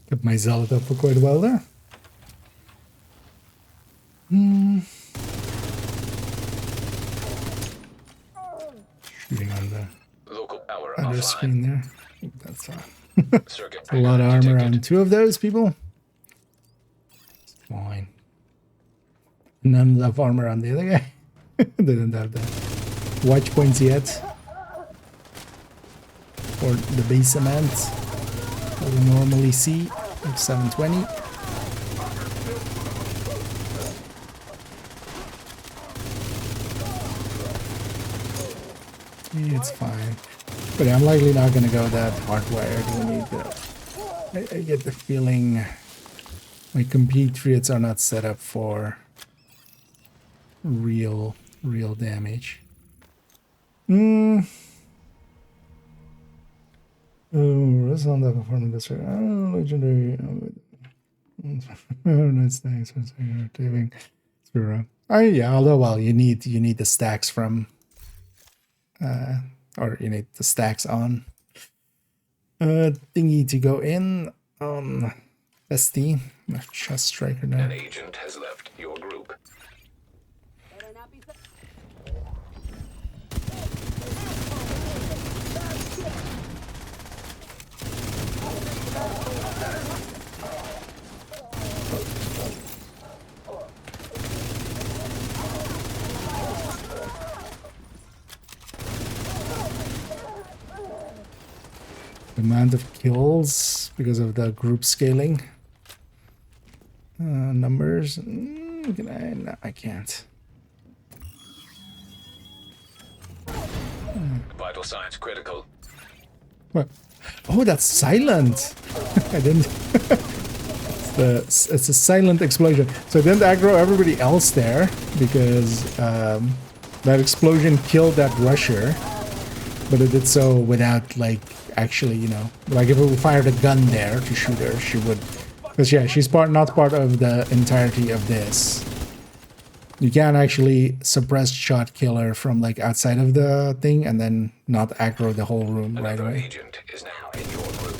Kept my Zealot up for quite a while there. Shooting on the Local power other offline. screen there. I think that's a lot of armor on two of those people. It's fine. None of armor on the other guy. They don't have the watch points yet. Or the base amount that we normally see of 720. It's fine. But I'm likely not going to go that hardwired. We need to, I get the feeling my compatriots are not set up for real damage. Oh, that's not that performance this way. Oh, legendary. Oh, that's nice. Taping. Oh yeah, although well, you need the stacks from or you need the stacks on thingy to go in on ST. Chest striker now. An agent has left your group. The amount of kills because of the group scaling numbers. Can I? No, I can't. Vital signs critical. What? Oh, that's silent. I didn't. It's a silent explosion. So it didn't aggro everybody else there because that explosion killed that rusher, but it did so without like actually, you know, like if we fired a gun there to shoot her, she would. Because yeah, she's not part of the entirety of this. You can actually suppress shot kill her from like outside of the thing and then not aggro the whole room right away. Agent is now in your group.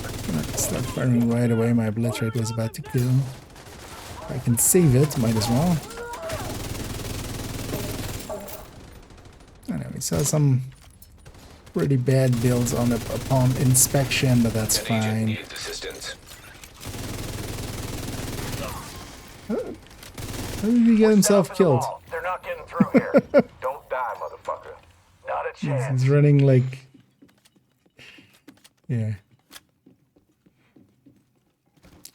Start firing right away. My blitz rate was about to go. If I can save it, might as well. I know we saw some pretty bad builds on the upon inspection, but that's fine. How did he get himself killed? They're not getting through here. Don't die, motherfucker. Not a chance. He's running like... Yeah.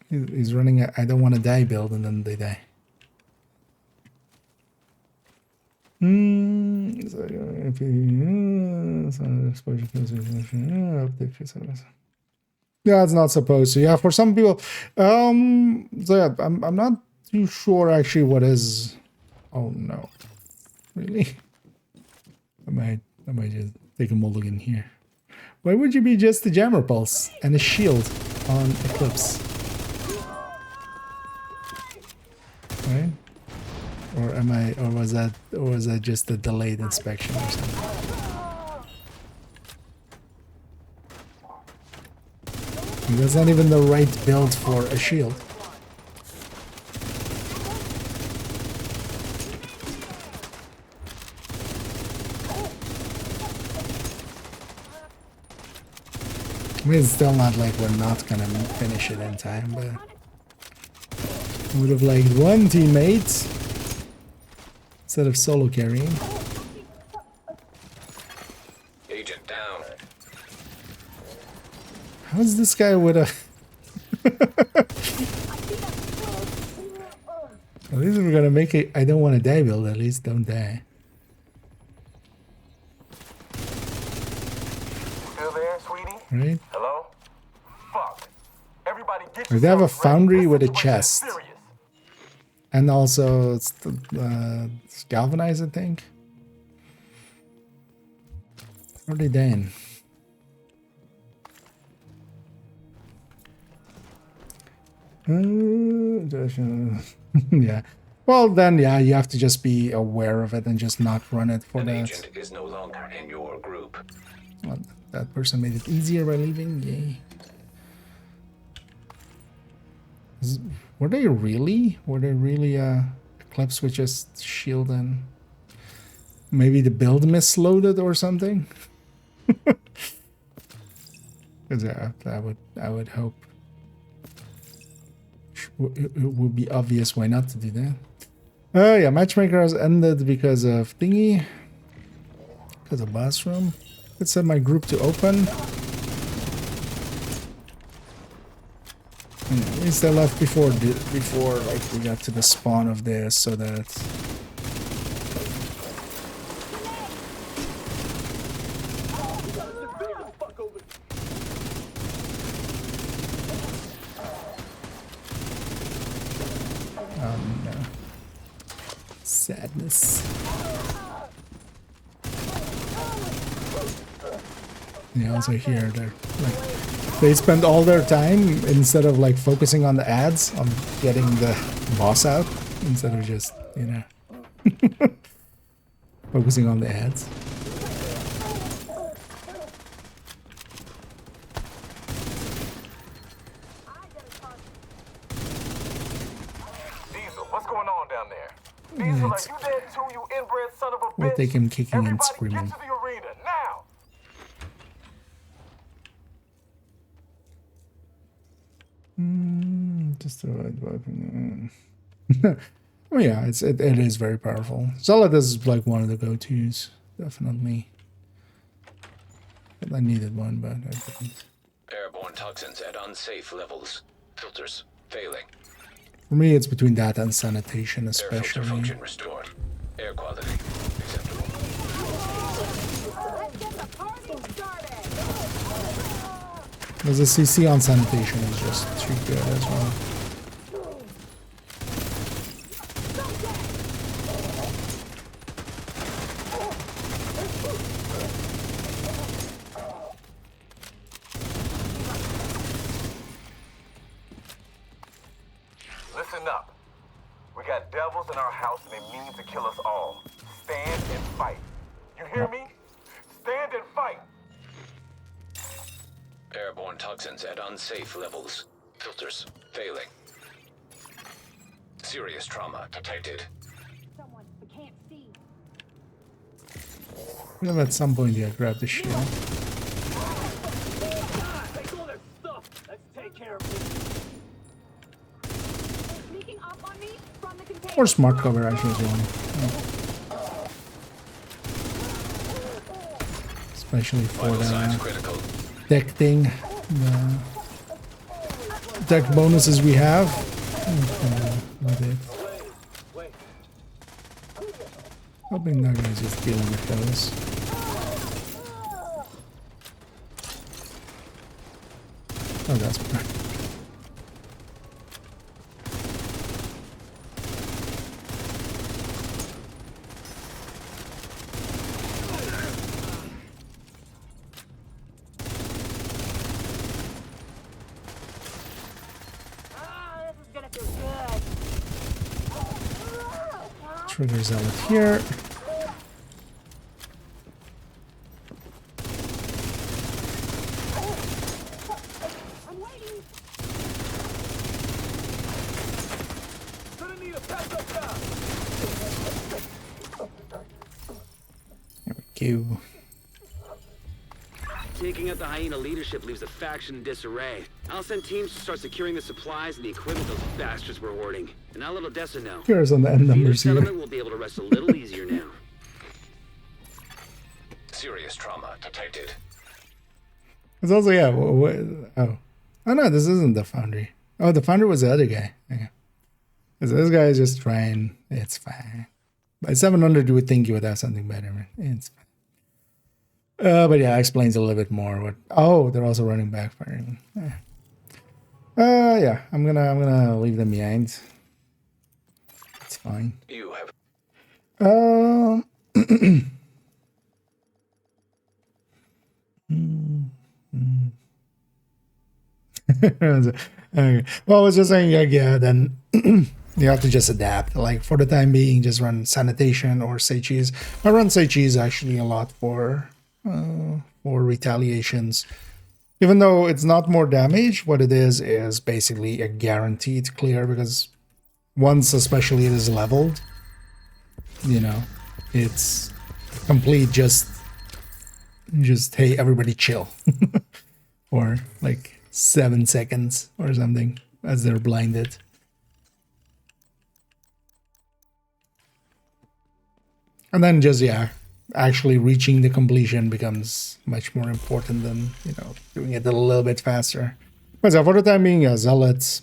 He's running a I don't want to die build and then they die. Yeah, it's not supposed to. Yeah, for some people. So yeah, I'm not too sure actually what is. Oh no, really? I might just take a mulligan here. Why would you be just a jammer pulse and a shield on Eclipse? Right? Or am I? Or was that just a delayed inspection or something? That's not even the right build for a shield. I mean, it's still not like we're not gonna finish it in time, but I would have liked one teammate instead of solo carrying. Agent down. How's this guy with a... At least we're gonna make it I don't want to die build, at least don't die. Still there, sweetie? Right? Hello? Fuck. Everybody get They have a foundry with a chest. And also it's galvanized, I think. Where are they dying? Yeah. Well, then, yeah, you have to just be aware of it and just not run it for that. Agent is no longer in your group. Well, that person made it easier by leaving. Yay. Were they really Eclipse with just shield and maybe the build misloaded or something? Because I would hope it would be obvious why not to do that. Oh yeah, matchmaker has ended because of thingy, because of boss room. Let's set my group to open. At least I left before like we got to the spawn of this, so that no. Sadness. Yeah, also here they're like they spend all their time instead of like focusing on the ads on getting the boss out instead of just, you know, focusing on the ads. Diesel, what's going on down there? Diesel, are you dead too, you inbred son of a bitch? We'll take him kicking and screaming. Get to the arena now. Just the right weapon. Oh yeah, it is very powerful. Solid is like one of the go-tos, definitely. I needed one, but I didn't. Airborne toxins at unsafe levels. Filters failing. For me, it's between that and sanitation, Air filter especially. function restored. Air quality acceptable. Because the CC on sanitation is just too good as well. Listen up. We got devils in our house and they mean to kill us all. Stand and fight. You hear me? Stand and fight. Airborne toxins at unsafe levels. Filters failing. Serious trauma detected. Someone we can't see. Well, at some point, yeah, grab the shield. Take all that stuff. Let's take care of this. Sneaking up on me from the container. Or smart cover actually as well. Especially for the deck thing. The deck bonuses we have. Hoping that guy's just dealing with those. Oh, that's better. Trigger zealot here. There we go. Taking out the hyena leadership leaves the faction in disarray. I'll send teams to start securing the supplies and the equipment those bastards were hoarding. And I'll let Odessa know. Here's on the end numbers here. Settlement will be able to rest a little easier now. Serious trauma detected. It's also, yeah, oh no, this isn't the foundry. Oh, the founder was the other guy. Okay. This guy is just trying. It's fine. By 700, you would think you would have something better, man. It's fine. But yeah, explains a little bit more. What? Oh, they're also running back firing. Yeah, I'm gonna leave them behind. It's fine. You have. Okay. Well, I was just saying, yeah, then you have to just adapt. Like for the time being, just run sanitation or say cheese. I run say cheese actually a lot for retaliations. Even though it's not more damage, what it is basically a guaranteed clear, because once especially it is leveled, you know, it's complete just hey, everybody chill. Or like 7 seconds or something as they're blinded. And then just, yeah, actually reaching the completion becomes much more important than, you know, doing it a little bit faster. But yeah, for the time being, yeah, zealots.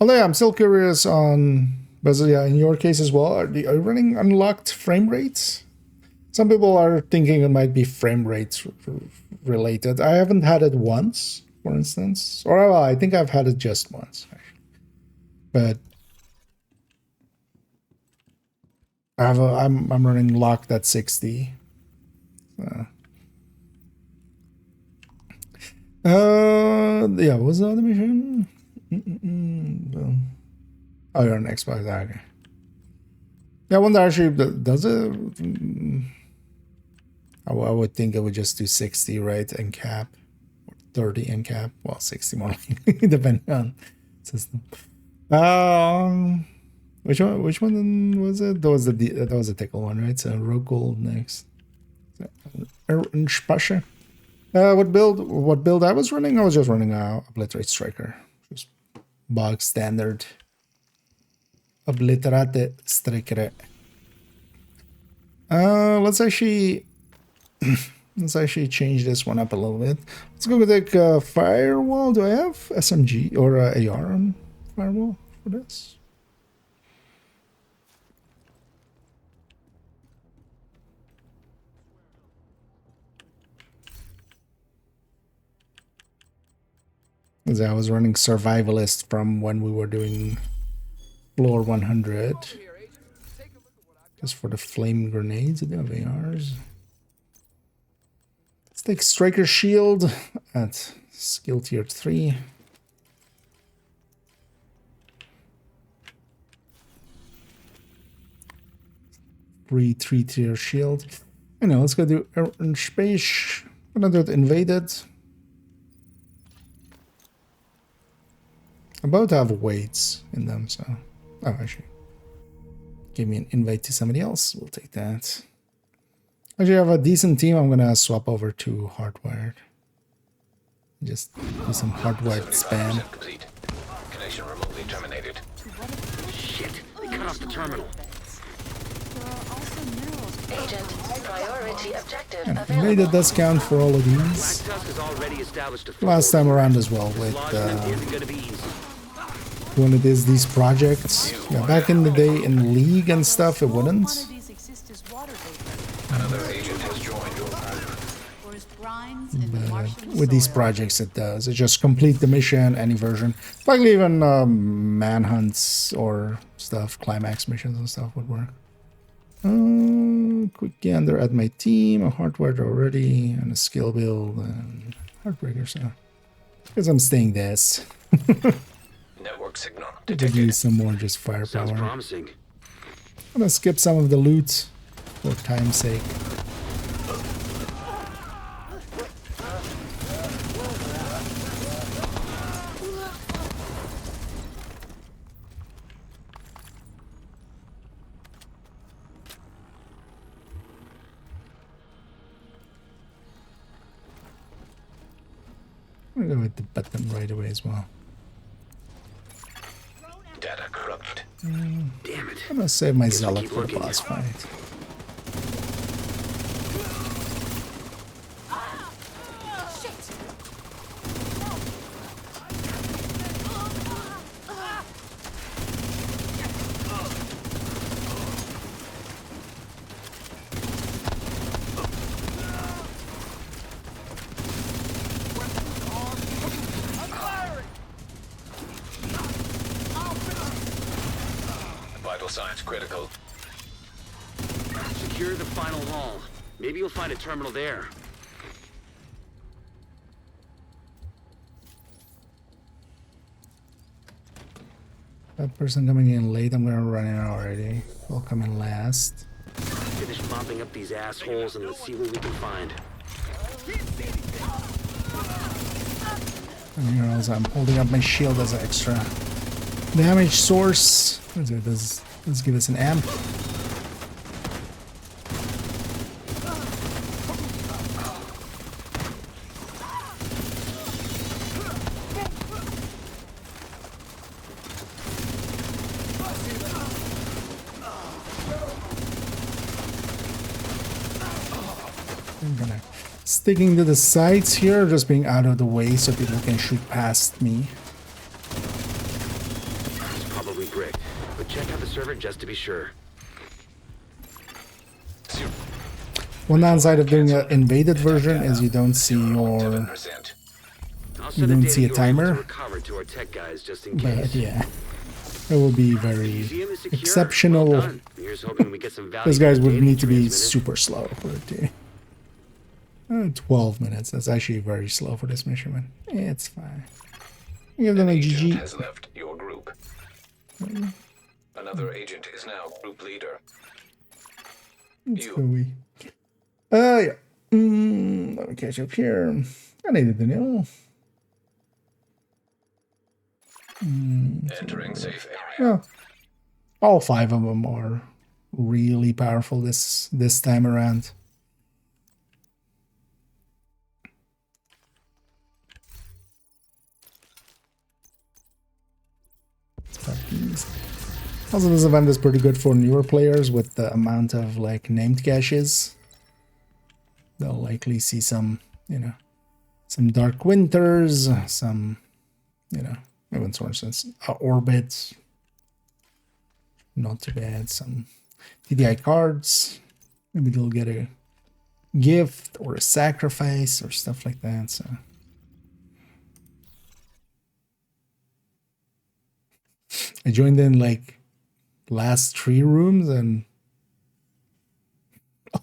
Although yeah, I'm still curious on, but yeah, in your case as well, are you running unlocked frame rates? Some people are thinking it might be frame rates related. I haven't had it once, for instance, or well, I think I've had it just once, actually. But I'm running locked at 60. Yeah, what was the other mission? Oh, you're on Xbox. Okay. Yeah, I wonder actually, does it? I would think it would just do 60, right, and cap, or 30 and cap. Well, 60 more likely, depending on system. Which one was it? That was the tickle one, right? So Rogue Gold next. What build I was running? I was just running Obliterate Striker, just bog standard. Obliterate Striker. Let's actually change this one up a little bit. Let's go with like firewall. Do I have SMG or AR on firewall for this? As I was running survivalist from when we were doing floor 100. Just for the flame grenades, the ARs. Let's take Striker Shield at skill tier 3. Free 3-tier shield. I know, let's go do Orange Space. I'm gonna do it invaded. Both have weights in them, so. Oh, actually. Give me an invite to somebody else. We'll take that. Actually, I have a decent team. I'm gonna swap over to Hardwired. Just do some Hardwired spam. Complete. Connection remotely terminated. Shit, they cut off the terminal. Agent, priority objective And available. invaded does count for all of these. Black Tusk has already established a Last time around as well with isn't gonna be easy. when it is these projects. Yeah, back in the day in League and stuff, it wouldn't. Another agent has joined your group. But with these projects, it does. It just complete the mission, any version. Like even manhunts or stuff, climax missions and stuff would work. Quick gander at my team, a hardware already, and a skill build, and heartbreaker, so. Because I'm staying this. Network signal To detected. use some more just Sounds firepower. promising. I'm gonna skip some of the loot for time's sake. I'm gonna go with the button right away as well. Data corrupted. Damn it. I'm gonna save my Guess I'll zealot keep for the looking. boss fight. Vital signs critical. Secure the final hall. Maybe you'll find a terminal there. That person coming in late, I'm gonna run in already. We'll come in last. Finish mopping up these assholes and let's see what we can find. And here also I'm holding up my shield as an extra damage source. Let's give us an amp. I'm gonna sticking to the sides here, just being out of the way so people can shoot past me. It's probably bricked, but check out the server just to be sure. One downside of doing an invaded version is you don't see your I'll you send the don't data see a you were able to timer. recover to our tech guys just in But case. yeah, it will be very Museum is secure. exceptional. Well done. Here's hoping we get some value. Those guys would data need to be transmitted. super slow for it to. 12 minutes. That's actually very slow for this mission, man. It's fine. Give them a Agent GG. has left your group. Another agent is now group leader. Let's go we. Yeah. Let me catch up here. I needed to know. Entering safe area. Well, all 5 of them are really powerful this time around. Also, this event is pretty good for newer players with the amount of like named caches. They'll likely see some, some Dark Winters, some, even for instance, Orbits. Not too bad. Some TDI cards. Maybe they'll get a gift or a sacrifice or stuff like that. So I joined in like last 3 rooms and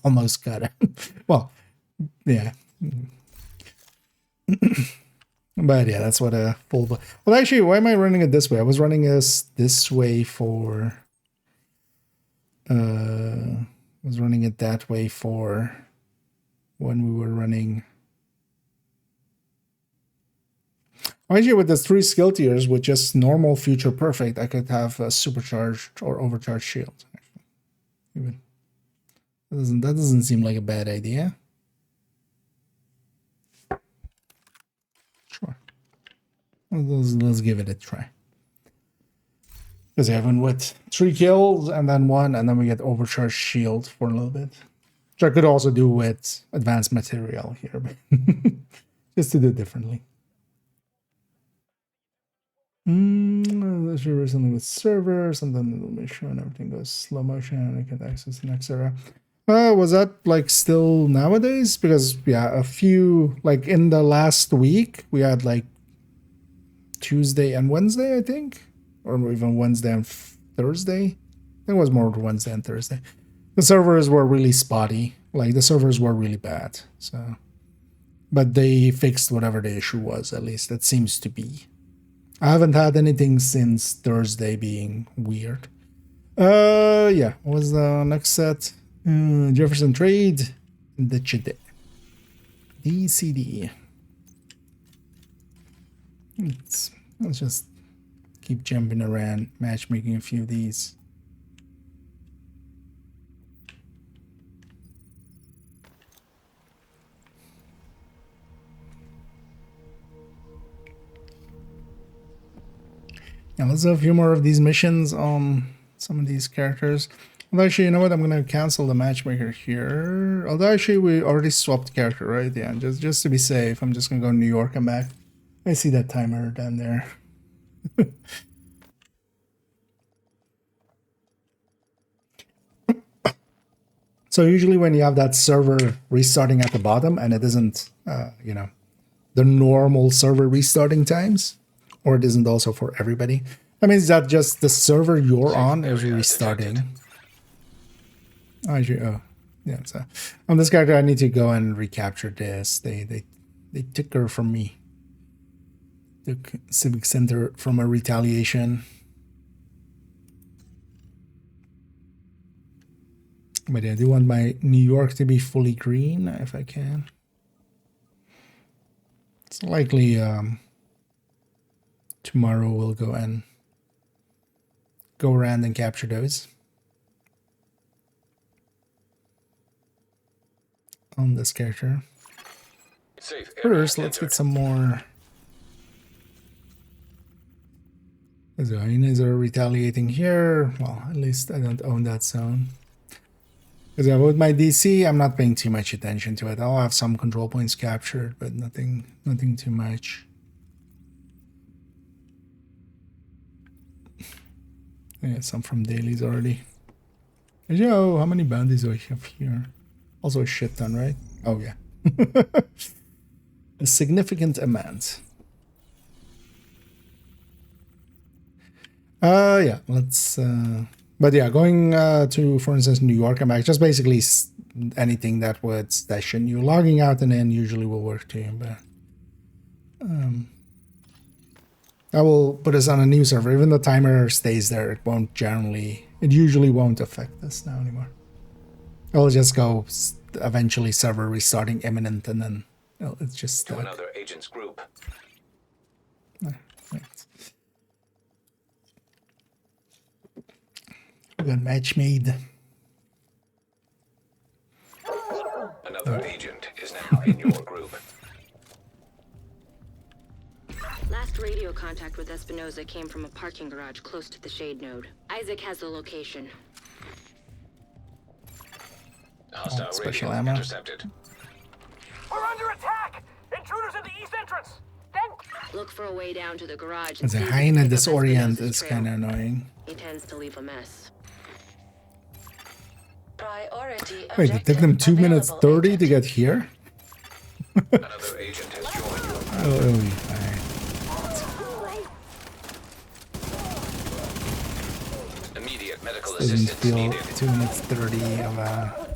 almost got him. Well, yeah. But yeah, that's what a full... Well, actually, why am I running it this way? I was running this way for... I was running it that way for when we were running... Actually, with the 3 skill tiers, with just normal, future, perfect, I could have a supercharged or overcharged shield. Even that doesn't seem like a bad idea. Sure. Let's give it a try. Because I haven't with 3 kills and then 1, and then we get overcharged shield for a little bit. Which I could also do with advanced material here, but just to do it differently. Recently with servers, and then it'll make sure everything goes slow motion and I can access the next era. Was that like still nowadays? Because yeah, a few, like in the last week, we had like Tuesday and Wednesday, I think, or even Wednesday and Thursday. I think it was more Wednesday and Thursday. The servers were really spotty. Like the servers were really bad. So, but they fixed whatever the issue was. At least it seems to be. I haven't had anything since Thursday being weird. Yeah. What was the next set? Jefferson Trade. The Chide. DCD. Let's just keep jumping around, matchmaking a few of these. Yeah, let's do a few more of these missions on some of these characters. Although actually, you know what? I'm gonna cancel the matchmaker here. Although actually, we already swapped character, right? Yeah, just to be safe, I'm just gonna go New York and back. I see that timer down there. So usually when you have that server restarting at the bottom and it isn't, you know, the normal server restarting times, or it isn't also for everybody, that means that just the server you're on is restarting. Oh, yeah. So on this character, I need to go and recapture this. They took her from me. Took Civic Center from a retaliation. But yeah, I do want my New York to be fully green if I can. It's likely tomorrow we'll go around and capture those. On this character. First, let's get some more. The hyenas are retaliating here. Well, at least I don't own that zone. Because with my DC, I'm not paying too much attention to it. I'll have some control points captured, but nothing too much. Yeah, some from dailies already. Yo, how many bounties do I have here? Also a shit ton, right? Oh yeah. A significant amount. Yeah, let's but yeah, going to, for instance, New York and back, just basically anything that would station you. Logging out and in usually will work too, but I will put us on a new server. Even the timer stays there, it usually won't affect us now anymore. I'll just go eventually server restarting imminent, and then it's just stuck. To another agent's group. Right. We got match made. Another agent is now in your group. Last radio contact with Espinosa came from a parking garage close to the shade node. Isaac has the location. Hostile special radio ammo. intercepted. We're under attack! Intruders in the east entrance! Look for a way down to the garage. The hyena disorient is kind of annoying. He tends to leave a mess. Priority. Wait, it took them 2 minutes 30 to get here? Another agent has joined your group. Oh, fine. doesn't assistance feel needed. 2 minutes 30 of a...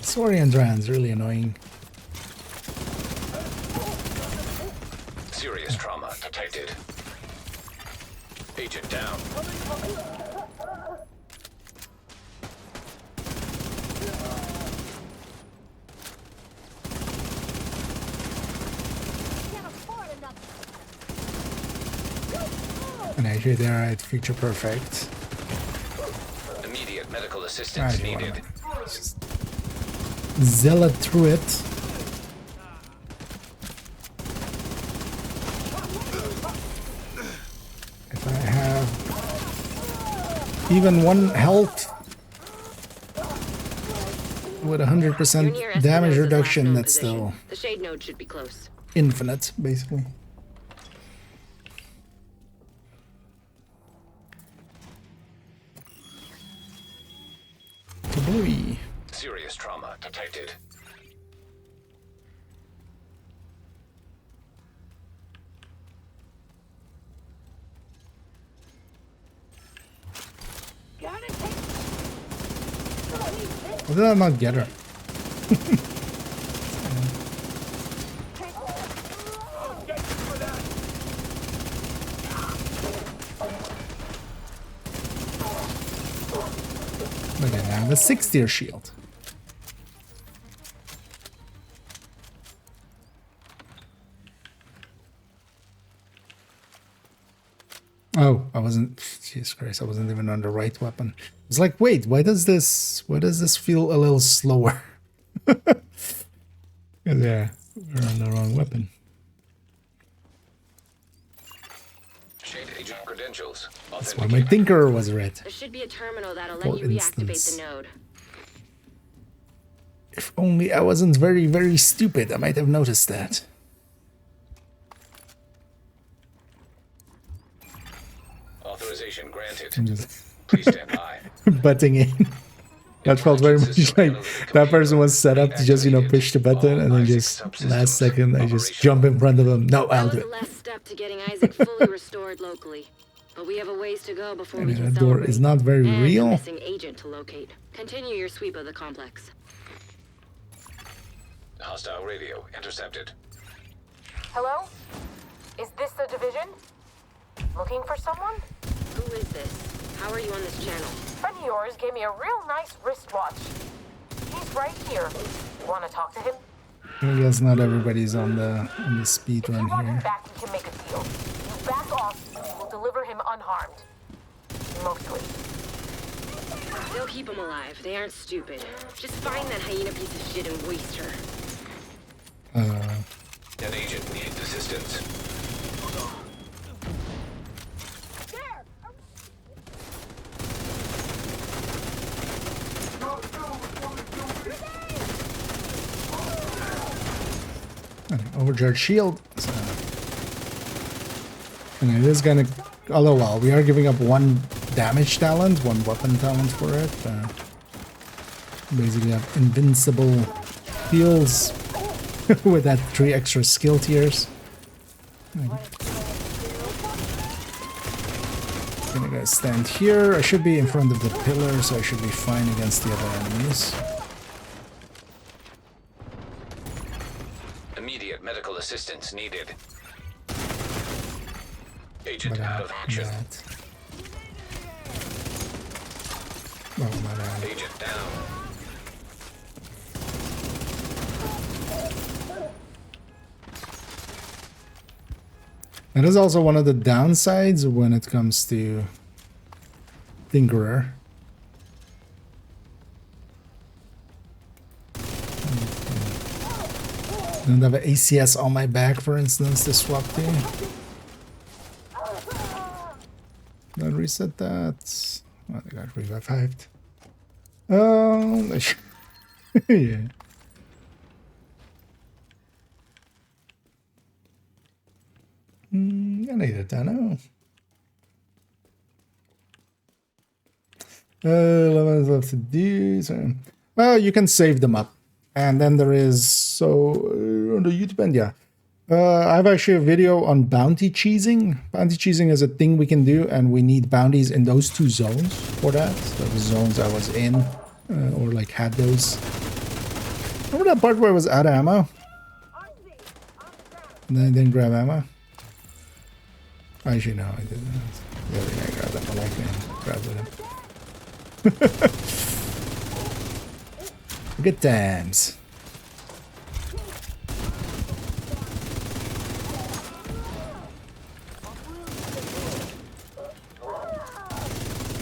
Sorry, Andran's really annoying. Serious trauma detected. Agent down. And actually, they're at Future Perfect. Immediate medical assistance needed. Zealot through it. If I have even 1 health with 100% damage reduction, that's still The shade node should be close. infinite, basically. Kablooey. Serious trauma detected. How did I not get her? Look at that, the 6-tier shield. Oh, I wasn't. Jesus Christ, I wasn't even on the right weapon. It's like, wait, why does this feel a little slower? Yeah, we're on the wrong weapon. Shade agent credentials. That's why my Tinkerer was red. There should be a terminal that'll For let you reactivate instance. the node. If only I wasn't very, very stupid, I might have noticed that. Authorization granted. I'm just Please stand by. butting in. That felt very much like that person was set up to just, push the button and then just last second I just jump in front of them. No, I'll do That was it. the last step to getting Isaac fully restored locally. But we have a ways to go before I we mean, can that door celebrate. is not very and real. A missing agent to locate. Continue your sweep of the complex. Hostile radio intercepted. Hello? Is this the division? Looking for someone? Who is this? How are you on this channel? Friend of yours gave me a real nice wristwatch. He's right here. Want to talk to him? I guess not everybody's on the speed run here. Back, we can make a deal. You back off, we'll deliver him unharmed. Mostly. They'll keep him alive. They aren't stupid. Just find that hyena piece of shit and waste her. An agent needs assistance. Overcharged shield. So. And it is gonna. Although, well, we are giving up 1 damage talent, 1 weapon talent for it. Basically, have invincible heals with that 3 extra skill tiers. Gonna go stand here. I should be in front of the pillar, so I should be fine against the other enemies. Immediate medical assistance needed. Agent out of action. Agent down. That is also one of the downsides when it comes to Tinkerer. Don't have an ACS on my back, for instance, to swap to. Don't reset that. Oh, they got revived. Oh, yeah. I need it, I know. 11 left to do. So. Well, you can save them up. And then there is, so on the YouTube end, yeah. I have actually a video on bounty cheesing. Bounty cheesing is a thing we can do, and we need bounties in those 2 zones for that. So the zones I was in, or like had those. Remember that part where I was out of ammo? And then I didn't grab ammo? Actually, no, I didn't. The other thing I grabbed ammo like me. Grabbed with him. Good times.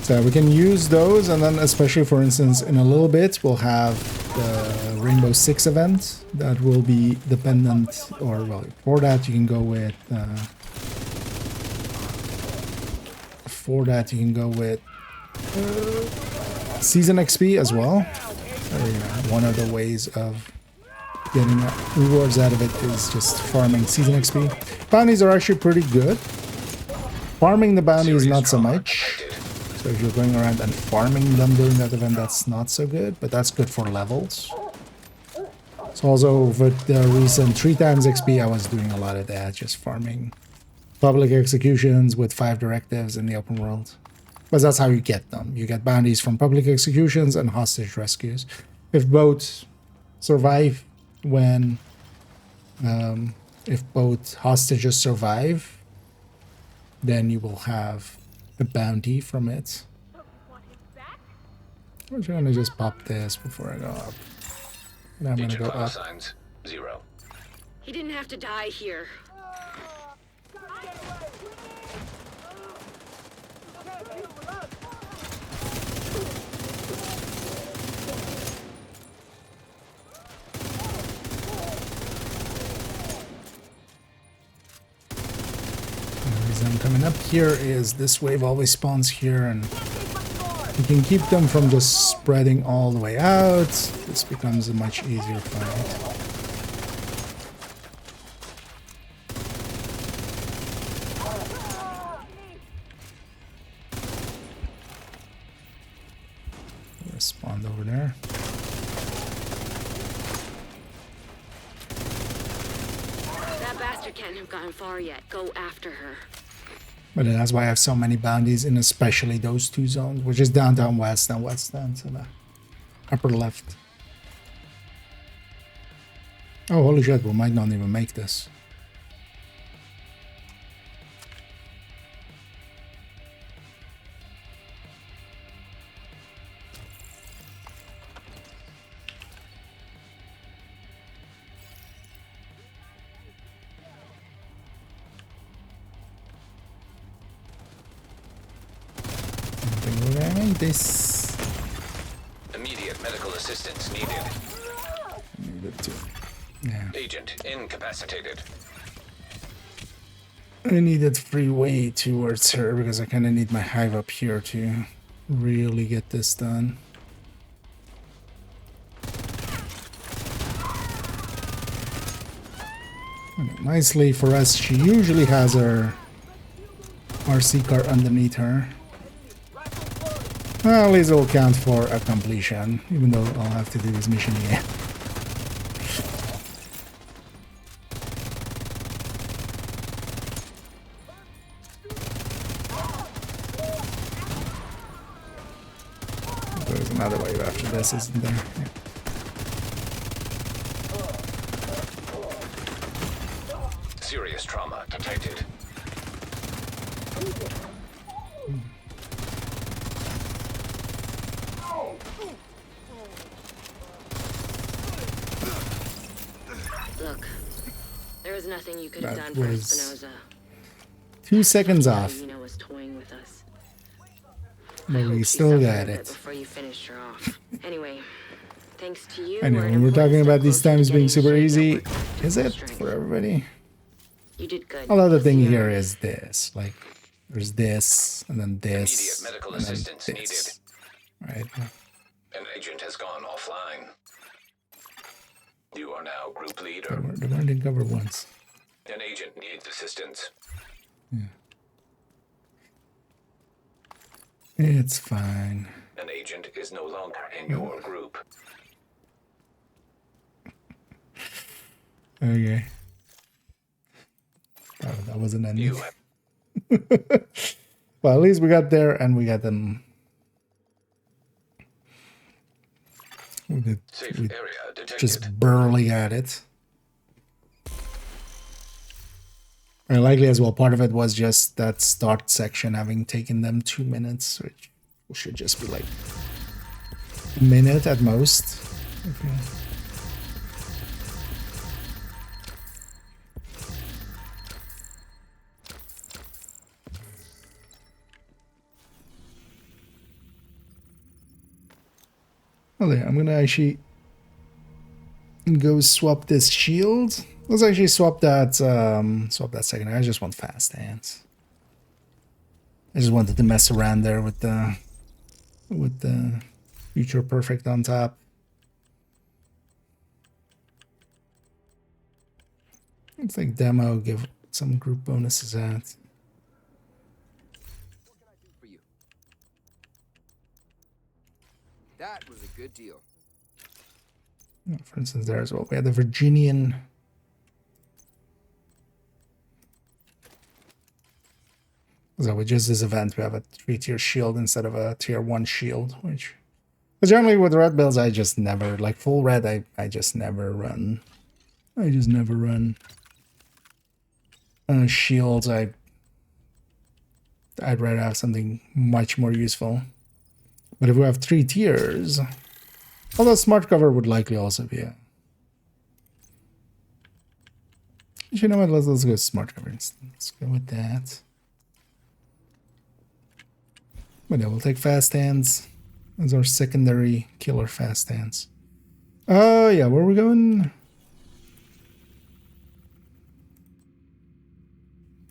So we can use those, and then especially for instance in a little bit we'll have the Rainbow Six event that will be dependent, or well, for that you can go with season XP as well. You know, one of the ways of getting rewards out of it is just farming season XP. Bounties are actually pretty good. Farming the bounty is not so much. So if you're going around and farming them during that event, that's not so good, but that's good for levels. So also with the recent 3 times XP, I was doing a lot of that, just farming public executions with 5 directives in the open world. But that's how you get them. You get bounties from public executions and hostage rescues. If both survive when... if both hostages survive, then you will have a bounty from it. I'm trying to just pop this before I go up. And I'm gonna go up. Signs 0. He didn't have to die here. I'm coming up here is this wave always spawns here, and you can keep them from just spreading all the way out. This becomes a much easier fight. Spawned over there. That bastard can't have gotten far yet. Go after her. But that's why I have so many bounties in especially those 2 zones, which is downtown west and west end, so the upper left. Oh, holy shit, we might not even make this. This immediate medical assistance needed. Needed to. Yeah. Agent incapacitated. I needed freeway towards her because I kind of need my hive up here to really get this done. Nicely for us, she usually has her RC car underneath her. Well, at least it will count for a completion, even though I'll have to do this mission again. There's another wave after this, isn't there? Yeah. Serious trauma detected. Look, there was nothing you could have done for Espinosa. 2 seconds off. You know, was toying with us. But we still got it. Before you finished her off. Anyway, thanks to you. I know, when we're talking about these times being super easy, is it for everybody? You did good. Although the thing here is this, like, there's this, and then this, Immediate medical and then assistance this. Right? An agent has gone offline. You are now group leader. The one didn't cover once. An agent needs assistance. Yeah. It's fine. An agent is no longer in your group. Okay. that wasn't ending. Well, at least we got there and we got them. We just barely had it. And likely as well, part of it was just that start section having taken them 2 minutes, which should just be like a minute at most. Okay. Oh, there. I'm gonna actually go swap this shield. Let's actually swap that second. I just want fast hands. I just wanted to mess around there with the future perfect on top. Looks like demo give some group bonuses out. That was a good deal. For instance, there as well. We had the Virginian. So with just this event, we have a 3-tier shield instead of a tier 1 shield, which generally with red builds, I just never, like full red, I just never run. I just never run shields. I'd rather have something much more useful. But if we have 3 tiers, although smart cover would likely also be a... You know what, let's go smart cover instead. Let's go with that. But yeah, we'll take fast hands as our secondary killer fast hands. Oh yeah, where are we going?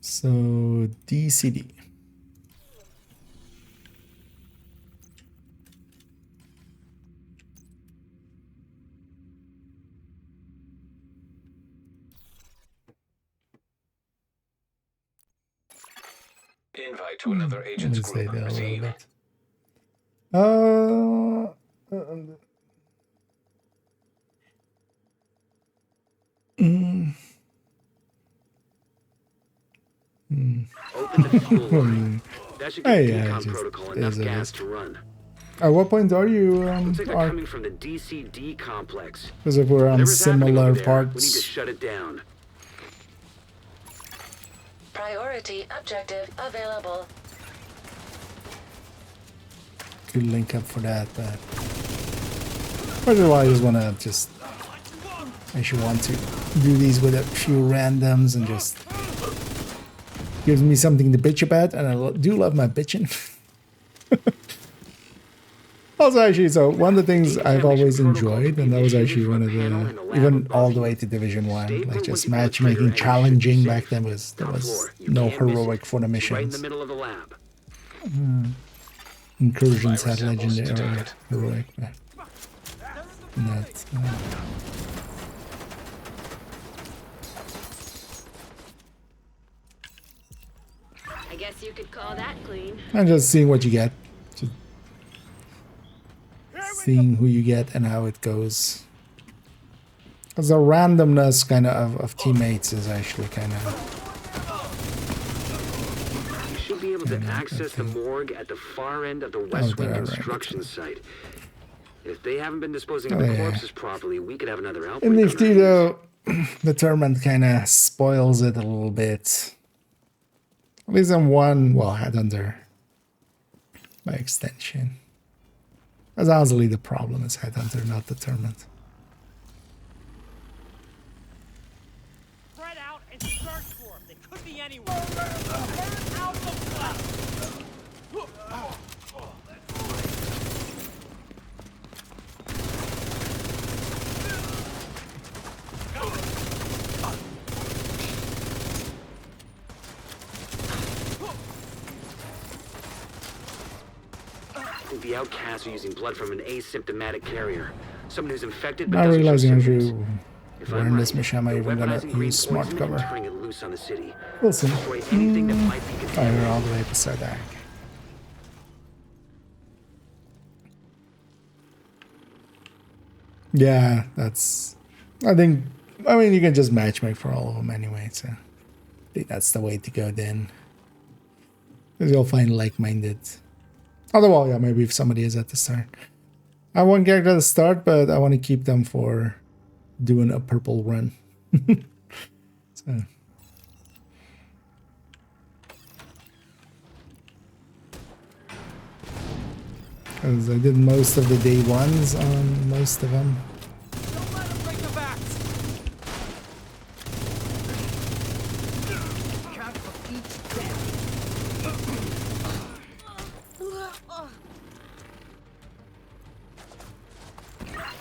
So DCD. Invite to another agent's group received. Open the fuel line. That should give decom protocol enough gas to run. At what point are you? Looks like they're coming from the DCD complex. Because if we're on similar parts, we need to shut it down. Priority objective available. could link up for that, but first of all, I just want to actually want to do these with a few randoms and just gives me something to bitch about, and I do love my bitching. Also, actually, so one of the things I've always enjoyed, and that was actually one of the, even all the way to Division 1, like just matchmaking challenging back then, was there was no heroic for the missions. Incursions had legendary heroic. That, I guess you could call that clean. and just seeing what you get. Just seeing who you get and how it goes. Because the randomness kind of teammates is actually kind of... You should be able to access the morgue at the far end of the West Wing construction site. If they haven't been disposing of the corpses properly, we could have another outbreak. And if though, the tournament kind of spoils it a little bit. At least in one, well, Headhunter by extension. That's honestly the problem is Headhunter, not the tournament. Spread out and search for them. They could be anywhere. Burn out the flesh. The outcasts are using blood from an asymptomatic carrier. Someone who's infected but Not doesn't realizing show as you symptoms. were in this mission, am I even gonna use smart cover? We'll see. Fire all the way to Sardak. Yeah, that's... I mean, you can just matchmake for all of them anyway, so... I think that's the way to go then. Because you'll find like-minded. Otherwise, yeah, maybe if somebody is at the start. I have one character at the start, but I want to keep them for doing a purple run. So. Because I did most of the day ones on most of them. Don't let him break the backs. Count for each death.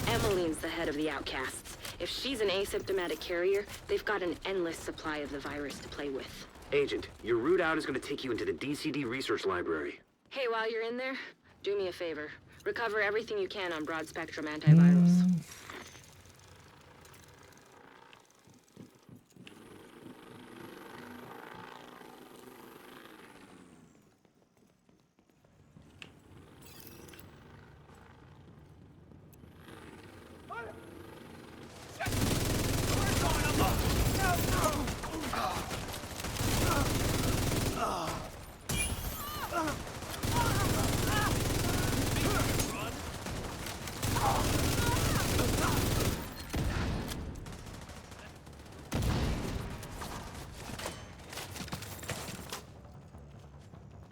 Emmeline's the head of the outcasts. If she's an asymptomatic carrier, they've got an endless supply of the virus to play with. Agent, your route out is going to take you into the DCD research library. Hey, while you're in there, do me a favor. Recover everything you can on broad-spectrum antivirals.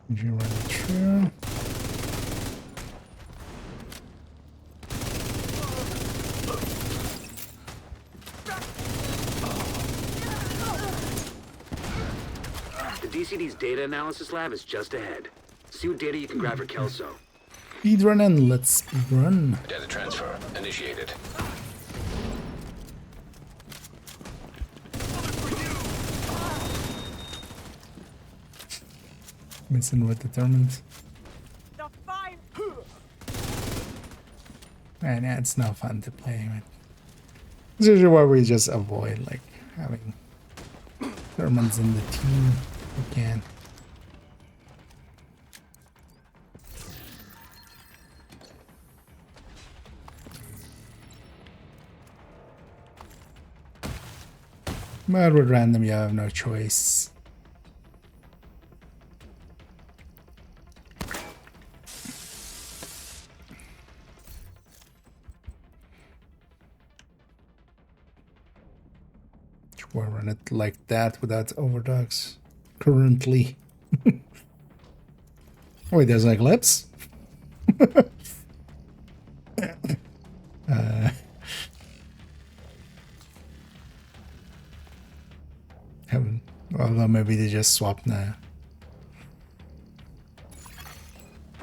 Did you run through? The DCD's data analysis lab is just ahead. See what data you can grab for Kelso. Speed run and let's speed run. Data transfer initiated. Missing with determined. The fine. And yeah, it's not fun to play with. This is usually why we just avoid like having Germans in the team. We can. But with random, you have no choice. We'll run it like that without overdogs. Currently. Wait, there's like lips? Haven't. Although maybe they just swapped now.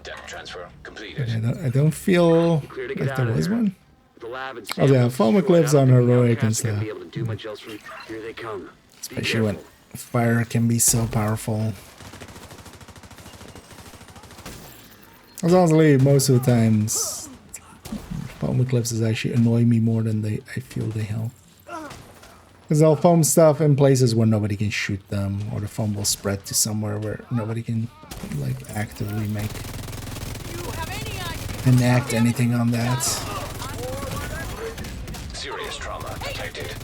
Data transfer completed. I don't feel like there was one. Oh yeah, Foam Eclipse on heroic and stuff. Especially when fire can be so powerful. As honestly, most of the times, Foam Eclipses actually annoy me more than I feel they help. Because they'll foam stuff in places where nobody can shoot them, or the foam will spread to somewhere where nobody can like actively enact anything on that. Serious trauma detected.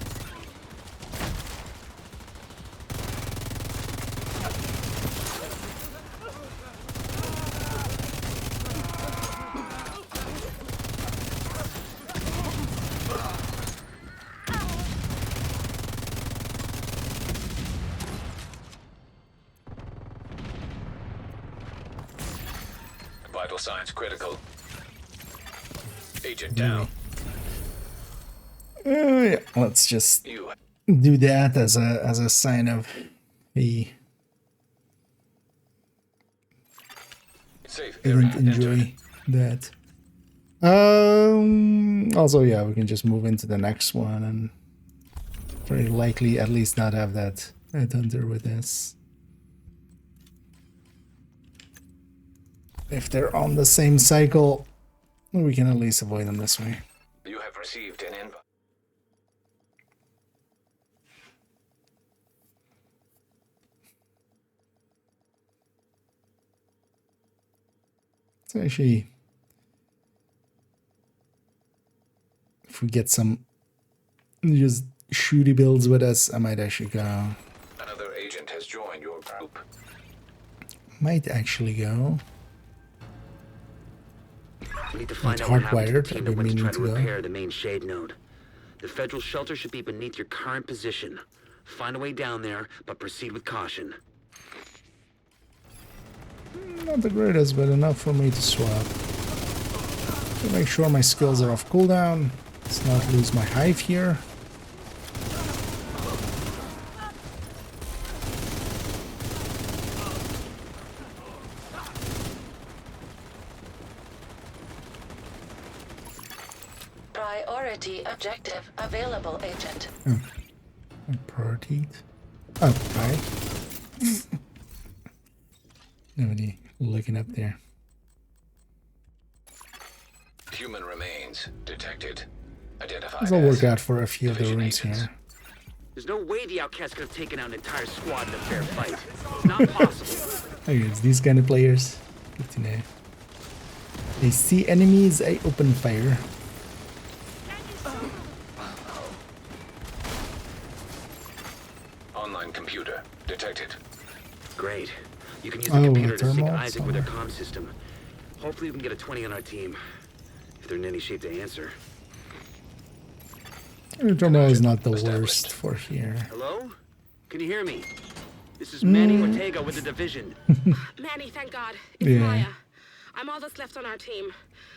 Vital signs critical. Agent down. Yeah, let's just do that as a sign of he didn't enjoy that. Also, yeah, we can just move into the next one and very likely at least not have that Thunder with us. If they're on the same cycle, we can at least avoid them this way. You have received an invite. So actually, if we get some just shooty builds with us, I might actually go. Another agent has joined your group. Might actually go. We need to find It's out what happened to the hardwired. team I've that been went to meaning try to to go. repair the main shade node. The federal shelter should be beneath your current position. Find a way down there, but proceed with caution. Not the greatest, but enough for me to swap. To make sure my skills are off cooldown. Let's not lose my hive here. Priority objective available, Agent. Priority. Oh, hi. Nobody looking up there. Human remains detected. Identified. This will work as out for a few of the division rooms agents. here. There's no way the outcasts could have taken out an entire squad in a fair fight. It's not possible. Okay, it's these kind of players. Good to know. They see enemies, they open fire. Online computer detected. Great. You can use the computer to sync thermal Isaac with their comm system. Hopefully we can get a 20 on our team. If they're in any shape to answer. Thermal is not the worst for here. Hello? Can you hear me? This is Manny Ortega with the division. Manny, thank God. It's Yeah. Maya. I'm all that's left on our team.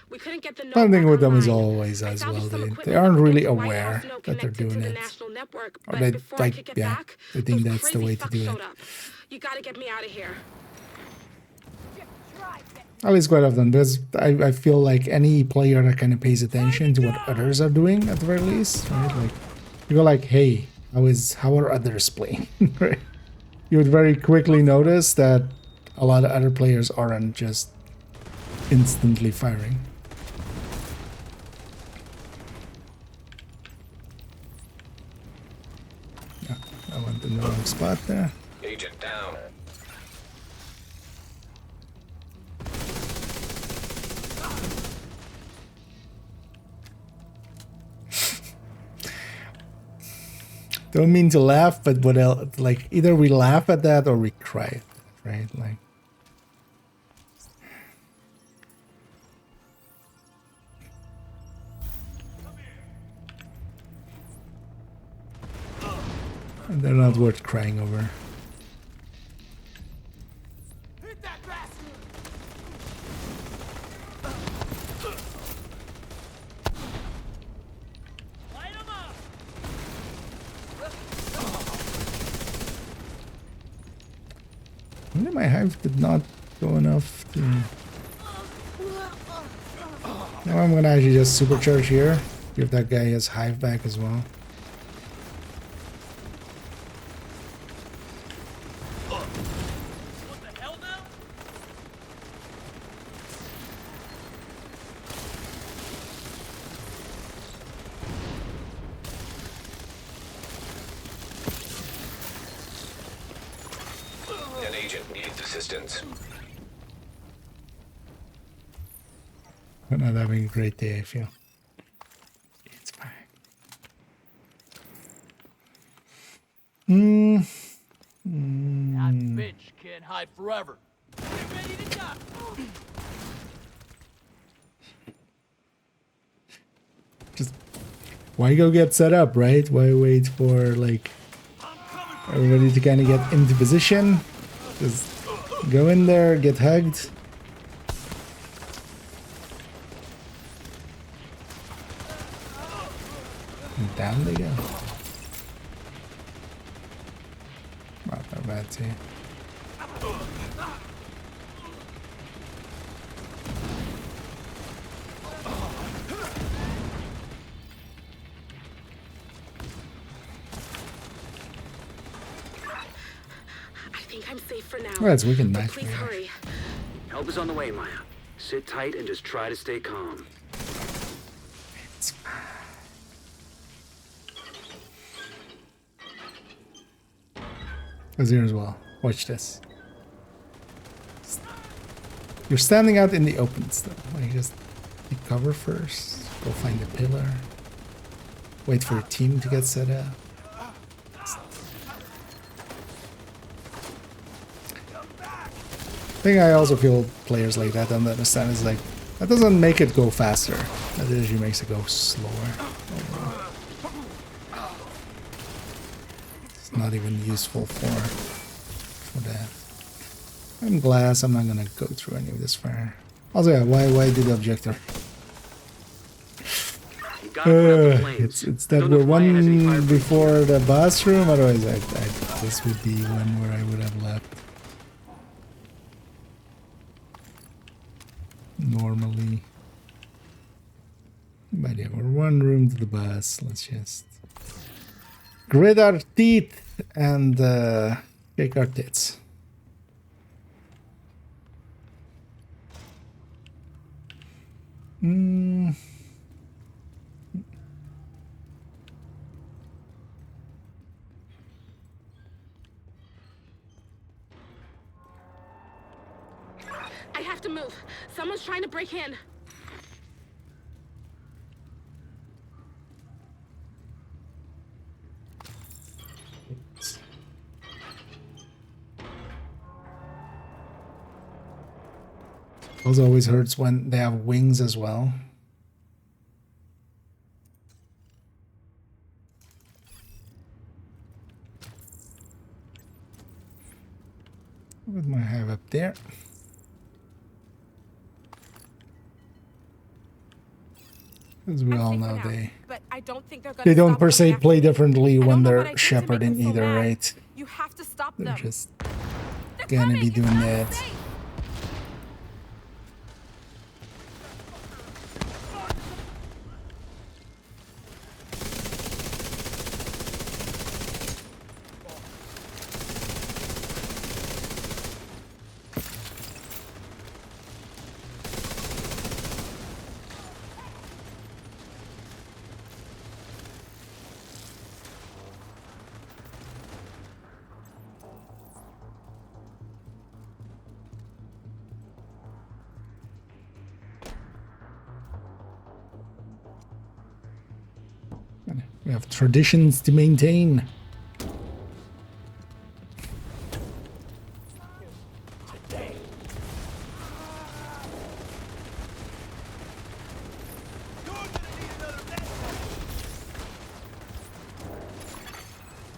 We couldn't get the One thing back with them is online. always I as salvaged well. some They equipment aren't that will really get the White aware House node that they're connected to doing the it. national network, Or but they, before I could get back, they think those that's the crazy way to fucks do it. showed up. You gotta get me out of here. At least quite often. I feel like any player that kind of pays attention to what others are doing at the very least, right? Like you go like, hey, how are others playing? Right? You would very quickly notice that a lot of other players aren't just instantly firing. Yeah, I went in the wrong spot there. Agent down. Don't mean to laugh, but what else? Like either we laugh at that or we cry, right? Like. They're not worth crying over. Maybe my hive did not go enough to... Now I'm gonna actually just supercharge here. Give that guy his hive back as well. An agent needs assistance. I'm not having a great day, I feel. It's fine. That bitch can't hide forever. Get ready to die. Just why go get set up, right? Why wait for like everybody to kind of get into position? Just go in there, get hugged. And down they go. Not that bad too. I think I'm safe for now. Well, that's we can But match. please hurry. Help is on the way, Maya. Sit tight and just try to stay calm. Goes here as well. Watch this. You're standing out in the open still. Like just take cover first. Go find a pillar. Wait for your team to get set up. think I also feel players like that don't understand. It's like, that doesn't make it go faster. That usually makes it go slower. It's not even useful for that. I'm glass. I'm not gonna go through any of this fire. Also, yeah, why do the objector? It's that we're one before the bathroom. Otherwise, this would be one where I would have left. Normally. But yeah, we're one room to the bus. Let's just grit our teeth and shake our tits. I have to move. Someone's trying to break in. Those always hurts when they have wings as well. What do I have up there? As we all know, they don't per se play differently when they're shepherding either, right? You have to stop them. They're just gonna be doing that. We have traditions to maintain.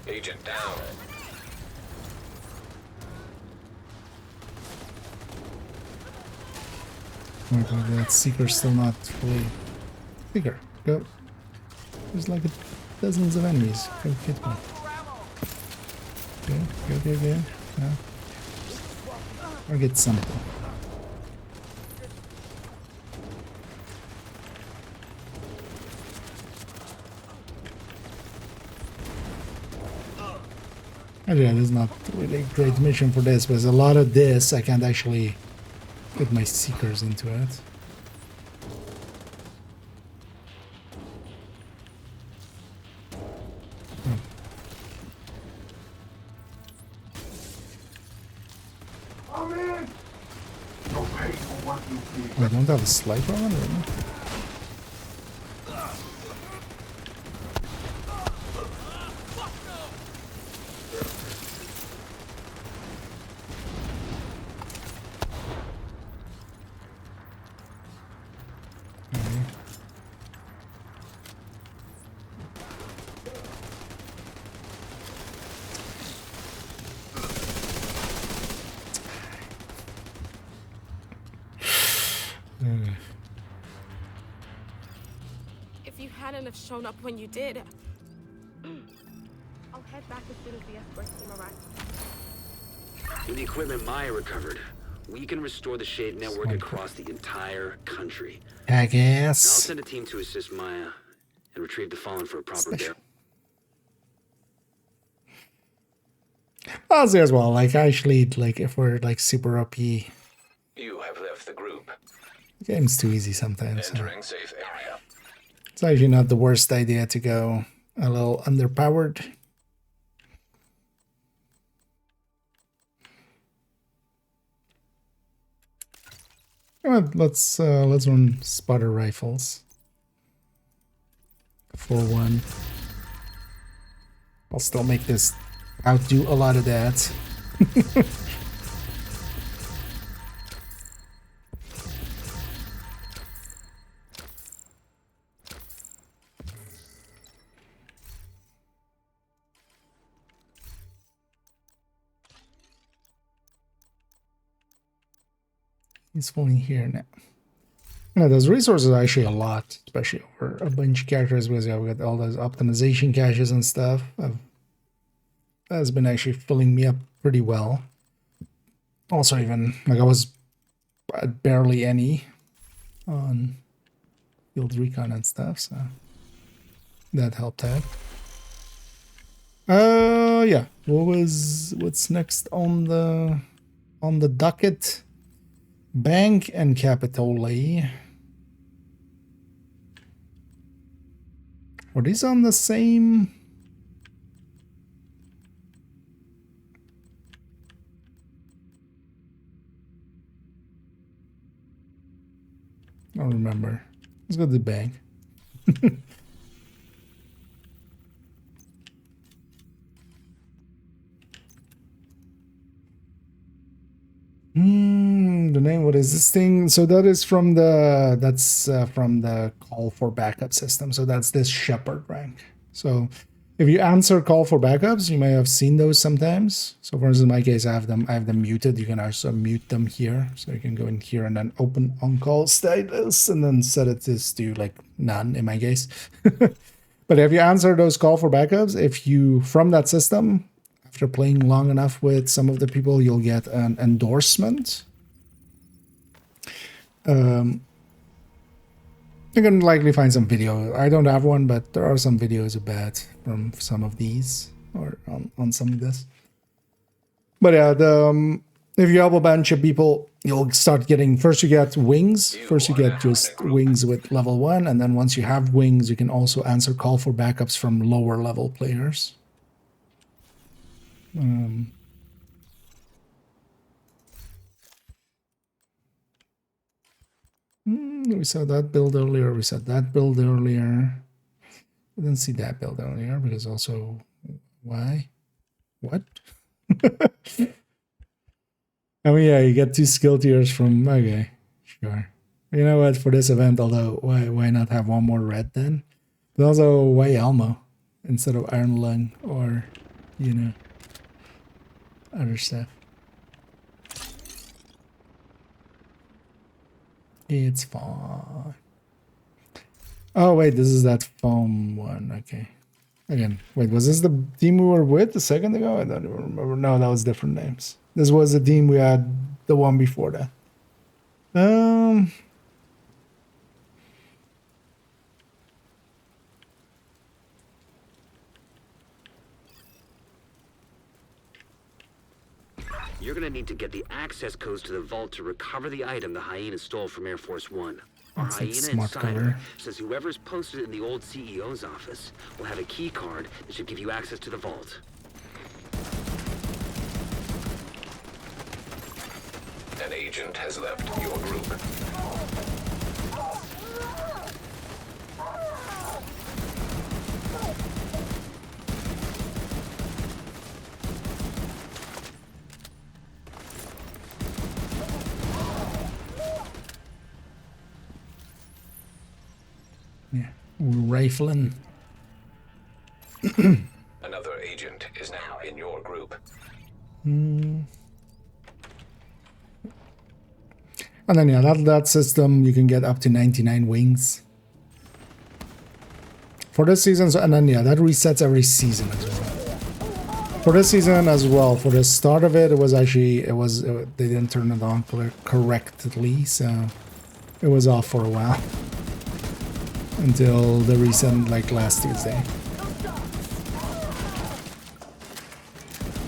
Agent down. Oh my god, that seeker's still not fully. Seeker, go. There's like dozens of enemies. Go get one. Go. No. Or get something. Actually, there's not really a great mission for this, but a lot of this I can't actually get my seekers into it. I don't have a sniper on it. If you hadn't have shown up when you did, I'll head back as soon as the escort team arrives. With the equipment Maya recovered, we can restore the Shade network across the entire country. I guess. I'll send a team to assist Maya and retrieve the fallen for a proper burial. I'll say as well, like actually, like if we're like super OP, You have left the group. the game's too easy sometimes. Entering safe area. It's actually not the worst idea to go a little underpowered. Come on, let's run spotter rifles. 4-1. I'll still make this outdo a lot of that. useful in here now. Now, those resources are actually a lot, especially over a bunch of characters, because yeah, we got all those optimization caches and stuff. That's been actually filling me up pretty well. Also, even like I was at barely any on field recon and stuff, so that helped out. Yeah. What's next on the docket? Bank and Capitoli. Were these on the same? I don't remember. Let's go to the bank. The name, what is this thing? So that is from the call for backup system. So that's this Shepherd rank. So if you answer call for backups, you may have seen those sometimes. So for instance, in my case, I have them muted. You can also mute them here. So you can go in here and then open on-call status and then set it to like none in my case. But if you answer those call for backups, if you, from that system, after playing long enough with some of the people, you'll get an endorsement. You can likely find some video. I don't have one, but there are some videos about from some of these or on some of this. But yeah, if you help a bunch of people, you'll start getting, first you get wings. First you get just wings with level 1, and then once you have wings, you can also answer call for backups from lower level players. We saw that build earlier. We saw that build earlier. We didn't see that build earlier because also, why? What? I mean, yeah, you get 2 skill tiers from, okay, sure. You know what, for this event, although, why not have one more red then? But also, why Elmo instead of Iron Lung or, you know, other stuff? It's fine. Oh, wait, this is that foam one. Okay. Again, wait, was this the team we were with a second ago? I don't even remember. No, that was different names. This was the team we had the one before that. You're gonna need to get the access codes to the vault to recover the item the hyena stole from Air Force One. Our That's a hyena smart insider cover. says whoever's posted it in the old CEO's office will have a key card that should give you access to the vault. An agent has left your group. Yeah, rifling. Another agent is now in your group. And then yeah, that system you can get up to 99 wings for this season. So, and then yeah, that resets every season as well. For this season as well, for the start of it, it was actually they didn't turn it on correctly, so it was off for a while until the recent, like last Tuesday.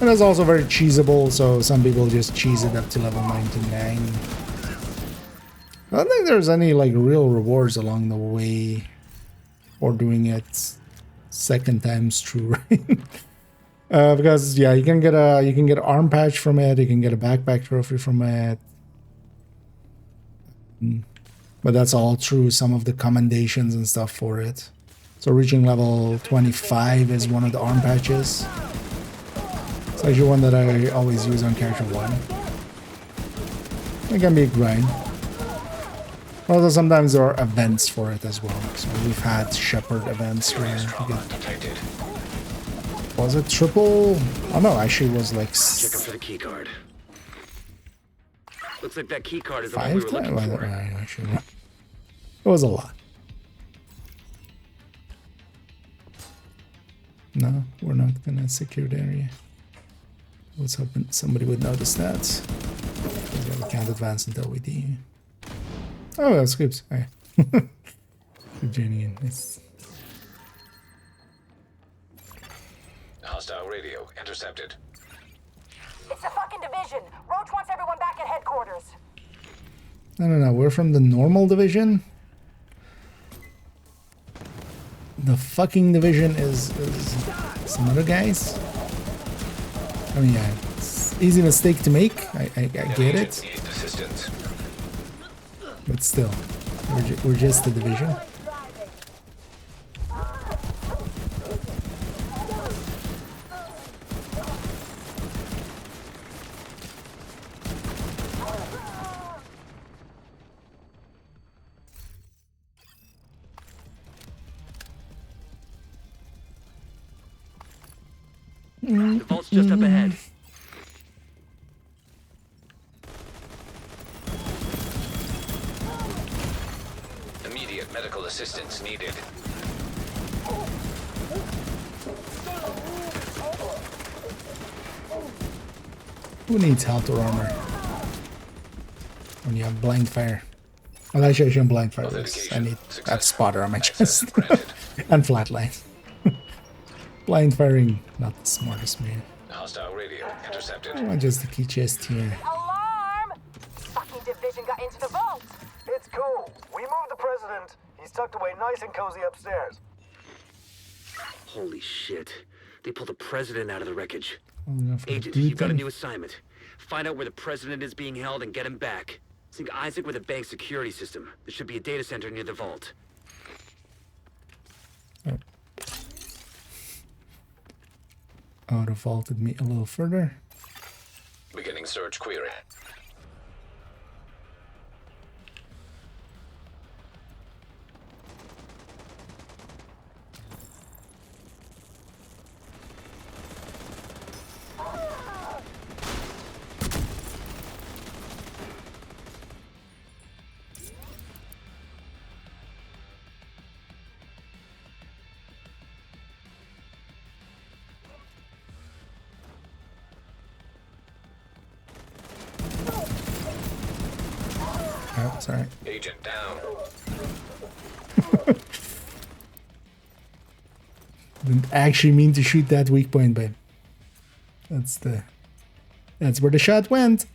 And it's also very cheesable, so some people just cheese it up to level 99. I don't think there's any like real rewards along the way for doing it second times through, right? Because yeah, you can get an arm patch from it, you can get a backpack trophy from it. But that's all through some of the commendations and stuff for it. So reaching level 25 is one of the arm patches. It's actually one that I always use on character 1. It can be a grind. Although sometimes there are events for it as well. So we've had Shepherd events where you get... Was it triple? Oh no, actually it was like... Check up for the key card. Looks like that key card is the one we were looking for. It was a lot. No, we're not gonna secure the area. I was hoping somebody would notice that. Yeah, we can't advance until we do. Oh, that's Scoops. Okay. Good journey in. Nice. Hostile radio intercepted. It's the fucking division. Roach wants everyone back at headquarters. No. We're from the normal division. The fucking division is some other guys. I mean, yeah, it's easy mistake to make. I get it. But still, we're just the division. The vault's just up ahead. Immediate medical assistance needed. Who needs health or armor when you have blind fire? Well, actually, I shouldn't blind fire this. I need that spotter on my chest and flatline. Blind firing, not the smartest man. Hostile radio intercepted. I want just the key chest here. Alarm! Fucking division got into the vault. It's cool. We moved the president. He's tucked away nice and cozy upstairs. Holy shit. They pulled the president out of the wreckage. Oh, Agent, you've got a new assignment. Find out where the president is being held and get him back. Sync Isaac with a bank security system. There should be a data center near the vault. Auto vaulted me a little further. Beginning search query. Oh, sorry. Agent down. Didn't actually mean to shoot that weak point, but that's where the shot went.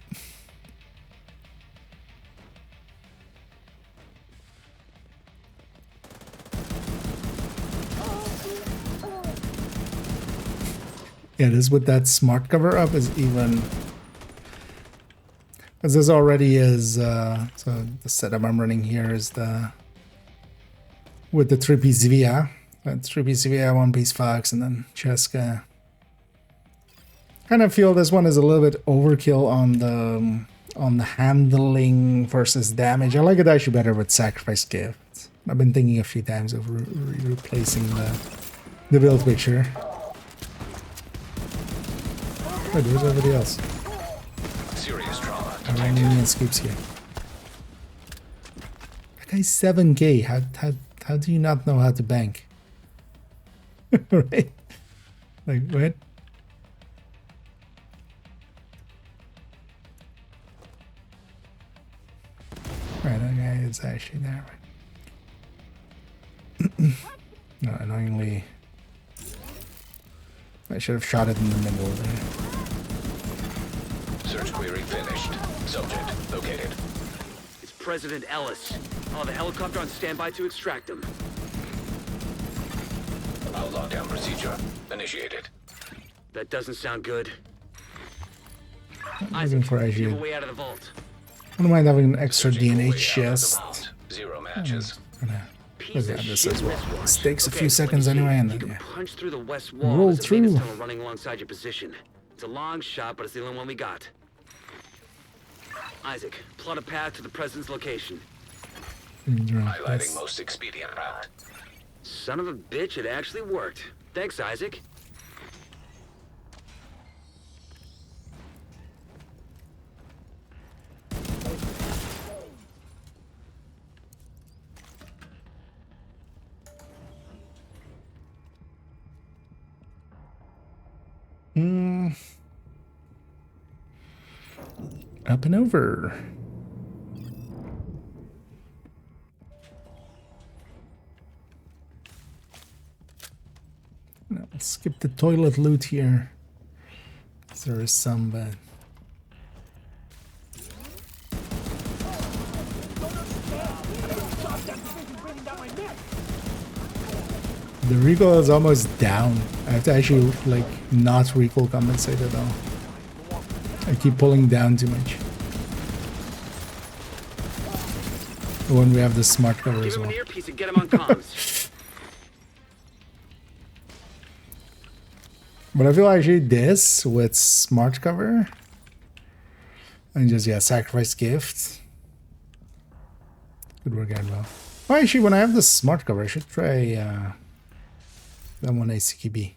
Yeah, this with that smart cover up is even. Because this already is, so the setup I'm running here is with the 3-piece VIA. 3-piece VIA, 1-piece Fox, and then Cheska. Kind of feel this one is a little bit overkill on the handling versus damage. I like it actually better with Sacrifice Gift. I've been thinking a few times of replacing the build picture. Oh, there's everybody else. Serious trauma. I'm running in scoops here. That guy's 7K. How do you not know how to bank? Right? Like, what? Right, that guy is actually there. No, annoyingly, I should have shot it in the middle there. Search query finished. Subject located. It's President Ellis. I'll have a helicopter on standby to extract him. Our lockdown procedure initiated. That doesn't sound good. I'm looking for Give actually. a way out of the vault. I don't mind having an extra DNA chest. Zero matches. Look at this as well. This takes a few seconds anyway, and then You can yeah. punch through the west wall. Roll There's a maintenance through. tunnel running alongside your position. It's a long shot, but it's the only one we got. Isaac, plot a path to the president's location. Highlighting most expedient route. Son of a bitch, it actually worked. Thanks, Isaac. Up and over. No, let's skip the toilet loot here. There is some, but the recoil is almost down. I have to actually like not recoil compensate at all. I keep pulling down too much. When we have the smart cover as well. Give him an earpiece and get him on comms. But I feel actually this with smart cover and just sacrifice gift could work out well. Oh, actually, when I have the smart cover, I should try that one ACKB.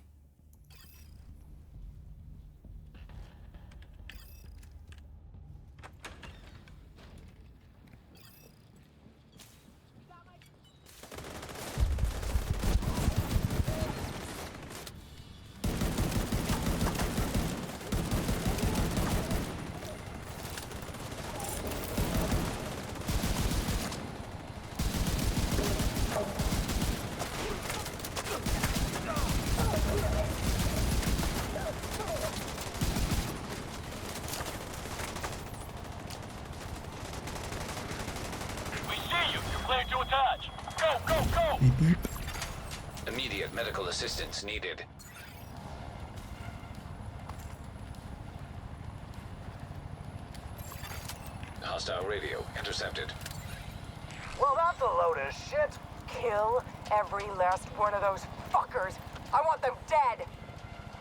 Beep, beep. Immediate medical assistance needed. Hostile radio intercepted. Well, that's a load of shit. Kill every last one of those fuckers. I want them dead.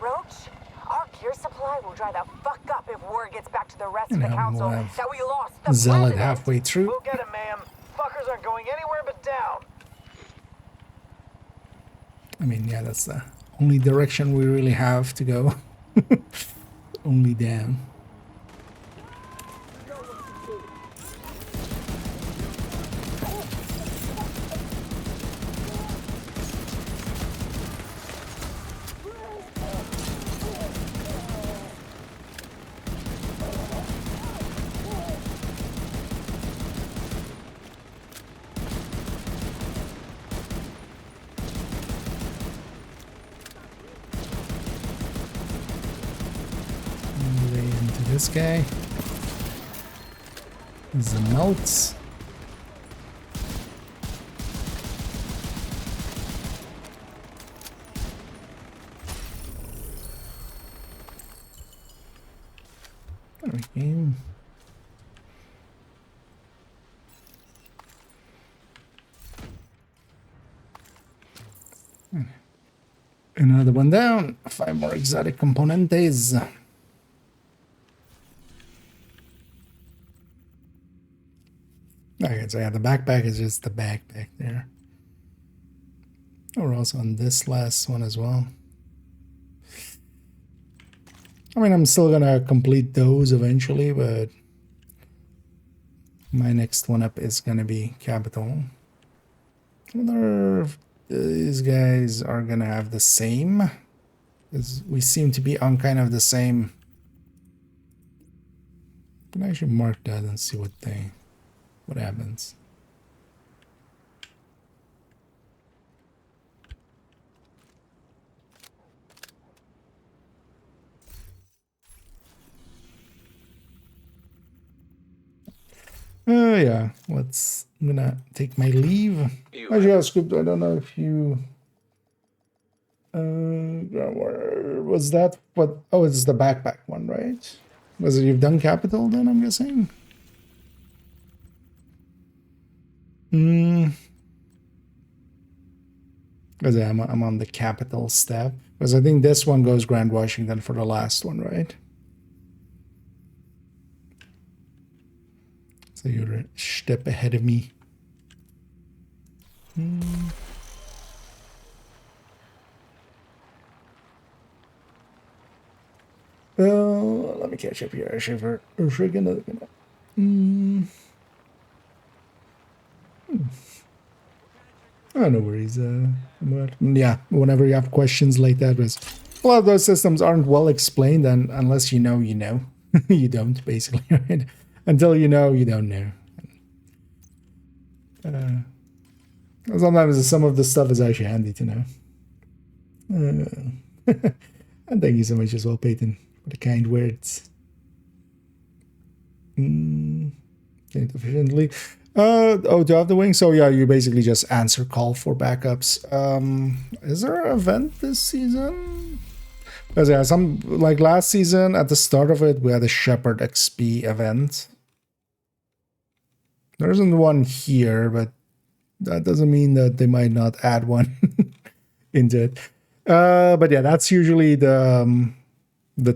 Roach, our gear supply will dry the fuck up if word gets back to the rest of the council we'll that we lost the Zealot president. halfway through. We'll get him, ma'am. Fuckers aren't going anywhere but down. I mean, yeah, that's the only direction we really have to go. Only down. This guy is the melts. There we go. Another one down. 5 more exotic componentes. Okay, so yeah, the backpack is just the backpack there. We're also on this last one as well. I mean, I'm still gonna complete those eventually, but my next one up is gonna be Capital. I wonder if these guys are gonna have the same, because we seem to be on kind of the same. Can I actually mark that and see what happens? Yeah, I'm gonna take my leave. Actually, Scoop, I don't know if you where was that? What? Oh, it's the backpack one, right? Was it you've done Capital then, I'm guessing? Because I'm on the Capital step. Because I think this one goes Grand Washington for the last one, right? So you're a step ahead of me. Well, let me catch up here. Actually, for a freaking Oh, no worries. But yeah, whenever you have questions like that, because a lot of those systems aren't well explained, and unless you know, you know. you don't, basically, right? Until you know, you don't know. Sometimes some of the stuff is actually handy to know. And thank you so much as well, Peyton, for the kind words. Efficiently. To have the wing. So yeah, you basically just answer call for backups. Is there an event this season? Because yeah, some like last season at the start of it, we had a Shepherd XP event. There isn't one here, but that doesn't mean that they might not add one into it. But yeah, that's usually the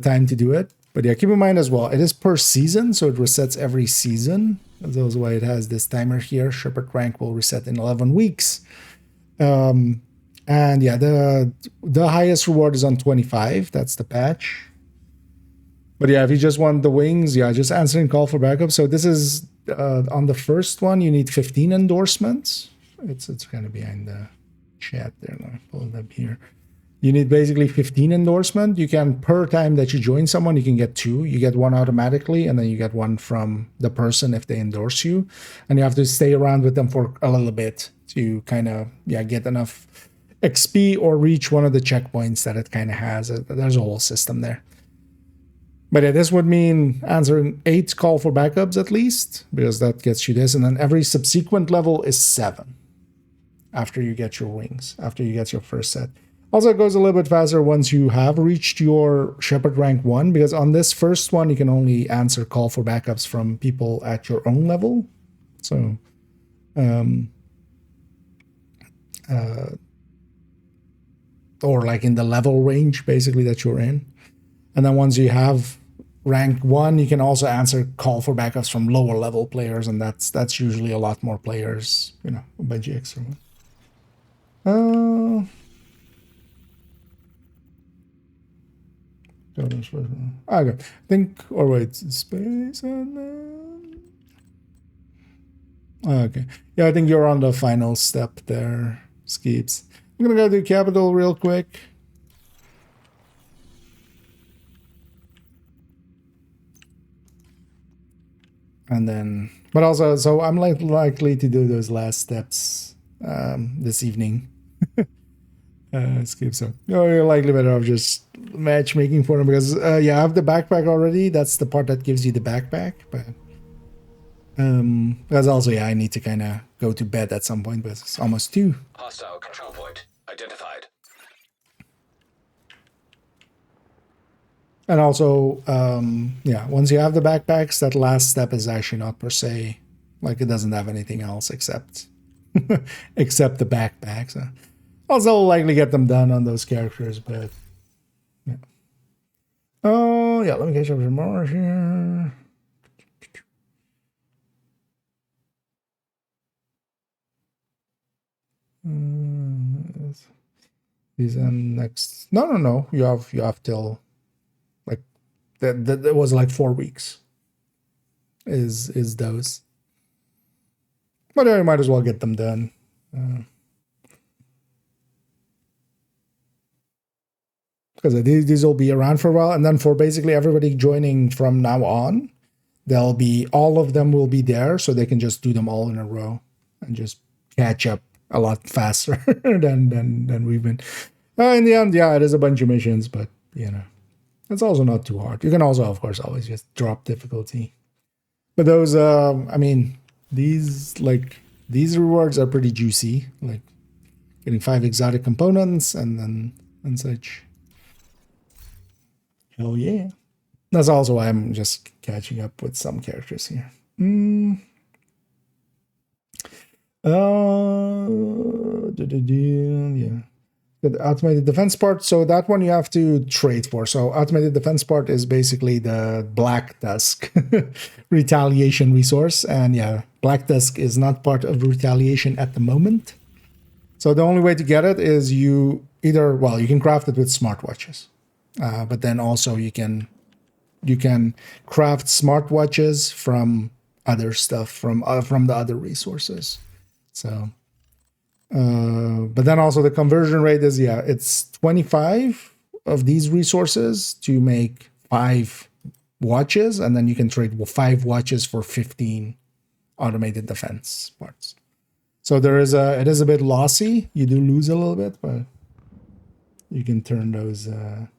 time to do it. But yeah, keep in mind as well, it is per season, so it resets every season. That's why it has this timer here. Shepherd rank will reset in 11 weeks. And yeah, the highest reward is on 25. That's the patch. But yeah, if you just want the wings, yeah, just answering call for backup. So this is on the first one, you need 15 endorsements. It's kind of behind the chat there. Let me pull it up here. You need basically 15 endorsement. You can, per time that you join someone, you can get 2. You get 1 automatically, and then you get 1 from the person if they endorse you. And you have to stay around with them for a little bit to kind of, yeah, get enough XP or reach one of the checkpoints that it kind of has. There's a whole system there. But yeah, this would mean answering 8 call for backups at least, because that gets you this. And then every subsequent level is 7 after you get your wings, after you get your first set. Also, it goes a little bit faster once you have reached your Shepherd rank 1, because on this first one, you can only answer call for backups from people at your own level. So, or like in the level range, basically, that you're in. And then once you have rank 1, you can also answer call for backups from lower level players, and that's usually a lot more players, you know, a bunch of extra. Okay, I think, or wait, space and then... Okay, yeah, I think you're on the final step there, Skeeps. I'm gonna go do Capital real quick. And then, but also, so I'm likely to do those last steps this evening. Skip, so you're likely better off just matchmaking for them, because yeah, I have the backpack already. That's the part that gives you the backpack, but because also, yeah, I need to kind of go to bed at some point, but it's almost 2. Hostile control point identified. And also, yeah, once you have the backpacks, that last step is actually not per se, like, it doesn't have anything else except except the backpacks. So. Also, I'll likely get them done on those characters, but yeah. Oh, yeah, let me catch up some more here. These and next. No. You have till like that was like 4 weeks. Is those? But yeah, you might as well get them done. Because these will be around for a while, and then for basically everybody joining from now on, they'll be, all of them will be there, so they can just do them all in a row and just catch up a lot faster than we've been. In the end, yeah, it is a bunch of missions, but you know, it's also not too hard. You can also, of course, always just drop difficulty. But those, I mean, these rewards are pretty juicy, like getting 5 exotic components and such. Hell yeah. That's also why I'm just catching up with some characters here. Yeah. The automated defense part. So that one you have to trade for. So automated defense part is basically the Black Tusk retaliation resource. And yeah, Black Tusk is not part of retaliation at the moment. So the only way to get it is you either, well, you can craft it with smartwatches. But then also you can craft smartwatches from other stuff, from the other resources. So, but then also the conversion rate is, yeah, it's 25 of these resources to make 5 watches, and then you can trade 5 watches for 15 automated defense parts. So it is a bit lossy. You do lose a little bit, but you can turn those on.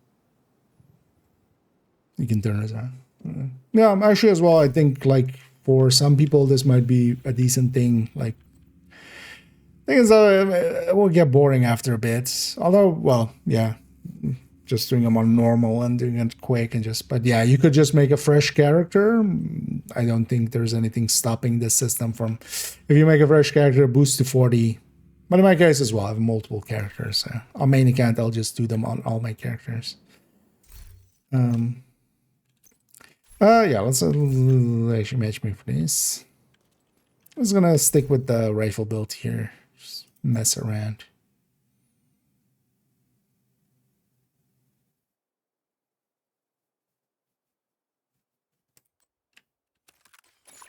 Yeah, actually as well, I think like for some people this might be a decent thing. Like, thing is, it will get boring after a bit. Although, well, yeah, just doing them on normal and doing it quick and just. But yeah, you could just make a fresh character. I don't think there's anything stopping this system from. If you make a fresh character, boost to 40. But in my case as well, I have multiple characters. So on main account, I'll just do them on all my characters. Yeah, let's actually match me for this. I'm just gonna stick with the rifle build here. Just mess around.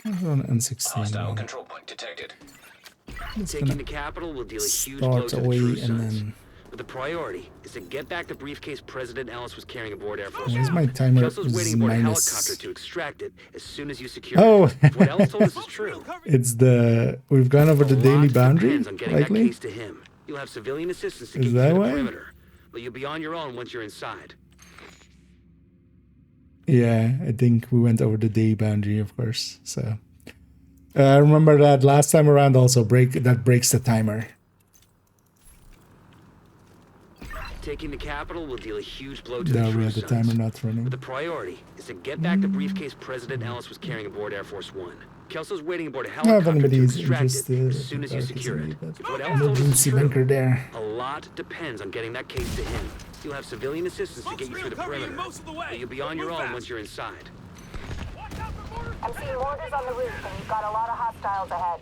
On N16. Hostile control point detected. Taking the capital will deal a huge blow to the away True and Sons. then. But the priority is to get back the briefcase President Ellis was carrying aboard Air Force Where's One. my timer? Kelso's waiting aboard a Minus- helicopter to extract it as soon as you secure Oh. it. If what Ellis told us is true, It's we've gone over the daily boundary, depends on getting that likely. case to him. You'll have civilian assistance to Is get you that to the why? perimeter, but you'll be on your own once you're inside. Yeah, I think we went over the day boundary, of course. So I remember that last time around also breaks the timer. Taking the capital will deal a huge blow to the No, we True had the Sons. timer not running. But the priority is to get back the briefcase President Ellis was carrying aboard Air Force One. Kelso's waiting aboard a If helicopter to anybody's extract it interested, as soon as you secure it. but If what Ellis told us is emergency true, bunker there. a lot depends on getting that case to him. You'll have civilian assistance to get you through the perimeter, but you'll be on your own once you're inside. I'm seeing mortars on the roof, and you've got a lot of hostiles ahead.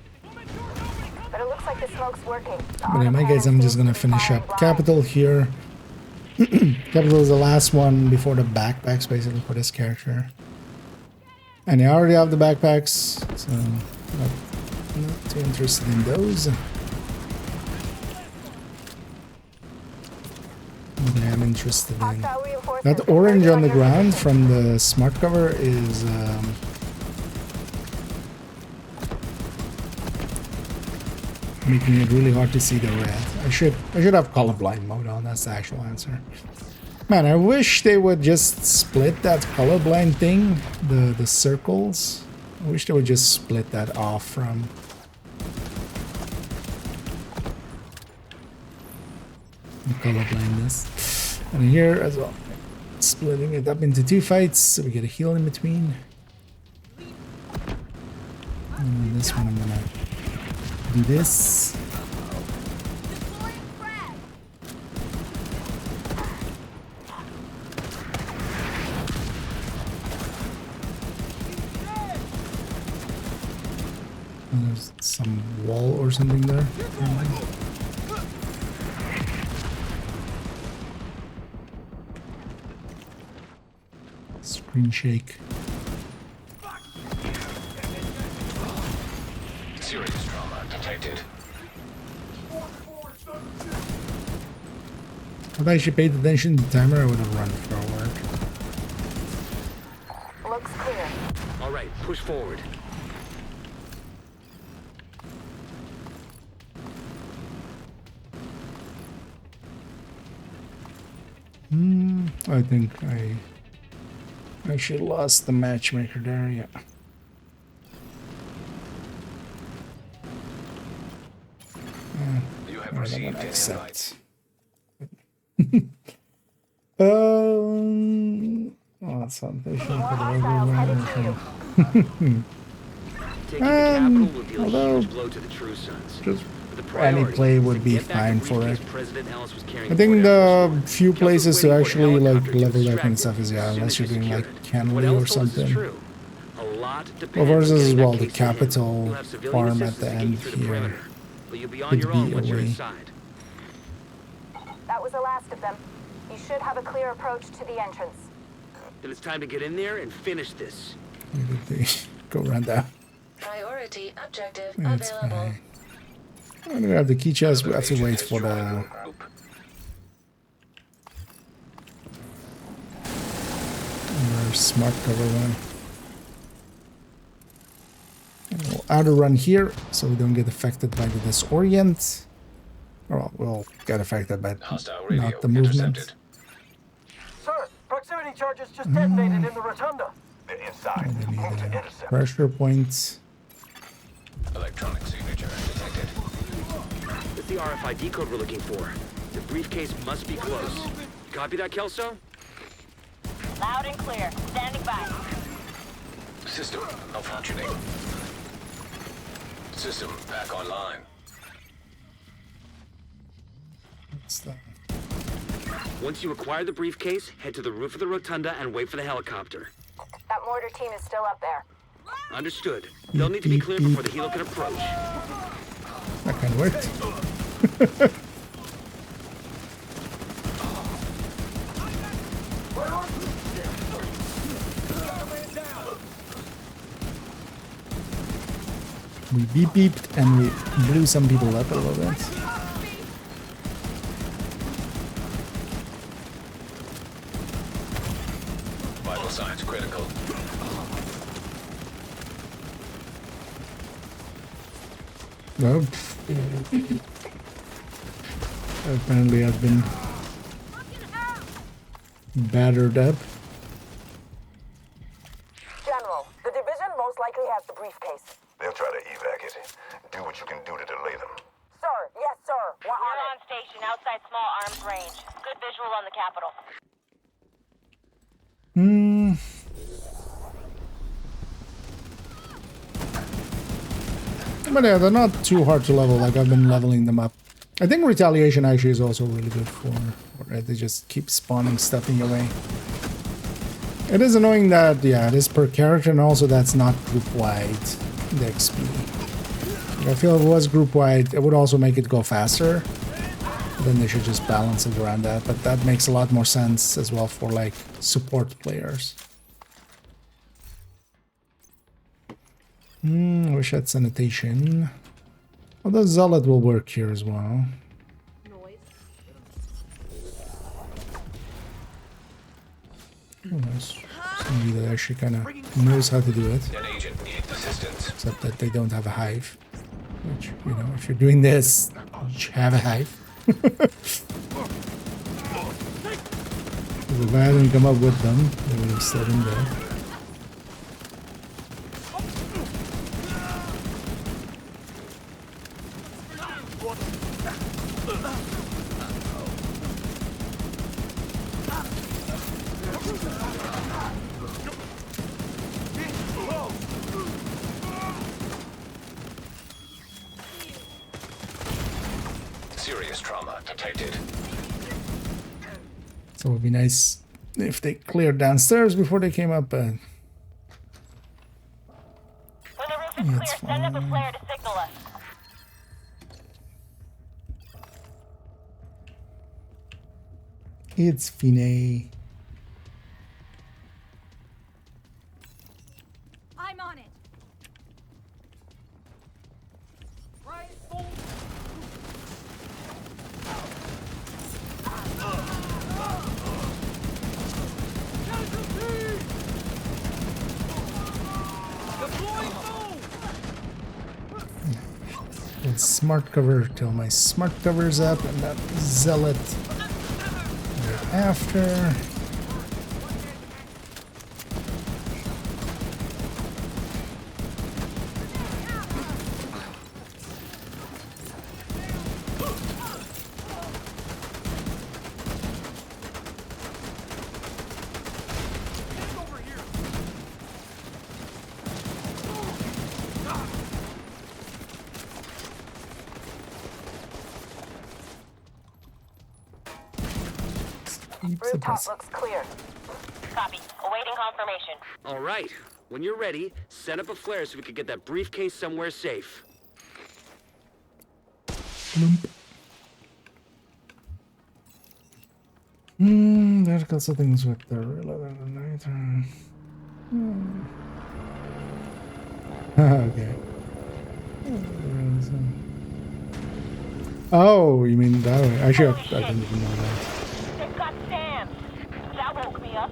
But it looks like the smoke's working. But in my case, I'm just gonna finish up Capital here. Capital is the last one before the backpacks, basically, for this character. And I already have the backpacks, so not too interested in those. But I am interested in that orange on the ground from the smart cover is making it really hard to see the red. I should have colorblind mode on. That's the actual answer. Man, I wish they would just split that colorblind thing, the circles. I wish they would just split that off from the colorblindness. And here as well, splitting it up into 2 fights, so we get a heal in between. And this one I'm gonna do this. And there's some wall or something there. Screen shake. Serious trauma detected. If I actually paid attention to the timer, I would have run forward. Looks clear. All right, push forward. I think I actually lost the matchmaker there, yeah. You have received an invite. Oh, that's something. Taking the capital will deal a huge blow to the True Sons. Just But the any priority play is would to be get back the fine for briefcase it. President Ellis was carrying I think aboard Air Force the One. few Kelso's places to waiting aboard a actually like helicopter to level that extract kind of it stuff is as yeah, soon unless as you're you doing secure like it. What Canley or Ellis told us is something. true. A lot Well, depends versus on as getting well that the case to him. capital You'll have civilian farm at assistance the to get you end through the here perimeter, but you'll be on could your own be once you're away. inside. That was the last of them. You should have a clear approach to the entrance. Then it's time to get in there and finish this. Maybe they go around that. Priority objective That's available. fine. I'm gonna have the key chest, we have to wait for the another smart cover one. And we'll outer run here so we don't get affected by the disorient. Well, we'll get affected by not the movement. Sir, proximity charges just detonated in the rotunda. They're inside. I Move to need a intercept. pressure point. Electronic signature detected. It's the RFID code we're looking for. The briefcase must be close. Copy that, Kelso? Loud and clear. Standing by. System malfunctioning. System back online. What's that? Once you acquire the briefcase, head to the roof of the rotunda and wait for the helicopter. That mortar team is still up there. Understood. They'll need to be cleared before the helo can approach. That kind of worked. We beep beeped and we blew some people up a little bit. Vital signs critical. Well, apparently I've been battered up. General, the division most likely has the briefcase. They'll try to evac it. Do what you can do to delay them. Sir, yes, sir. We're on We're it. on station outside small arms range. Good visual on the capital. But yeah, they're not too hard to level, like I've been leveling them up. I think retaliation actually is also really good for it. They just keep spawning stuff in your way. It is annoying that, yeah, it is per character and also that's not group-wide, the XP. I feel if it was group-wide, it would also make it go faster. Then they should just balance it around that, but that makes a lot more sense as well for like support players. I wish I had sanitation. Although Zealot will work here as well. Oh, nice. Somebody that actually kind of knows how to do it. An agent needs assistance. Except that they don't have a hive. Which, you know, if you're doing this, have a hive. If I hadn't come up with them, they would have still been there. Serious trauma detected. So it would be nice if they cleared downstairs before they came up, but When the roof is clear, send up a flare to signal us. it's Finney. I'm on it. Let's smart cover till my smart cover's up and that zealot right after. Rooftop looks clear. Copy. Awaiting confirmation. All right. When you're ready, set up a flare so we can get that briefcase somewhere safe. There's got some things with the night. Okay. Oh, you mean that way? Actually, I didn't even know that. They've got Sam. That woke me up.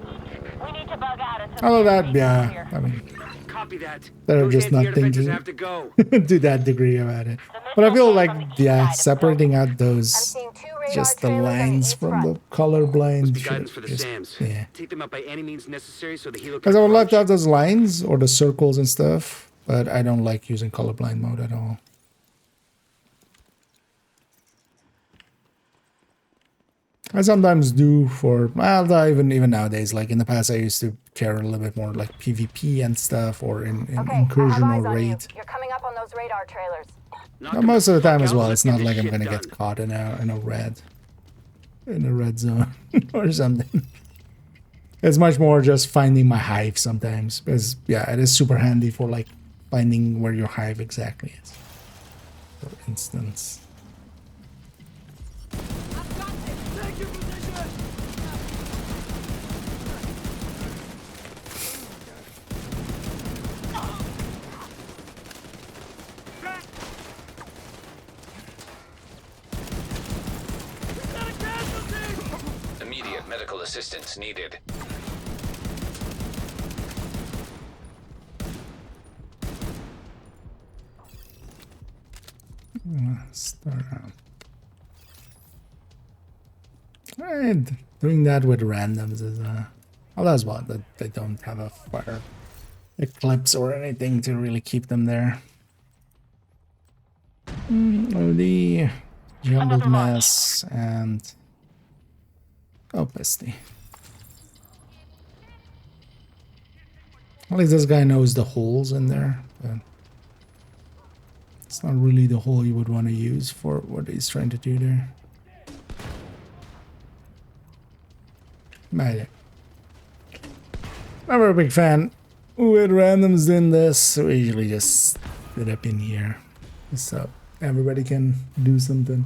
We need to bug out of All of that, yeah. I mean, Copy that. they're Those just not anti-air defenses thinking have to go. to that degree about it. But I feel like, yeah, separating out those, just the lines from the colorblind Must be guidance should for the just, SAMs. yeah. Take them out by any means necessary so the helo can Because I would love approach. to have those lines or the circles and stuff, but I don't like using colorblind mode at all. I sometimes do for, well, even nowadays, like in the past, I used to care a little bit more like PvP and stuff, or in incursion or raid. You're coming up on those radar trailers. But most of the time as well, it's not like I'm gonna get caught in a red zone or something. It's much more just finding my hive sometimes, because yeah, it is super handy for like finding where your hive exactly is. For instance. Immediate medical assistance needed. Start out. And doing that with randoms is well, that's what that they don't have a fire eclipse or anything to really keep them there. The jumbled mess and opacity. At least this guy knows the holes in there, but it's not really the hole you would want to use for what he's trying to do there. But I'm a big fan with randoms doing this, so we usually just sit up in here so everybody can do something.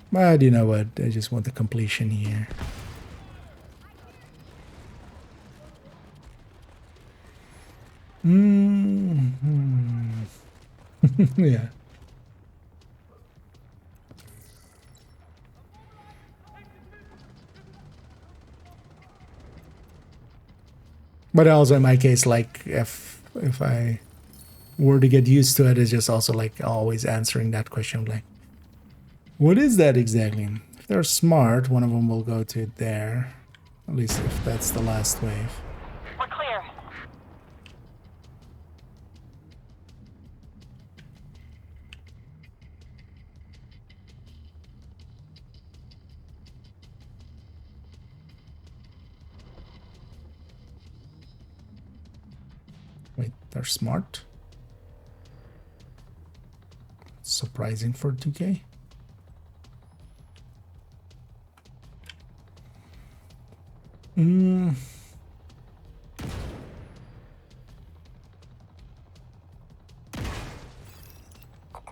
But you know what, I just want the completion here. Yeah. But also in my case, like if I were to get used to it, it's just also like always answering that question, like, what is that exactly? If they're smart, one of them will go to there. At least if that's the last wave. We're clear. Wait, they're smart? Surprising for 2K.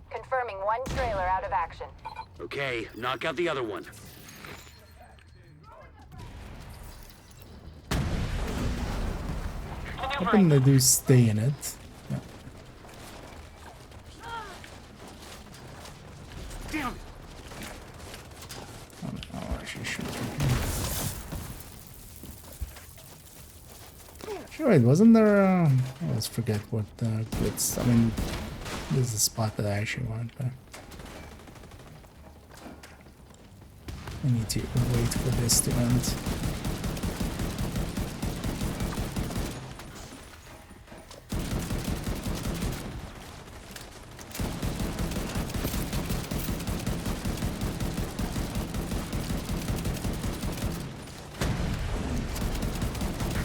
Confirming one trailer out of action. Okay, knock out the other one. Hoping they do stay in it. Yeah. Damn. Oh, actually shoot. Sure, wait, wasn't there let's forget what glitz. I mean, this is the spot that I actually want, but I need to wait for this to end.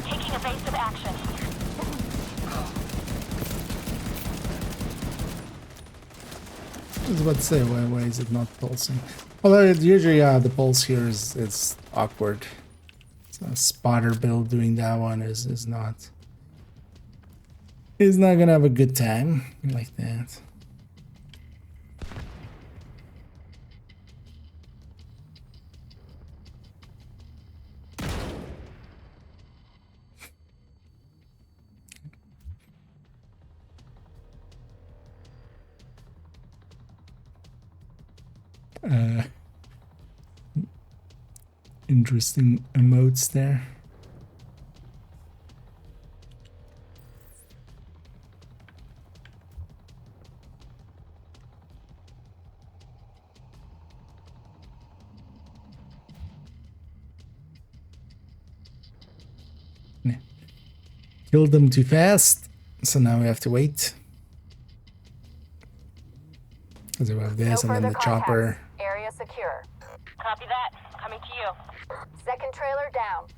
Taking evasive action. I was about to say, why is it not pulsing? Although usually, the pulse here is awkward. So a spotter build doing that one is not gonna have a good time like that. Interesting emotes there. Killed them too fast, so now we have to wait. Because we have this and then the chopper. Area secure. Copy that. Coming to you. Second trailer down.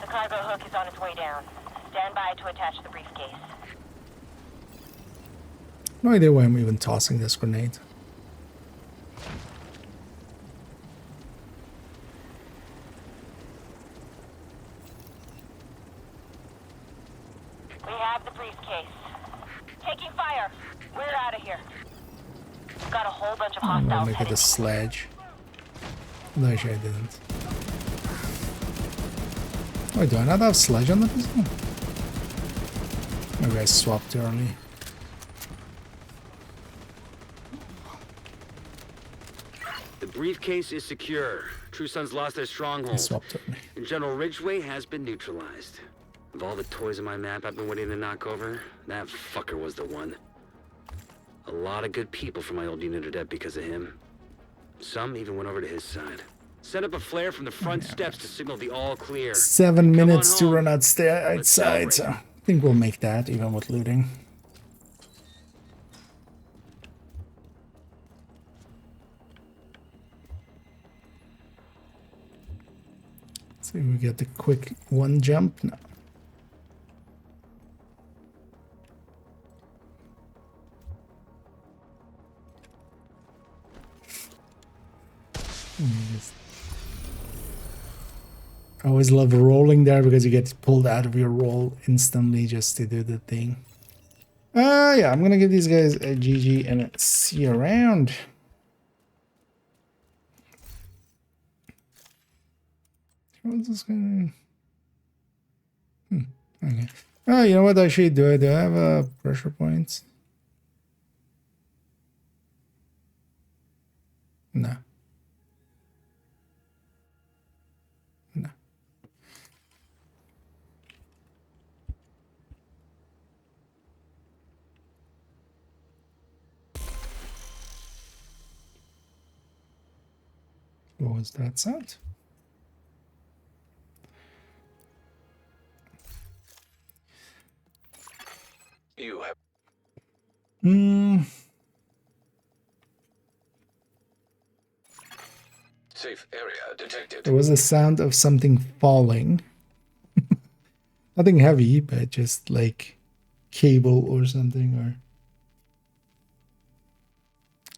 The cargo hook is on its way down. Stand by to attach the briefcase. No idea why I'm even tossing this grenade. We have the briefcase. Taking fire. We're out of here. We've got a whole bunch of I'm gonna hostiles make it a sledge. No, actually I didn't. Oh, do I not have sledge on the pistol? Maybe I swapped early. The briefcase is secure. True Sons lost their stronghold. Swapped early. And General Ridgway has been neutralized. Of all the toys on my map I've been waiting to knock over, that fucker was the one. A lot of good people from my old unit are dead because of him. Some even went over to his side. Set up a flare from the front steps to signal the all clear. 7 minutes to run outside, celebrate. so I think we'll make that even with looting. See if we get the quick one jump. No. I always love rolling there because you get pulled out of your roll instantly just to do the thing. Yeah, I'm gonna give these guys a GG and a see you around. What's this guy? Okay. Oh, you know what I should do? Do I have pressure points? No. No. What was that sound? You have. Safe area detected. There was a sound of something falling. Nothing heavy, but just like cable or something, or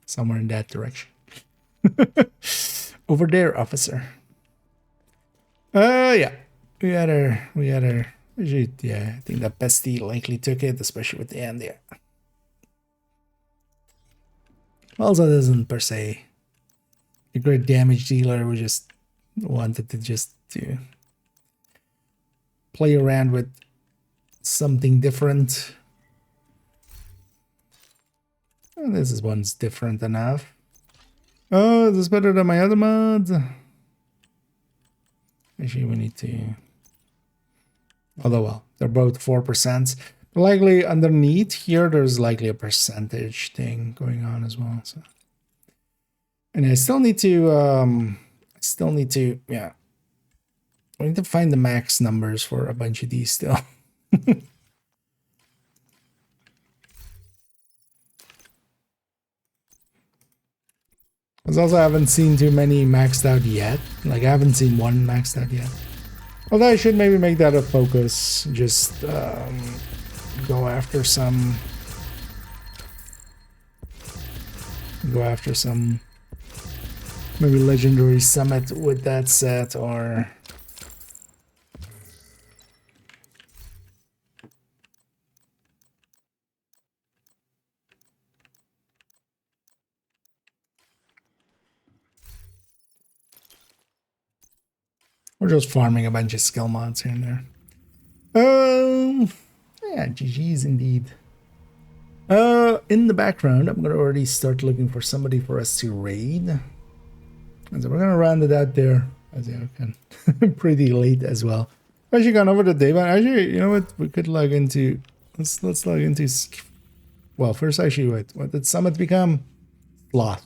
somewhere in that direction. Over there, officer. Yeah. We had her. Yeah, I think that Bestie likely took it, especially with the end, yeah. Also doesn't per se a great damage dealer. We just wanted to play around with something different. And this one's different enough. Oh, this is better than my other mods. Actually, we need to... Although, well, they're both 4%. Likely underneath here, there's likely a percentage thing going on as well. So, and I still need to, yeah. I need to find the max numbers for a bunch of these still. Because also I haven't seen too many maxed out yet. Like, I haven't seen one maxed out yet. Although I should maybe make that a focus. Just go after some maybe legendary summit with that set, or we're just farming a bunch of skill mods here and there. Yeah, GG's indeed. In the background, I'm gonna already start looking for somebody for us to raid. And so we're gonna round it out there as you can. Pretty late as well. I've actually gone over the day, but actually, you know what? We could log into. Let's log into. Well, first, actually, wait. What did Summit become? Sloth.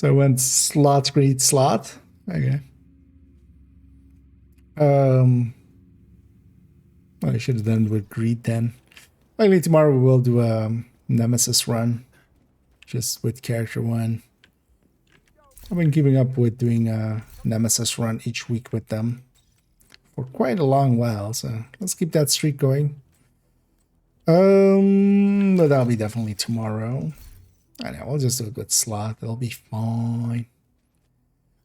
So I went slot, greed, slot. Okay. I should have done with greed then. Likely tomorrow we will do a Nemesis run. Just with character 1. I've been keeping up with doing a Nemesis run each week with them for quite a long while, so let's keep that streak going. But that'll be definitely tomorrow. I know, we'll just do it with slot, it'll be fine.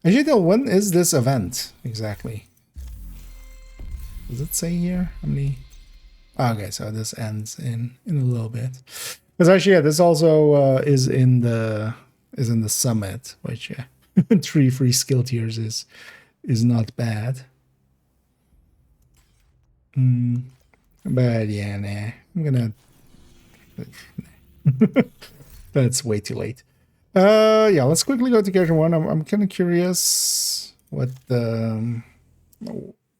Actually though, when is this event exactly? Does it say here how many? Oh, okay, so this ends in a little bit. Because actually, yeah, this also is in the summit, which 3 free skill tiers is not bad. But yeah, nah, I'm gonna. That's way too late. Yeah, let's quickly go to character 1. I'm kind of curious what the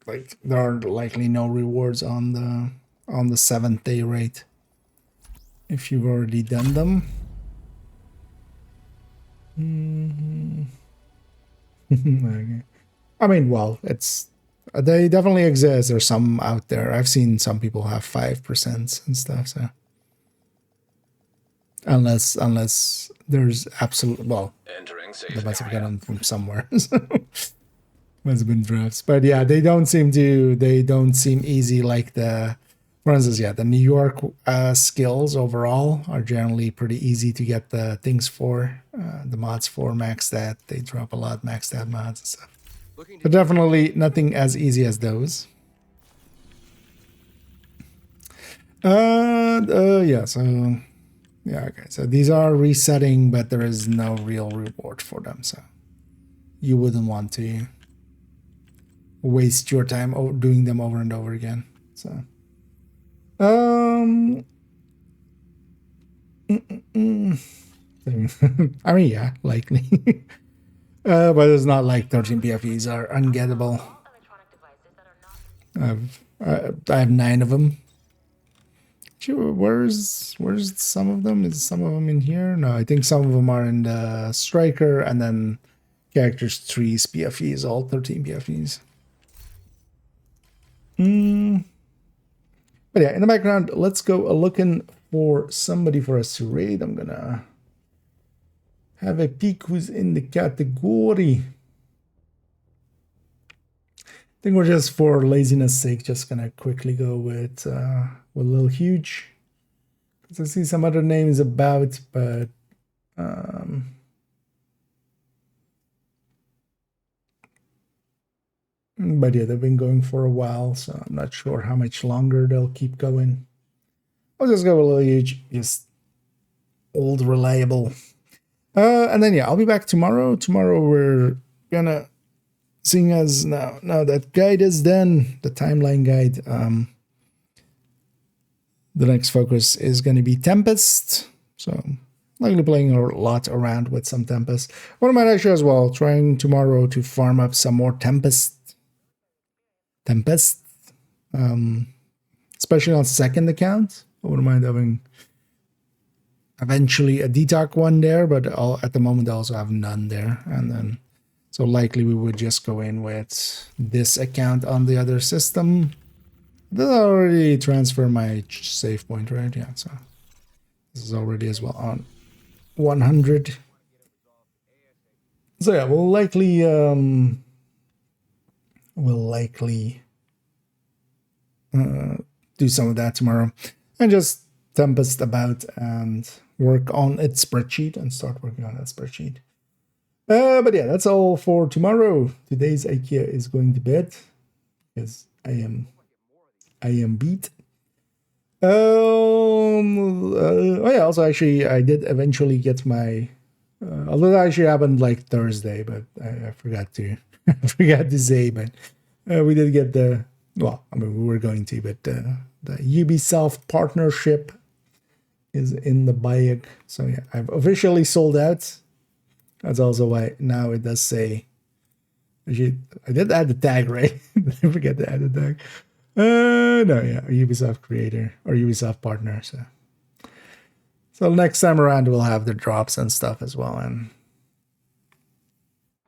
like. There are likely no rewards on the 7th day rate. If you've already done them. Okay. I mean, well, they definitely exist. There's some out there. I've seen some people have 5% and stuff, so unless there's absolute, well, they must have gotten them from somewhere. So must have been drafts. But yeah, they don't seem easy like the, for instance, yeah, the New York skills overall are generally pretty easy to get the things for. The mods for max stat, they drop a lot, max stat mods and stuff. But definitely nothing as easy as those. Yeah, so yeah, okay. So these are resetting, but there is no real reward for them, so you wouldn't want to waste your time doing them over and over again. So I mean, yeah, likely. But it's not like 13 PFEs are ungettable. I have 9 of them. Where's some of them? Is some of them in here? No, I think some of them are in the striker, and then characters 3's PFEs, all 13 PFEs. But yeah, in the background, let's go looking for somebody for us to raid. I'm gonna have a peek who's in the category. I think we're just, for laziness sake, just gonna quickly go with Lil Huge, because I see some other names about, but yeah, they've been going for a while, so I'm not sure how much longer they'll keep going. I'll just go with Lil Huge, just old reliable. And then yeah, I'll be back tomorrow. Tomorrow we're gonna, seeing as now that guide is done, the timeline guide, the next focus is gonna be Tempest. So I'm likely playing a lot around with some Tempest. What I might actually as well, trying tomorrow to farm up some more Tempest. Especially on second account. I wouldn't mind having eventually a detox one there, but at the moment I also have none there. And then, so likely we would just go in with this account on the other system. Did I already transfer my save point, right? Yeah, so this is already as well on 100. So yeah, we'll likely do some of that tomorrow, and just Tempest about and work on its spreadsheet and start working on that spreadsheet. But yeah, that's all for tomorrow. Today's IKEA is going to bed because I am beat. Oh yeah, also actually I did eventually get my although that actually happened like Thursday, but I forgot to say, but we did get the, well, I mean, we were going to, but the Ubisoft partnership is in the bag. So yeah, I've officially sold out. That's also why now it does say, actually, I did add the tag, right? I forget to add the tag. No, yeah, Ubisoft creator or Ubisoft partner. So next time around we'll have the drops and stuff as well, and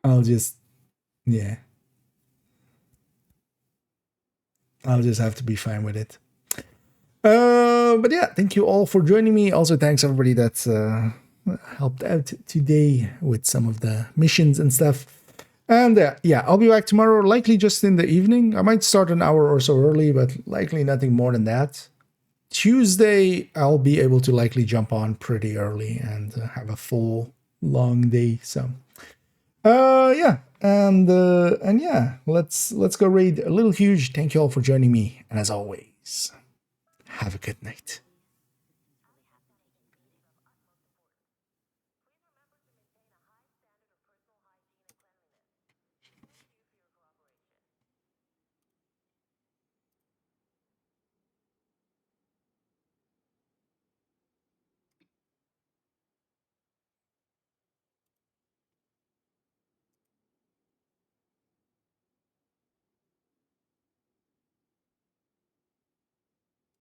I'll just, yeah. I'll just have to be fine with it. But yeah, thank you all for joining me. Also, thanks everybody that's helped out today with some of the missions and stuff. And yeah, I'll be back tomorrow, likely just in the evening. I might start an hour or so early, but likely nothing more than that. Tuesday, I'll be able to likely jump on pretty early and have a full long day. So, yeah, and yeah, let's go raid a little huge. Thank you all for joining me, and as always, have a good night.